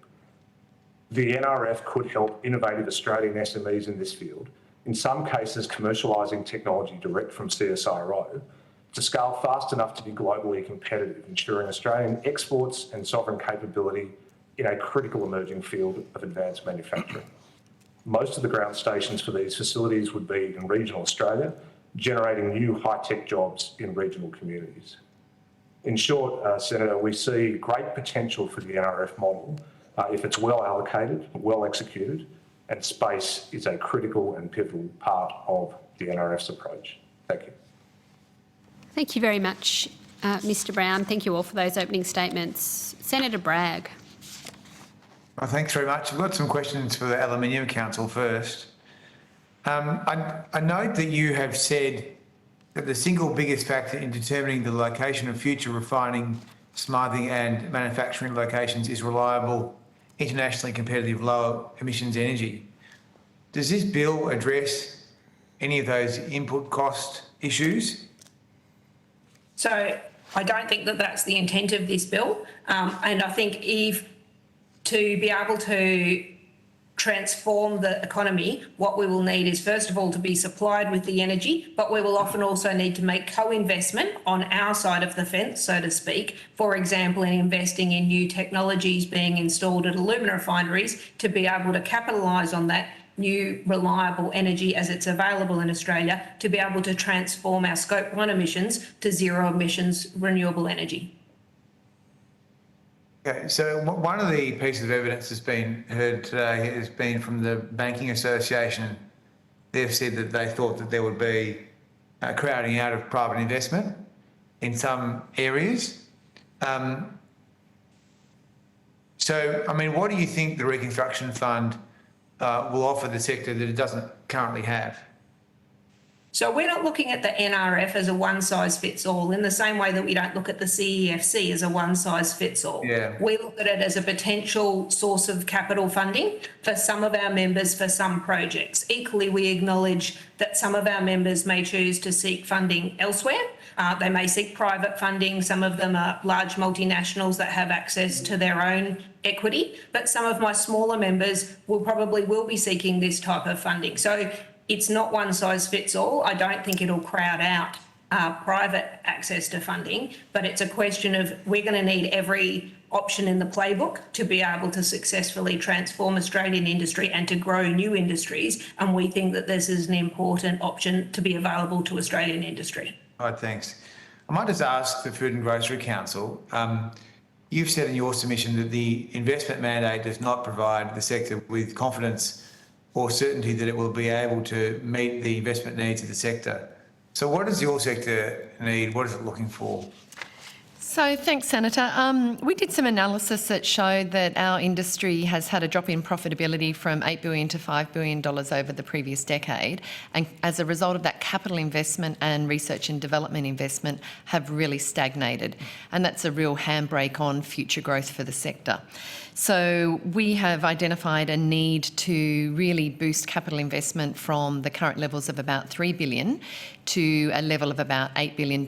The NRF could help innovative Australian SMEs in this field, in some cases commercialising technology direct from CSIRO, to scale fast enough to be globally competitive, ensuring Australian exports and sovereign capability in a critical emerging field of advanced manufacturing. Most of the ground stations for these facilities would be in regional Australia, generating new high-tech jobs in regional communities. In short, Senator, we see great potential for the NRF model if it's well allocated, well executed, and space is a critical and pivotal part of the NRF's approach. Thank you. Thank you very much, Mr Brown. Thank you all for those opening statements. Senator Bragg. Well, thanks very much. I've got some questions for the Aluminium Council first. I note that you have said that the single biggest factor in determining the location of future refining, smarting and manufacturing locations is reliable, internationally competitive, low emissions energy. Does this bill address any of those input cost issues? So I don't think that that's the intent of this bill. And I think to be able to transform the economy, what we will need is, first of all, to be supplied with the energy, but we will often also need to make co-investment on our side of the fence, so to speak, for example, in investing in new technologies being installed at alumina refineries to be able to capitalise on that new reliable energy as it's available in Australia, to be able to transform our Scope 1 emissions to zero emissions renewable energy. Okay, so one of the pieces of evidence that's been heard today has been from the Banking Association. They've said that they thought that there would be crowding out of private investment in some areas. So, I mean, what do you think the Reconstruction Fund will offer the sector that it doesn't currently have? So we're not looking at the NRF as a one-size-fits-all in the same way that we don't look at the CEFC as a one-size-fits-all. Yeah. We look at it as a potential source of capital funding for some of our members for some projects. Equally, we acknowledge that some of our members may choose to seek funding elsewhere. They may seek private funding. Some of them are large multinationals that have access to their own equity, but some of my smaller members will be seeking this type of funding. So it's not one size fits all. I don't think it'll crowd out private access to funding, but it's a question of we're going to need every option in the playbook to be able to successfully transform Australian industry and to grow new industries. And we think that this is an important option to be available to Australian industry. All right, thanks. I might just ask the Food and Grocery Council, you've said in your submission that the investment mandate does not provide the sector with confidence or certainty that it will be able to meet the investment needs of the sector. So what does your sector need? What is it looking for? So thanks, Senator. We did some analysis that showed that our industry has had a drop in profitability from $8 billion to $5 billion over the previous decade. And as a result of that, capital investment and research and development investment have really stagnated. And that's a real handbrake on future growth for the sector. So we have identified a need to really boost capital investment from the current levels of about $3 billion to a level of about $8 billion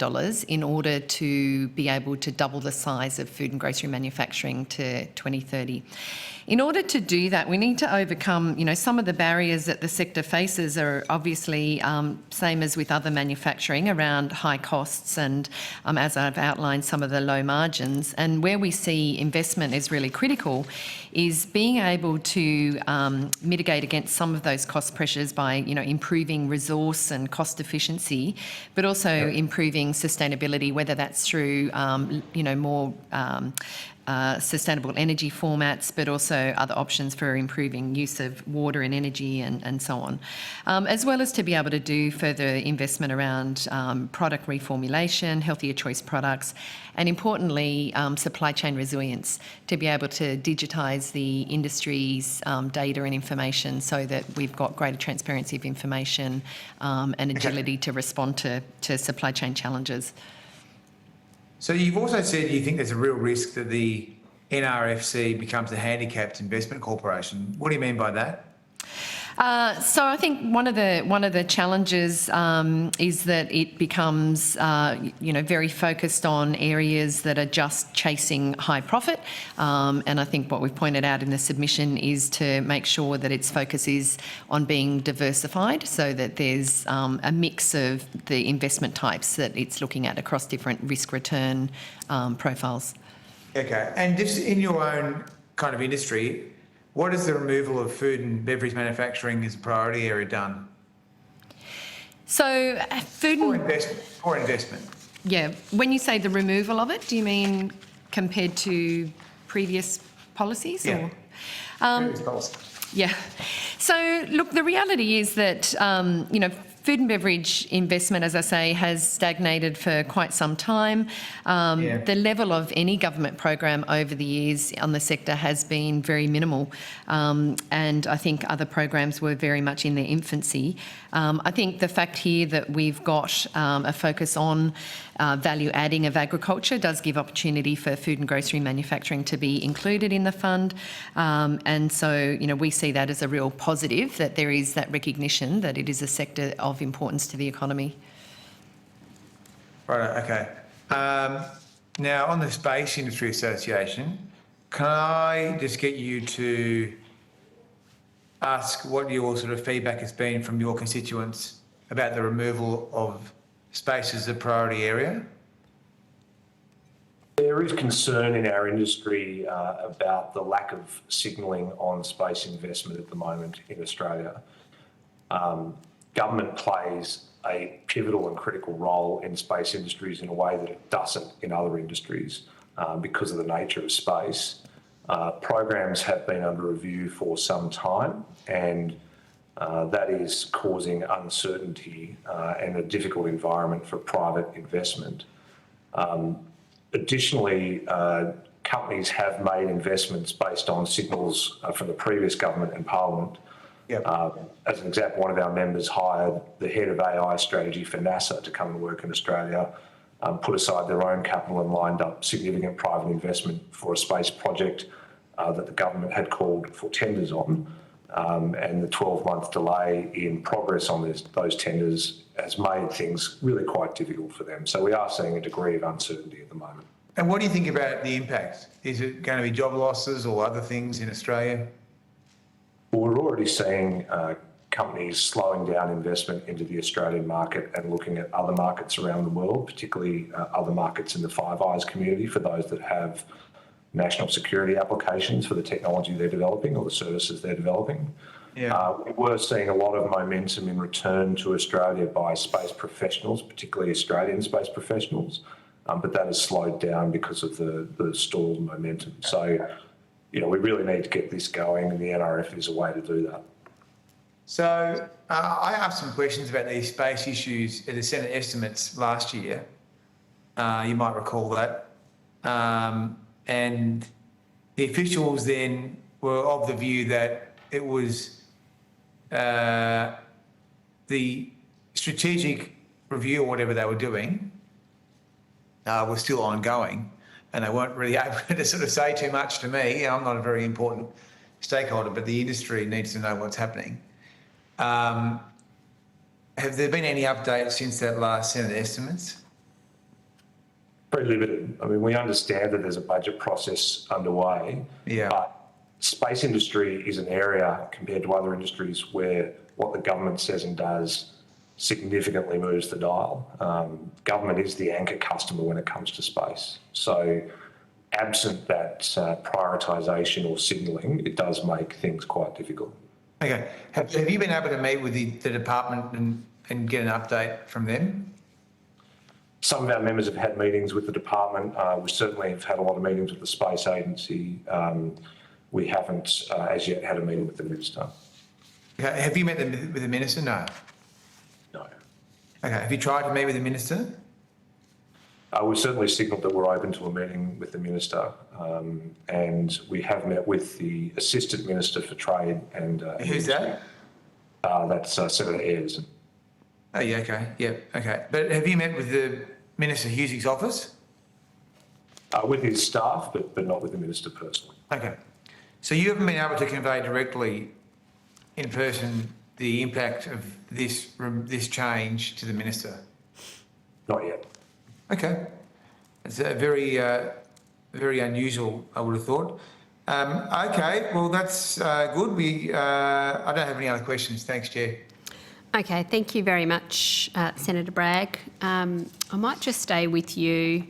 in order to be able to double the size of food and grocery manufacturing to 2030. In order to do that, we need to overcome, some of the barriers that the sector faces are obviously same as with other manufacturing around high costs and, as I've outlined, some of the low margins. And where we see investment is really critical critical, is being able to mitigate against some of those cost pressures by, improving resource and cost efficiency, but also improving sustainability, whether that's through, more sustainable energy formats, but also other options for improving use of water and energy and so on, as well as to be able to do further investment around product reformulation, healthier choice products, and importantly, supply chain resilience, to be able to digitise the industry's data and information so that we've got greater transparency of information and agility to respond to supply chain challenges. So you've also said you think there's a real risk that the NRFC becomes a handicapped investment corporation. What do you mean by that? So I think one of the challenges is that it becomes, very focused on areas that are just chasing high profit. And I think what we've pointed out in the submission is to make sure that its focus is on being diversified, so that there's a mix of the investment types that it's looking at across different risk-return profiles. Okay, and just in your own kind of industry, what is the removal of food and beverage manufacturing as a priority area done? So food and... Poor investment. Yeah, when you say the removal of it, do you mean compared to previous policies? Yeah. Previous policies. Yeah. So, look, the reality is that, food and beverage investment, as I say, has stagnated for quite some time. The level of any government program over the years on the sector has been very minimal, and I think other programs were very much in their infancy. I think the fact here that we've got a focus on value adding of agriculture does give opportunity for food and grocery manufacturing to be included in the fund, and so we see that as a real positive, that there is that recognition that it is a sector of importance to the economy. Right, okay. Now, on the Space Industry Association, can I just get you to ask what your sort of feedback has been from your constituents about the removal of space as a priority area? There is concern in our industry about the lack of signalling on space investment at the moment in Australia. Government plays a pivotal and critical role in space industries in a way that it doesn't in other industries because of the nature of space. Programs have been under review for some time, and that is causing uncertainty and a difficult environment for private investment. Additionally, companies have made investments based on signals from the previous government and Parliament. As an example, one of our members hired the head of AI strategy for NASA to come and work in Australia, put aside their own capital and lined up significant private investment for a space project that the government had called for tenders on. And the 12-month delay in progress on those tenders has made things really quite difficult for them. So we are seeing a degree of uncertainty at the moment. And what do you think about the impact? Is it going to be job losses or other things in Australia? Well, we're already seeing companies slowing down investment into the Australian market and looking at other markets around the world, particularly other markets in the Five Eyes community for those that have national security applications for the technology they're developing or the services they're developing. We're seeing a lot of momentum in return to Australia by space professionals, particularly Australian space professionals, but that has slowed down because of the stalled momentum. So, we really need to get this going, and the NRF is a way to do that. So I asked some questions about these space issues at the Senate estimates last year. You might recall that. And the officials then were of the view that it was the strategic review or whatever they were doing was still ongoing, and they weren't really able to sort of say too much to me. I'm not a very important stakeholder, but the industry needs to know what's happening. Have there been any updates since that last Senate estimates? Very limited. I mean, we understand that there's a budget process underway, but space industry is an area compared to other industries where what the government says and does significantly moves the dial. Government is the anchor customer when it comes to space. So absent that prioritisation or signalling, it does make things quite difficult. Okay. Have you been able to meet with the department and get an update from them? Some of our members have had meetings with the department. We certainly have had a lot of meetings with the Space Agency. We haven't as yet had a meeting with the Minister. Okay. Have you met with the Minister? No. No. Okay. Have you tried to meet with the Minister? We've certainly signalled that we're open to a meeting with the Minister, and we have met with the Assistant Minister for Trade and... Who's that? That's Senator Ayres. Oh, yeah, okay. Yeah, okay. But have you met with the Minister Husig's office? With his staff, but not with the Minister personally. Okay. So you haven't been able to convey directly in person the impact of this change to the Minister? Not yet. Okay. It's very, very unusual, I would have thought. Okay, well, that's good. I don't have any other questions. Thanks, Chair. Okay, thank you very much, Senator Bragg. I might just stay with you,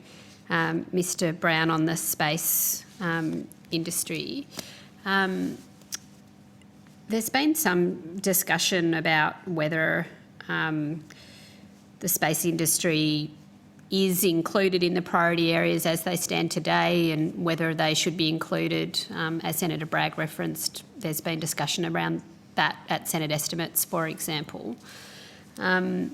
Mr. Brown, on the space industry. There's been some discussion about whether the space industry is included in the priority areas as they stand today, and whether they should be included. As Senator Bragg referenced, there's been discussion around that at Senate estimates, for example. I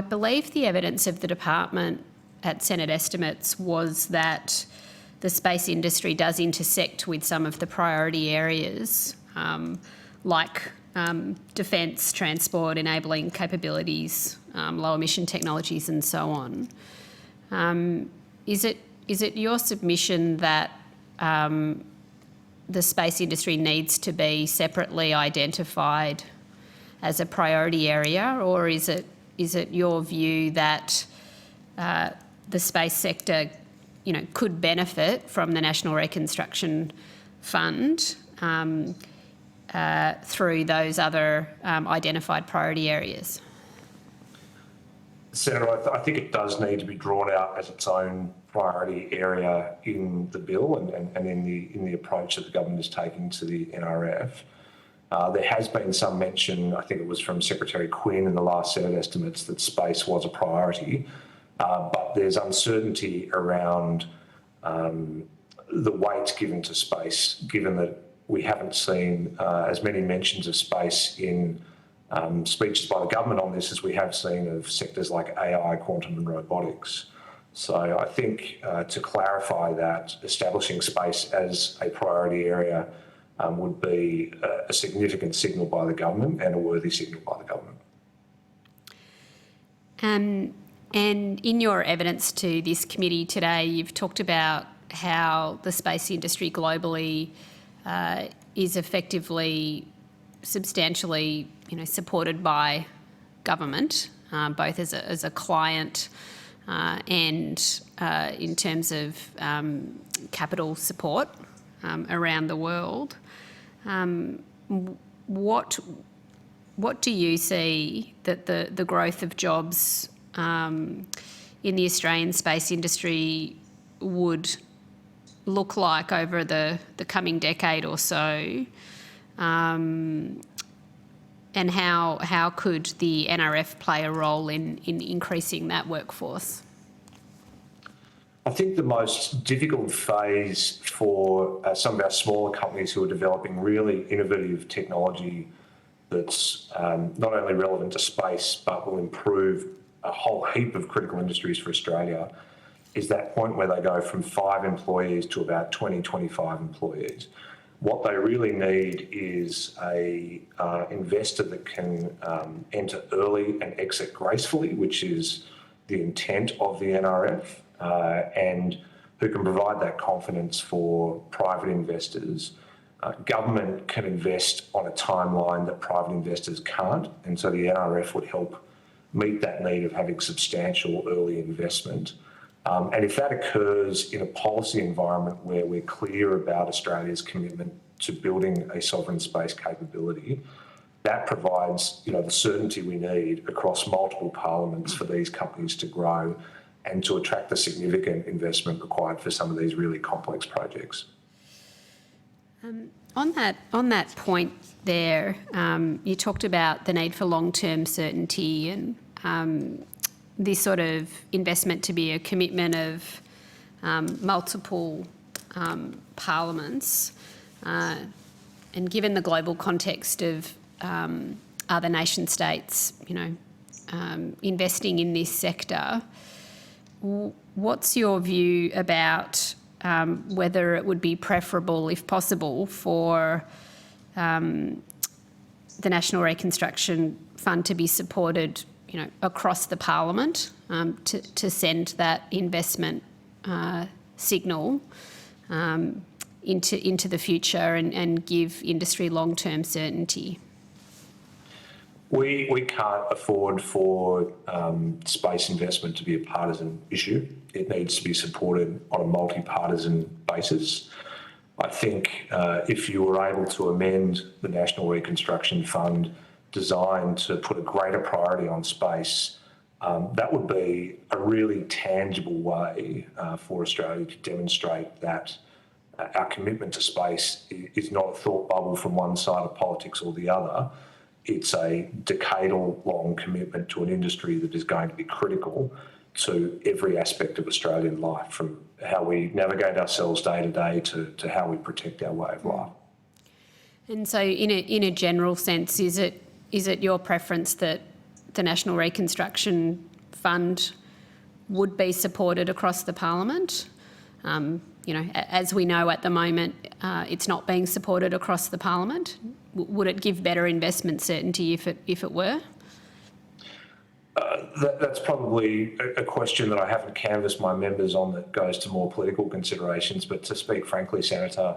believe the evidence of the department at Senate estimates was that the space industry does intersect with some of the priority areas, like defence, transport, enabling capabilities, low emission technologies and so on. Is it your submission that the space industry needs to be separately identified as a priority area, or is it your view that the space sector, could benefit from the National Reconstruction Fund through those other identified priority areas? Senator, I think it does need to be drawn out as its own priority area in the bill and in the approach that the government is taking to the NRF. There has been some mention, I think it was from Secretary Quinn in the last Senate estimates, that space was a priority, but there's uncertainty around the weight given to space, given that we haven't seen as many mentions of space in speeches by the government on this as we have seen of sectors like AI, quantum and robotics. So I think to clarify that, establishing space as a priority area would be a significant signal by the government and a worthy signal by the government. And in your evidence to this committee today, you've talked about how the space industry globally is effectively substantially, supported by government, both as a client and in terms of capital support around the world. What do you see that the growth of jobs in the Australian space industry would look like over the coming decade or so? And how could the NRF play a role in increasing that workforce? I think the most difficult phase for some of our smaller companies who are developing really innovative technology that's not only relevant to space but will improve a whole heap of critical industries for Australia is that point where they go from 5 employees to about 20, 25 employees. What they really need is a investor that can enter early and exit gracefully, which is the intent of the NRF, and who can provide that confidence for private investors. Government can invest on a timeline that private investors can't, and so the NRF would help meet that need of having substantial early investment. And if that occurs in a policy environment where we're clear about Australia's commitment to building a sovereign space capability, that provides, the certainty we need across multiple parliaments for these companies to grow and to attract the significant investment required for some of these really complex projects. On that point there, you talked about the need for long-term certainty and this sort of investment to be a commitment of multiple parliaments. And given the global context of other nation states, investing in this sector, what's your view about whether it would be preferable, if possible, for the National Reconstruction Fund to be supported, across the Parliament, to send that investment signal into the future and give industry long-term certainty? We can't afford for space investment to be a partisan issue. It needs to be supported on a multi-partisan basis. I think if you were able to amend the National Reconstruction Fund designed to put a greater priority on space, that would be a really tangible way for Australia to demonstrate that our commitment to space is not a thought bubble from one side of politics or the other. It's a decadal-long commitment to an industry that is going to be critical to every aspect of Australian life, from how we navigate ourselves day to day to how we protect our way of life. And so in a general sense, is it your preference that the National Reconstruction Fund would be supported across the Parliament? As we know at the moment, it's not being supported across the Parliament. Would it give better investment certainty if it were? That's probably a question that I haven't canvassed my members on, that goes to more political considerations. But to speak frankly, Senator,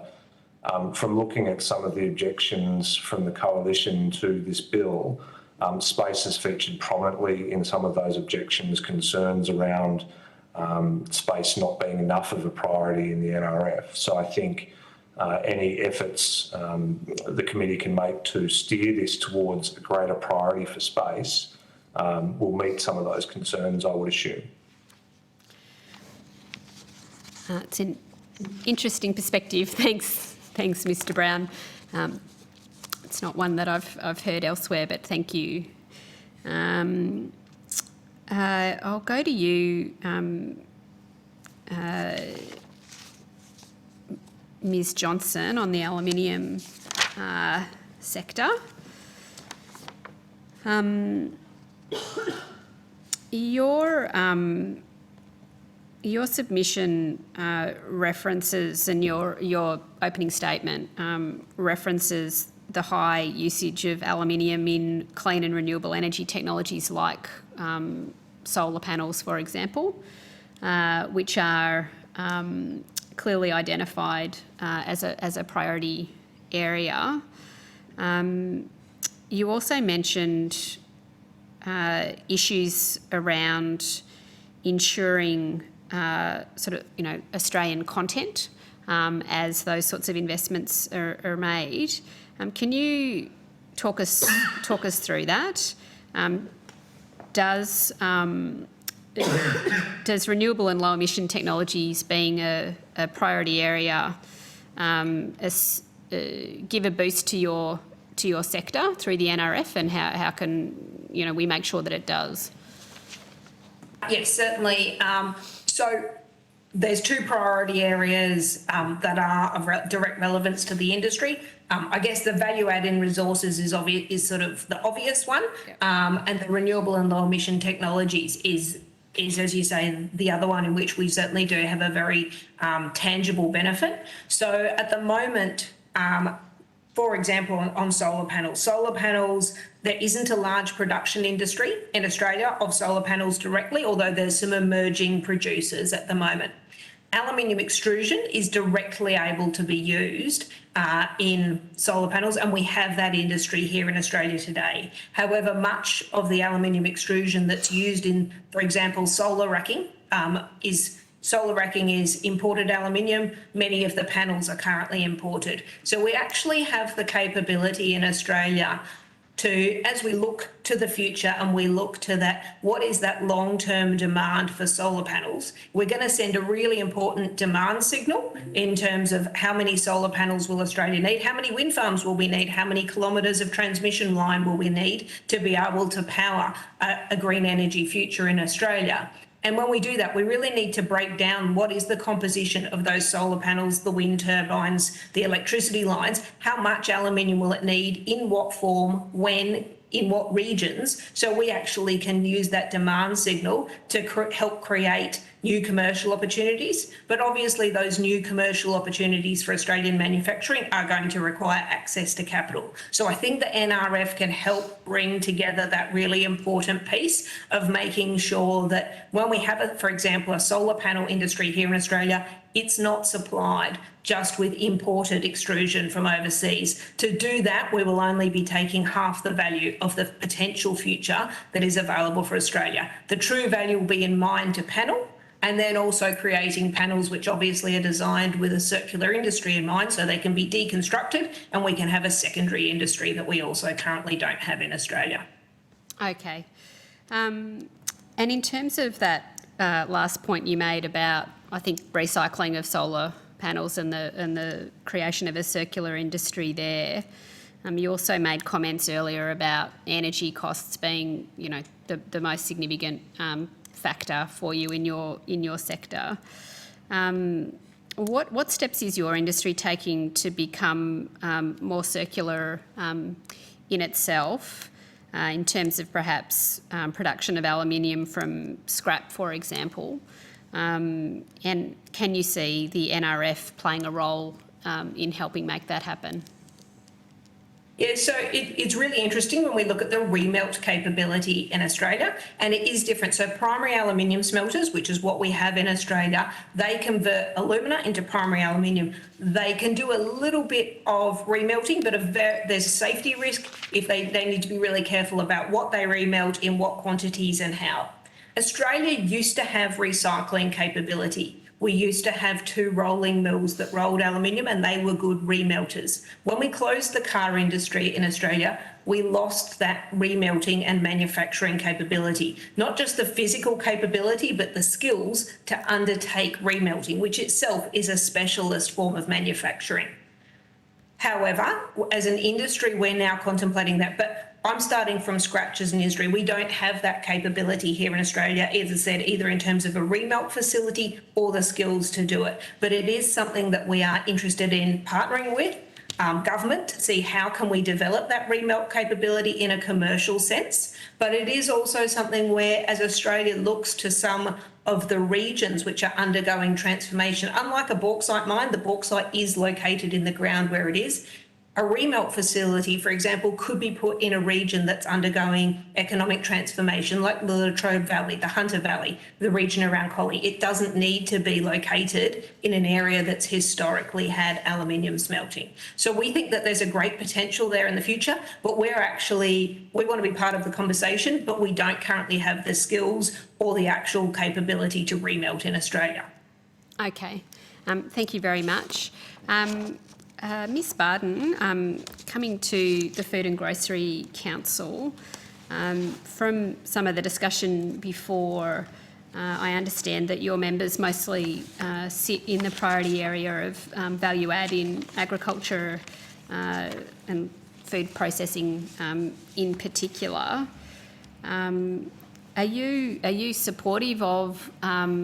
from looking at some of the objections from the coalition to this bill, space has featured prominently in some of those objections, concerns around space not being enough of a priority in the NRF. So I think any efforts the committee can make to steer this towards a greater priority for space will meet some of those concerns, I would assume. It's an interesting perspective. Thanks, Mr. Brown. It's not one that I've heard elsewhere, but thank you. I'll go to you, Ms. Johnson, on the aluminium sector. Your submission references, and your opening statement references the high usage of aluminium in clean and renewable energy technologies like solar panels, for example, which are clearly identified as a priority area. You also mentioned issues around ensuring Australian content as those sorts of investments are made. Can you talk us through that? Does renewable and low emission technologies being a priority area give a boost to your sector through the NRF, and how can we make sure that it does? Yes, certainly. So there's two priority areas that are of direct relevance to the industry. I guess the value add in resources is sort of the obvious one, and the renewable and low emission technologies is, as you say, the other one, in which we certainly do have a very tangible benefit. So at the moment, for example, on solar panels, there isn't a large production industry in Australia of solar panels directly, although there's some emerging producers at the moment. Aluminium extrusion is directly able to be used in solar panels, and we have that industry here in Australia today. However, much of the aluminium extrusion that's used in, for example, solar racking is imported aluminium. Many of the panels are currently imported. So we actually have the capability in Australia to, as we look to the future and we look to that, what is that long-term demand for solar panels? We're going to send a really important demand signal in terms of how many solar panels will Australia need, how many wind farms will we need, how many kilometres of transmission line will we need to be able to power a green energy future in Australia. And when we do that, we really need to break down what is the composition of those solar panels, the wind turbines, the electricity lines, how much aluminium will it need, in what form, when, in what regions, so we actually can use that demand signal to help create new commercial opportunities. But obviously those new commercial opportunities for Australian manufacturing are going to require access to capital. So I think the NRF can help bring together that really important piece of making sure that when we have, for example, a solar panel industry here in Australia, it's not supplied just with imported extrusion from overseas. To do that, we will only be taking half the value of the potential future that is available for Australia. The true value will be in mine to panel, and then also creating panels which obviously are designed with a circular industry in mind so they can be deconstructed and we can have a secondary industry that we also currently don't have in Australia. Okay. And in terms of that last point you made about, I think, recycling of solar panels and the creation of a circular industry there, you also made comments earlier about energy costs being, you know, the most significant factor for you in your sector. What steps is your industry taking to become more circular in itself, in terms of perhaps production of aluminium from scrap, for example? And can you see the NRF playing a role in helping make that happen? Yeah, so it's really interesting when we look at the remelt capability in Australia, and it is different. So primary aluminium smelters, which is what we have in Australia, they convert alumina into primary aluminium. They can do a little bit of remelting, but there's a safety risk if they need to be really careful about what they remelt, in what quantities and how. Australia used to have recycling capability. We used to have 2 rolling mills that rolled aluminium and they were good remelters. When we closed the car industry in Australia, we lost that remelting and manufacturing capability. Not just the physical capability, but the skills to undertake remelting, which itself is a specialist form of manufacturing. However, as an industry, we're now contemplating that, but I'm starting from scratch as an industry. We don't have that capability here in Australia, as I said, either in terms of a remelt facility or the skills to do it. But it is something that we are interested in partnering with government to see how can we develop that remelt capability in a commercial sense. But it is also something where, as Australia looks to some of the regions which are undergoing transformation, unlike a bauxite mine, the bauxite is located in the ground where it is. A remelt facility, for example, could be put in a region that's undergoing economic transformation, like the Latrobe Valley, the Hunter Valley, the region around Collie. It doesn't need to be located in an area that's historically had aluminium smelting. So we think that there's a great potential there in the future, but we want to be part of the conversation, but we don't currently have the skills or the actual capability to remelt in Australia. Okay, thank you very much. Ms Barden, coming to the Food and Grocery Council, from some of the discussion before, I understand that your members mostly sit in the priority area of value add in agriculture and food processing in particular. Are you supportive of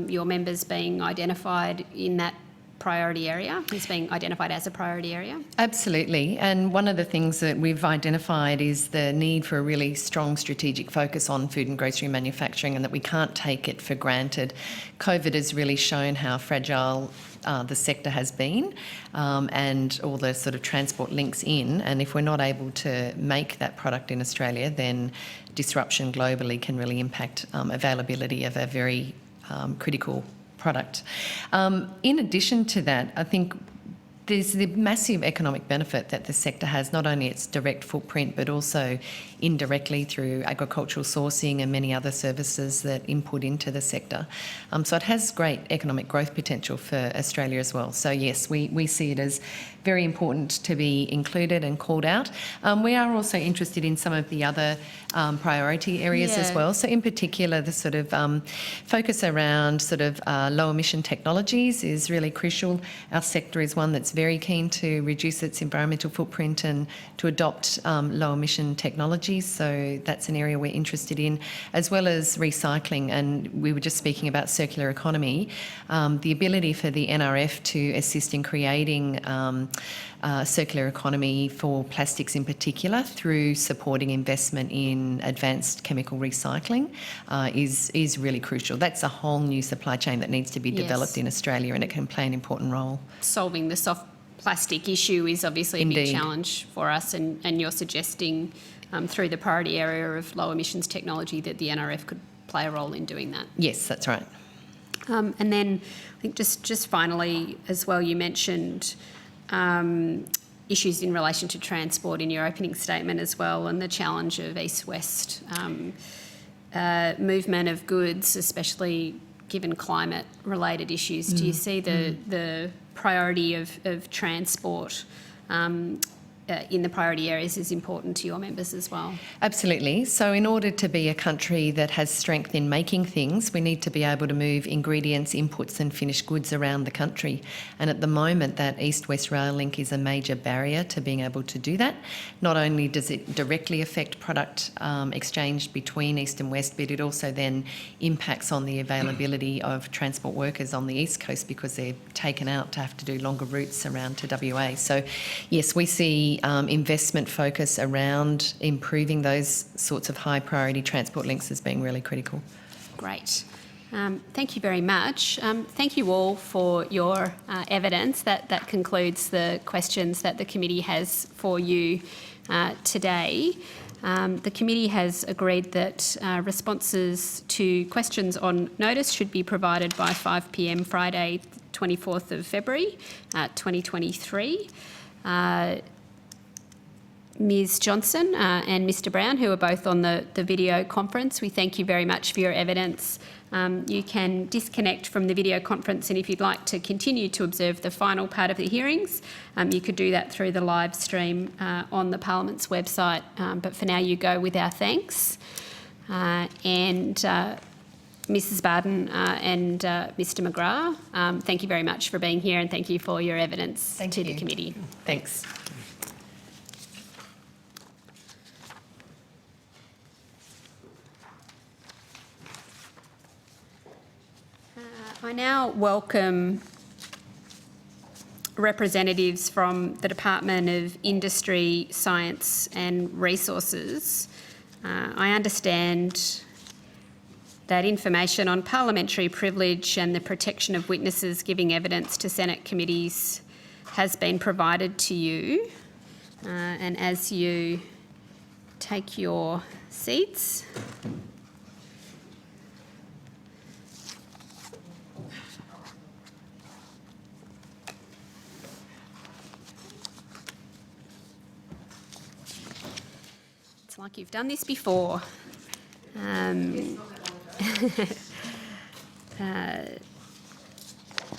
your members being identified in that priority area, is being identified as a priority area? Absolutely. And one of the things that we've identified is the need for a really strong strategic focus on food and grocery manufacturing, and that we can't take it for granted. COVID has really shown how fragile the sector has been, and all the sort of transport links in. And if we're not able to make that product in Australia, then disruption globally can really impact availability of a very critical product. In addition to that, I think there's the massive economic benefit that the sector has, not only its direct footprint, but also indirectly through agricultural sourcing and many other services that input into the sector. So it has great economic growth potential for Australia as well. So yes, we see it as very important to be included and called out. We are also interested in some of the other priority areas as well. So in particular, the sort of focus around sort of low emission technologies is really crucial. Our sector is one that's very keen to reduce its environmental footprint and to adopt low emission technologies. So that's an area we're interested in, as well as recycling. And we were just speaking about circular economy. The ability for the NRF to assist in creating circular economy for plastics in particular through supporting investment in advanced chemical recycling is really crucial. That's a whole new supply chain that needs to be developed in Australia, and it can play an important role. Solving the soft plastic issue is obviously a big challenge for us, and you're suggesting through the priority area of low emissions technology that the NRF could play a role in doing that. Yes, that's right. And then I think just finally as well, you mentioned issues in relation to transport in your opening statement as well, and the challenge of east-west movement of goods, especially given climate-related issues. Do you see the priority of transport in the priority areas is important to your members as well? Absolutely. So in order to be a country that has strength in making things, we need to be able to move ingredients, inputs and finished goods around the country. And at the moment, that east-west rail link is a major barrier to being able to do that. Not only does it directly affect product exchange between east and west, but it also then impacts on the availability of transport workers on the east coast because they're taken out to have to do longer routes around to WA. So yes, we see investment focus around improving those sorts of high priority transport links as being really critical. Great. Thank you very much. Thank you all for your evidence. That concludes the questions that the committee has for you today. The committee has agreed that responses to questions on notice should be provided by 5 p.m. Friday, 24th of February 2023. Ms Johnson and Mr Brown, who are both on the video conference, we thank you very much for your evidence. You can disconnect from the video conference, and if you'd like to continue to observe the final part of the hearings, you could do that through the live stream on the Parliament's website. But for now, you go with our thanks. And Mrs Barden and Mr McGrath, thank you very much for being here, and thank you for your evidence to the committee. Thanks. I now welcome representatives from the Department of Industry, Science and Resources. I understand that information on parliamentary privilege and the protection of witnesses giving evidence to Senate committees has been provided to you. And as you take your seats, it's like you've done this before.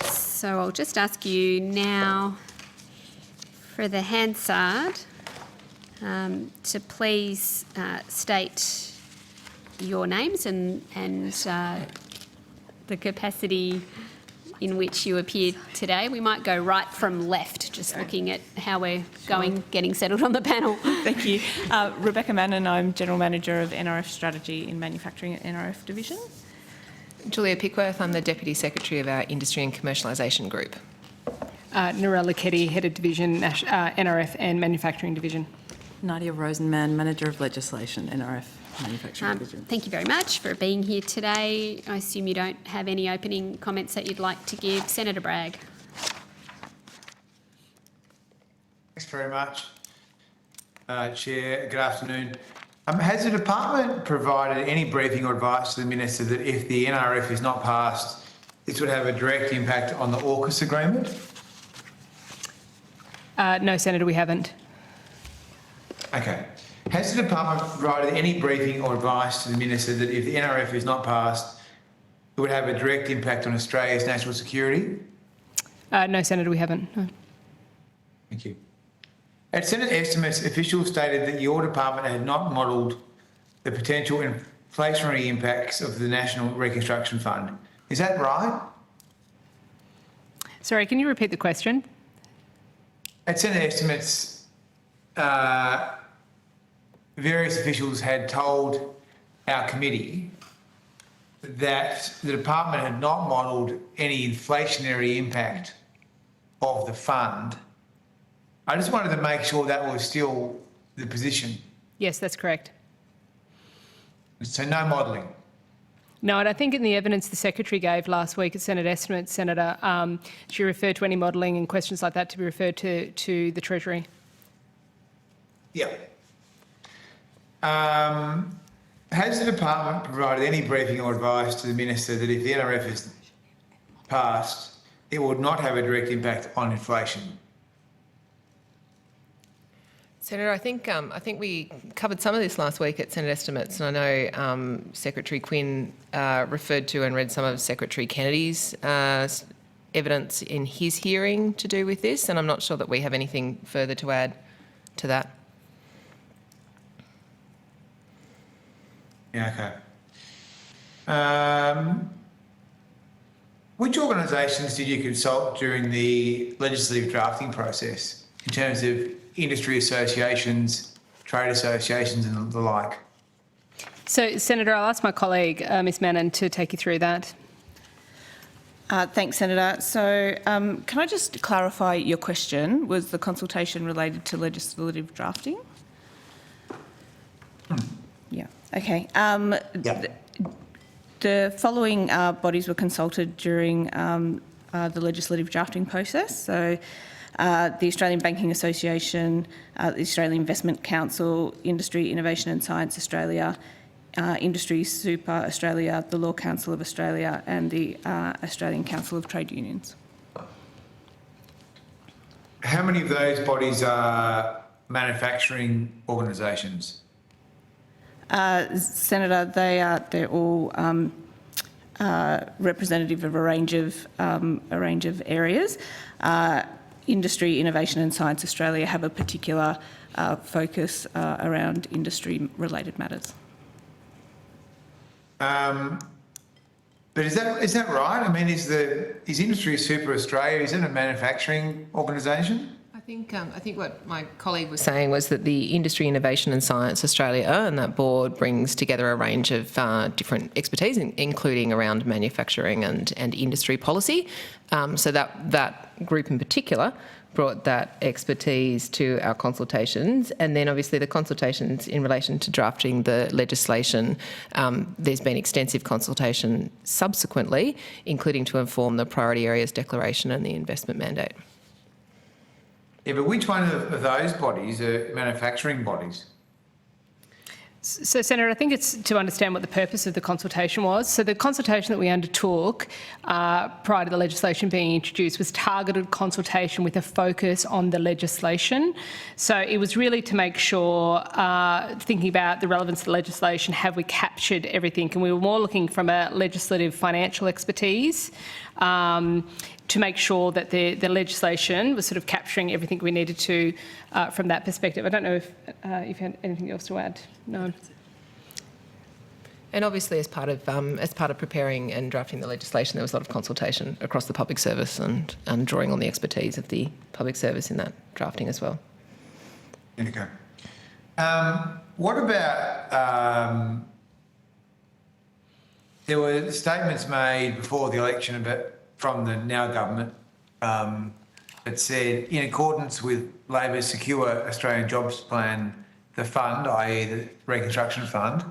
So I'll just ask you now for the Hansard to please state your names and the capacity in which you appeared today. We might go right from left, just looking at how we're going, getting settled on the panel. Thank you. Rebecca Mannon, I'm General Manager of NRF Strategy in Manufacturing at NRF Division. Julia Pickworth, I'm the Deputy Secretary of our Industry and Commercialisation Group. Narella Keddy, Head of Division, NRF and Manufacturing Division. Nadia Rosenman, Manager of Legislation, NRF Manufacturing Division. Thank you very much for being here today. I assume you don't have any opening comments that you'd like to give. Senator Bragg. Thanks very much, Chair. Good afternoon. Has the department provided any briefing or advice to the Minister that if the NRF is not passed, this would have a direct impact on the AUKUS agreement? No, Senator, we haven't. Okay. Has the department provided any briefing or advice to the Minister that if the NRF is not passed, it would have a direct impact on Australia's national security? No, Senator, we haven't. No. Thank you. At Senate estimates, officials stated that your department had not modelled the potential inflationary impacts of the National Reconstruction Fund. Is that right? Sorry, can you repeat the question? At Senate estimates, various officials had told our committee that the department had not modelled any inflationary impact of the fund. I just wanted to make sure that was still the position. Yes, that's correct. So no modelling. No, and I think in the evidence the Secretary gave last week at Senate estimates, Senator, she referred to any modelling and questions like that to be referred to the Treasury. Yeah. Has the department provided any briefing or advice to the Minister that if the NRF is passed, it would not have a direct impact on inflation? Senator, I think we covered some of this last week at Senate estimates, and I know Secretary Quinn referred to and read some of Secretary Kennedy's evidence in his hearing to do with this, and I'm not sure that we have anything further to add to that. Yeah, okay. Which organisations did you consult during the legislative drafting process in terms of industry associations, trade associations and the like? So, Senator, I'll ask my colleague, Ms Mannon, to take you through that. Thanks, Senator. So can I just clarify your question? Was the consultation related to legislative drafting? Yeah. Okay. The following bodies were consulted during the legislative drafting process. So the Australian Banking Association, the Australian Investment Council, Industry, Innovation and Science Australia, Industry Super Australia, the Law Council of Australia and the Australian Council of Trade Unions. How many of those bodies are manufacturing organisations? Senator, they're all representative of a range of areas. Industry, Innovation and Science Australia have a particular focus around industry-related matters. But is that right? I mean, is Industry Super Australia, is it a manufacturing organisation? I think what my colleague was saying was that the Industry, Innovation and Science Australia and that board brings together a range of different expertise, including around manufacturing and industry policy. So that group in particular brought that expertise to our consultations, and then obviously the consultations in relation to drafting the legislation, there's been extensive consultation subsequently, including to inform the priority areas declaration and the investment mandate. Yeah, but which one of those bodies are manufacturing bodies? So, Senator, I think it's to understand what the purpose of the consultation was. So the consultation that we undertook prior to the legislation being introduced was targeted consultation with a focus on the legislation. So it was really to make sure, thinking about the relevance of the legislation, have we captured everything? And we were more looking from a legislative financial expertise to make sure that the legislation was sort of capturing everything we needed to from that perspective. I don't know if you had anything else to add. No. And obviously, as part of preparing and drafting the legislation, there was a lot of consultation across the public service and drawing on the expertise of the public service in that drafting as well. Okay. What about there were statements made before the election from the now government that said, in accordance with Labor's Secure Australian Jobs Plan, the fund, i.e. the Reconstruction Fund,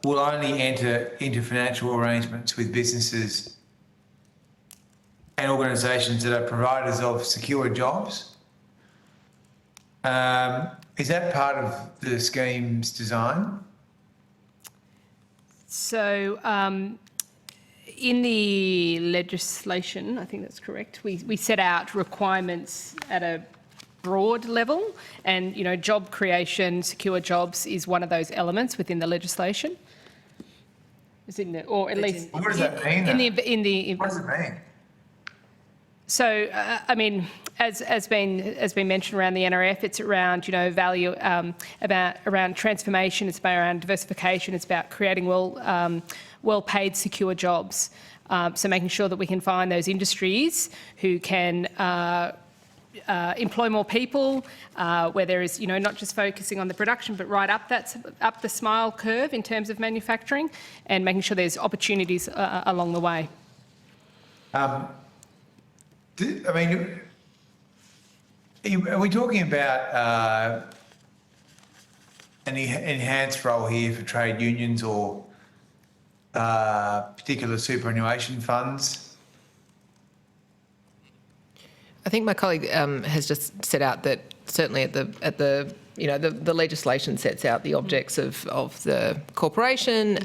will only enter into financial arrangements with businesses and organisations that are providers of secure jobs. Is that part of the scheme's design? So, in the legislation, I think that's correct, we set out requirements at a broad level, and job creation, secure jobs is one of those elements within the legislation. Is in the, or at least What does that mean? What does it mean? So, I mean, as been mentioned around the NRF, it's around value, around transformation. It's about around diversification. It's about creating well-paid, secure jobs. So making sure that we can find those industries who can employ more people, where there is not just focusing on the production, but right up the smile curve in terms of manufacturing, and making sure there's opportunities along the way. I mean, are we talking about an enhanced role here for trade unions or particular superannuation funds? I think my colleague has just set out that certainly at the the legislation sets out the objects of the corporation.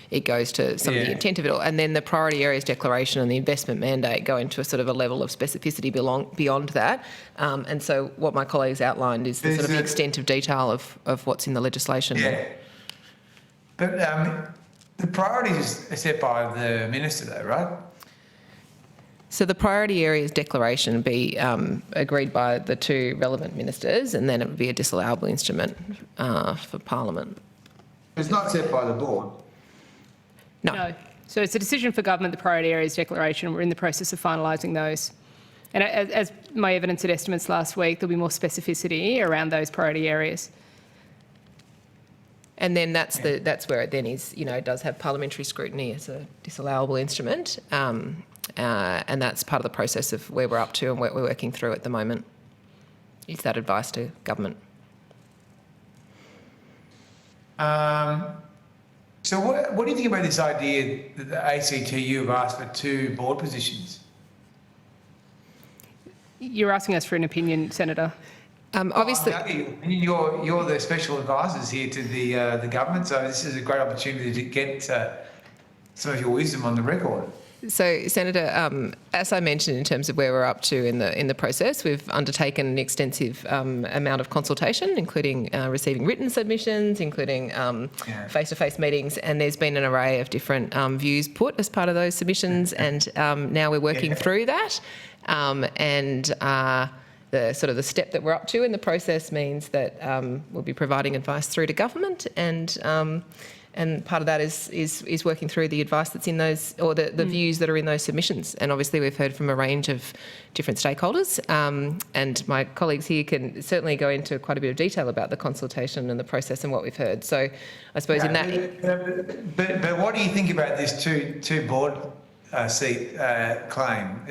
It goes to some of the intent of it all, and then the priority areas declaration and the investment mandate go into a sort of a level of specificity beyond that. And so what my colleagues outlined is the sort of the extent of detail of what's in the legislation. Yeah, but the priorities are set by the minister, though, right? So the priority areas declaration would be agreed by the two relevant ministers, and then it would be a disallowable instrument for Parliament. It's not set by the board? No. So it's a decision for government, the priority areas declaration. We're in the process of finalising those. And as my evidence had estimates last week, there'll be more specificity around those priority areas. And then that's where it then is, does have parliamentary scrutiny as a disallowable instrument. And that's part of the process of where we're up to and what we're working through at the moment, is that advice to government. So what do you think about this idea that the ACTU have asked for 2 board positions? You're asking us for an opinion, Senator. Obviously, you're the special advisors here to the government, so this is a great opportunity to get some of your wisdom on the record. So, Senator, as I mentioned, in terms of where we're up to in the process, we've undertaken an extensive amount of consultation, including receiving written submissions, including face-to-face meetings, and there's been an array of different views put as part of those submissions, and now we're working through that, the sort of the step that we're up to in the process means that we'll be providing advice through to government, and part of that is working through the advice that's in those, or the views that are in those submissions. And obviously we've heard from a range of different stakeholders, and my colleagues here can certainly go into quite a bit of detail about the consultation and the process and what we've heard. So I suppose in that... But what do you think about this two board seat claim?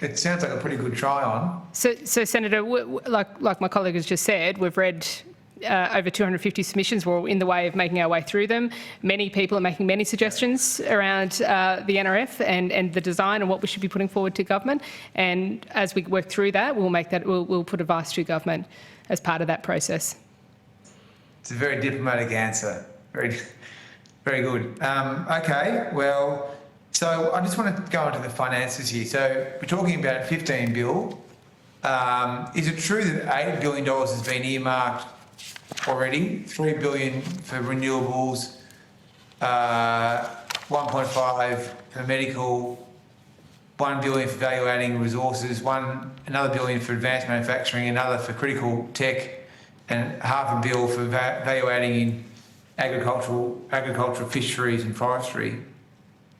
It sounds like a pretty good try on. So Senator, like my colleague has just said, we've read over 250 submissions. We're in the way of making our way through them. Many people are making many suggestions around the NRF and the design and what we should be putting forward to government. And as we work through that, we'll put advice to government as part of that process. It's a very diplomatic answer. Very, very good. Okay, well, so I just want to go into the finances here. So we're talking about 15 bill. Is it true that $8 billion has been earmarked already? $3 billion for renewables, 1.5 for medical, $1 billion for value-adding resources, another $1 billion for advanced manufacturing, another for critical tech, and $500 million for value-adding in agricultural, fisheries and forestry.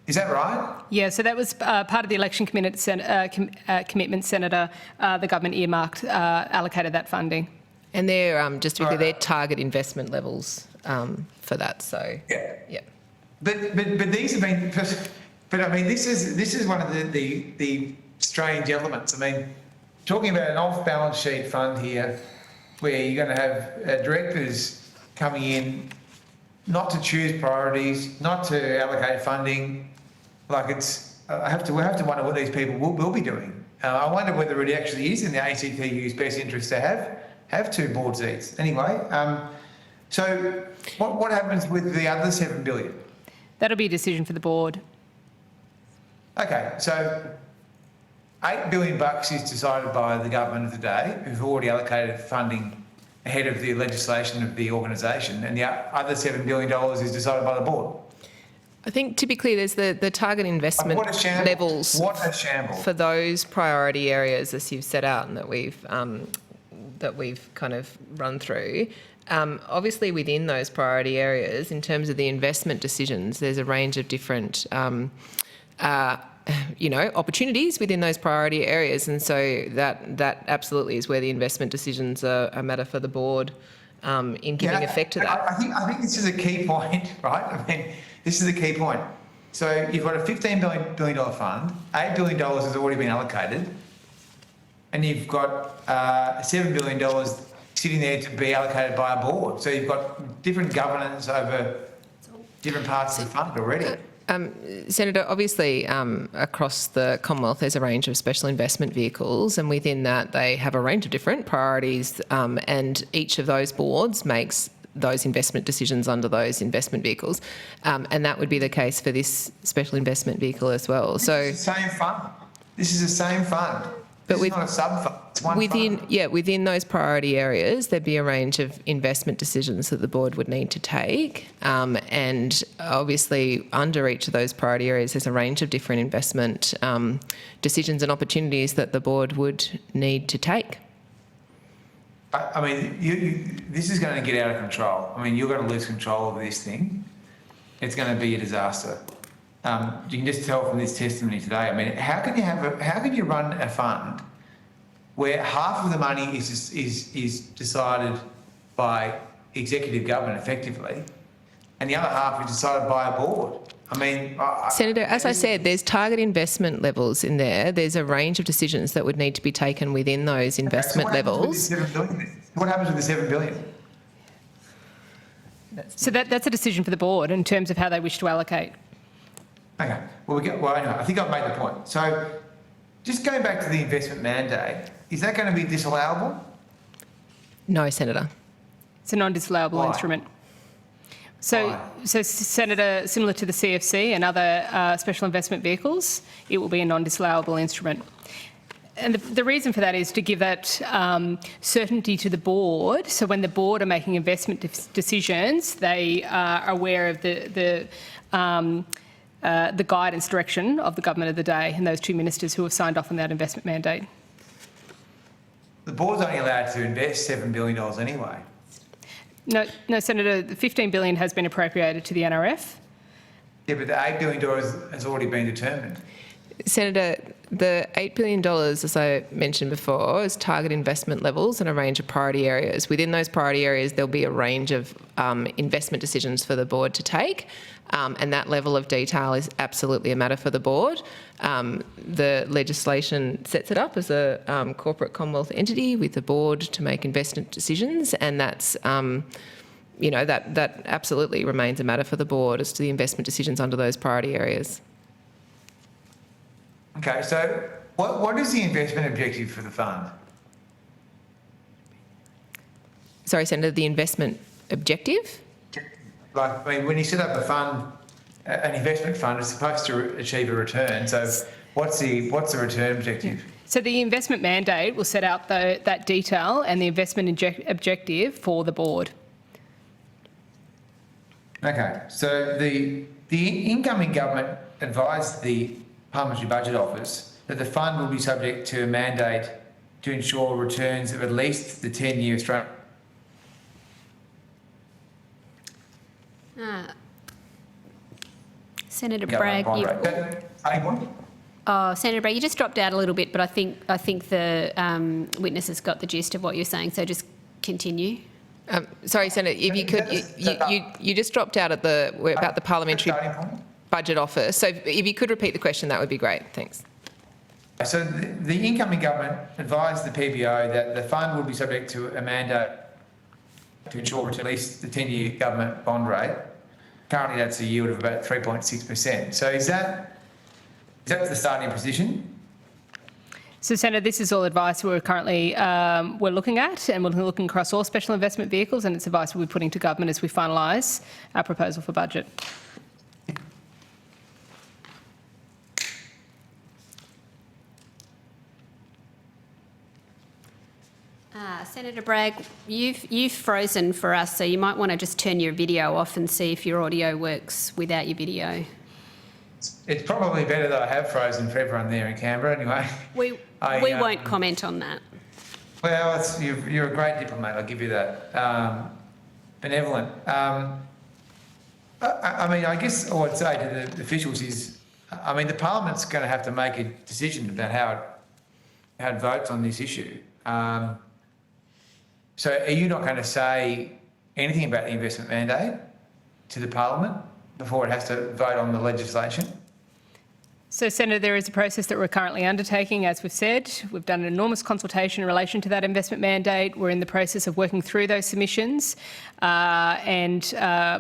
Is that right? Yeah, so that was part of the election commitment, Senator. The government earmarked, allocated that funding. And they're, just to be clear, they're target investment levels for that, so... Yeah. But these have been... But I mean, this is one of the strange elements. I mean, talking about an off-balance sheet fund here, where you're going to have directors coming in not to choose priorities, not to allocate funding. Like we have to wonder what these people will be doing. I wonder whether it actually is in the ACTU's best interest to have 2 board seats. Anyway, so what happens with the other $7 billion? That'll be a decision for the board. Okay, so $8 billion is decided by the government of the day, who've already allocated funding ahead of the legislation of the organisation, and the other $7 billion is decided by the board. I think typically there's the target investment levels for those priority areas as you've set out and that we've kind of run through. Obviously within those priority areas, in terms of the investment decisions, there's a range of different opportunities within those priority areas, and so that absolutely is where the investment decisions are a matter for the board in giving effect to that. I think this is a key point, right? I mean, this is a key point. So you've got a $15 billion fund, $8 billion has already been allocated, and you've got $7 billion sitting there to be allocated by a board. So you've got different governance over different parts of the fund already. Senator, obviously across the Commonwealth there's a range of special investment vehicles, and within that they have a range of different priorities, and each of those boards makes those investment decisions under those investment vehicles, and that would be the case for this special investment vehicle as well. So This is the same fund. This is the same fund. But It's not a sub-fund, it's one fund. Within those priority areas, there'd be a range of investment decisions that the board would need to take. And obviously, under each of those priority areas, there's a range of different investment decisions and opportunities that the board would need to take. I mean, this is going to get out of control. I mean, you're going to lose control of this thing. It's going to be a disaster. You can just tell from this testimony today. I mean, how can you run a fund where half of the money is decided by executive government effectively, and the other half is decided by a board? I mean, Senator, as I said, there's target investment levels in there. There's a range of decisions that would need to be taken within those investment levels. What happens with the $7 billion? So that's a decision for the board in terms of how they wish to allocate. Okay. Well, anyway, I think I've made the point. So, just going back to the investment mandate, is that going to be disallowable? No, Senator. It's a non-disallowable instrument. So, Senator, similar to the CFC and other special investment vehicles, it will be a non-disallowable instrument. And the reason for that is to give that certainty to the board. So when the board are making investment decisions, they are aware of the guidance direction of the government of the day and those two ministers who have signed off on that investment mandate. The board's only allowed to invest $7 billion anyway. No, Senator, the $15 billion has been appropriated to the NRF. Yeah, but the $8 billion has already been determined. Senator, the $8 billion, as I mentioned before, is target investment levels and a range of priority areas. Within those priority areas, there'll be a range of investment decisions for the board to take, and that level of detail is absolutely a matter for the board. The legislation sets it up as a corporate Commonwealth entity with the board to make investment decisions, and that's that absolutely remains a matter for the board as to the investment decisions under those priority areas. Okay, so what is the investment objective for the fund? Sorry, Senator, the investment objective? Like, I mean, when you set up a fund, an investment fund, it's supposed to achieve a return. So what's the return objective? So the investment mandate will set out that detail and the investment objective for the board. Okay, so the incoming government advised the Parliamentary Budget Office that the fund will be subject to a mandate to ensure returns of at least the 10-year Australian. Senator Bragg, Senator Bragg, you just dropped out a little bit, but I think the witness has got the gist of what you're saying. So just continue. Sorry, Senator, if you could, you just dropped out at about the Parliamentary Budget Office. So if you could repeat the question, that would be great. Thanks. So the incoming government advised the PBO that the fund will be subject to a mandate to ensure at least the 10-year government bond rate. Currently, that's a yield of about 3.6%. So is that the starting position? So, Senator, this is all advice we're currently we're looking at, and we're looking across all special investment vehicles, and it's advice we'll be putting to government as we finalise our proposal for budget. Senator Bragg, you've frozen for us, so you might want to just turn your video off and see if your audio works without your video. It's probably better that I have frozen for everyone there in Canberra anyway. We won't comment on that. Well, you're a great diplomat, I'll give you that. Benevolent. I mean, I guess all I'd say to the officials is, I mean, the Parliament's going to have to make a decision about how it votes on this issue. So are you not going to say anything about the investment mandate to the Parliament before it has to vote on the legislation? So, Senator, there is a process that we're currently undertaking, as we've said. We've done an enormous consultation in relation to that investment mandate. We're in the process of working through those submissions and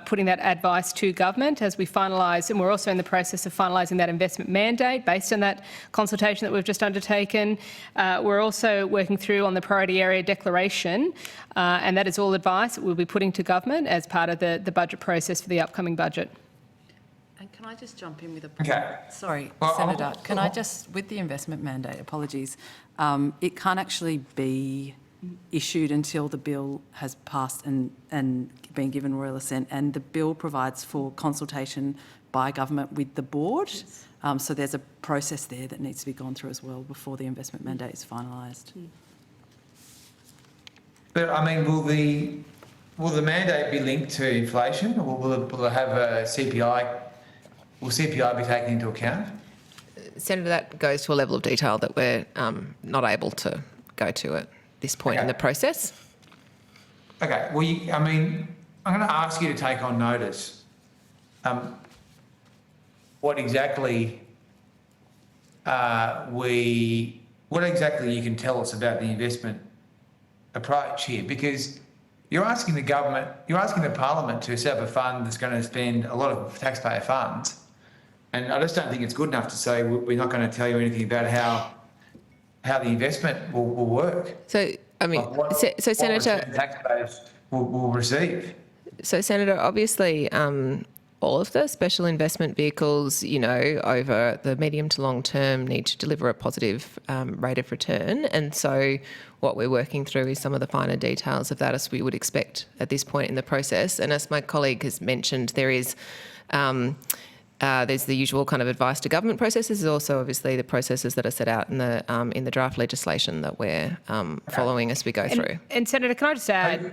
putting that advice to government as we finalise, and we're also in the process of finalising that investment mandate based on that consultation that we've just undertaken. We're also working through on the priority area declaration, and that is all advice that we'll be putting to government as part of the budget process for the upcoming budget. And can I just jump in with a point? Okay. Sorry, Well, Senator, can I just, with the investment mandate, apologies, it can't actually be issued until the bill has passed and been given royal assent, and the bill provides for consultation by government with the board. So there's a process there that needs to be gone through as well before the investment mandate is finalised. But I mean, will the mandate be linked to inflation, or will it have a CPI? Will CPI be taken into account? Senator, that goes to a level of detail that we're not able to go to at this point in the process. Okay, well, I mean, I'm going to ask you to take on notice what exactly you can tell us about the investment approach here, because you're asking the Parliament to set up a fund that's going to spend a lot of taxpayer funds, and I just don't think it's good enough to say we're not going to tell you anything about how the investment will work. So, I mean, what Senator, return taxpayers will receive. So, Senator, obviously, all of the special investment vehicles, over the medium to long term need to deliver a positive rate of return. And so what we're working through is some of the finer details of that, as we would expect at this point in the process. And as my colleague has mentioned, there's the usual kind of advice to government processes. There's also obviously the processes that are set out in the draft legislation that we're following as we go through. And Senator, can I just add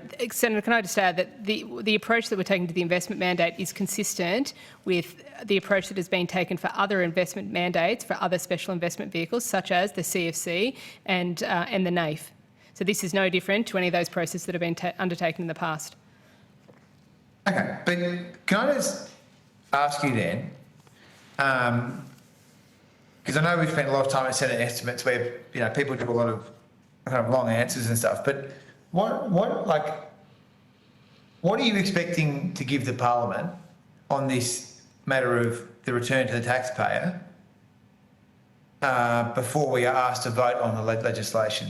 that the approach that we're taking to the investment mandate is consistent with the approach that has been taken for other investment mandates for other special investment vehicles, such as the CFC and the NAIF. So this is no different to any of those processes that have been undertaken in the past. Okay, but can I just ask you then, because I know we've spent a lot of time at Senate estimates where people do a lot of kind of long answers and stuff, but what are you expecting to give the Parliament on this matter of the return to the taxpayer before we are asked to vote on the legislation?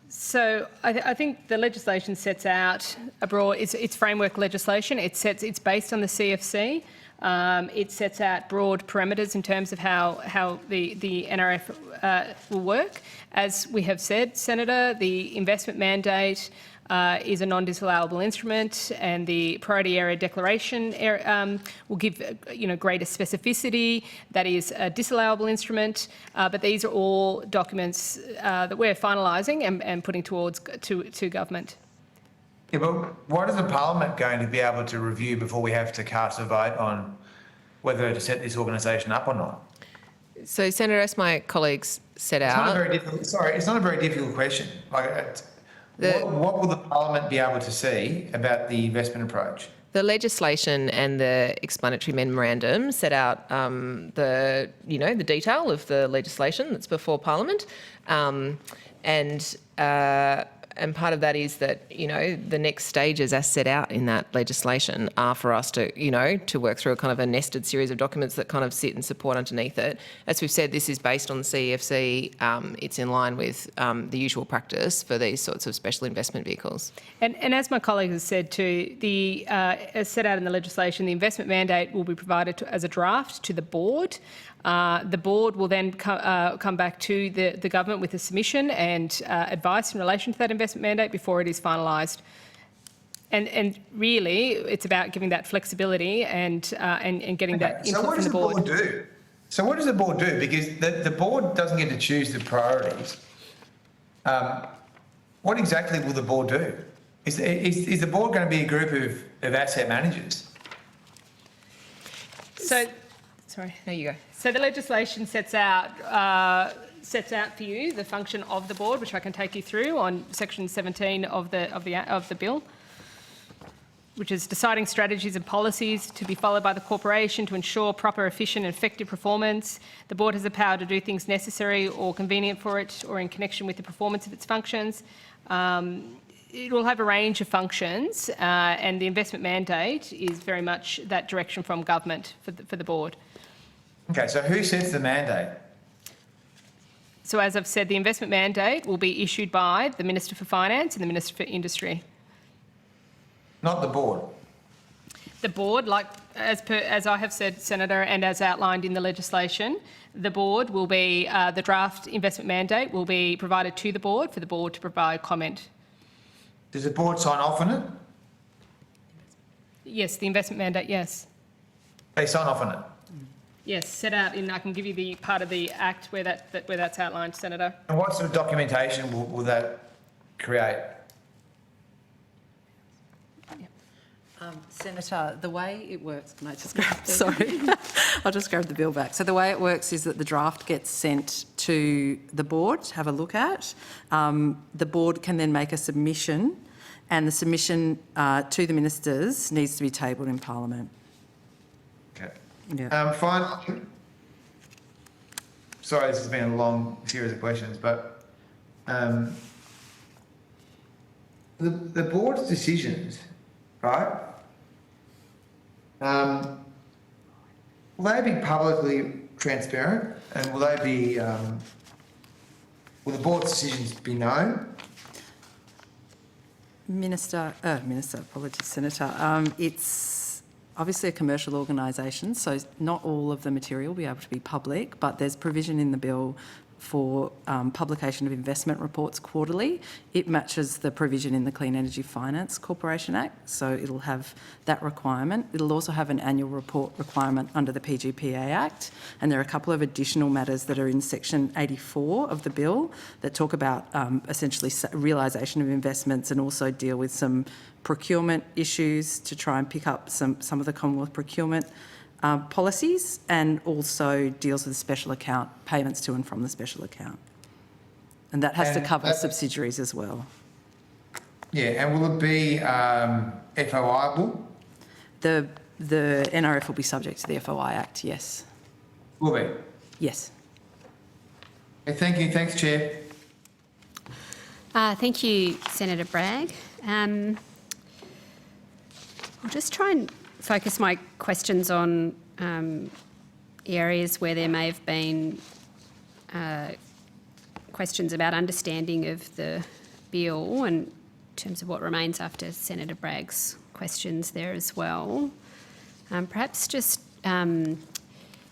So I think the legislation sets out a broad, it's framework legislation. It's based on the CFC. It sets out broad parameters in terms of how the NRF will work. As we have said, Senator, the investment mandate is a non-disallowable instrument, and the priority area declaration will give greater specificity. That is a disallowable instrument, but these are all documents that we're finalising and putting towards to government. Yeah, but what is the Parliament going to be able to review before we have to cast a vote on whether to set this organisation up or not? So, Senator, as my colleagues set out... It's not a very difficult question. What will the Parliament be able to see about the investment approach? The legislation and the explanatory memorandum set out the detail of the legislation that's before Parliament, and part of that is that the next stages as set out in that legislation are for us to to work through a kind of a nested series of documents that kind of sit and support underneath it. As we've said, this is based on the CEFC. It's in line with the usual practice for these sorts of special investment vehicles. And as my colleague has said too, as set out in the legislation, the investment mandate will be provided as a draft to the board. The board will then come back to the government with a submission and advice in relation to that investment mandate before it is finalised. And really, it's about giving that flexibility and getting that input from the board. So what does the board do? So what does the board do? Because the board doesn't get to choose the priorities. What exactly will the board do? Is the board going to be a group of asset managers? So, sorry. There you go. So the legislation sets out for you the function of the board, which I can take you through on section 17 of the bill, which is deciding strategies and policies to be followed by the corporation to ensure proper, efficient and effective performance. The board has the power to do things necessary or convenient for it or in connection with the performance of its functions. It will have a range of functions and the investment mandate is very much that direction from government for the board. Okay, so who sets the mandate? So as I've said, the investment mandate will be issued by the Minister for Finance and the Minister for Industry. Not the board. The board, like as I have said, Senator, and as outlined in the legislation, the board will be, the draft investment mandate will be provided to the board for the board to provide comment. Does the board sign off on it? Yes, the investment mandate, yes. They sign off on it? Yes, set out in, I can give you the part of the Act where that's outlined, Senator. And what sort of documentation will that create? Senator, the way it works, can I just grab, sorry, I'll just grab the bill back. So the way it works is that the draft gets sent to the board to have a look at. The board can then make a submission and the submission to the ministers needs to be tabled in Parliament. Okay. Yeah. Finally, sorry, this has been a long series of questions, but the board's decisions, right? Will they be publicly transparent, and will they be? Will the board's decisions be known? Minister, apologies, Senator. It's obviously a commercial organisation, so not all of the material will be able to be public, but there's provision in the bill for publication of investment reports quarterly. It matches the provision in the Clean Energy Finance Corporation Act, so it'll have that requirement. It'll also have an annual report requirement under the PGPA Act, and there are a couple of additional matters that are in section 84 of the bill that talk about essentially realisation of investments and also deal with some procurement issues to try and pick up some of the Commonwealth procurement policies, and also deals with special account, payments to and from the special account. And that has to cover subsidiaries as well. Yeah, and will it be FOIable? The NRF will be subject to the FOI Act, yes. Will be? Yes. Okay, thank you. Thanks, Chair. Thank you, Senator Bragg. I'll just try and focus my questions on areas where there may have been questions about understanding of the bill and in terms of what remains after Senator Bragg's questions there as well. Perhaps just going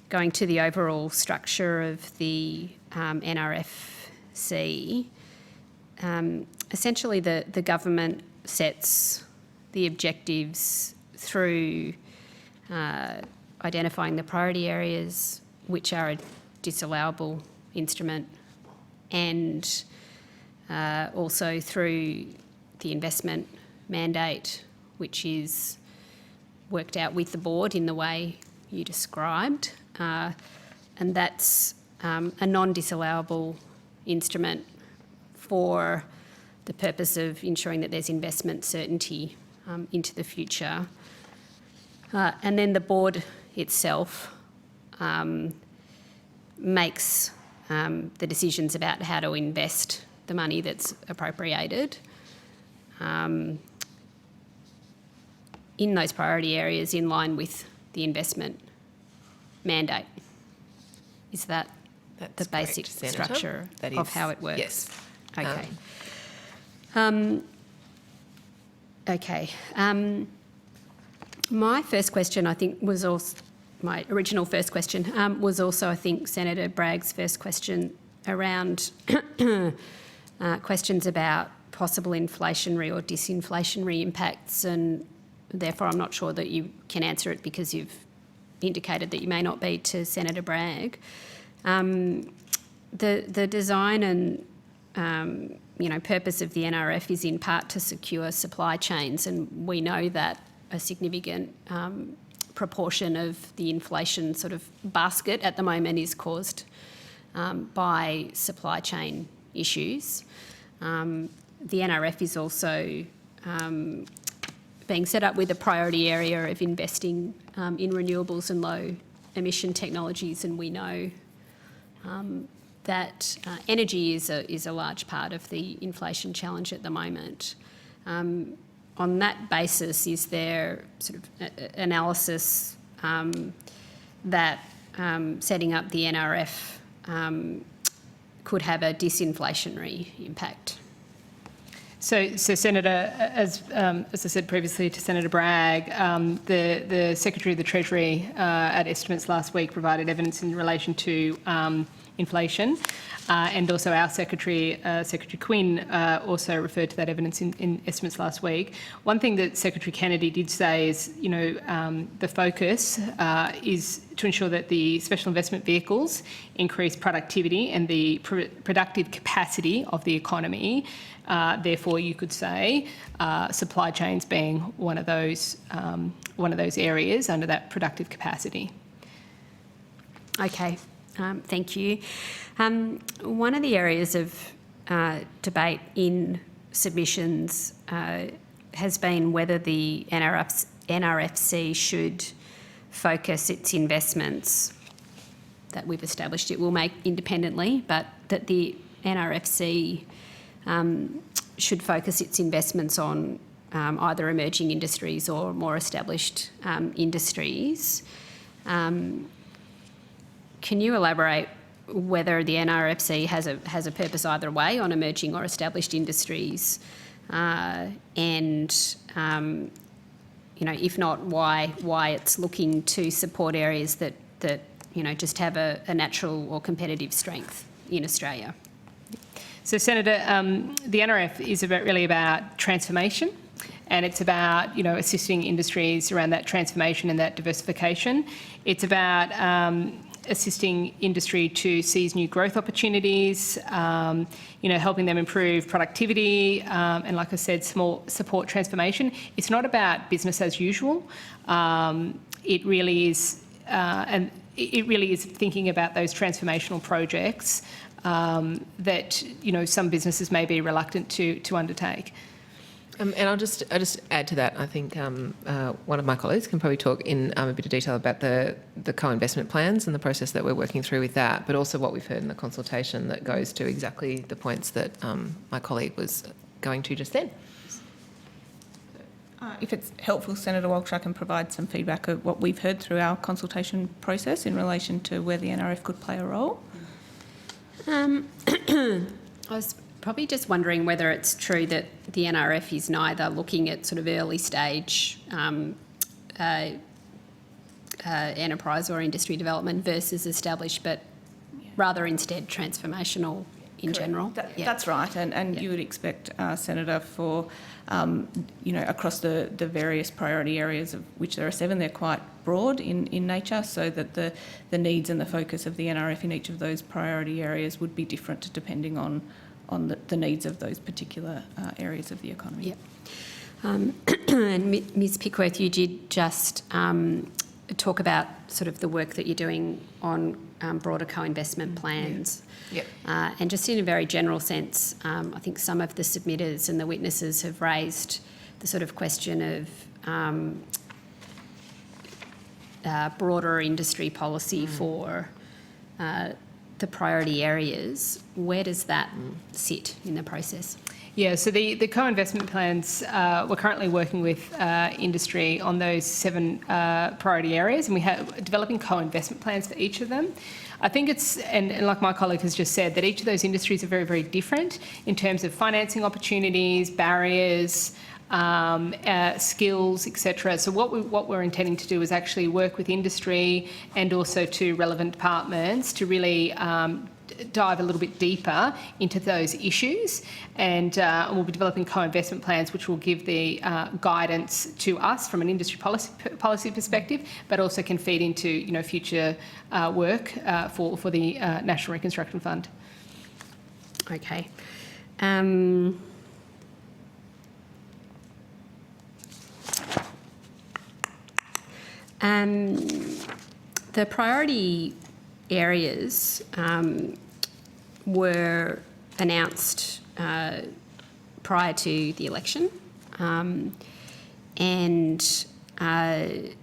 to the overall structure of the NRFC. Essentially, the government sets the objectives through identifying the priority areas, which are a disallowable instrument, and also through the investment mandate, which is worked out with the board in the way you described. And that's a non-disallowable instrument for the purpose of ensuring that there's investment certainty into the future. And then the board itself makes the decisions about how to invest the money that's appropriated in those priority areas in line with the investment mandate. Is that the basic structure of how it works? Yes. Okay. Okay. My first question, I think, was also my original first question was also, I think, Senator Bragg's first question around questions about possible inflationary or disinflationary impacts, and therefore I'm not sure that you can answer it because you've indicated that you may not be, to Senator Bragg. The design and purpose of the NRF is in part to secure supply chains, and we know that a significant proportion of the inflation sort of basket at the moment is caused by supply chain issues. The NRF is also being set up with a priority area of investing in renewables and low emission technologies, and we know that energy is a large part of the inflation challenge at the moment. On that basis, is there sort of analysis that setting up the NRF could have a disinflationary impact? So Senator, as I said previously to Senator Bragg, the Secretary of the Treasury at estimates last week provided evidence in relation to inflation, and also our Secretary, Secretary Quinn, also referred to that evidence in estimates last week. One thing that Secretary Kennedy did say is, the focus is to ensure that the special investment vehicles increase productivity and the productive capacity of the economy. Therefore, you could say supply chains being one of those areas under that productive capacity. Okay, thank you. One of the areas of debate in submissions has been whether the NRFC should focus its investments that we've established it will make independently, but that the NRFC should focus its investments on either emerging industries or more established industries. Can you elaborate whether the NRFC has a purpose either way on emerging or established industries, and if not, why it's looking to support areas that just have a natural or competitive strength in Australia? So, Senator, the NRF is really about transformation, and it's about assisting industries around that transformation and that diversification. It's about assisting industry to seize new growth opportunities, helping them improve productivity, and, like I said, support transformation. It's not about business as usual. It really is, and it really is thinking about those transformational projects that some businesses may be reluctant to undertake. And I'll just add to that. I think one of my colleagues can probably talk in a bit of detail about the co-investment plans and the process that we're working through with that, but also what we've heard in the consultation that goes to exactly the points that my colleague was going to just then. If it's helpful, Senator Walsh, I can provide some feedback of what we've heard through our consultation process in relation to where the NRF could play a role. I was probably just wondering whether it's true that the NRF is neither looking at sort of early stage enterprise or industry development versus established, but rather instead transformational in general. That's right, and you would expect, Senator, for across the various priority areas, of which there are 7, they're quite broad in nature, so that the needs and the focus of the NRF in each of those priority areas would be different depending on the needs of those particular areas of the economy. Yep. And Ms Pickworth, you did just talk about sort of the work that you're doing on broader co-investment plans. Yep. And just in a very general sense, I think some of the submitters and the witnesses have raised the sort of question of broader industry policy for the priority areas. Where does that sit in the process? Yeah, so the co-investment plans, we're currently working with industry on those 7 priority areas, and we have developing co-investment plans for each of them. I think it's, and like my colleague has just said, that each of those industries are very, very different in terms of financing opportunities, barriers, skills, etc. So what we're intending to do is actually work with industry and also to relevant departments to really dive a little bit deeper into those issues, and we'll be developing co-investment plans which will give the guidance to us from an industry policy perspective, but also can feed into future work for the National Reconstruction Fund. Okay. The priority areas were announced prior to the election, and the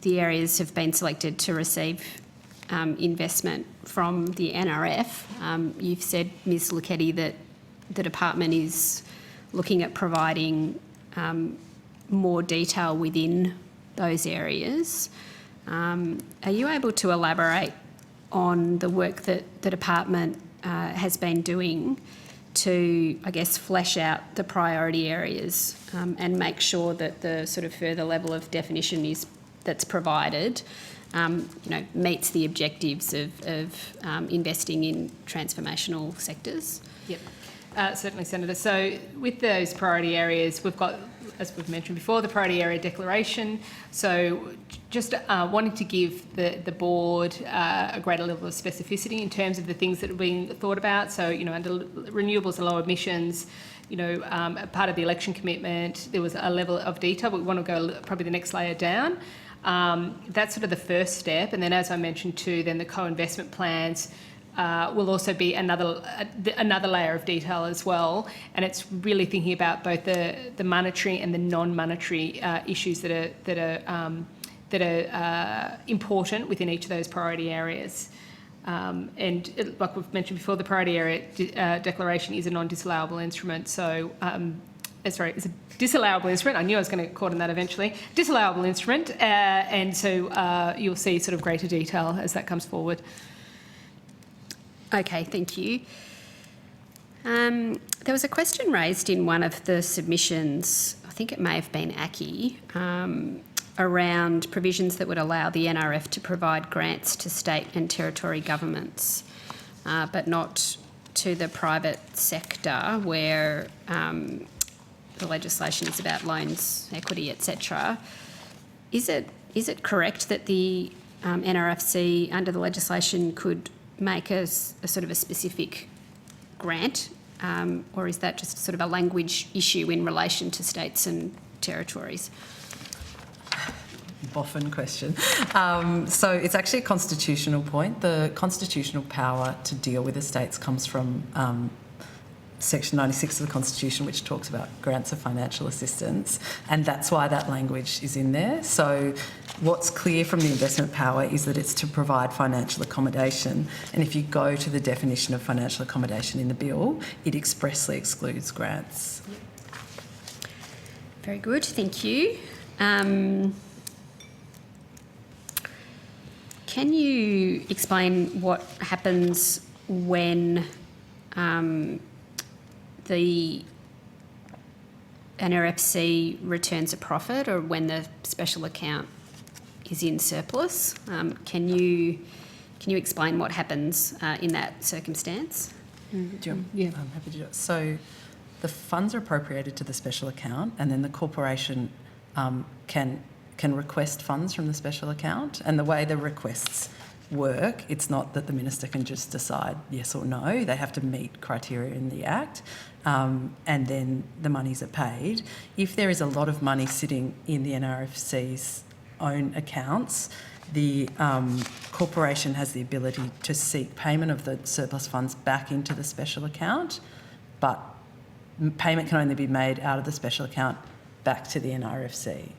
areas have been selected to receive investment from the NRF. You've said, Ms Lucchetti, that the department is looking at providing more detail within those areas. Are you able to elaborate on the work that the department has been doing to, I guess, flesh out the priority areas and make sure that the sort of further level of definition that's provided meets the objectives of investing in transformational sectors? Yep. Certainly, Senator. So with those priority areas, we've got, as we've mentioned before, the priority area declaration. So just wanting to give the board a greater level of specificity in terms of the things that have been thought about. So, under renewables and low emissions, part of the election commitment, there was a level of detail, but we want to go probably the next layer down. That's sort of the first step. And then, as I mentioned too, then the co-investment plans will also be another layer of detail as well, and it's really thinking about both the monetary and the non-monetary issues that are important within each of those priority areas. Like we've mentioned before, the priority area declaration is a non-disallowable instrument. So, sorry, it's a disallowable instrument. I knew I was going to get caught on that eventually. Disallowable instrument, and so you'll see sort of greater detail as that comes forward. Okay, thank you. There was a question raised in one of the submissions, I think it may have been Aki, around provisions that would allow the NRF to provide grants to state and territory governments, but not to the private sector where the legislation is about loans, equity, etc. Is it correct that the NRFC under the legislation could make a sort of a specific grant, or is that just sort of a language issue in relation to states and territories? Boffin question. So it's actually a constitutional point. The constitutional power to deal with estates comes from Section 96 of the Constitution, which talks about grants of financial assistance, and that's why that language is in there. So what's clear from the investment power is that it's to provide financial accommodation, and if you go to the definition of financial accommodation in the bill, it expressly excludes grants. Very good, thank you. Can you explain what happens when the NRFC returns a profit, or when the special account is in surplus? Can you explain what happens in that circumstance? Yeah, I'm happy to do it. So the funds are appropriated to the special account, and then the corporation can request funds from the special account. And the way the requests work, it's not that the minister can just decide yes or no. They have to meet criteria in the Act, and then the monies are paid. If there is a lot of money sitting in the NRFC's own accounts, the corporation has the ability to seek payment of the surplus funds back into the special account, but payment can only be made out of the special account back to the NRFC.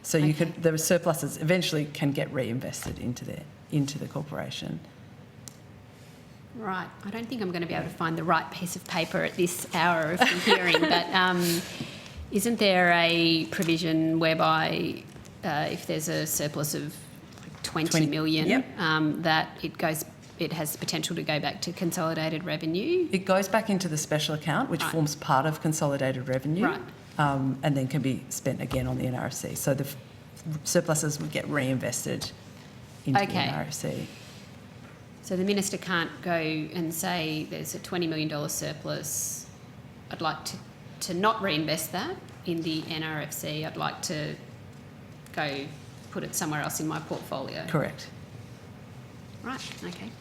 So you could, the surpluses eventually can get reinvested into the corporation. Right. I don't think I'm going to be able to find the right piece of paper at this hour of the hearing, but isn't there a provision whereby if there's a surplus of 20 million, yep. That it goes it has the potential to go back to consolidated revenue? It goes back into the special account, which forms part of consolidated revenue, Right. And then can be spent again on the NRFC. So the surpluses would get reinvested into the NRFC. So the minister can't go and say there's a $20 million surplus. I'd like to not reinvest that in the NRFC. I'd like to go put it somewhere else in my portfolio. Correct. Right, okay.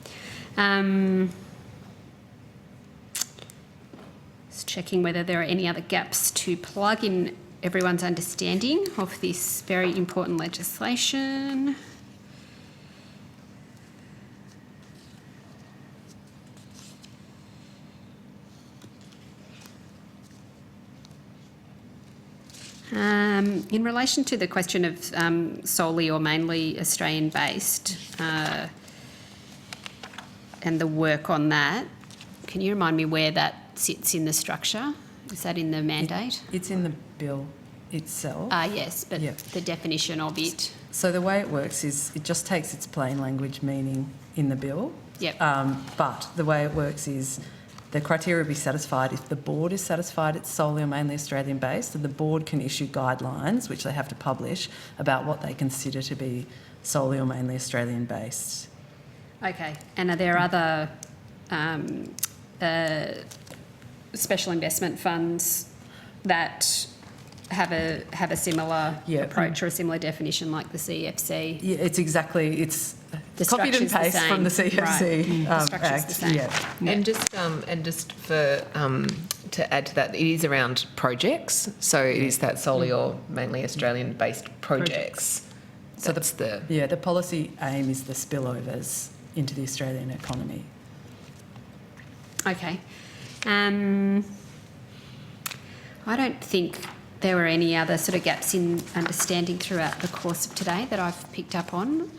Just checking whether there are any other gaps to plug in everyone's understanding of this very important legislation. In relation to the question of solely or mainly Australian-based and the work on that, can you remind me where that sits in the structure? Is that in the mandate? It's in the bill itself. Yes, but the definition of it. So the way it works is it just takes its plain language meaning in the bill. Yep. But the way it works is the criteria will be satisfied if the board is satisfied it's solely or mainly Australian based, and the board can issue guidelines, which they have to publish, about what they consider to be solely or mainly Australian based. Okay, and are there other special investment funds that have a similar approach or a similar definition like the CFC? Yeah, it's exactly, it's The copied and structure's the paste from the same. CFC Right. The structure's Act. the same. Yeah. And just for to add to that, it is around projects. So it is that solely or mainly Australian-based projects. So that's the the policy aim is the spillovers into the Australian economy. Okay. I don't think there were any other sort of gaps in understanding throughout the course of today that I've picked up on,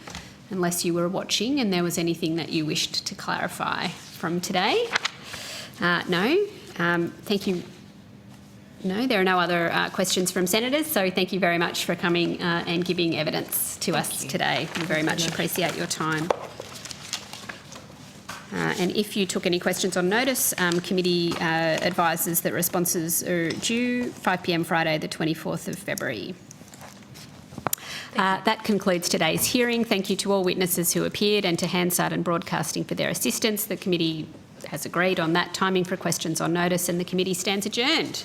unless you were watching and there was anything that you wished to clarify from today. No. Thank you. No, there are no other questions from senators, so thank you very much for coming and giving evidence to us today. We very much appreciate your time. And if you took any questions on notice, committee advises that responses are due 5 p.m. Friday the 24th of February. That concludes today's hearing. Thank you to all witnesses who appeared and to Hansard and Broadcasting for their assistance. The committee has agreed on that timing for questions on notice, and the committee stands adjourned.